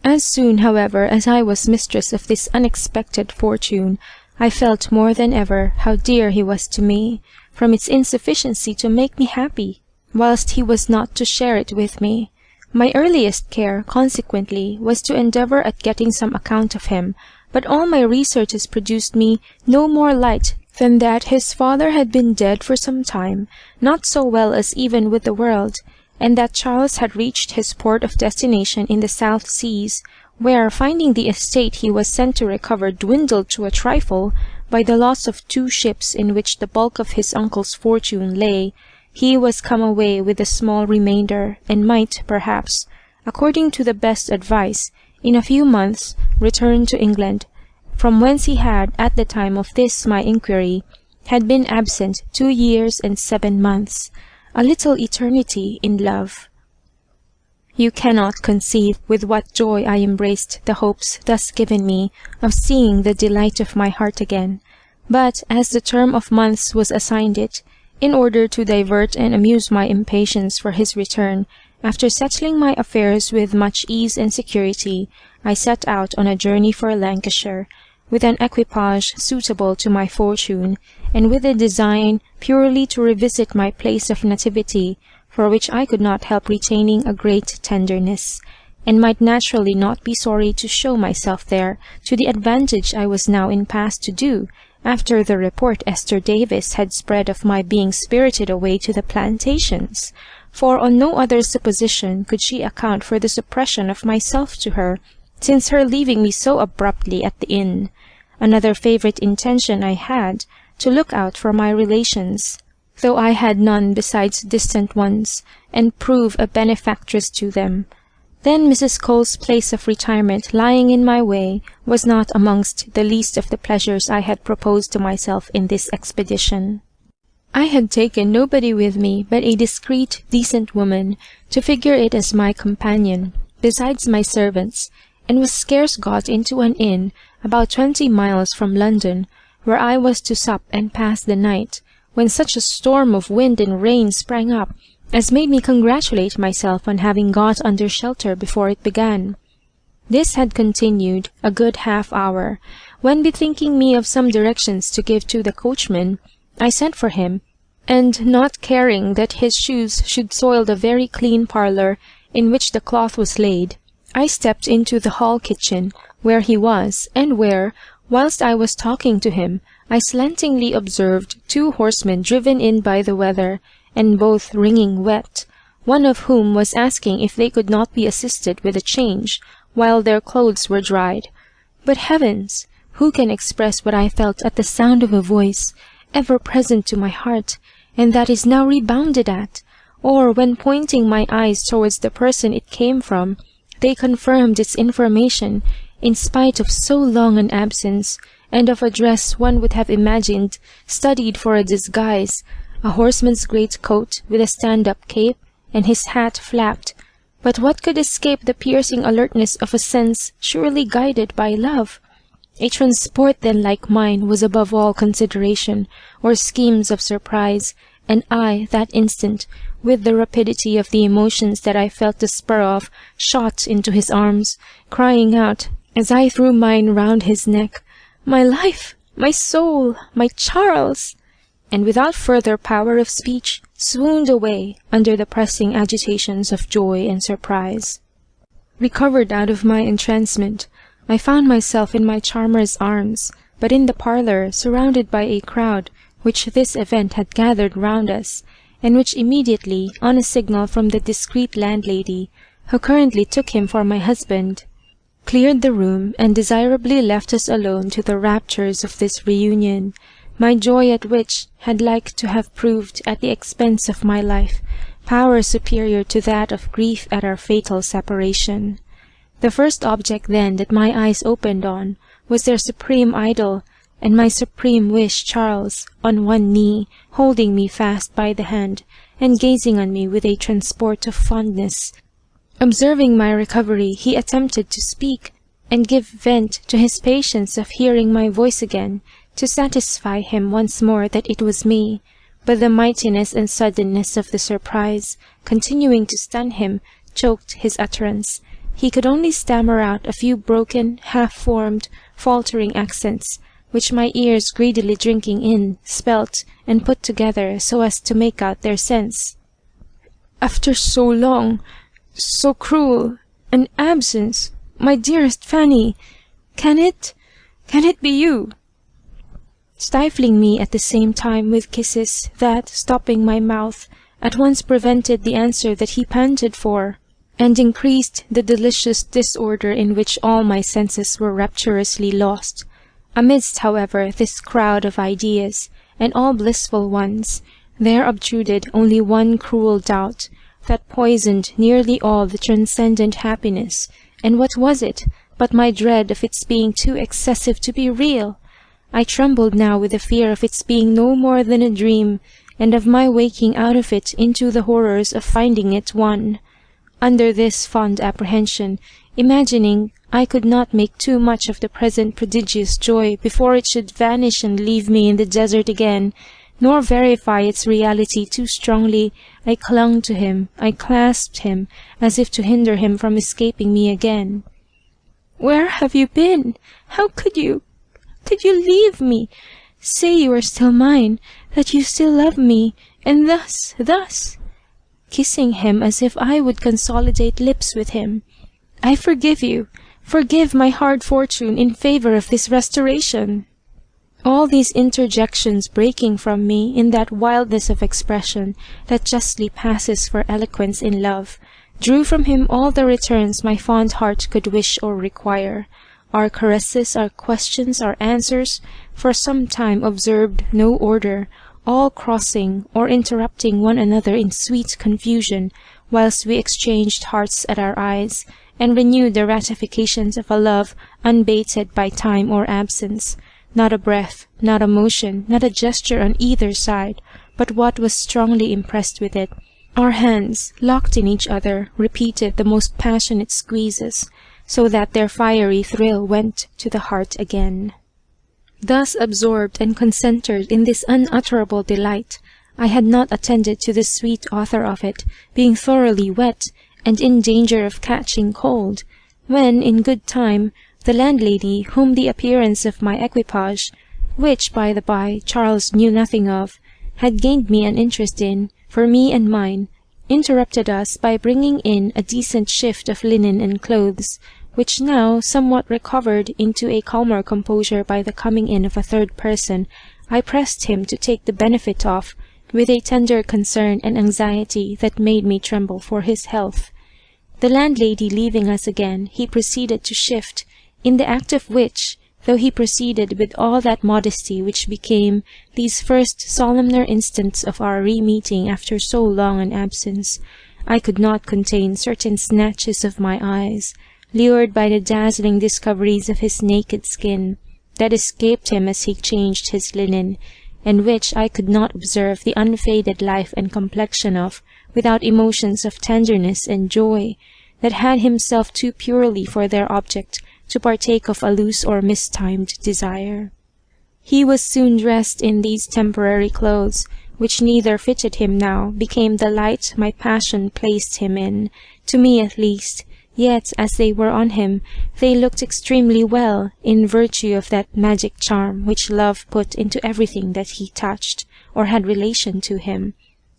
[SPEAKER 4] As soon, however, as I was mistress of this unexpected fortune, I felt more than ever how dear he was to me, from its insufficiency to make me happy, whilst he was not to share it with me. My earliest care, consequently, was to endeavour at getting some account of him, but all my researches produced me no more light than that his father had been dead for some time, not so well as even with the world, and that Charles had reached his port of destination in the South Seas, where, finding the estate he was sent to recover dwindled to a trifle by the loss of 2 ships in which the bulk of his uncle's fortune lay, he was come away with a small remainder, and might, perhaps, according to the best advice, in a few months return to England, from whence he had, at the time of this my inquiry, had been absent 2 years and 7 months, a little eternity in love. You cannot conceive with what joy I embraced the hopes thus given me of seeing the delight of my heart again, but as the term of months was assigned it, in order to divert and amuse my impatience for his return,
[SPEAKER 2] After settling my affairs with much ease and security, I set out on a journey for Lancashire, with an equipage suitable to my fortune, and with a design purely to revisit my place of nativity, for which I could not help retaining a great tenderness, and might naturally not be sorry to show myself there to the advantage I was now in pass to do, after the report Esther Davis had spread of my being spirited away to the plantations. For on no other supposition could she account for the suppression of myself to her, since her leaving me so abruptly at the inn. Another favourite intention I had, to look out for my relations, though I had none besides distant ones, and prove a benefactress to them. Then Mrs. Cole's place of retirement lying in my way was not amongst the least of the pleasures I had proposed to myself in this expedition. I had taken nobody with me but a discreet, decent woman, to figure it as my companion, besides my servants, and was scarce got into an inn about 20 miles from London, where I was to sup and pass the night, when such a storm of wind and rain sprang up, as made me congratulate myself on having got under shelter before it began. This had continued a good half-hour, when bethinking me of some directions to give to the coachman, I sent for him, and not caring that his shoes should soil the very clean parlour in which the cloth was laid, I stepped into the hall kitchen, where he was, and where, whilst I was talking to him, I slantingly observed 2 horsemen driven in by the weather, and both wringing wet, one of whom was asking if they could not be assisted with a change, while their clothes were dried. But heavens! Who can express what I felt at the sound of a voice, ever present to my heart, and that is now rebounded at, or when pointing my eyes towards the person it came from, they confirmed its information, in spite of so long an absence, and of a dress one would have imagined studied for a disguise, a horseman's great coat with a stand-up cape, and his hat flapped. But what could escape the piercing alertness of a sense surely guided by love? A transport then like mine was above all consideration, or schemes of surprise, and I, that instant, with the rapidity of the emotions that I felt the spur of, shot into his arms, crying out, as I threw mine round his neck, "My life! My soul! My Charles!" and without further power of speech, swooned away under the pressing agitations of joy and surprise. Recovered out of my entrancement, I found myself in my charmer's arms, but in the parlour, surrounded by a crowd which this event had gathered round us, and which immediately, on a signal from the discreet landlady, who currently took him for my husband, cleared the room, and desirably left us alone to the raptures of this reunion, my joy at which had like to have proved, at the expense of my life, power superior to that of grief at our fatal separation. The first object then that my eyes opened on was their supreme idol, and my supreme wish Charles, on one knee, holding me fast by the hand, and gazing on me with a transport of fondness. Observing my recovery, he attempted to speak, and give vent to his patience of hearing my voice again, to satisfy him once more that it was me, but the mightiness and suddenness of the surprise, continuing to stun him, choked his utterance. He could only stammer out a few broken, half-formed, faltering accents, which my ears greedily drinking in, spelt, and put together so as to make out their sense. "After so long, so cruel, an absence, my dearest Fanny, can it be you?" Stifling me at the same time with kisses that, stopping my mouth, at once prevented the answer that he panted for, and increased the delicious disorder in which all my senses were rapturously lost. Amidst, however, this crowd of ideas, and all blissful ones, there obtruded only one cruel doubt, that poisoned nearly all the transcendent happiness, and what was it, but my dread of its being too excessive to be real? I trembled now with the fear of its being no more than a dream, and of my waking out of it into the horrors of finding it one. Under this fond apprehension, imagining I could not make too much of the present prodigious joy before it should vanish and leave me in the desert again, nor verify its reality too strongly, I clung to him, I clasped him, as if to hinder him from escaping me again. "Where have you been? How could you leave me? Say you are still mine, that you still love me, and thus," kissing him as if I would consolidate lips with him, "I forgive you. Forgive my hard fortune in favor of this restoration." All these interjections breaking from me in that wildness of expression that justly passes for eloquence in love, drew from him all the returns my fond heart could wish or require. Our caresses, our questions, our answers, for some time observed no order, all crossing or interrupting one another in sweet confusion, whilst we exchanged hearts at our eyes, and renewed the ratifications of a love unbated by time or absence. Not a breath, not a motion, not a gesture on either side, but what was strongly impressed with it. Our hands, locked in each other, repeated the most passionate squeezes, so that their fiery thrill went to the heart again. Thus absorbed and concentred in this unutterable delight, I had not attended to the sweet author of it, being thoroughly wet, and in danger of catching cold, when, in good time, the landlady, whom the appearance of my equipage, which, by the by, Charles knew nothing of, had gained me an interest in, for me and mine, interrupted us by bringing in a decent shift of linen and clothes, which now, somewhat recovered into a calmer composure by the coming in of a third person, I pressed him to take the benefit of, with a tender concern and anxiety that made me tremble for his health. The landlady leaving us again, he proceeded to shift, in the act of which, though he proceeded with all that modesty which became these first solemner instants of our re-meeting after so long an absence, I could not contain certain snatches of my eyes, lured by the dazzling discoveries of his naked skin, that escaped him as he changed his linen, and which I could not observe the unfaded life and complexion of without emotions of tenderness and joy, that had himself too purely for their object to partake of a loose or mistimed desire. He was soon dressed in these temporary clothes, which neither fitted him now, became the light my passion placed him in, to me at least, yet as they were on him, they looked extremely well, in virtue of that magic charm which love put into everything that he touched, or had relation to him.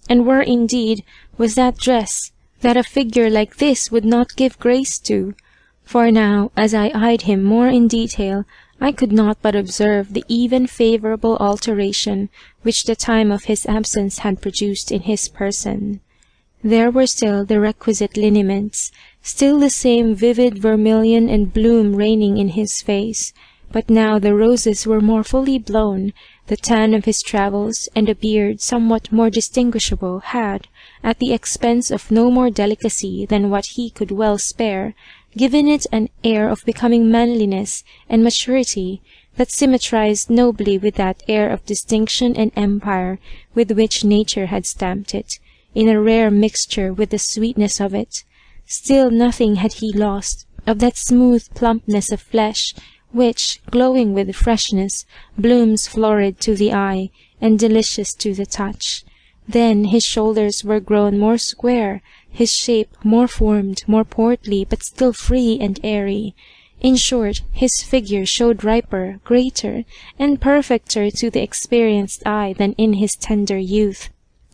[SPEAKER 2] And where indeed was that dress that a figure like this would not give grace to? For now, as I eyed him more in detail, I could not but observe the even favourable alteration which the time of his absence had produced in his person. There were still the requisite lineaments, still the same vivid vermilion and bloom reigning in his face, but now the roses were more fully blown, the tan of his travels, and a beard somewhat more distinguishable had, at the expense of no more delicacy than what he could well spare, given it an air of becoming manliness and maturity that symmetrized nobly with that air of distinction and empire with which nature had stamped it, in a rare mixture with the sweetness of it. Still nothing had he lost of that smooth plumpness of flesh which, glowing with freshness, blooms florid to the eye and delicious to the touch. Then his shoulders were grown more square, his shape more formed, more portly, but still free and airy. In short, his figure showed riper, greater, and perfecter to the experienced eye than in his tender youth.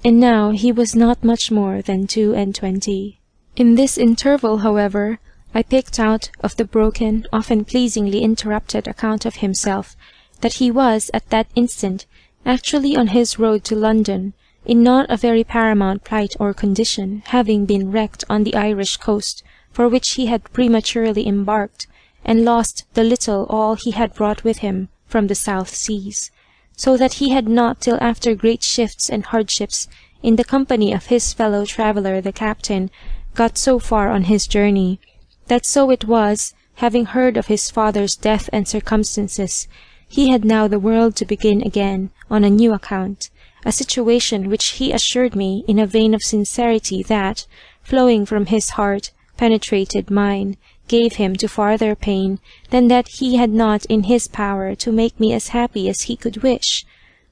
[SPEAKER 2] And now he was not much more than 22. In this interval, however, I picked out of the broken, often pleasingly interrupted account of himself, that he was, at that instant, actually on his road to London, in not a very paramount plight or condition, having been wrecked on the Irish coast, for which he had prematurely embarked, and lost the little all he had brought with him from the South Seas, so that he had not till after great shifts and hardships, in the company of his fellow traveller the captain, got so far on his journey, that so it was, having heard of his father's death and circumstances, he had now the world to begin again on a new account, a situation which he assured me in a vein of sincerity that, flowing from his heart, penetrated mine, gave him to farther pain than that he had not in his power to make me as happy as he could wish.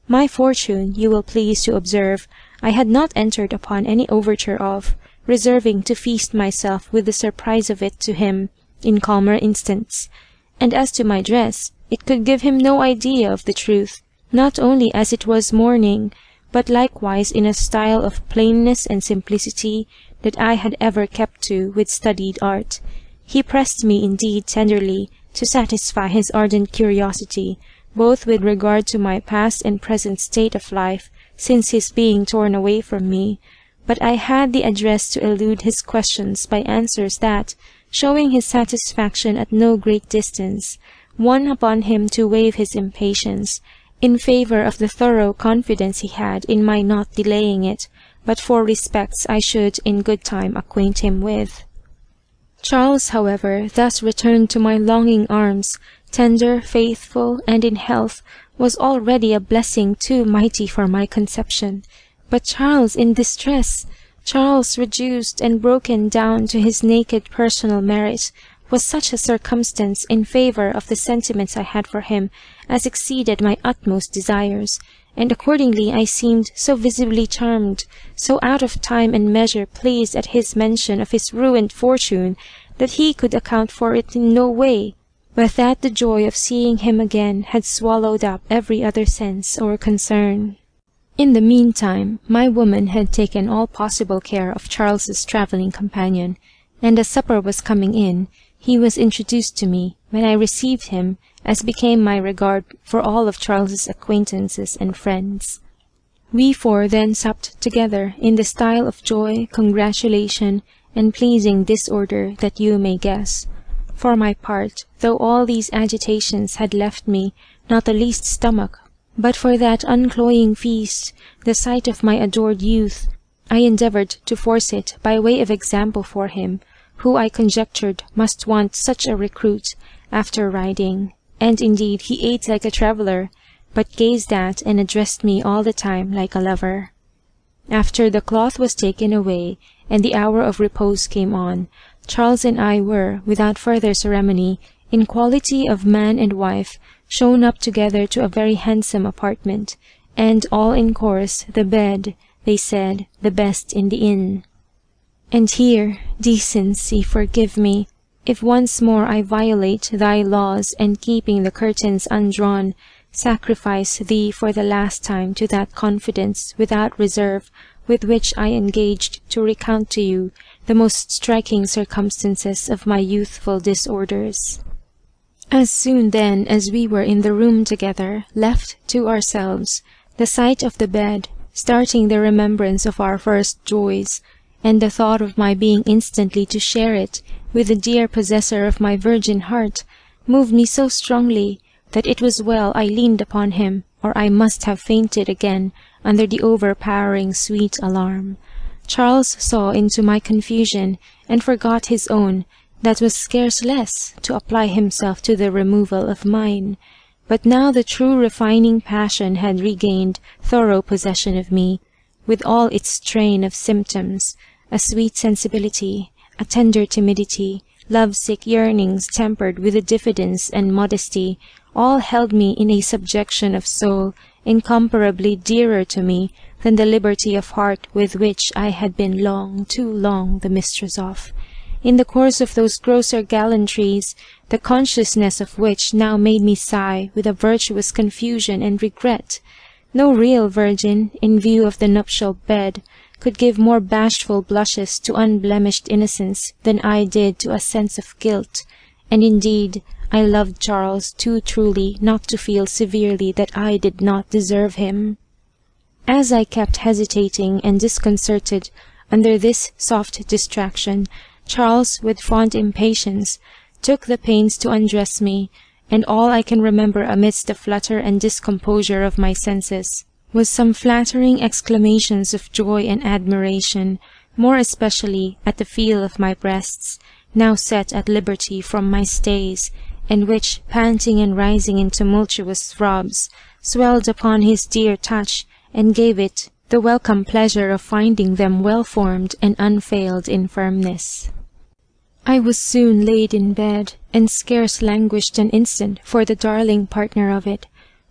[SPEAKER 2] My fortune, you will please to observe, I had not entered upon any overture of, reserving to feast myself with the surprise of it to him in calmer instants. And as to my dress, it could give him no idea of the truth, not only as it was mourning, but likewise in a style of plainness and simplicity that I had ever kept to with studied art. He pressed me indeed tenderly to satisfy his ardent curiosity, both with regard to my past and present state of life since his being torn away from me, but I had the address to elude his questions by answers that, showing his satisfaction at no great distance, won upon him to waive his impatience, in favour of the thorough confidence he had in my not delaying it, but for respects I should in good time acquaint him with. Charles, however, thus returned to my longing arms, tender, faithful, and in health, was already a blessing too mighty for my conception. But Charles in distress, Charles reduced and broken down to his naked personal merit, was such a circumstance in favour of the sentiments I had for him as exceeded my utmost desires, and accordingly I seemed so visibly charmed, so out of time and measure pleased at his mention of his ruined fortune, that he could account for it in no way, but that the joy of seeing him again had swallowed up every other sense or concern. In the meantime, my woman had taken all possible care of Charles's travelling companion, and as supper was coming in, he was introduced to me, when I received him, as became my regard for all of Charles's acquaintances and friends. We four then supped together in the style of joy, congratulation, and pleasing disorder that you may guess. For my part, though all these agitations had left me not the least stomach, but for that uncloying feast, the sight of my adored youth, I endeavoured to force it by way of example for him, who I conjectured must want such a recruit after riding, and indeed he ate like a traveller, but gazed at and addressed me all the time like a lover. After the cloth was taken away, and the hour of repose came on, Charles and I were, without further ceremony, in quality of man and wife, shown up together to a very handsome apartment, and all in course the bed, they said, the best in the inn. And here, decency, forgive me, if once more I violate thy laws, and keeping the curtains undrawn, sacrifice thee for the last time to that confidence without reserve with which I engaged to recount to you the most striking circumstances of my youthful disorders. As soon then as we were in the room together, left to ourselves, the sight of the bed, starting the remembrance of our first joys, and the thought of my being instantly to share it with the dear possessor of my virgin heart, moved me so strongly that it was well I leaned upon him, or I must have fainted again under the overpowering sweet alarm. Charles saw into my confusion, and forgot his own, that was scarce less, to apply himself to the removal of mine. But now the true refining passion had regained thorough possession of me, with all its train of symptoms, a sweet sensibility, a tender timidity, love-sick yearnings tempered with a diffidence and modesty, all held me in a subjection of soul incomparably dearer to me than the liberty of heart with which I had been long, too long, the mistress of. In the course of those grosser gallantries, the consciousness of which now made me sigh with a virtuous confusion and regret. No real virgin, in view of the nuptial bed, could give more bashful blushes to unblemished innocence than I did to a sense of guilt, and indeed I loved Charles too truly not to feel severely that I did not deserve him. As I kept hesitating and disconcerted under this soft distraction, Charles, with fond impatience, took the pains to undress me, and all I can remember amidst the flutter and discomposure of my senses was some flattering exclamations of joy and admiration, more especially at the feel of my breasts, now set at liberty from my stays, and which, panting and rising in tumultuous throbs, swelled upon his dear touch, and gave it the welcome pleasure of finding them well formed and unfailed in firmness. I was soon laid in bed, and scarce languished an instant for the darling partner of it,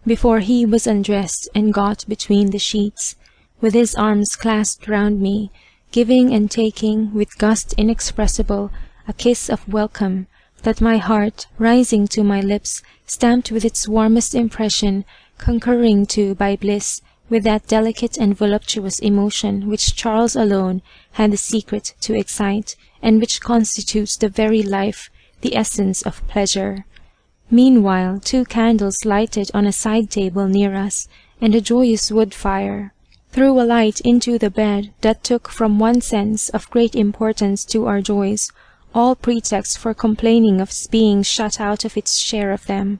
[SPEAKER 2] before he was undressed and got between the sheets, with his arms clasped round me, giving and taking, with gust inexpressible, a kiss of welcome, that my heart, rising to my lips, stamped with its warmest impression, concurring too by bliss, with that delicate and voluptuous emotion which Charles alone had the secret to excite, and which constitutes the very life, the essence of pleasure. Meanwhile 2 candles lighted on a side table near us, and a joyous wood fire, threw a light into the bed that took from one sense of great importance to our joys, all pretext for complaining of being shut out of its share of them,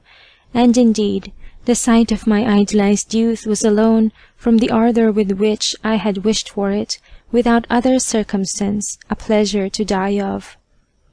[SPEAKER 2] and indeed the sight of my idolized youth was alone, from the ardour with which I had wished for it, without other circumstance, a pleasure to die of.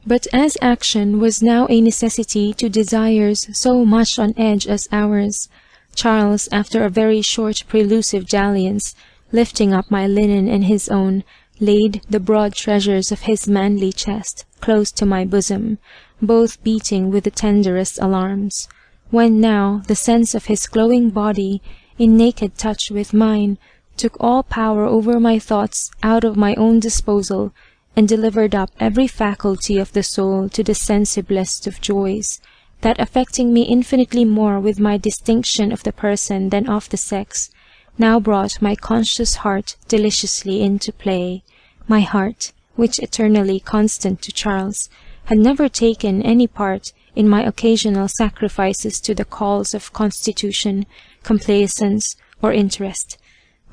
[SPEAKER 2] But as action was now a necessity to desires so much on edge as ours, Charles, after a very short prelusive dalliance, lifting up my linen and his own, laid the broad treasures of his manly chest close to my bosom, both beating with the tenderest alarms. When now the sense of his glowing body, in naked touch with mine, took all power over my thoughts out of my own disposal, and delivered up every faculty of the soul to the sensiblest of joys, that affecting me infinitely more with my distinction of the person than of the sex, now brought my conscious heart deliciously into play. My heart, which eternally constant to Charles, had never taken any part in my occasional sacrifices to the calls of constitution, complaisance, or interest.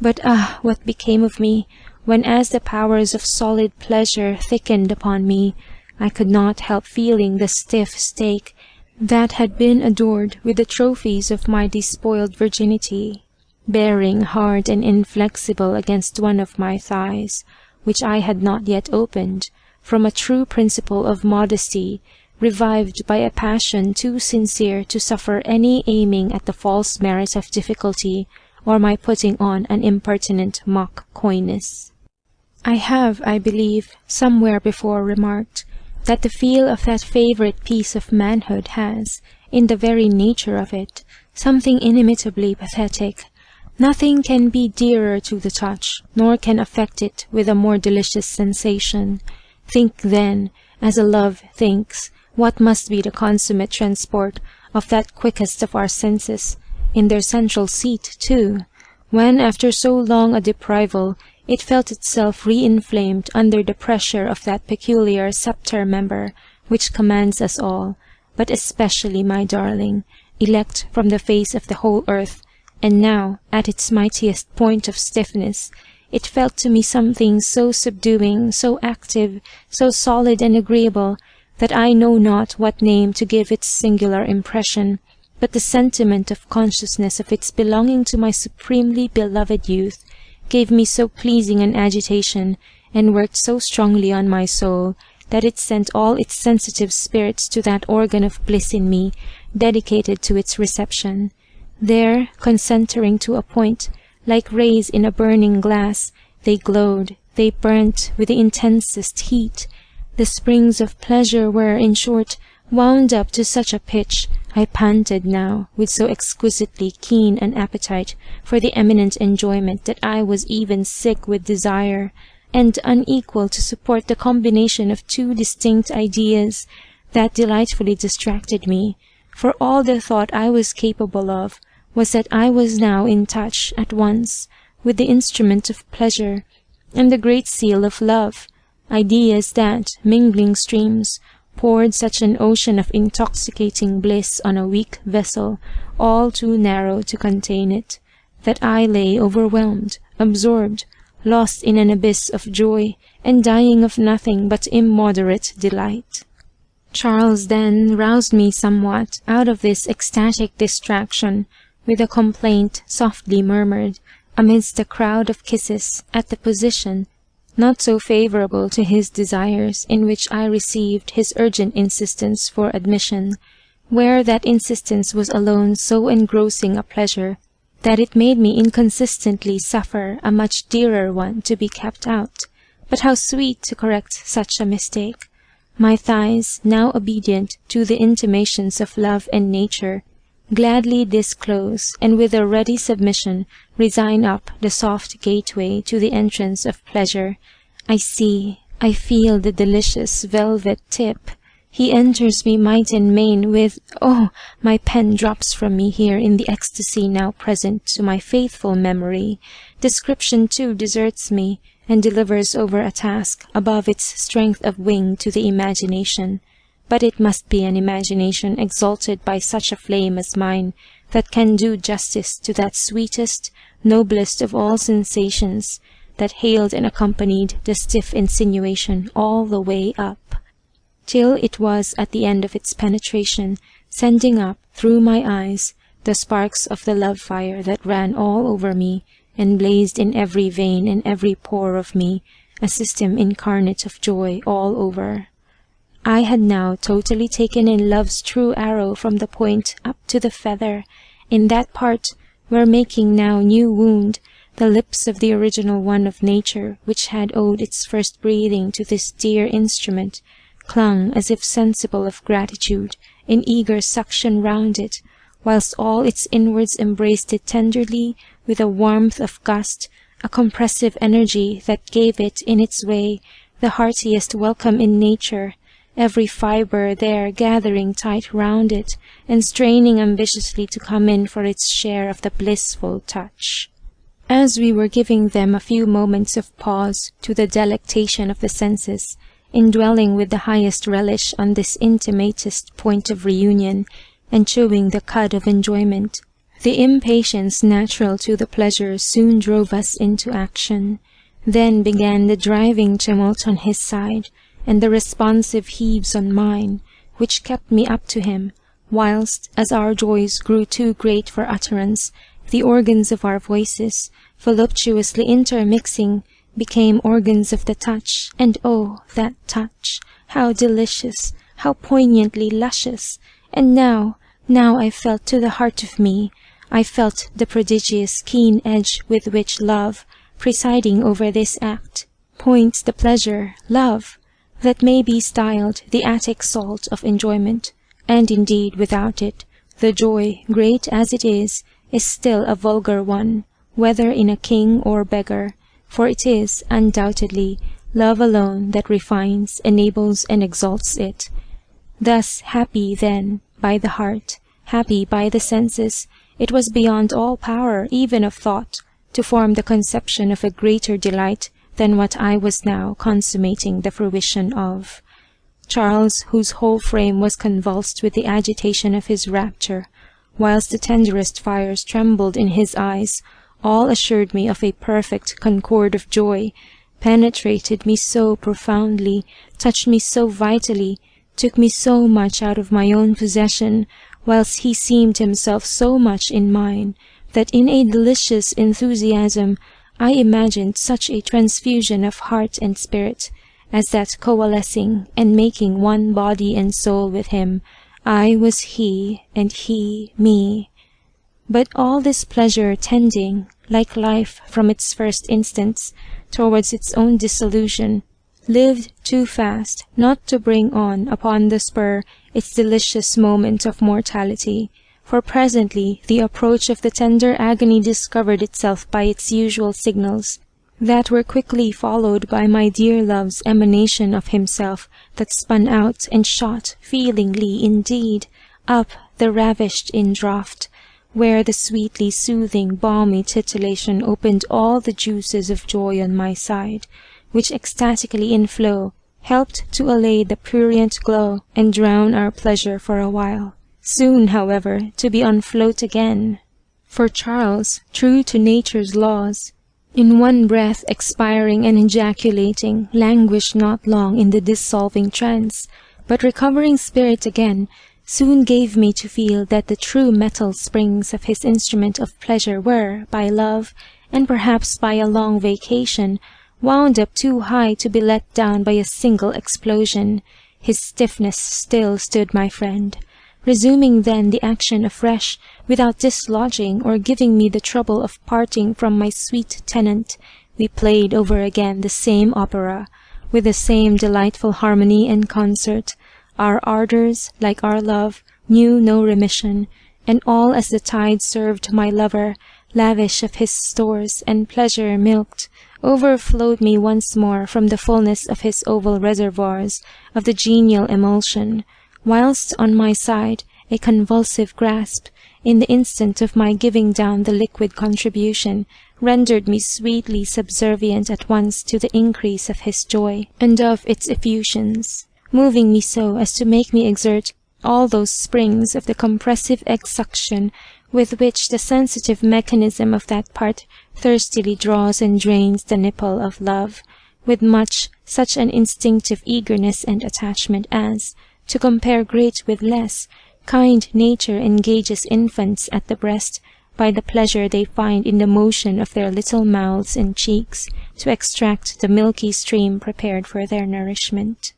[SPEAKER 2] But what became of me, when as the powers of solid pleasure thickened upon me, I could not help feeling the stiff stake that had been adored with the trophies of my despoiled virginity, bearing hard and inflexible against one of my thighs, which I had not yet opened, from a true principle of modesty, revived by a passion too sincere to suffer any aiming at the false merit of difficulty, or my putting on an impertinent mock coyness. I have, I believe, somewhere before remarked, that the feel of that favourite piece of manhood has, in the very nature of it, something inimitably pathetic. Nothing can be dearer to the touch, nor can affect it with a more delicious sensation. Think then, as a love thinks, what must be the consummate transport of that quickest of our senses, in their central seat too, when after so long a deprival, it felt itself re-inflamed under the pressure of that peculiar sceptre member which commands us all, but especially my darling, elect from the face of the whole earth, and now, at its mightiest point of stiffness, it felt to me something so subduing, so active, so solid and agreeable, that I know not what name to give its singular impression, but the sentiment of consciousness of its belonging to my supremely beloved youth gave me so pleasing an agitation, and worked so strongly on my soul, that it sent all its sensitive spirits to that organ of bliss in me, dedicated to its reception. There, concentring to a point, like rays in a burning glass, they glowed, they burnt with the intensest heat. The springs of pleasure were, in short, wound up to such a pitch, I panted now with so exquisitely keen an appetite for the eminent enjoyment that I was even sick with desire, and unequal to support the combination of 2 distinct ideas that delightfully distracted me, for all the thought I was capable of was that I was now in touch at once with the instrument of pleasure and the great seal of love, ideas that, mingling streams, poured such an ocean of intoxicating bliss on a weak vessel, all too narrow to contain it, that I lay overwhelmed, absorbed, lost in an abyss of joy, and dying of nothing but immoderate delight. Charles then roused me somewhat out of this ecstatic distraction with a complaint softly murmured, amidst a crowd of kisses, at the position, not so favourable to his desires, in which I received his urgent insistence for admission, where that insistence was alone so engrossing a pleasure, that it made me inconsistently suffer a much dearer one to be kept out. But how sweet to correct such a mistake! My thighs, now obedient to the intimations of love and nature, gladly disclose, and with a ready submission resign up the soft gateway to the entrance of pleasure. I see, I feel the delicious velvet tip. He enters me might and main with, oh, my pen drops from me here in the ecstasy now present to my faithful memory. Description too deserts me, and delivers over a task above its strength of wing to the imagination. But it must be an imagination exalted by such a flame as mine, that can do justice to that sweetest, noblest of all sensations, that hailed and accompanied the stiff insinuation all the way up, till it was at the end of its penetration, sending up through my eyes the sparks of the love fire that ran all over me, and blazed in every vein and every pore of me, a system incarnate of joy all over. I had now totally taken in love's true arrow from the point up to the feather, in that part where making now new wound, the lips of the original one of nature, which had owed its first breathing to this dear instrument, clung as if sensible of gratitude, in eager suction round it, whilst all its inwards embraced it tenderly with a warmth of gust, a compressive energy that gave it, in its way, the heartiest welcome in nature, every fibre there gathering tight round it, and straining ambitiously to come in for its share of the blissful touch. As we were giving them a few moments of pause to the delectation of the senses, indwelling with the highest relish on this intimatest point of reunion, and chewing the cud of enjoyment, the impatience natural to the pleasure soon drove us into action. Then began the driving tumult on his side, and the responsive heaves on mine, which kept me up to him, whilst, as our joys grew too great for utterance, the organs of our voices, voluptuously intermixing, became organs of the touch, and oh, that touch, how delicious, how poignantly luscious! And now I felt to the heart of me, I felt the prodigious keen edge with which love, presiding over this act, points the pleasure, love, that may be styled the Attic salt of enjoyment, and indeed without it, the joy, great as it is still a vulgar one, whether in a king or beggar, for it is, undoubtedly, love alone that refines, enables, and exalts it. Thus happy, then, by the heart, happy by the senses, it was beyond all power even of thought to form the conception of a greater delight than what I was now consummating the fruition of. Charles, whose whole frame was convulsed with the agitation of his rapture, whilst the tenderest fires trembled in his eyes, all assured me of a perfect concord of joy, penetrated me so profoundly, touched me so vitally, took me so much out of my own possession, whilst he seemed himself so much in mine, that in a delicious enthusiasm I imagined such a transfusion of heart and spirit, as that coalescing and making one body and soul with him, I was he, and he me. But all this pleasure tending, like life from its first instants, towards its own dissolution, lived too fast not to bring on upon the spur its delicious moment of mortality, for presently the approach of the tender agony discovered itself by its usual signals, that were quickly followed by my dear love's emanation of himself, that spun out and shot feelingly indeed up the ravished in draught, where the sweetly soothing balmy titillation opened all the juices of joy on my side, which ecstatically in flow helped to allay the prurient glow and drown our pleasure for a while, soon however to be on float again. For Charles, true to nature's laws, in one breath expiring and ejaculating, languished not long in the dissolving trance, but recovering spirit again, soon gave me to feel that the true metal springs of his instrument of pleasure were, by love, and perhaps by a long vacation, wound up too high to be let down by a single explosion. His stiffness still stood my friend. Resuming then the action afresh, without dislodging or giving me the trouble of parting from my sweet tenant, we played over again the same opera, with the same delightful harmony and concert. Our ardours, like our love, knew no remission, and all as the tide served my lover, lavish of his stores, and pleasure milked, overflowed me once more from the fullness of his oval reservoirs of the genial emulsion, whilst on my side a convulsive grasp, in the instant of my giving down the liquid contribution, rendered me sweetly subservient at once to the increase of his joy, and of its effusions, moving me so as to make me exert all those springs of the compressive exsuction with which the sensitive mechanism of that part thirstily draws and drains the nipple of love, with such an instinctive eagerness and attachment as, to compare great with less, kind nature engages infants at the breast by the pleasure they find in the motion of their little mouths and cheeks to extract the milky stream prepared for their nourishment.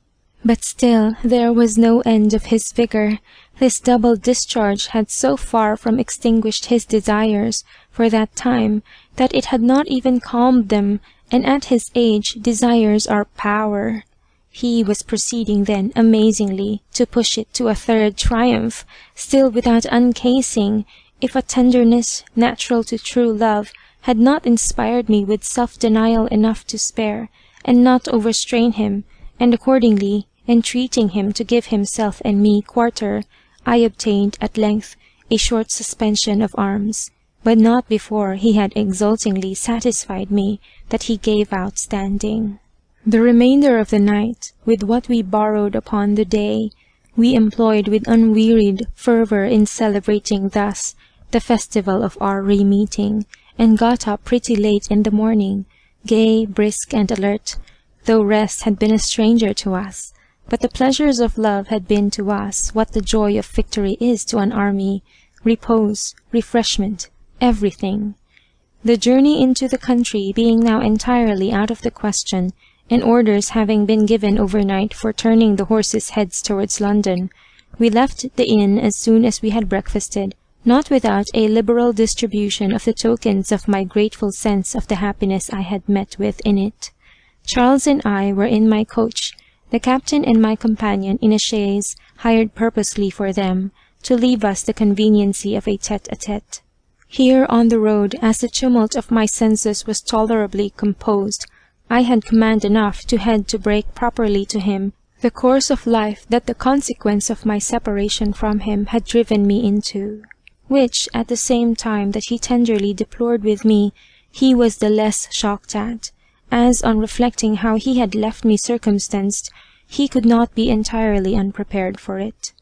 [SPEAKER 2] But still there was no end of his vigour. This double discharge had so far from extinguished his desires for that time that it had not even calmed them, and at his age desires are power. He was proceeding then amazingly to push it to a third triumph, still without uncasing, if a tenderness natural to true love had not inspired me with self-denial enough to spare, and not overstrain him, and accordingly, entreating him to give himself and me quarter, I obtained at length a short suspension of arms, but not before he had exultingly satisfied me that he gave out standing. The remainder of the night, with what we borrowed upon the day, we employed with unwearied fervour in celebrating thus the festival of our re-meeting, and got up pretty late in the morning, gay, brisk, and alert, though rest had been a stranger to us. But the pleasures of love had been to us what the joy of victory is to an army, repose, refreshment, everything. The journey into the country being now entirely out of the question, and orders having been given overnight for turning the horses' heads towards London, we left the inn as soon as we had breakfasted, not without a liberal distribution of the tokens of my grateful sense of the happiness I had met with in it. Charles and I were in my coach, the captain and my companion in a chaise hired purposely for them, to leave us the conveniency of a tete-a-tete. Here on the road, as the tumult of my senses was tolerably composed, I had command enough to head to break properly to him the course of life that the consequence of my separation from him had driven me into, which, at the same time that he tenderly deplored with me, he was the less shocked at, as on reflecting how he had left me circumstanced, he could not be entirely unprepared for it.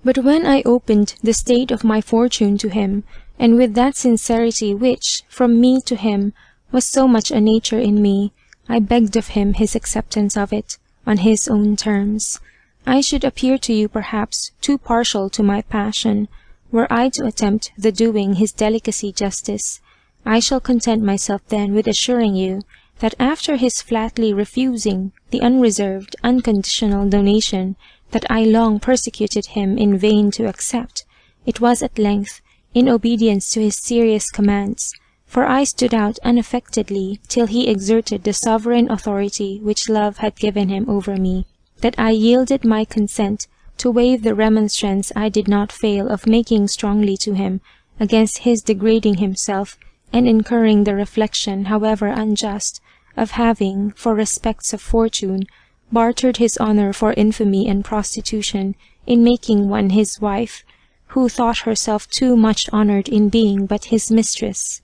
[SPEAKER 2] But when I opened the state of my fortune to him, and with that sincerity which, from me to him, was so much a nature in me, I begged of him his acceptance of it, on his own terms. I should appear to you perhaps too partial to my passion, were I to attempt the doing his delicacy justice. I shall content myself then with assuring you that after his flatly refusing the unreserved, unconditional donation that I long persecuted him in vain to accept, it was at length, in obedience to his serious commands, for I stood out unaffectedly till he exerted the sovereign authority which love had given him over me, that I yielded my consent to waive the remonstrance I did not fail of making strongly to him against his degrading himself and incurring the reflection, however unjust, of having, for respects of fortune, bartered his honour for infamy and prostitution in making one his wife, who thought herself too much honoured in being but his mistress.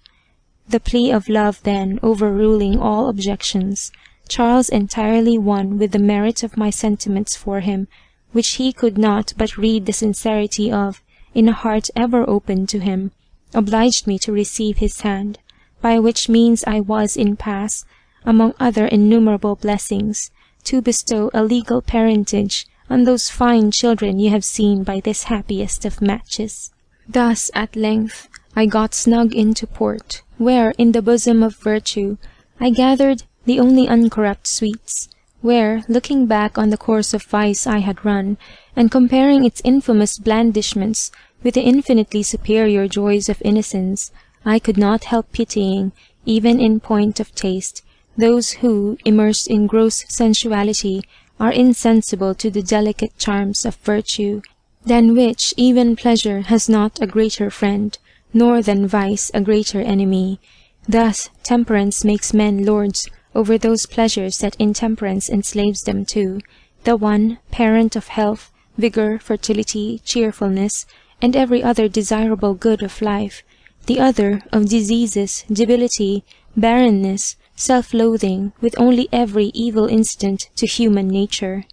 [SPEAKER 2] The plea of love then overruling all objections, Charles entirely won with the merit of my sentiments for him, which he could not but read the sincerity of in a heart ever open to him, obliged me to receive his hand, by which means I was in pass, among other innumerable blessings, to bestow a legal parentage on those fine children you have seen by this happiest of matches. Thus at length I got snug into port, where in the bosom of virtue I gathered the only uncorrupt sweets, where, looking back on the course of vice I had run, and comparing its infamous blandishments with the infinitely superior joys of innocence, I could not help pitying, even in point of taste, those who, immersed in gross sensuality, are insensible to the delicate charms of virtue, than which even pleasure has not a greater friend, nor than vice a greater enemy. Thus temperance makes men lords over those pleasures that intemperance enslaves them to, the one parent of health, vigor, fertility, cheerfulness, and every other desirable good of life, the other of diseases, debility, barrenness, self-loathing, with only every evil incident to human nature.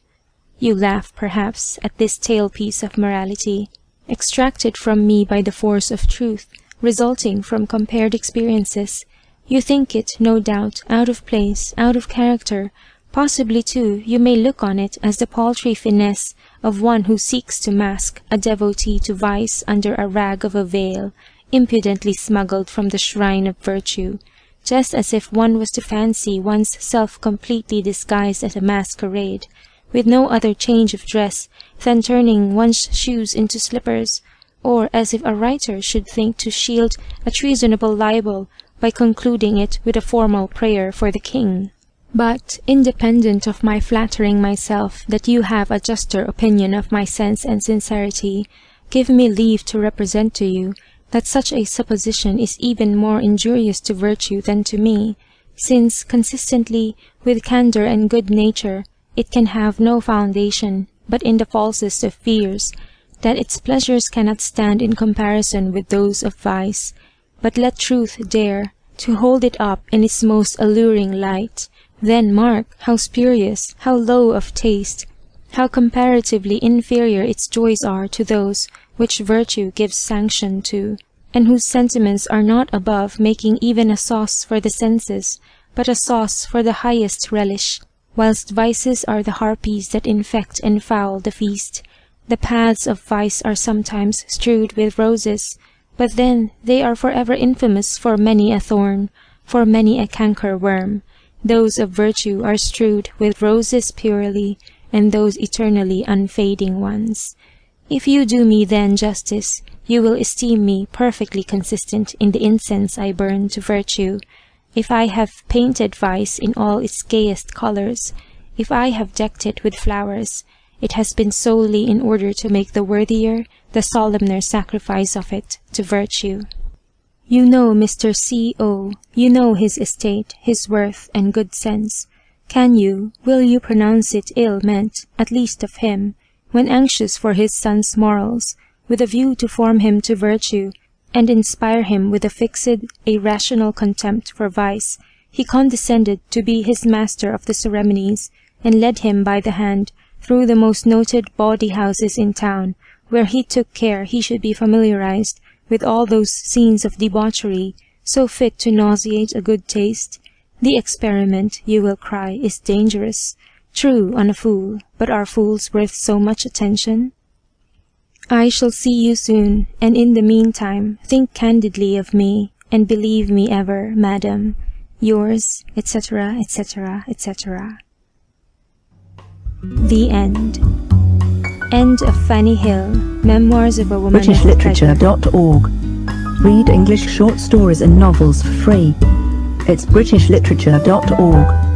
[SPEAKER 2] You laugh, perhaps, at this tale-piece of morality, extracted from me by the force of truth, resulting from compared experiences. You think it, no doubt, out of place, out of character. Possibly, too, you may look on it as the paltry finesse of one who seeks to mask a devotee to vice under a rag of a veil, impudently smuggled from the shrine of virtue, just as if one was to fancy one's self completely disguised at a masquerade, with no other change of dress than turning one's shoes into slippers, or as if a writer should think to shield a treasonable libel by concluding it with a formal prayer for the king. But, independent of my flattering myself that you have a juster opinion of my sense and sincerity, give me leave to represent to you that such a supposition is even more injurious to virtue than to me, since, consistently with candour and good nature, it can have no foundation but in the falsest of fears, that its pleasures cannot stand in comparison with those of vice. But let truth dare to hold it up in its most alluring light, then mark how spurious, how low of taste, how comparatively inferior its joys are to those which virtue gives sanction to, and whose sentiments are not above making even a sauce for the senses, but a sauce for the highest relish, whilst vices are the harpies that infect and foul the feast. The paths of vice are sometimes strewed with roses, but then they are forever infamous for many a thorn, for many a canker worm. Those of virtue are strewed with roses purely, and those eternally unfading ones. If you do me then justice, you will esteem me perfectly consistent in the incense I burn to virtue. If I have painted vice in all its gayest colours, if I have decked it with flowers, it has been solely in order to make the worthier, the solemner sacrifice of it to virtue. You know Mr. C.O., you know his estate, his worth, and good sense. Can you, will you pronounce it ill meant, at least of him, when anxious for his son's morals, with a view to form him to virtue, and inspire him with a fixed, a rational contempt for vice, he condescended to be his master of the ceremonies, and led him by the hand through the most noted bawdy houses in town, where he took care he should be familiarized with all those scenes of debauchery so fit to nauseate a good taste? The experiment, you will cry, is dangerous. True, on a fool, but are fools worth so much attention? I shall see you soon, and in the meantime think candidly of me, and believe me ever, madam, yours, etc., etc., etc. The End. End of Fanny Hill, Memoirs of a Woman of Pleasure.
[SPEAKER 1] BritishLiterature.org. Read English short stories and novels for free. It's BritishLiterature.org.